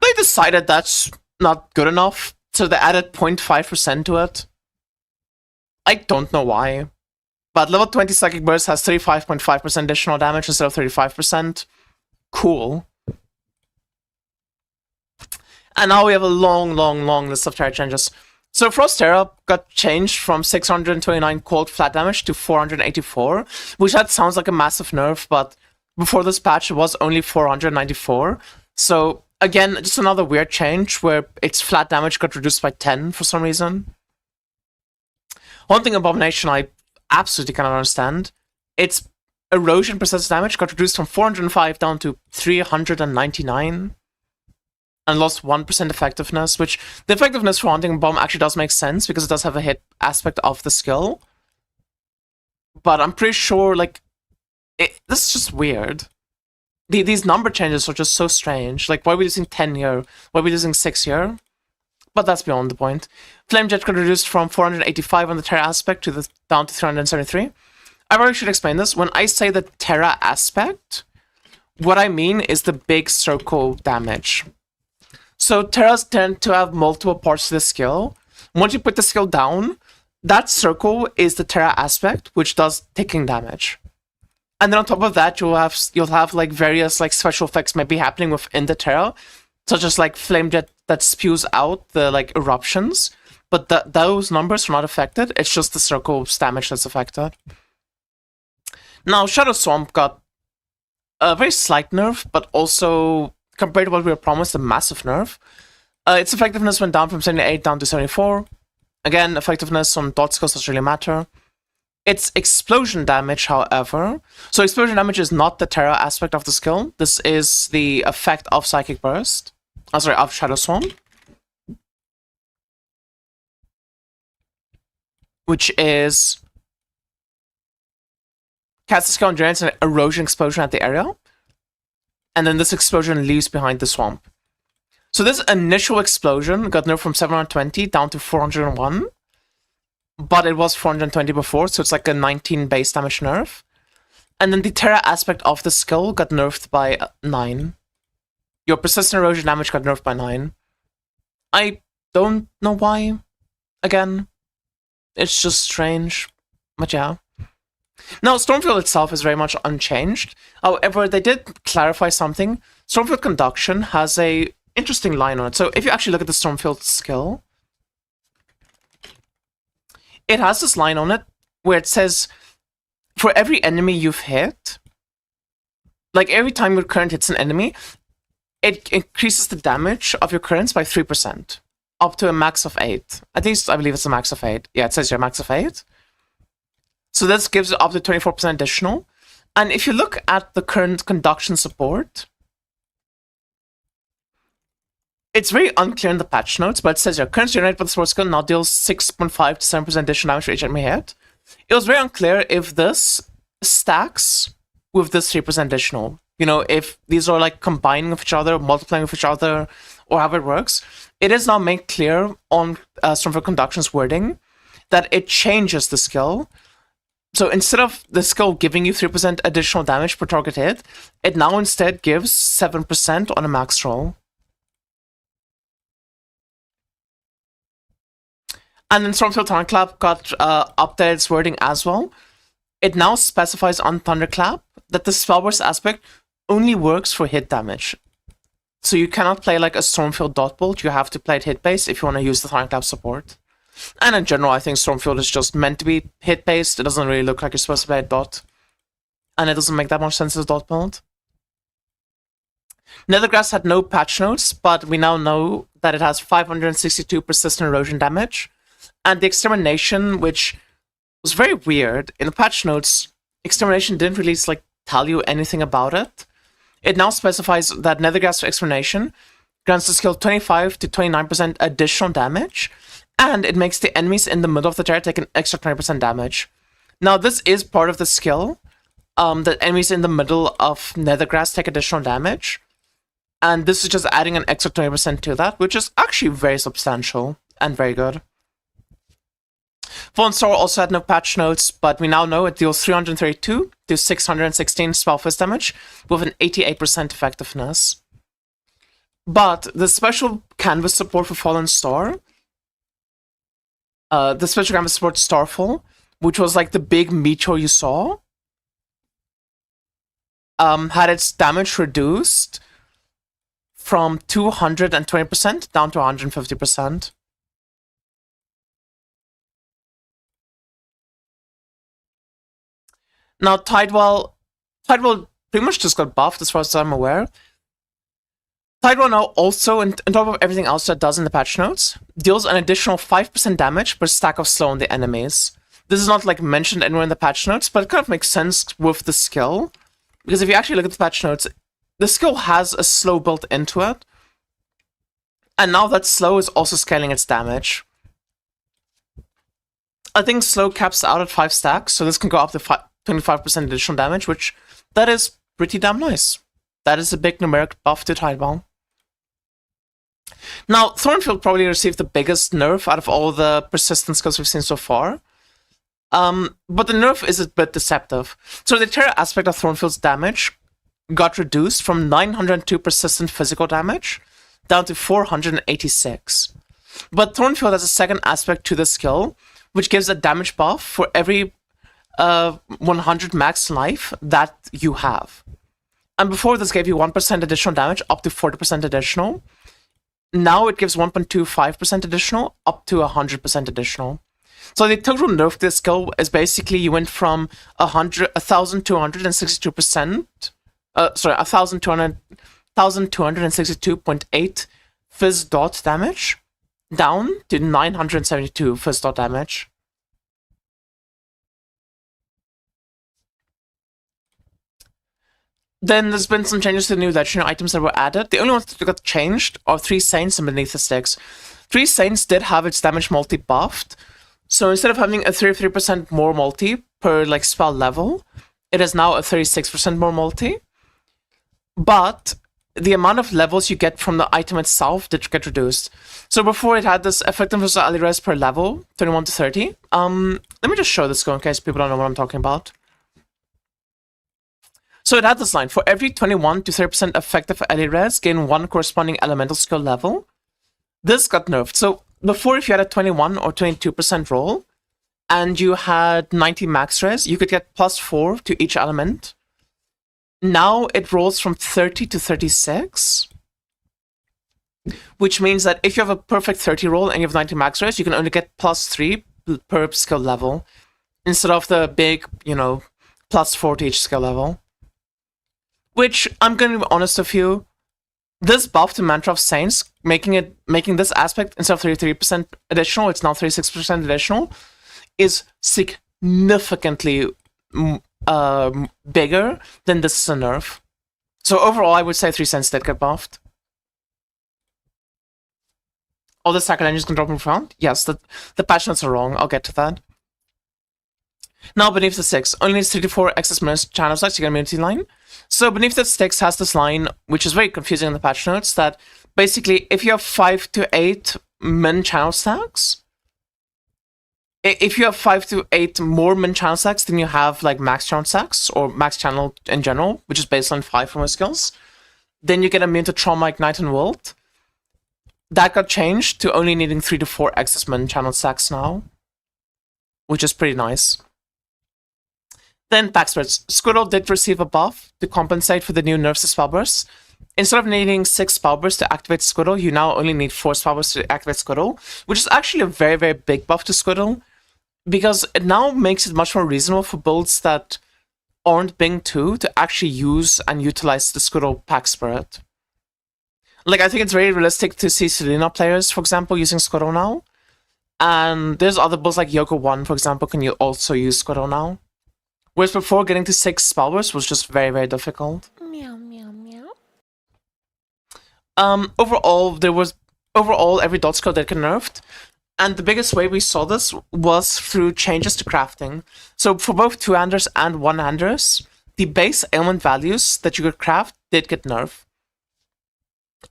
They decided that's not good enough, so they added 0.5% to it. I don't know why. But level 20 Psychic Burst has 35.5% additional damage instead of 35%. Cool. And now we have a long list of Terra changes. So Frost Terra got changed from 629 cold flat damage to 484, which that sounds like a massive nerf, but before this patch it was only 494. So again, just another weird change where its flat damage got reduced by 10 for some reason. Haunting Abomination I absolutely cannot understand. Its erosion percentage damage got reduced from 405 down to 399. And lost 1% effectiveness, which the effectiveness for Haunting Bomb actually does make sense because it does have a hit aspect of the skill. But I'm pretty sure, like, this is just weird. These number changes are just so strange. Like, why are we using 10 here? Why are we using 6 here? But that's beyond the point. Flame Jet got reduced from 485 on the Terra aspect down to 373. I probably should explain this. When I say the Terra aspect, what I mean is the big circle damage. So Terras tend to have multiple parts to the skill. Once you put the skill down, that circle is the Terra aspect, which does ticking damage. And then on top of that, you'll have like various like special effects maybe happening within the Terra, such as like Flame Jet that spews out the like eruptions. But those numbers are not affected. It's just the circle's damage that's affected. Now Shadow Swamp got a very slight nerf, but also, compared to what we were promised, a massive nerf. Its effectiveness went down from 78 down to 74. Again, effectiveness on dot skills doesn't really matter. Its explosion damage, however... So explosion damage is not the Terra aspect of the skill. This is the effect of Psychic Burst. Of Shadow Swamp. Which is... Cast the skill and generates an erosion explosion at the area. And then this explosion leaves behind the swamp. So this initial explosion got nerfed from 720 down to 401. But it was 420 before, so it's like a 19 base damage nerf. And then the Terra aspect of the skill got nerfed by 9. Your persistent erosion damage got nerfed by 9. I don't know why. Again, it's just strange. But yeah. Now, Stormfield itself is very much unchanged. However, they did clarify something. Stormfield Conduction has a interesting line on it. So if you actually look at the Stormfield skill, it has this line on it where it says, for every enemy you've hit, like every time your current hits an enemy, it increases the damage of your currents by 3%, up to a max of 8. I believe it's a max of 8. Yeah, it says here max of 8. So this gives it up to 24% additional. And if you look at the current conduction support, it's very unclear in the patch notes, but it says your current generated by the support skill now deals 6.5 to 7% additional damage for each enemy hit. It was very unclear if this stacks with this 3% additional. You know, if these are like combining with each other, multiplying with each other, or however it works. It is now made clear on Stormfield Conduction's wording that it changes the skill. So instead of the skill giving you 3% additional damage per target hit, it now instead gives 7% on a max roll. And then Stormfield Thunderclap got updated its wording as well. It now specifies on Thunderclap that the Spellburst aspect only works for hit damage. So you cannot play like a Stormfield Dot Bolt, you have to play it hit based if you want to use the Thunderclap support. And in general, I think Stormfield is just meant to be hit based. It doesn't really look like you're supposed to play a dot. And it doesn't make that much sense as a dot build. Nethergrass had no patch notes, but we now know that it has 562 persistent erosion damage. And the Extermination, which was very weird. In the patch notes, Extermination didn't really like tell you anything about it. It now specifies that Nethergrass Extermination grants the skill 25 to 29% additional damage, and it makes the enemies in the middle of the turret take an extra 20% damage. Now, this is part of the skill, that enemies in the middle of Nethergrass take additional damage, and this is just adding an extra 20% to that, which is actually very substantial and very good. Fallen Star also had no patch notes, but we now know it deals 332 to 616 spell fist damage with an 88% effectiveness. But the special canvas support for Fallen Star, the special canvas support Starfall, which was like the big meteor you saw, had its damage reduced from 220% down to 150%. Now, Tidewell pretty much just got buffed as far as I'm aware. Tidewell now also, on top of everything else that does in the patch notes, deals an additional 5% damage per stack of slow on the enemies. This is not like mentioned anywhere in the patch notes, but it kind of makes sense with the skill. Because if you actually look at the patch notes, the skill has a slow built into it. And now that slow is also scaling its damage. I think slow caps out at 5 stacks, so this can go up to 25% additional damage, which that is pretty damn nice. That is a big numeric buff to Tidewell. Now, Thornfield probably received the biggest nerf out of all the persistent skills we've seen so far. But the nerf is a bit deceptive. So the terror aspect of Thornfield's damage got reduced from 902 persistent physical damage down to 486. But Thornfield has a second aspect to the skill, which gives a damage buff for every 100 max life that you have. And before this gave you 1% additional damage up to 40% additional. Now it gives 1.25% additional up to 100% additional. So the total nerf to this skill is basically you went from 1,262%, 1,262.8 fizz dot damage down to 972 fizz dot damage. Then there's been some changes to the new legendary items that were added. The only ones that got changed are 3 Saints and Beneath the Sticks. 3 Saints did have its damage multi buffed. So instead of having a 33% more multi per like spell level, it is now a 36% more multi. But the amount of levels you get from the item itself did get reduced. So before it had this effectiveness ally res per level, 21 to 30. Let me just show this go in case people don't know what I'm talking about. So it had this line, for every 21 to 30% effective ally res, gain 1 corresponding elemental skill level. This got nerfed. So before, if you had a 21 or 22% roll, and you had 90 max res, you could get +4 to each element. Now it rolls from 30 to 36, which means that if you have a perfect 30 roll and you have 90 max res, you can only get +3 per skill level, instead of the big, +4 to each skill level. Which, I'm going to be honest with you, this buff to Mantra of Saints, making this aspect, instead of 33% additional, it's now 36% additional, is significantly bigger than this is a nerf. So overall, I would say 3 Saints did get buffed. All the stack engines can drop in front? Yes, the patch notes are wrong, I'll get to that. Now, Beneath the Sticks only needs 34 excess minutes channel stacks to get immunity line. So Beneath the Sticks has this line, which is very confusing in the patch notes, that basically if you have 5 to 8 min channel stacks, if you have 5 to 8 more min channel stacks than you have like max channel stacks, or max channel in general, which is baseline 5 for most skills, then you get immune to Trauma, Ignite, and Wilt. that got changed to only needing 3 to 4 excess min channel stacks now, which is pretty nice. Then pack spreads. Squirtle did receive a buff to compensate for the new nerfs to spellbursts. Instead of needing 6 spellbursts to activate Squirtle, you now only need 4 spellbursts to activate Squirtle, which is actually a very, very big buff to Squirtle, because it now makes it much more reasonable for builds that aren't Bing 2 to actually use and utilize the Squirtle pack spread. Like, I think it's very realistic to see Selena players, for example, using Squirtle now. And there's other builds like Yoko 1, for example, can you also use Squirtle now. Whereas before, getting to 6 spellbursts was just very, very difficult. Meow, meow, meow. Overall, every dot skill did get nerfed. And the biggest way we saw this was through changes to crafting. So for both two-handers and one-handers, the base ailment values that you could craft did get nerfed.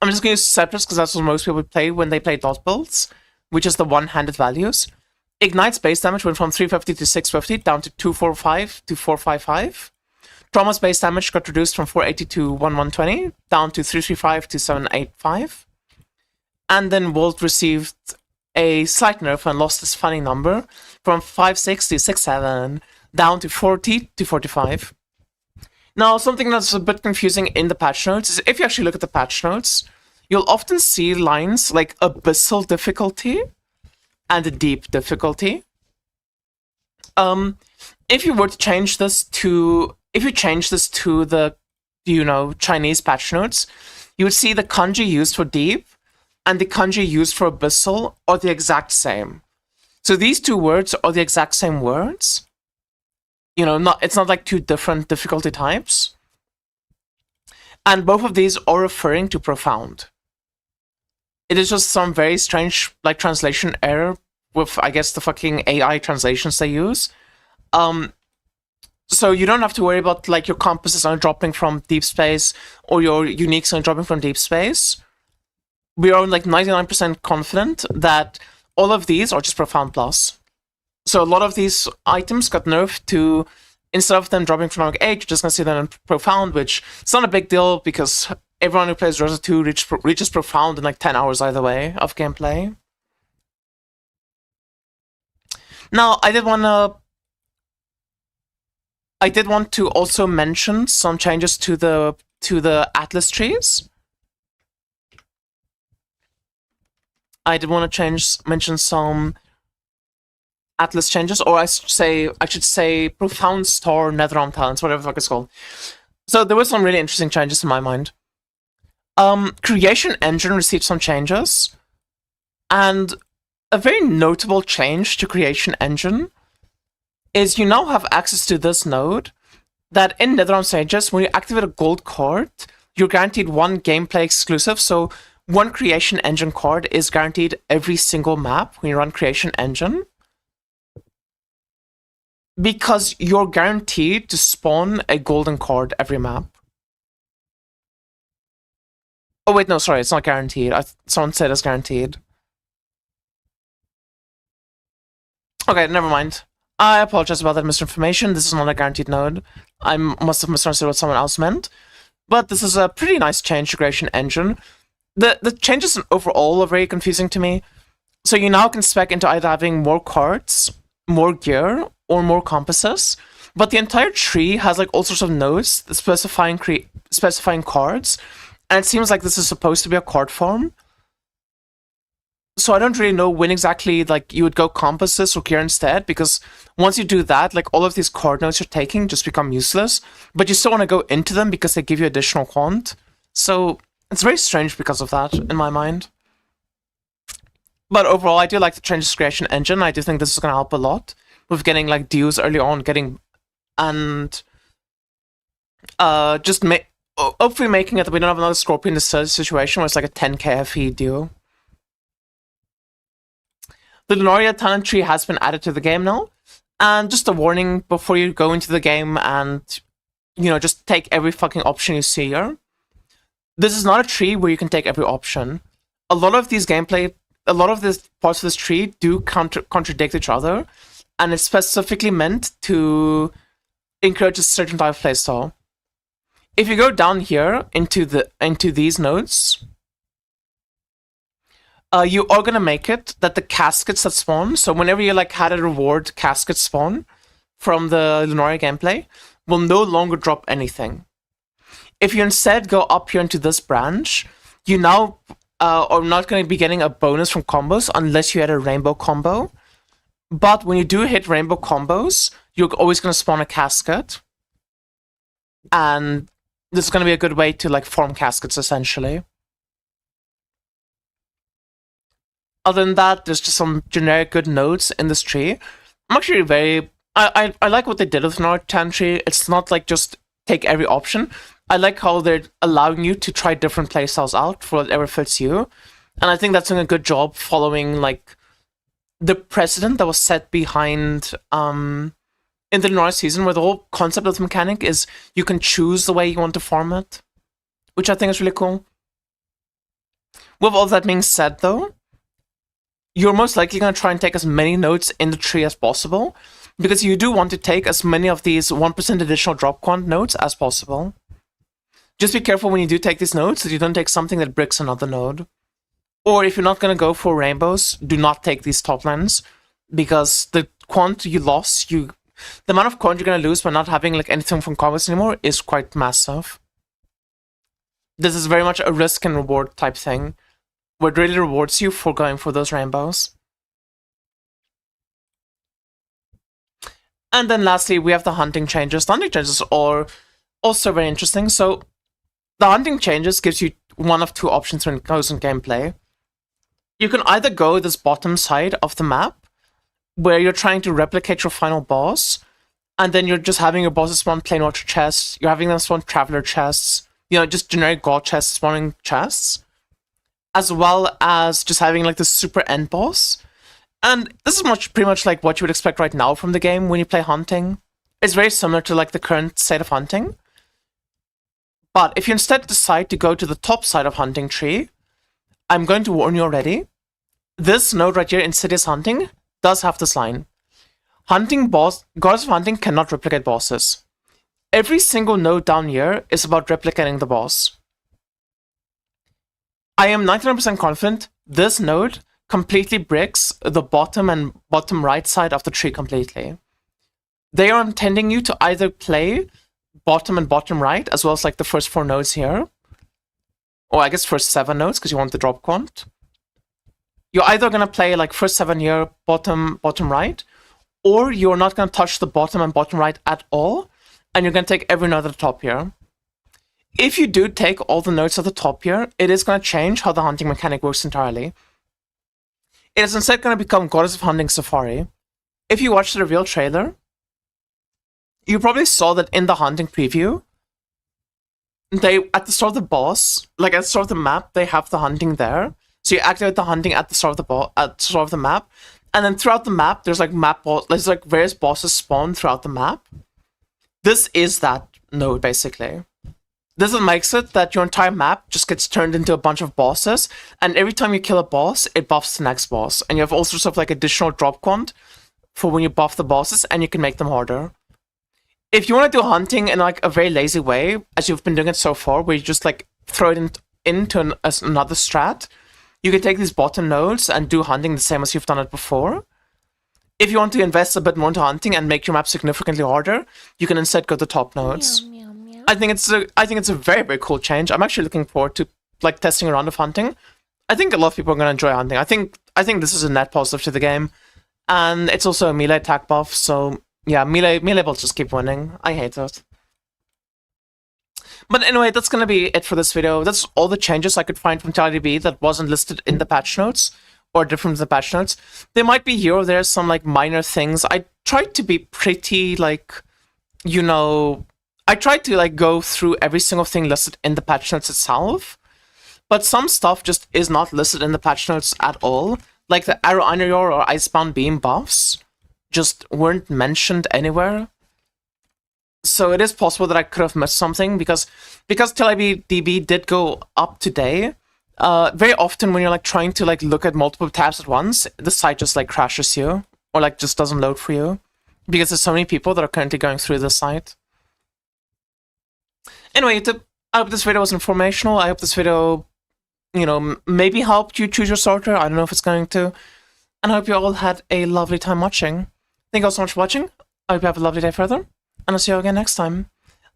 I'm just going to use Cypress because that's what most people play when they play dot builds, which is the one-handed values. Ignite's base damage went from 350 to 650 down to 245 to 455. Trauma's base damage got reduced from 480 to 1120 down to 335 to 785. And then Volt received a slight nerf and lost its funny number from 56 to 67 down to 40 to 45. Now, something that's a bit confusing in the patch notes is if you actually look at the patch notes, you'll often see lines like abyssal difficulty and deep difficulty. If you were to change this to, the, Chinese patch notes, you would see the kanji used for deep and the kanji used for abyssal are the exact same. So these two words are the exact same words. It's not like two different difficulty types. And both of these are referring to profound. It is just some very strange, translation error with, I guess, the fucking AI translations they use. So you don't have to worry about, your compasses are dropping from deep space or your uniques are dropping from deep space. We are, 99% confident that all of these are just profound plus. So a lot of these items got nerfed to, instead of them dropping from rank 8, you're just going to see them in profound, which is not a big deal because everyone who plays Dota 2 reaches profound in 10 hours either way of gameplay. Now, I did want to also mention some changes to the Atlas trees. I did want to mention some Atlas changes, or I should say Profound Star Netherrealm Talents, whatever the fuck it's called. So there were some really interesting changes in my mind. Creation Engine received some changes, and a very notable change to Creation Engine is you now have access to this node that in Netherrealm Sages, when you activate a gold card, you're guaranteed one gameplay exclusive, so one Creation Engine card is guaranteed every single map when you run Creation Engine. Because you're guaranteed to spawn a golden card every map. Oh wait, no, sorry, it's not guaranteed. Someone said it's guaranteed. Okay, never mind. I apologize about that misinformation. This is not a guaranteed node. I must have misunderstood what someone else meant. But this is a pretty nice change to Creation Engine. The changes overall are very confusing to me. So you now can spec into either having more cards, more gear, or more compasses, but the entire tree has all sorts of nodes specifying cards, and it seems like this is supposed to be a card farm. So I don't really know when exactly you would go compasses or gear instead, because once you do that, all of these card nodes you're taking just become useless, but you still want to go into them because they give you additional quant. So it's very strange because of that, in my mind. But overall, I do like the changes to Creation Engine. I do think this is going to help a lot with getting dues early on, and hopefully making it that we don't have another Scorpion situation where it's a 10 KFE due. The Lunaria talent tree has been added to the game now, and just a warning before you go into the game and just take every fucking option you see here. This is not a tree where you can take every option. A lot of these parts of this tree do contradict each other, and it's specifically meant to encourage a certain type of playstyle. If you go down here into these nodes, you are gonna make it that the caskets that spawn, so whenever you like had a reward casket spawn from the Lunaria gameplay, will no longer drop anything. If you instead go up here into this branch, you now are not going to be getting a bonus from combos unless you had a rainbow combo. But when you do hit rainbow combos, you're always going to spawn a casket. And this is going to be a good way to like farm caskets, essentially. Other than that, there's just some generic good nodes in this tree. I'm actually very... I like what they did with Nord 10 tree. It's not like just take every option. I like how they're allowing you to try different playstyles out for whatever fits you. And I think that's doing a good job following like the precedent that was set behind in the Lunaria season, where the whole concept of the mechanic is you can choose the way you want to farm it, which I think is really cool. With all that being said though, you're most likely going to try and take as many nodes in the tree as possible, because you do want to take as many of these 1% additional drop quant nodes as possible. Just be careful when you do take these nodes that you don't take something that bricks another node. Or if you're not going to go for rainbows, do not take these top lands, because the quant you lost, the amount of quant you're going to lose by not having like anything from combos anymore is quite massive. This is very much a risk and reward type thing, where it really rewards you for going for those rainbows. And then lastly, we have the hunting changes. The hunting changes are also very interesting. So the hunting changes gives you one of two options when it goes in gameplay. You can either go this bottom side of the map, where you're trying to replicate your final boss, and then you're just having your bosses spawn plain water chests, you're having them spawn traveler chests, you know, just generic god chests spawning chests, as well as just having like the super end boss. And this is pretty much like what you would expect right now from the game when you play hunting. It's very similar to like the current state of hunting. But if you instead decide to go to the top side of hunting tree, I'm going to warn you already. This node right here, Insidious Hunting, does have this line. Gods of Hunting cannot replicate bosses. Every single node down here is about replicating the boss. I am 99% confident this node completely bricks the bottom and bottom right side of the tree completely. They are intending you to either play bottom and bottom right, as well as like the first 4 nodes here. Or I guess first 7 nodes, because you want the drop quant. You're either going to play like first 7 here, bottom right, or you're not going to touch the bottom and bottom right at all, and you're going to take every node at the top here. If you do take all the nodes at the top here, it is going to change how the hunting mechanic works entirely. It is instead going to become Goddess of Hunting Safari. If you watch the reveal trailer, you probably saw that in the hunting preview, at the start of the boss, like at the start of the map, they have the hunting there. So you activate the hunting at the start of the map, and then throughout the map, there's like various bosses spawn throughout the map. This is that node basically. This makes it that your entire map just gets turned into a bunch of bosses, and every time you kill a boss, it buffs the next boss, and you have all sorts of like additional drop quant for when you buff the bosses, and you can make them harder. If you want to do hunting in like a very lazy way, as you've been doing it so far, where you just like throw it into another strat, you can take these bottom nodes and do hunting the same as you've done it before. If you want to invest a bit more into hunting and make your map significantly harder, you can instead go to top nodes. Meow, meow, meow. I think it's a very, very cool change. I'm actually looking forward to like testing a round of hunting. I think a lot of people are going to enjoy hunting. I think this is a net positive to the game, and it's also a melee attack buff. So yeah, melee will just keep winning. I hate it. But anyway, that's going to be it for this video. That's all the changes I could find from TLIDB that wasn't listed in the patch notes, or different from the patch notes. There might be here or there some like minor things. I tried to be pretty like, you know, I tried to like go through every single thing listed in the patch notes itself, but some stuff just is not listed in the patch notes at all. Like the Arrow Iron or Icebound Beam buffs just weren't mentioned anywhere. So it is possible that I could have missed something, because TLIDB did go up today. Very often when you're like trying to like look at multiple tabs at once, the site just like crashes you, or like just doesn't load for you, because there's so many people that are currently going through the site. Anyway, I hope this video was informational. I hope this video you know, maybe helped you choose your sorter. I don't know if it's going to. And I hope you all had a lovely time watching. Thank you all so much for watching. I hope you have a lovely day further. And I'll see you again next time.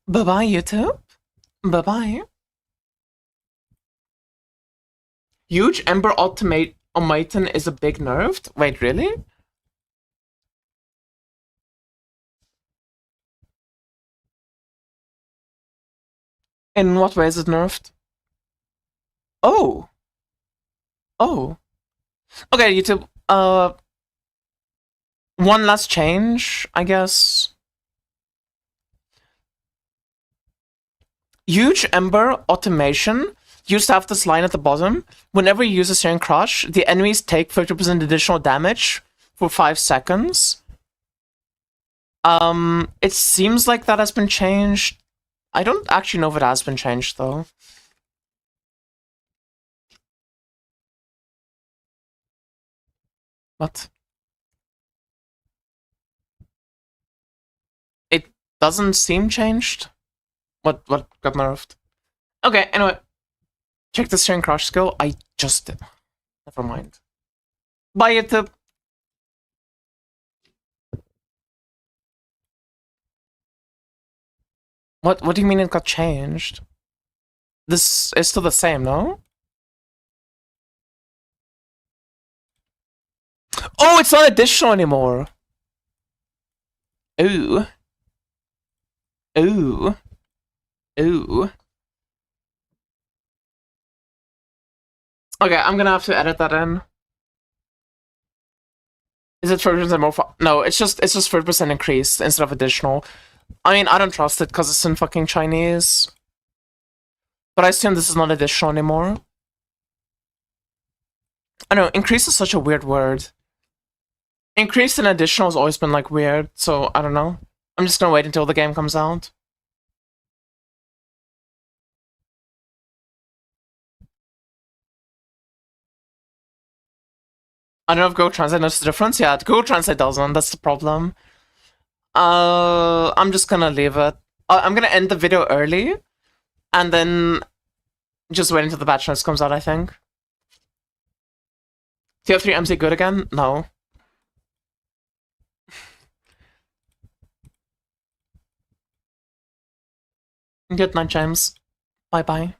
Bye-bye, YouTube. Bye-bye. Huge Ember Automaton is a big nerfed? Wait, really? In what way is it nerfed? Oh. Oh. Okay, YouTube. One last change, I guess. Huge Ember Automation used to have this line at the bottom. Whenever you use a Searing Crush, the enemies take 50% additional damage for 5 seconds. It seems like that has been changed. I don't actually know if it has been changed, though. What? It doesn't seem changed? What got nerfed? Okay, anyway. Check the Searing Crush skill. I just did. Never mind. Bye, YouTube. What do you mean it got changed? This is still the same, no? Oh, it's not additional anymore. Ooh. Ooh. Ooh. Okay, I'm gonna have to edit that in. Is it 30% more? No, it's just 30% increase instead of additional. I mean, I don't trust it because it's in fucking Chinese. But I assume this is not additional anymore. I know, increase is such a weird word. Increase and additional has always been like weird, so I don't know. I'm just gonna wait until the game comes out. I don't know if Google Translate knows the difference. Yeah, Google Translate doesn't. That's the problem. I'm just gonna leave it. I'm gonna end the video early, and then just wait until the patch notes comes out, I think. TF3 MC good again? No. Good night, James. Bye-bye.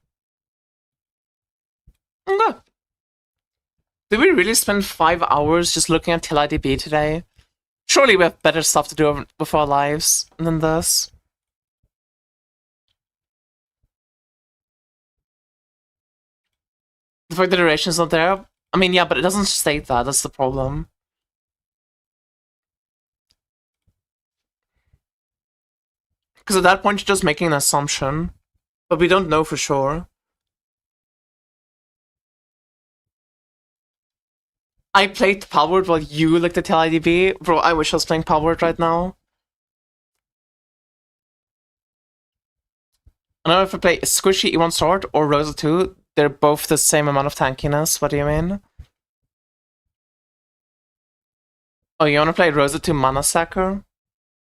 Okay. Did we really spend 5 hours just looking at TLIDB today? Surely we have better stuff to do with our lives than this. The fact the duration's not there? I mean, yeah, but it doesn't state that. That's the problem. Because at that point, you're just making an assumption. But we don't know for sure. I played Palworld while you looked at TLIDB. Bro, I wish I was playing Palworld right now. I don't know if I play Squishy E1 Sword or Rosa 2. They're both the same amount of tankiness. What do you mean? Oh, you wanna play Rosa 2 Mana Sacker?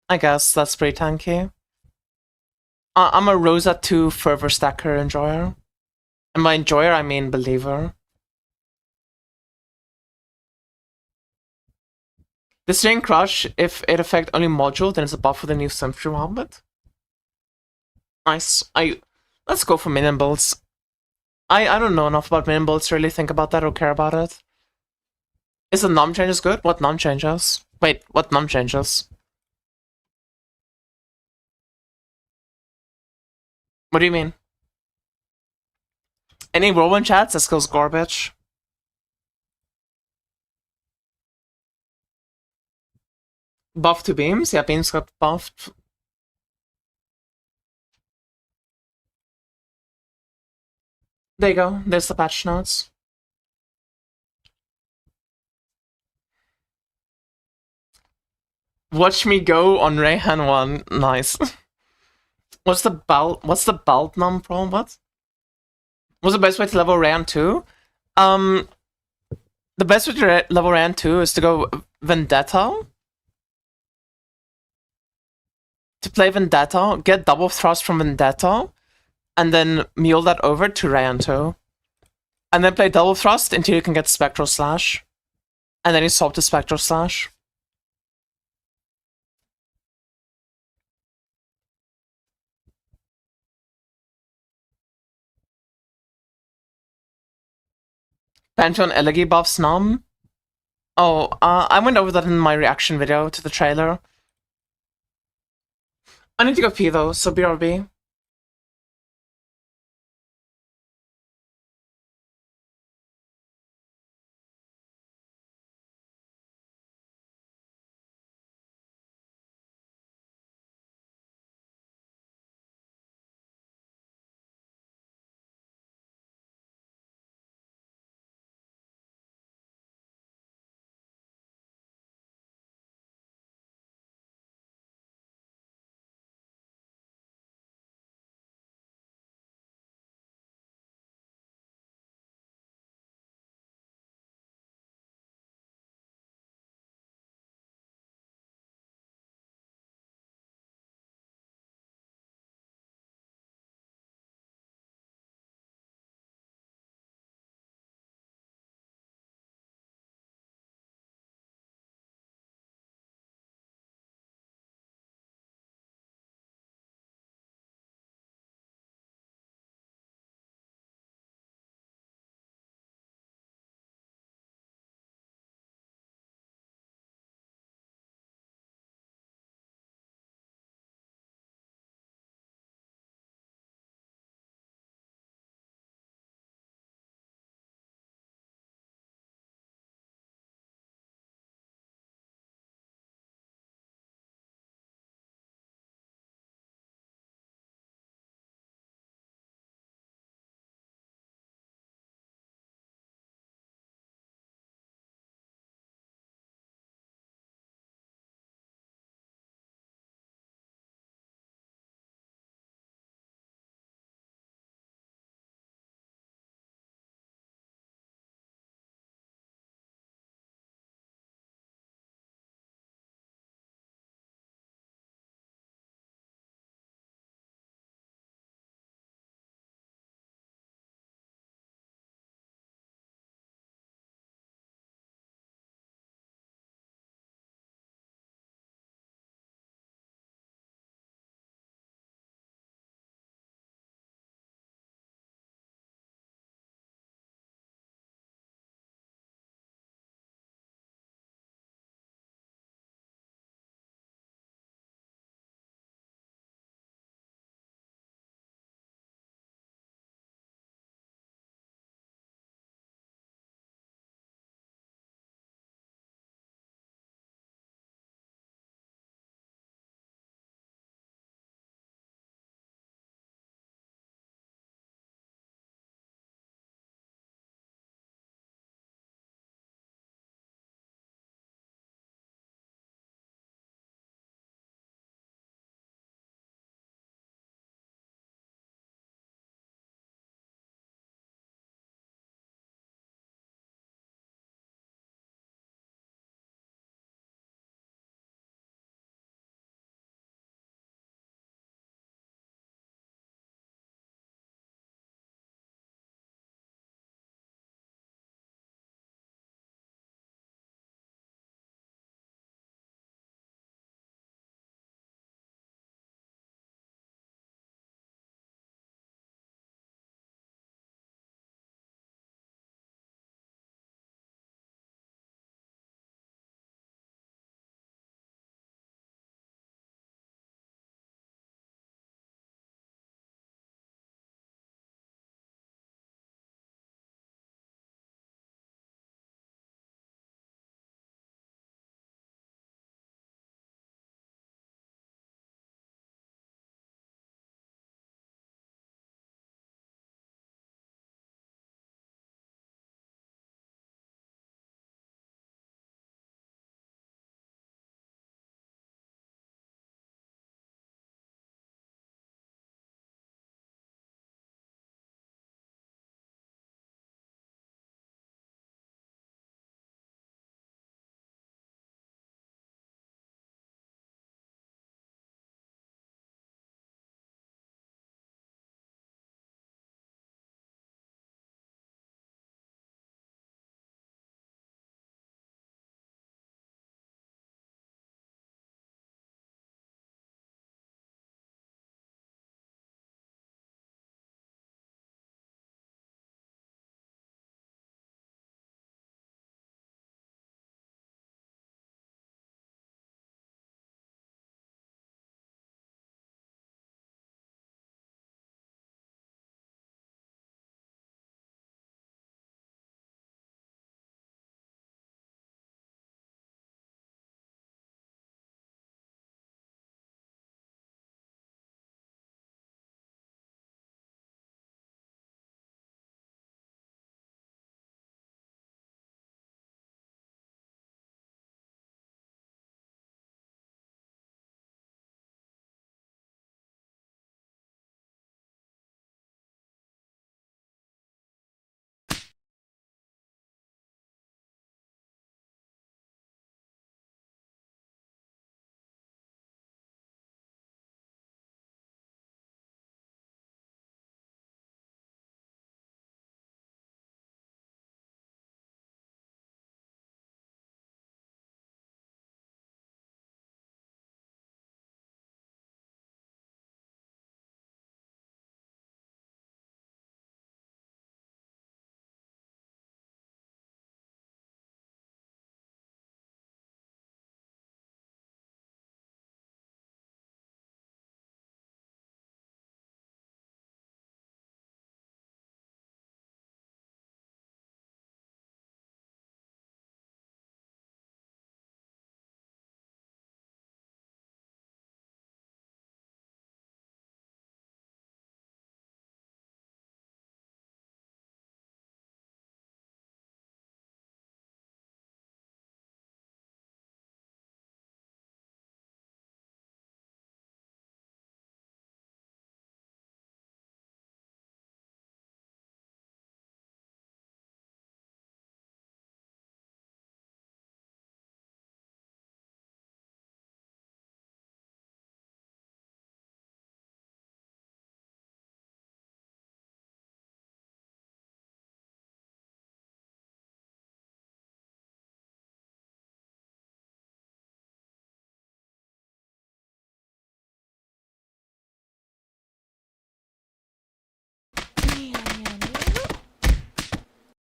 I guess that's pretty tanky. I'm a Rosa 2 Fervor Stacker enjoyer. And by enjoyer, I mean believer. The Searing Crush, if it affect only module, then it's a buff for the new Symmetry Helmet. Nice. Let's go for minion builds. I don't know enough about minion builds to really think about that or care about it. Is the num changes good? What num changes? Wait, what num changes? What do you mean? Any Whirlwind chats? That skill's garbage. Buff to beams? Yeah, beams got buffed. There you go. There's the patch notes. Watch me go on Rayhan 1. Nice. What's the belt num problem? What? What's the best way to level Rayhan 2? The best way to level Rayhan 2 is to go Vendetta. To play Vendetta, get double thrust from Vendetta, and then mule that over to Rayhan 2. And then play double thrust until you can get Spectral Slash. And then you swap to Spectral Slash. Pantheon Elegy buffs Num. Oh, I went over that in my reaction video to the trailer. I need to go pee though, so BRB.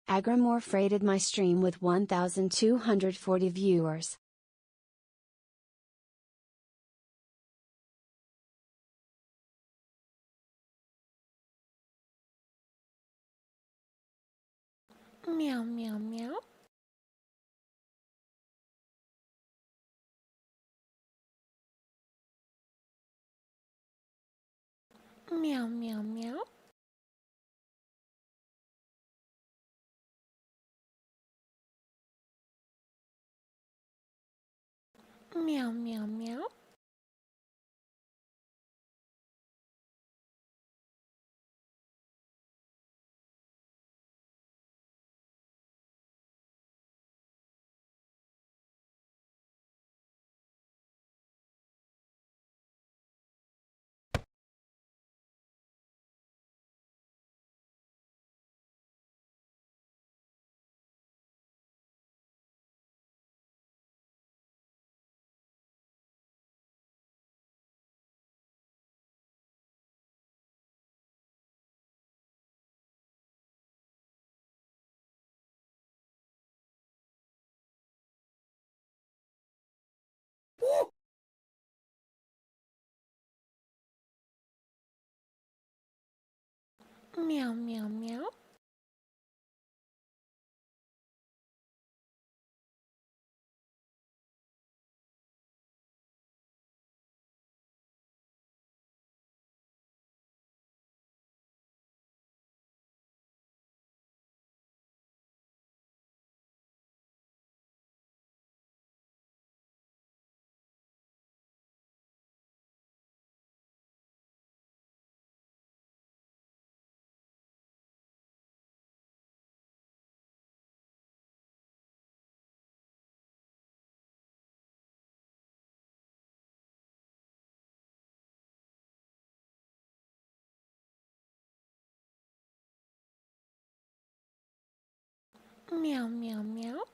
Agrimorph rated my stream with 1,240 viewers. Meow meow meow. Meow meow meow. Meow meow meow. Meow meow meow.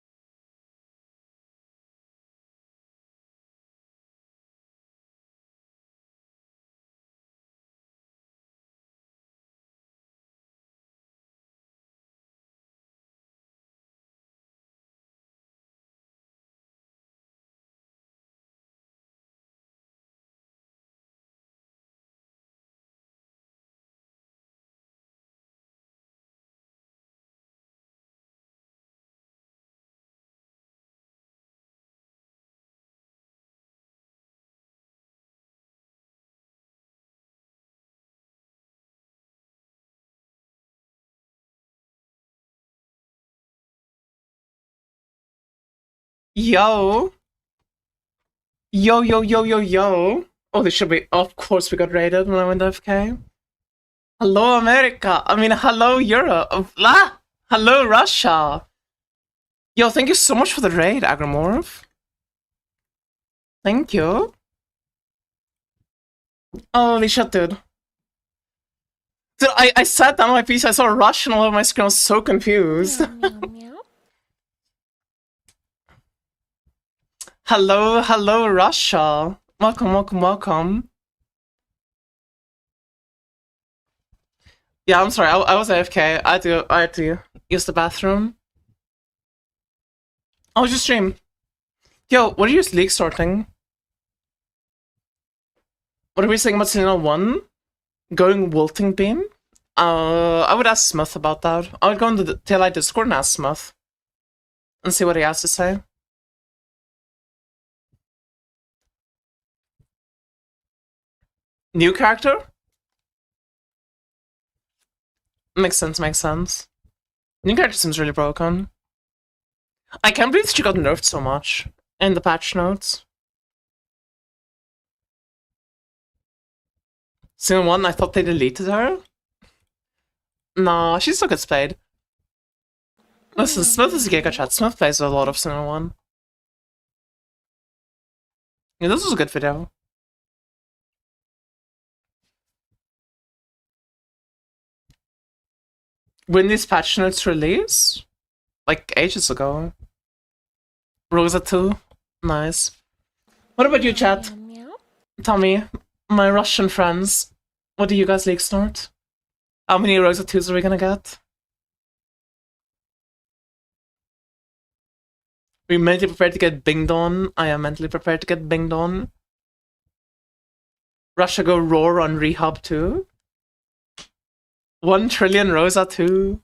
Meow meow meow. Yo! Yo, yo, yo, yo, yo! Oh, this should be. Of course, we got raided when I went AFK. Hello, America! I mean, hello, Europe! Ah! Hello, Russia! Yo, thank you so much for the raid, Agrimorph. Thank you. Holy shit, dude. Dude, I sat down on my PC, I saw Russian all over my screen, I was so confused. Meow meow meow. Hello, hello, Russia. Welcome, welcome, welcome. Yeah, I'm sorry, I was AFK. I had to use the bathroom. I was just stream. Yo, what are your league sorting? What are we saying about Sentinel 1? Going Wilting Beam? I would ask Smith about that. I would go into the TLIDB Discord and ask Smith. And see what he has to say. New character? Makes sense, makes sense. New character seems really broken. I can't believe she got nerfed so much in the patch notes. Season 1, I thought they deleted her. Nah, she still gets played. Listen, Smith is a Giga Chat. Smith plays a lot of Season 1. Yeah, this was a good video. When these patch notes release? Like ages ago. Rosa 2. Nice. What about you, chat? Meow, meow. Tell me, my Russian friends, what do you guys league snort? How many Rosa 2s are we gonna get? Are you mentally prepared to get binged on? I am mentally prepared to get binged on. Russia go roar on Rehab 2. 1 trillion Rosa 2.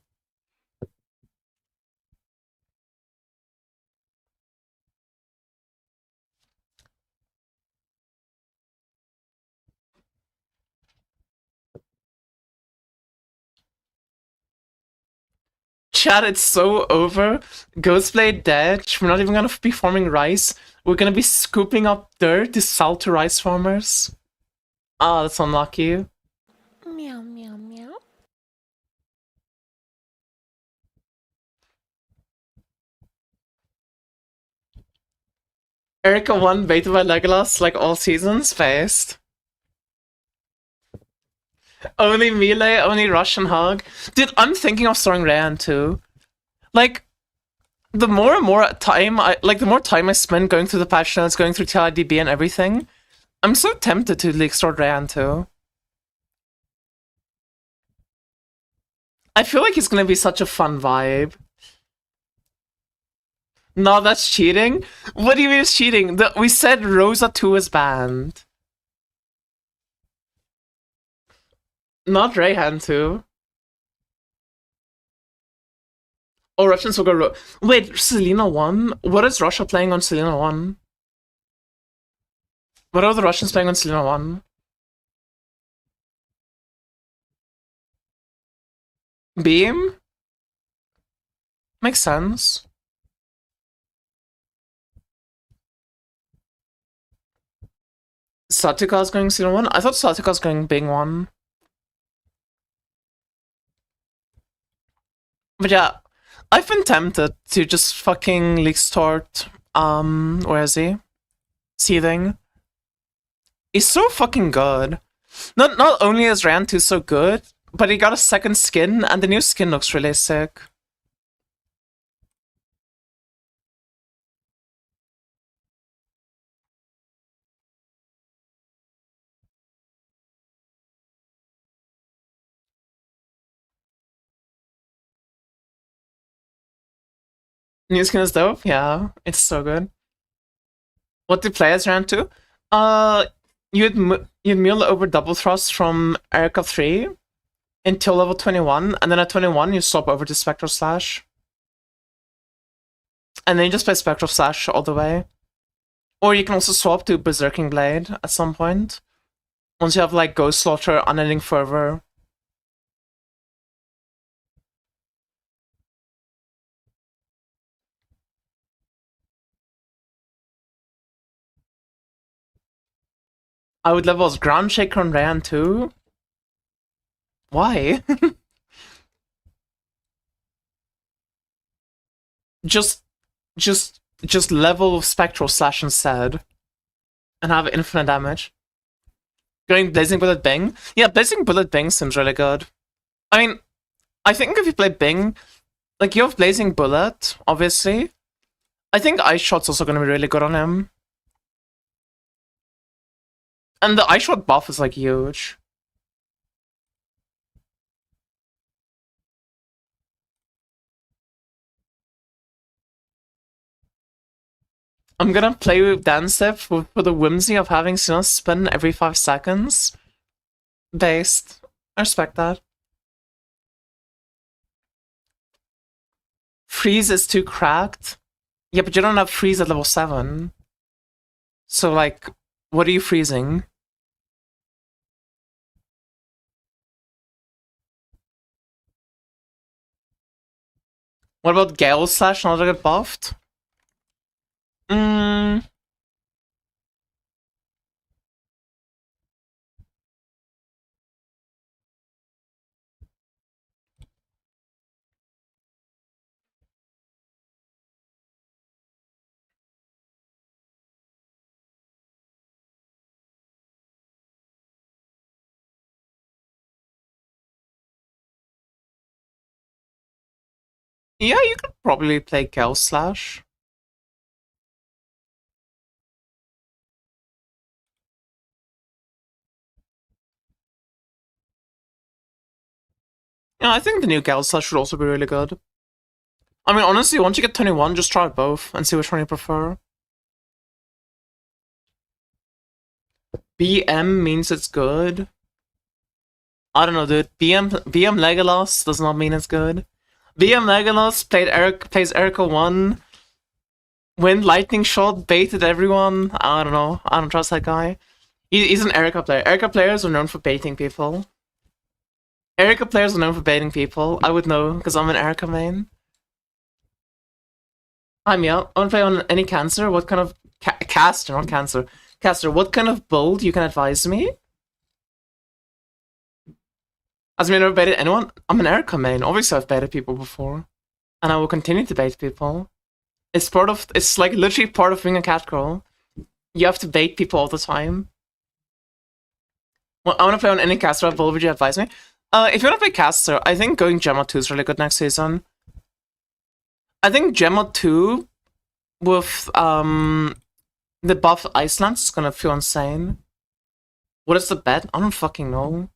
Chat, it's so over. Ghostblade dead. We're not even gonna be farming rice. We're gonna be scooping up dirt to sell to rice farmers. Ah, that's unlucky. Meow, meow, meow. Erica 1 baited by Legolas like all seasons. Based. Only melee, only Russian hug. Dude, I'm thinking of throwing Rayan too. Like, the more and more time the more time I spend going through the patch notes, going through TLIDB and everything, I'm so tempted to league store Rayan too. I feel like it's gonna be such a fun vibe. No, that's cheating? What do you mean it's cheating? We said Rosa 2 is banned. Not Rayhan 2. Oh, Russians will go wait, Selena 1? What is Russia playing on Selena 1? What are the Russians playing on Selena 1? Beam? Makes sense. Satika's going Selena 1? I thought Satika's going Bing 1. But yeah, I've been tempted to just fucking league start, where is he? Seething. He's so fucking good. Not only is Rand 2 so good, but he got a second skin, and the new skin looks really sick. New skin is dope, yeah. It's so good. What do players Rand 2? You'd mule over double thrust from Erica 3 until level 21, and then at 21 you swap over to Spectral Slash. And then you just play Spectral Slash all the way. Or you can also swap to Berserking Blade at some point. Once you have like Ghost Slaughter, Unending Fervor. I would level as Ground Shaker on Rayan too. Why? just level Spectral Slash instead. And have infinite damage. Going Blazing Bullet Bing? Yeah, Blazing Bullet Bing seems really good. I mean, I think if you play Bing, like you have Blazing Bullet, obviously. I think Ice Shot's also gonna be really good on him. And the Ice Shot buff is like huge. I'm gonna play with Danstep for the whimsy of having Sinnoh spin every 5 seconds. Based. I respect that. Freeze is too cracked. Yeah, but you don't have freeze at level 7. So, like, what are you freezing? What about Gale Slash not get buffed? Yeah, you could probably play Gale Slash. Yeah, I think the new Gale Slash should also be really good. I mean, honestly, once you get 21, just try both and see which one you prefer. BM means it's good. I don't know, dude. BM Legolas does not mean it's good. BM Legolas plays Erica 1. Wind Lightning Shot baited everyone. I don't know. I don't trust that guy. He's an Erica player. Erica players are known for baiting people. Erica players are known for baiting people. I would know, because I'm an Erica main. I'm yeah. I want to play on any cancer. What kind of caster, not cancer. Caster, what kind of build you can advise me? Has me never baited anyone? I'm an Erica main. Obviously I've baited people before. And I will continue to bait people. It's like literally part of being a cat girl. You have to bait people all the time. Well, I want to play on any caster. What would you advise me? If you want to play caster, I think going Gemma 2 is really good next season. I think Gemma 2 with the buff Iceland is gonna feel insane. What is the bet? I don't fucking know.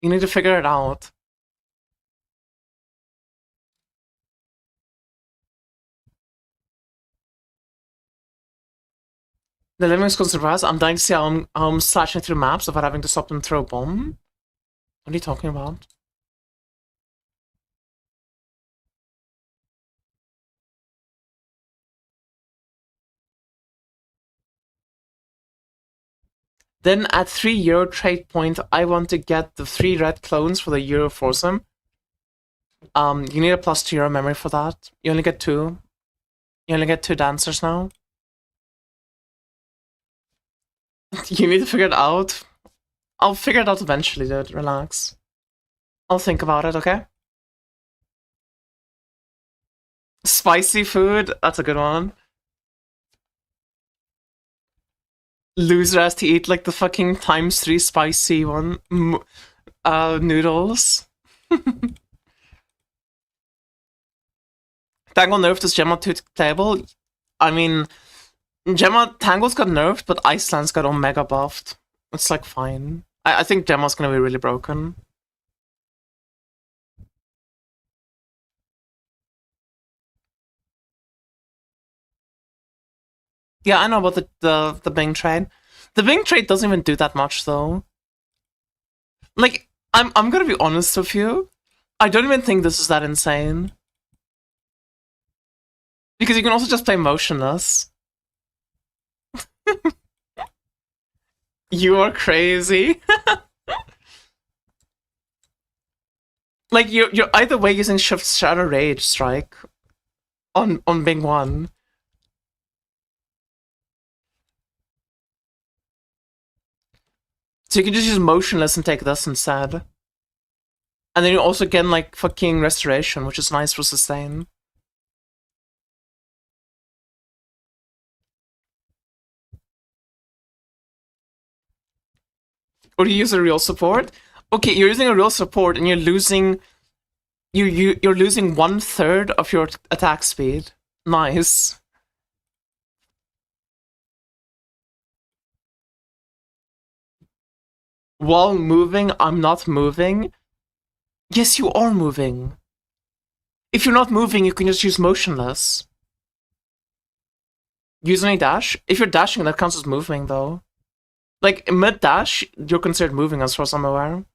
You need to figure it out. The living is surprised. I'm dying to see how I'm slashing through maps without having to stop and throw a bomb. What are you talking about? Then at 3 euro trade point, I want to get the 3 red clones for the Euro foursome. You need a +2 euro memory for that. You only get 2. You only get 2 dancers now. You need to figure it out. I'll figure it out eventually, dude. Relax. I'll think about it, okay? Spicy food? That's a good one. Loser has to eat like the fucking ×3 spicy one. Noodles. Tangle nerfed is Gemma 2 playable? I mean, Tangle's got nerfed, but Iceland's got Omega buffed. It's like fine. I think Gemma's gonna be really broken. Yeah, I know about the Bing trade. The Bing trade doesn't even do that much though. Like, I'm gonna be honest with you. I don't even think this is that insane. Because you can also just play motionless. You are crazy. Like you're either way using Shift Shadow Rage Strike on Bing 1. So you can just use motionless and take this instead. And then you also get like fucking restoration, which is nice for sustain. Or you use a real support? Okay, you're using a real support and you're losing you're losing 1/3 of your attack speed. Nice. While moving, I'm not moving. Yes, you are moving. If you're not moving, you can just use motionless. Use any dash? If you're dashing, that counts as moving, though. Like, mid-dash, you're considered moving, as far as I'm aware.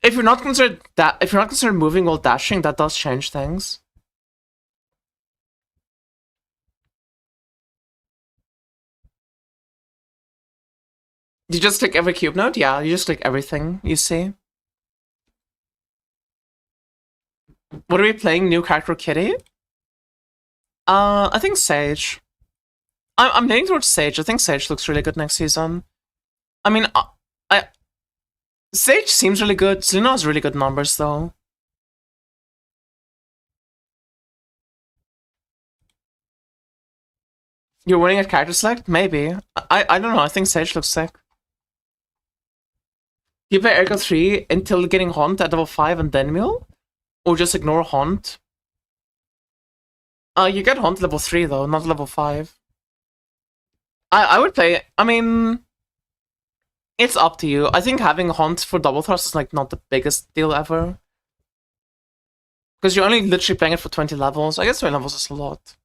If you're not considered moving while dashing, that does change things. You just click every cube node? Yeah, you just click everything, you see. What are we playing? New character Kitty? I think Sage. I'm leaning towards Sage. I think Sage looks really good next season. I mean, Sage seems really good. Selena has really good numbers, though. You're winning at character select? Maybe. I don't know. I think Sage looks sick. You play Ergo 3 until getting Haunt at level 5 and then Mule? Or just ignore Haunt. You get Haunt level 3 though, not level 5. I would play, I mean, it's up to you. I think having Haunt for double thrust is like not the biggest deal ever. Because you're only literally playing it for 20 levels. I guess 20 levels is a lot.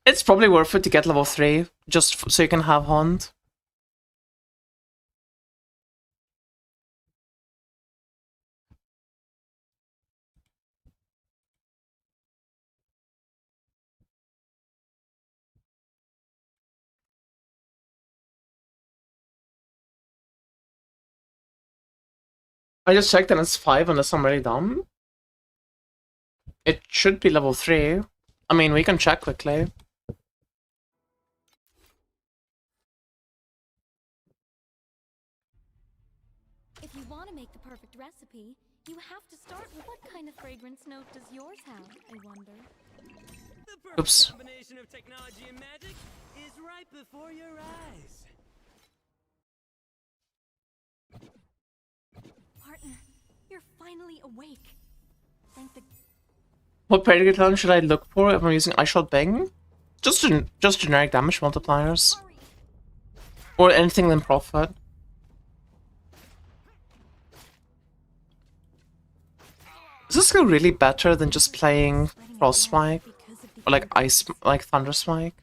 It's probably worth it to get level 3, just so you can have Haunt. I just checked and it's 5 unless I'm really dumb. It should be level 3. I mean, we can check quickly. If you want to make the perfect recipe, you have to start with what kind of fragrance note does yours have, I wonder? The perfect Oops. combination of technology and magic is right before your eyes. Partner, you're finally awake. Thank the... What predicate talent should I look for if I'm using Ice Shot Bang? Just generic damage multipliers. Hurry! Or anything in profit. Is this skill really better than just playing Frost Spike? Because of the Or like Ice, like Thunder Spike?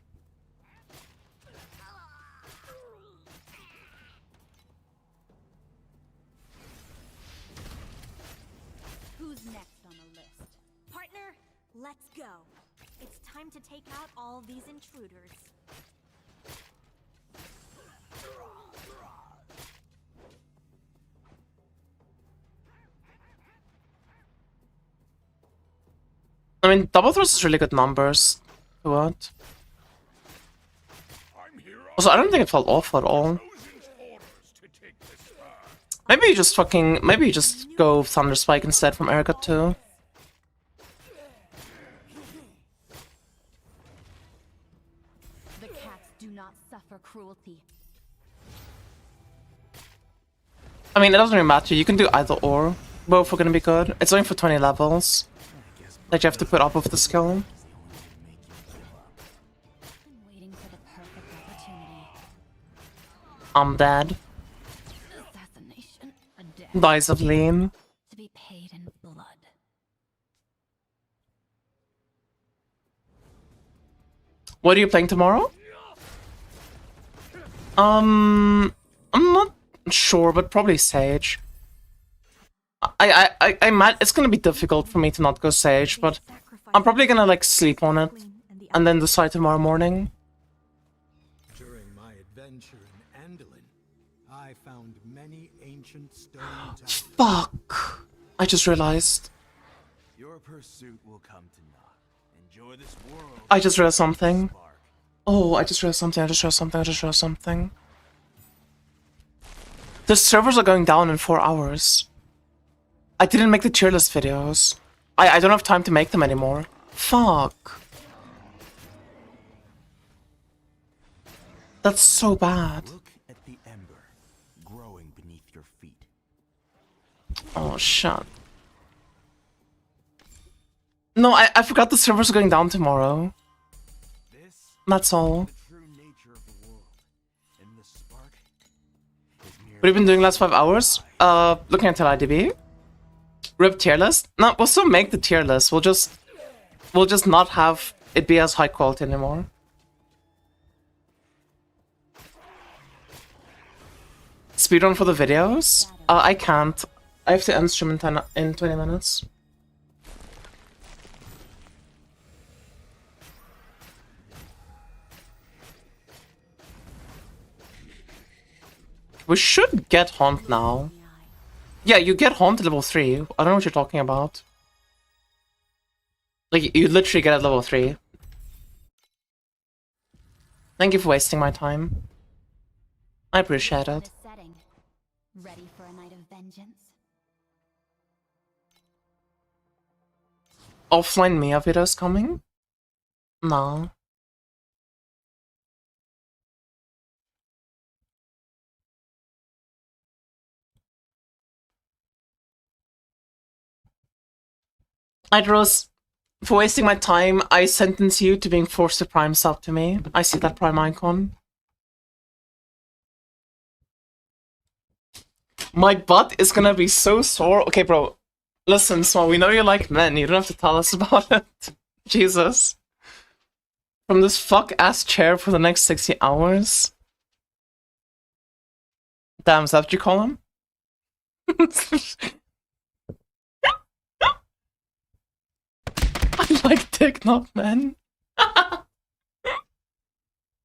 Who's next on the list? Partner, let's go. It's time to take out all these intruders. I mean, double thrust is really good numbers. What? Also, I don't think it felt off at all. Maybe you just maybe you just go Thunder Spike instead from Erica too. The cats do not suffer cruelty. I mean, it doesn't really matter. You can do either or. Both are gonna be good. It's only for 20 levels. Like you have to put up with the skill. I'm waiting for the perfect opportunity. I'm dead. Assassination, a death Dies of Lean. to be paid in blood. What are you playing tomorrow? I'm not sure, but probably Sage. I might. It's gonna be difficult for me to not go Sage, but I'm probably gonna like sleep on it and then decide tomorrow morning. During my adventure in Andalin, I found many ancient stone towers. Fuck! I just realized. Your pursuit will come to naught. Enjoy this world. I just realized something. Spark. Oh, I just realized something. I just realized something. The servers are going down in 4 hours. I didn't make the tier list videos. I don't have time to make them anymore. Fuck. That's so bad. Look at the ember growing beneath your feet. Oh, shit. No, I forgot the servers are going down tomorrow. This That's all. is the true nature of the world. And the spark is merely What have you been doing last 5 hours? Looking at TLIDB. Rip tier list? No, we'll still make the tier list. We'll just not have it be as high quality anymore. Speedrun for the videos? I can't. I have to end stream in 20 minutes. We should get Haunt now. Yeah, you get Haunt at level 3. I don't know what you're talking about. Like, you literally get at level 3. Thank you for wasting my time. I appreciate it. Setting. Ready for a night of vengeance? Offline Mia videos coming? No. Idros, for wasting my time, I sentence you to being forced to prime sub to me. I see that prime icon. My butt is gonna be so sore. Okay, bro. Listen, Small, we know you like men. You don't have to tell us about it. Jesus. From this fuck-ass chair for the next 60 hours. Damn, is that what you call him? I like dick, not men.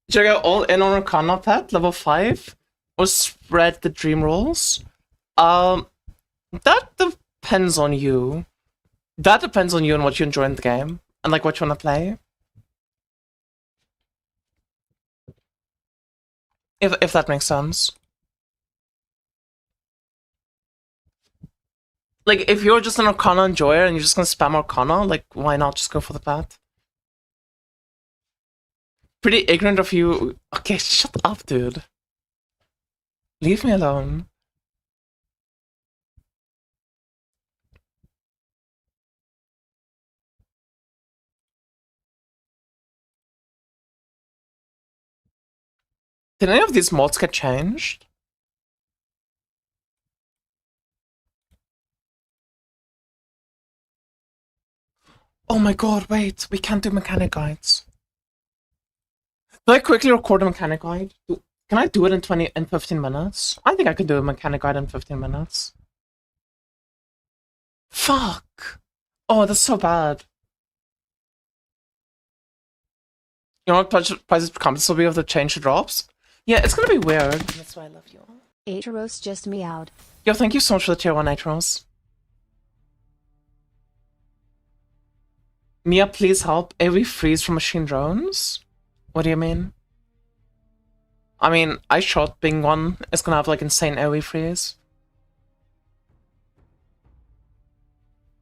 Should I go all in on Arcana Pet, level 5? Or spread the dream rolls? That depends on you. That depends on you and what you enjoy in the game. And like what you want to play. If that makes sense. Like, if you're just an Arcana enjoyer and you're just gonna spam Arcana, like, why not just go for the pet? Pretty ignorant of you. Okay, shut up, dude. Leave me alone. Did any of these mods get changed? Oh my god, wait, we can't do mechanic guides. Do I quickly record a mechanic guide? Can I do it in 15 minutes? I think I could do a mechanic guide in 15 minutes. Fuck! Oh, that's so bad. You know what prices comments will be of the change the drops? Yeah, it's gonna be weird. That's why I love you all. Ateros just meowed. Yo, thank you so much for the tier 1 Ateros. Mia, please help. AoE freeze from machine drones? What do you mean? I mean, I shot Bing 1 is gonna have like insane AoE freeze.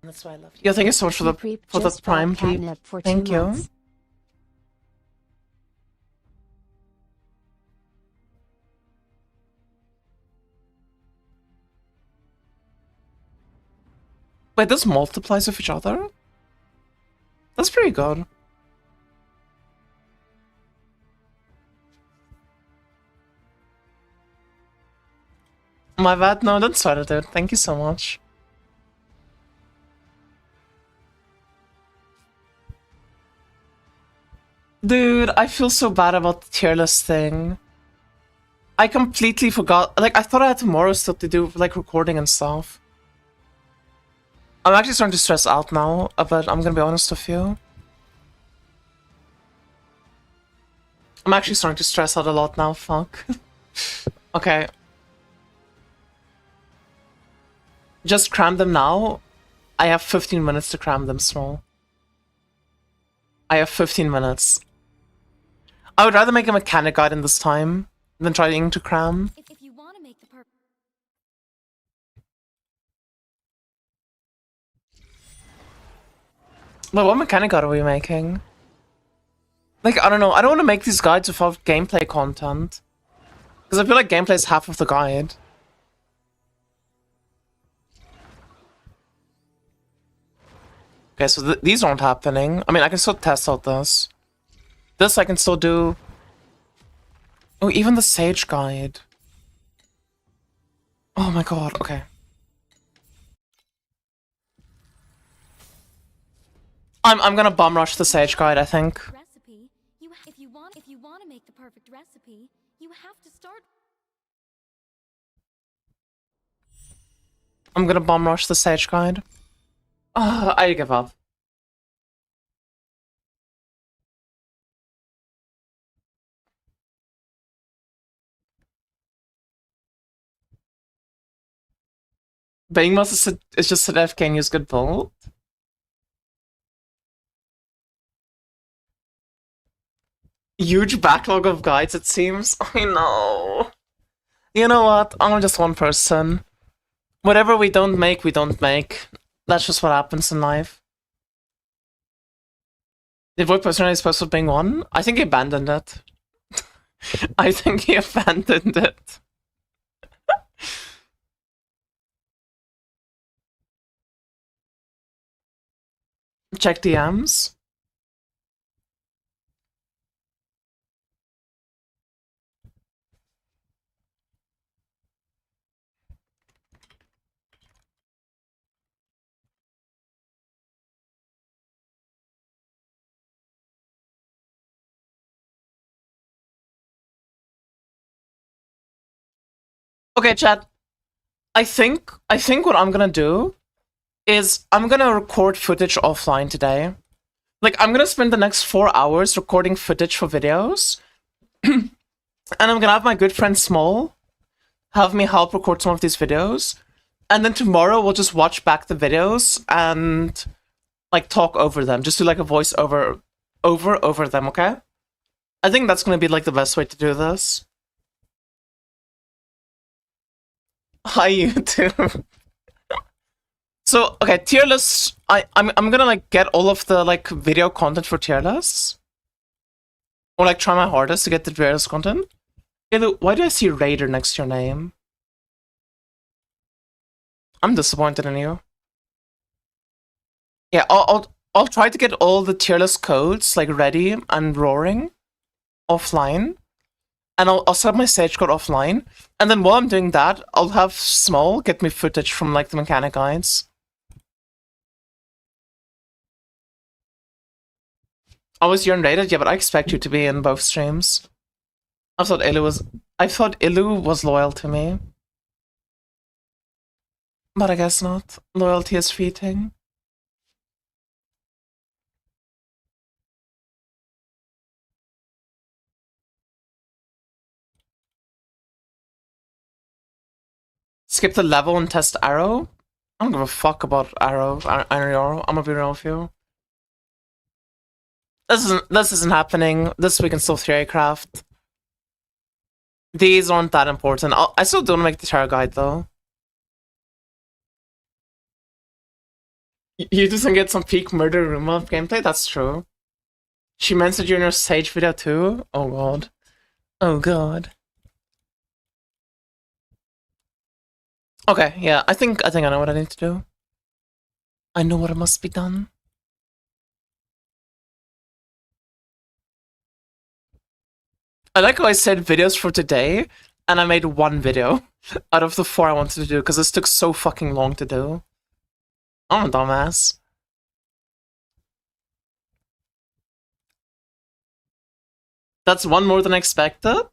That's why I love you. Yo, thank you so much for the prime peep. Thank you. Months. Wait, this multiplies with each other? That's pretty good. My bad, no, don't sweat it, dude. Thank you so much. Dude, I feel so bad about the tier list thing. I completely forgot. Like, I thought I had tomorrow still to do, like, recording and stuff. I'm actually starting to stress out now, but I'm gonna be honest with you. I'm actually starting to stress out a lot now, fuck. Okay. Just cram them now. I have 15 minutes to cram them, Small. I have 15 minutes. I would rather make a mechanic guide in this time than trying to cram. If you want to make the perfect... But what mechanic guide are we making? Like, I don't know. I don't want to make these guides without gameplay content. Because I feel like gameplay is half of the guide. Okay, so these aren't happening. I mean, I can still test out this. This I can still do. Oh, even the Sage guide. Oh my god, okay. I'm gonna bum rush the Sage guide, I think. Recipe. If you want to make the perfect recipe, you have to start... I'm gonna bum rush the Sage guide. I give up. Being most is just an FK and use good build. Huge backlog of guides, it seems. I know. You know what? I'm just one person. Whatever we don't make, we don't make. That's just what happens in life. Did Void personally supposed to being one? I think he abandoned it. I think he abandoned it. Check DMs. Okay, chat. I think what I'm gonna do is I'm gonna record footage offline today. Like, I'm gonna spend the next 4 hours recording footage for videos. And I'm gonna have my good friend Small have me help record some of these videos. And then tomorrow we'll just watch back the videos and like talk over them. Just do like a voice over them, okay? I think that's gonna be like the best way to do this. Hi YouTube. So okay, tier lists. I'm gonna like get all of the like video content for tier lists. Or like try my hardest to get the tier list content. Why do I see Raider next to your name? I'm disappointed in you. Yeah, I'll try to get all the tier list codes like ready and roaring offline. And I'll set up my stage code offline. And then while I'm doing that, I'll have Small get me footage from like the mechanic guides. Oh, was you unrated? Yeah, but I expect you to be in both streams. I thought Ilu was loyal to me. But I guess not. Loyalty is fleeting. Skip the level and test Arrow? I don't give a fuck about Arrow. Iron Arrow. I'm gonna be real with you. This isn't happening. This week in Still Theorycraft. These aren't that important. I still don't make the Terror Guide though. You just get some peak murder rumor gameplay? That's true. She mentioned you in her Sage video too? Oh god. Oh god. Okay, yeah, I think I know what I need to do. I know what must be done. I like how I said videos for today, and I made one video out of the 4 I wanted to do, because this took so fucking long to do. I'm a dumbass. That's one more than expected?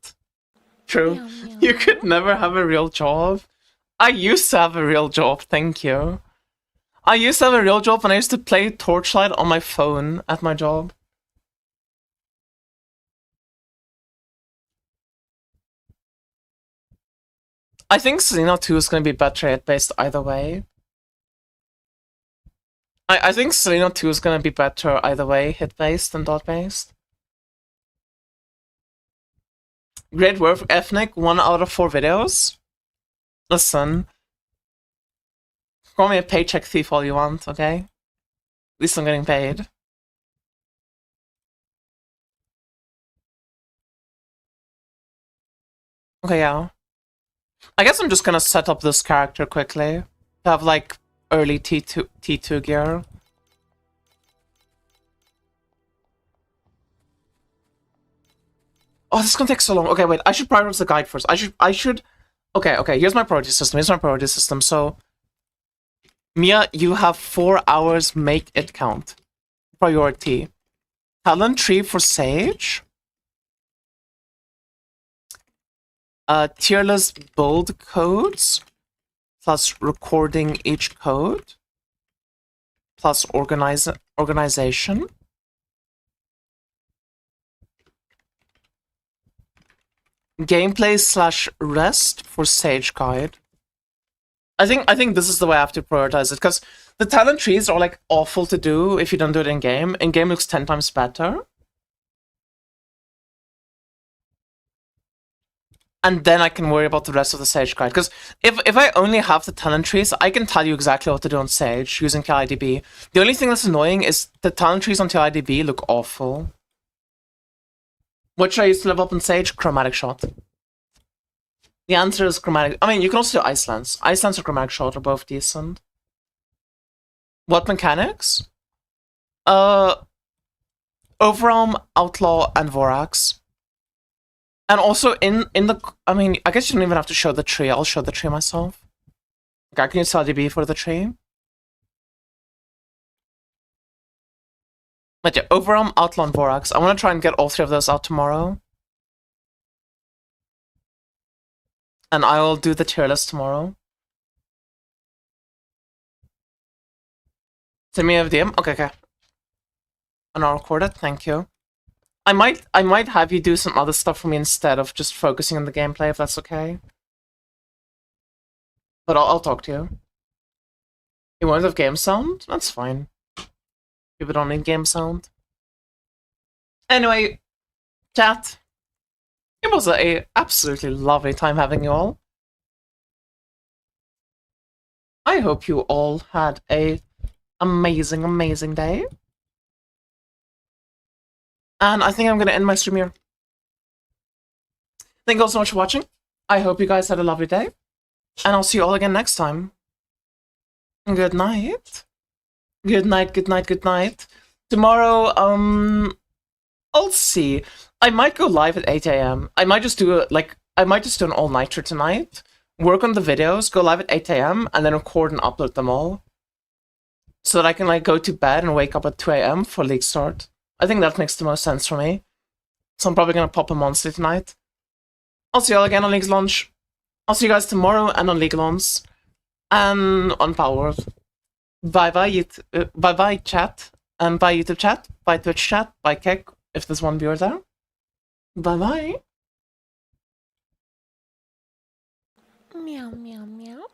True. Meow, meow. You could never have a real job. I used to have a real job, thank you. I used to have a real job and I used to play Torchlight on my phone at my job. I think Selena 2 is going to be better hit-based either way. I think Selena 2 is going to be better either way, hit-based than dot-based. Great work, Ethnic, 1 out of 4 videos. Listen. Call me a paycheck thief all you want, okay? At least I'm getting paid. Okay, yeah. I guess I'm just gonna set up this character quickly. To have, like, early T2 gear. Oh, this is gonna take so long. Okay, wait, I should prioritize the guide first. I should... Okay, here's my priority system. So, Mia, you have 4 hours, make it count. Priority. Talent tree for Sage. Tier list build codes. Plus recording each code. Plus organization. Gameplay / rest for Sage Guide. I think this is the way I have to prioritize it, because the talent trees are like awful to do if you don't do it in game. In game looks 10 times better. And then I can worry about the rest of the Sage Guide. Because if I only have the talent trees, I can tell you exactly what to do on Sage using TLIDB. The only thing that's annoying is the talent trees on TLIDB look awful. What should I use to level up in Sage? Chromatic Shot. The answer is Chromatic... I mean, you can also do Ice Lance. Ice Lance or Chromatic Shot are both decent. What mechanics? Overarm, Outlaw, and Vorax. And also in the, I mean, I guess you don't even have to show the tree. I'll show the tree myself. Okay, I can use TLIDB for the tree. But yeah, Overarm, Outlaw, and Vorax. I want to try and get all 3 of those out tomorrow. And I'll do the tier list tomorrow. Send me a DM? Okay. And I'll record it, thank you. I might have you do some other stuff for me instead of just focusing on the gameplay, if that's okay. But I'll talk to you. You won't have game sound? That's fine. People don't need game sound. Anyway, chat. It was a absolutely lovely time having you all. I hope you all had a amazing day. And I think I'm going to end my stream here. Thank you all so much for watching. I hope you guys had a lovely day. And I'll see you all again next time. Good night. Good night. Tomorrow, I'll see. I might go live at 8 AM. I might just do an all-nighter tonight. Work on the videos, go live at 8 AM, and then record and upload them all. So that I can go to bed and wake up at 2 AM for League start. I think that makes the most sense for me. So I'm probably gonna pop a monster tonight. I'll see you all again on League's launch. I'll see you guys tomorrow and on League launch. And on Power World. Bye-bye chat. And bye YouTube chat. Bye Twitch chat. Bye Kek, if there's one viewer there. Bye-bye. Meow, meow, meow.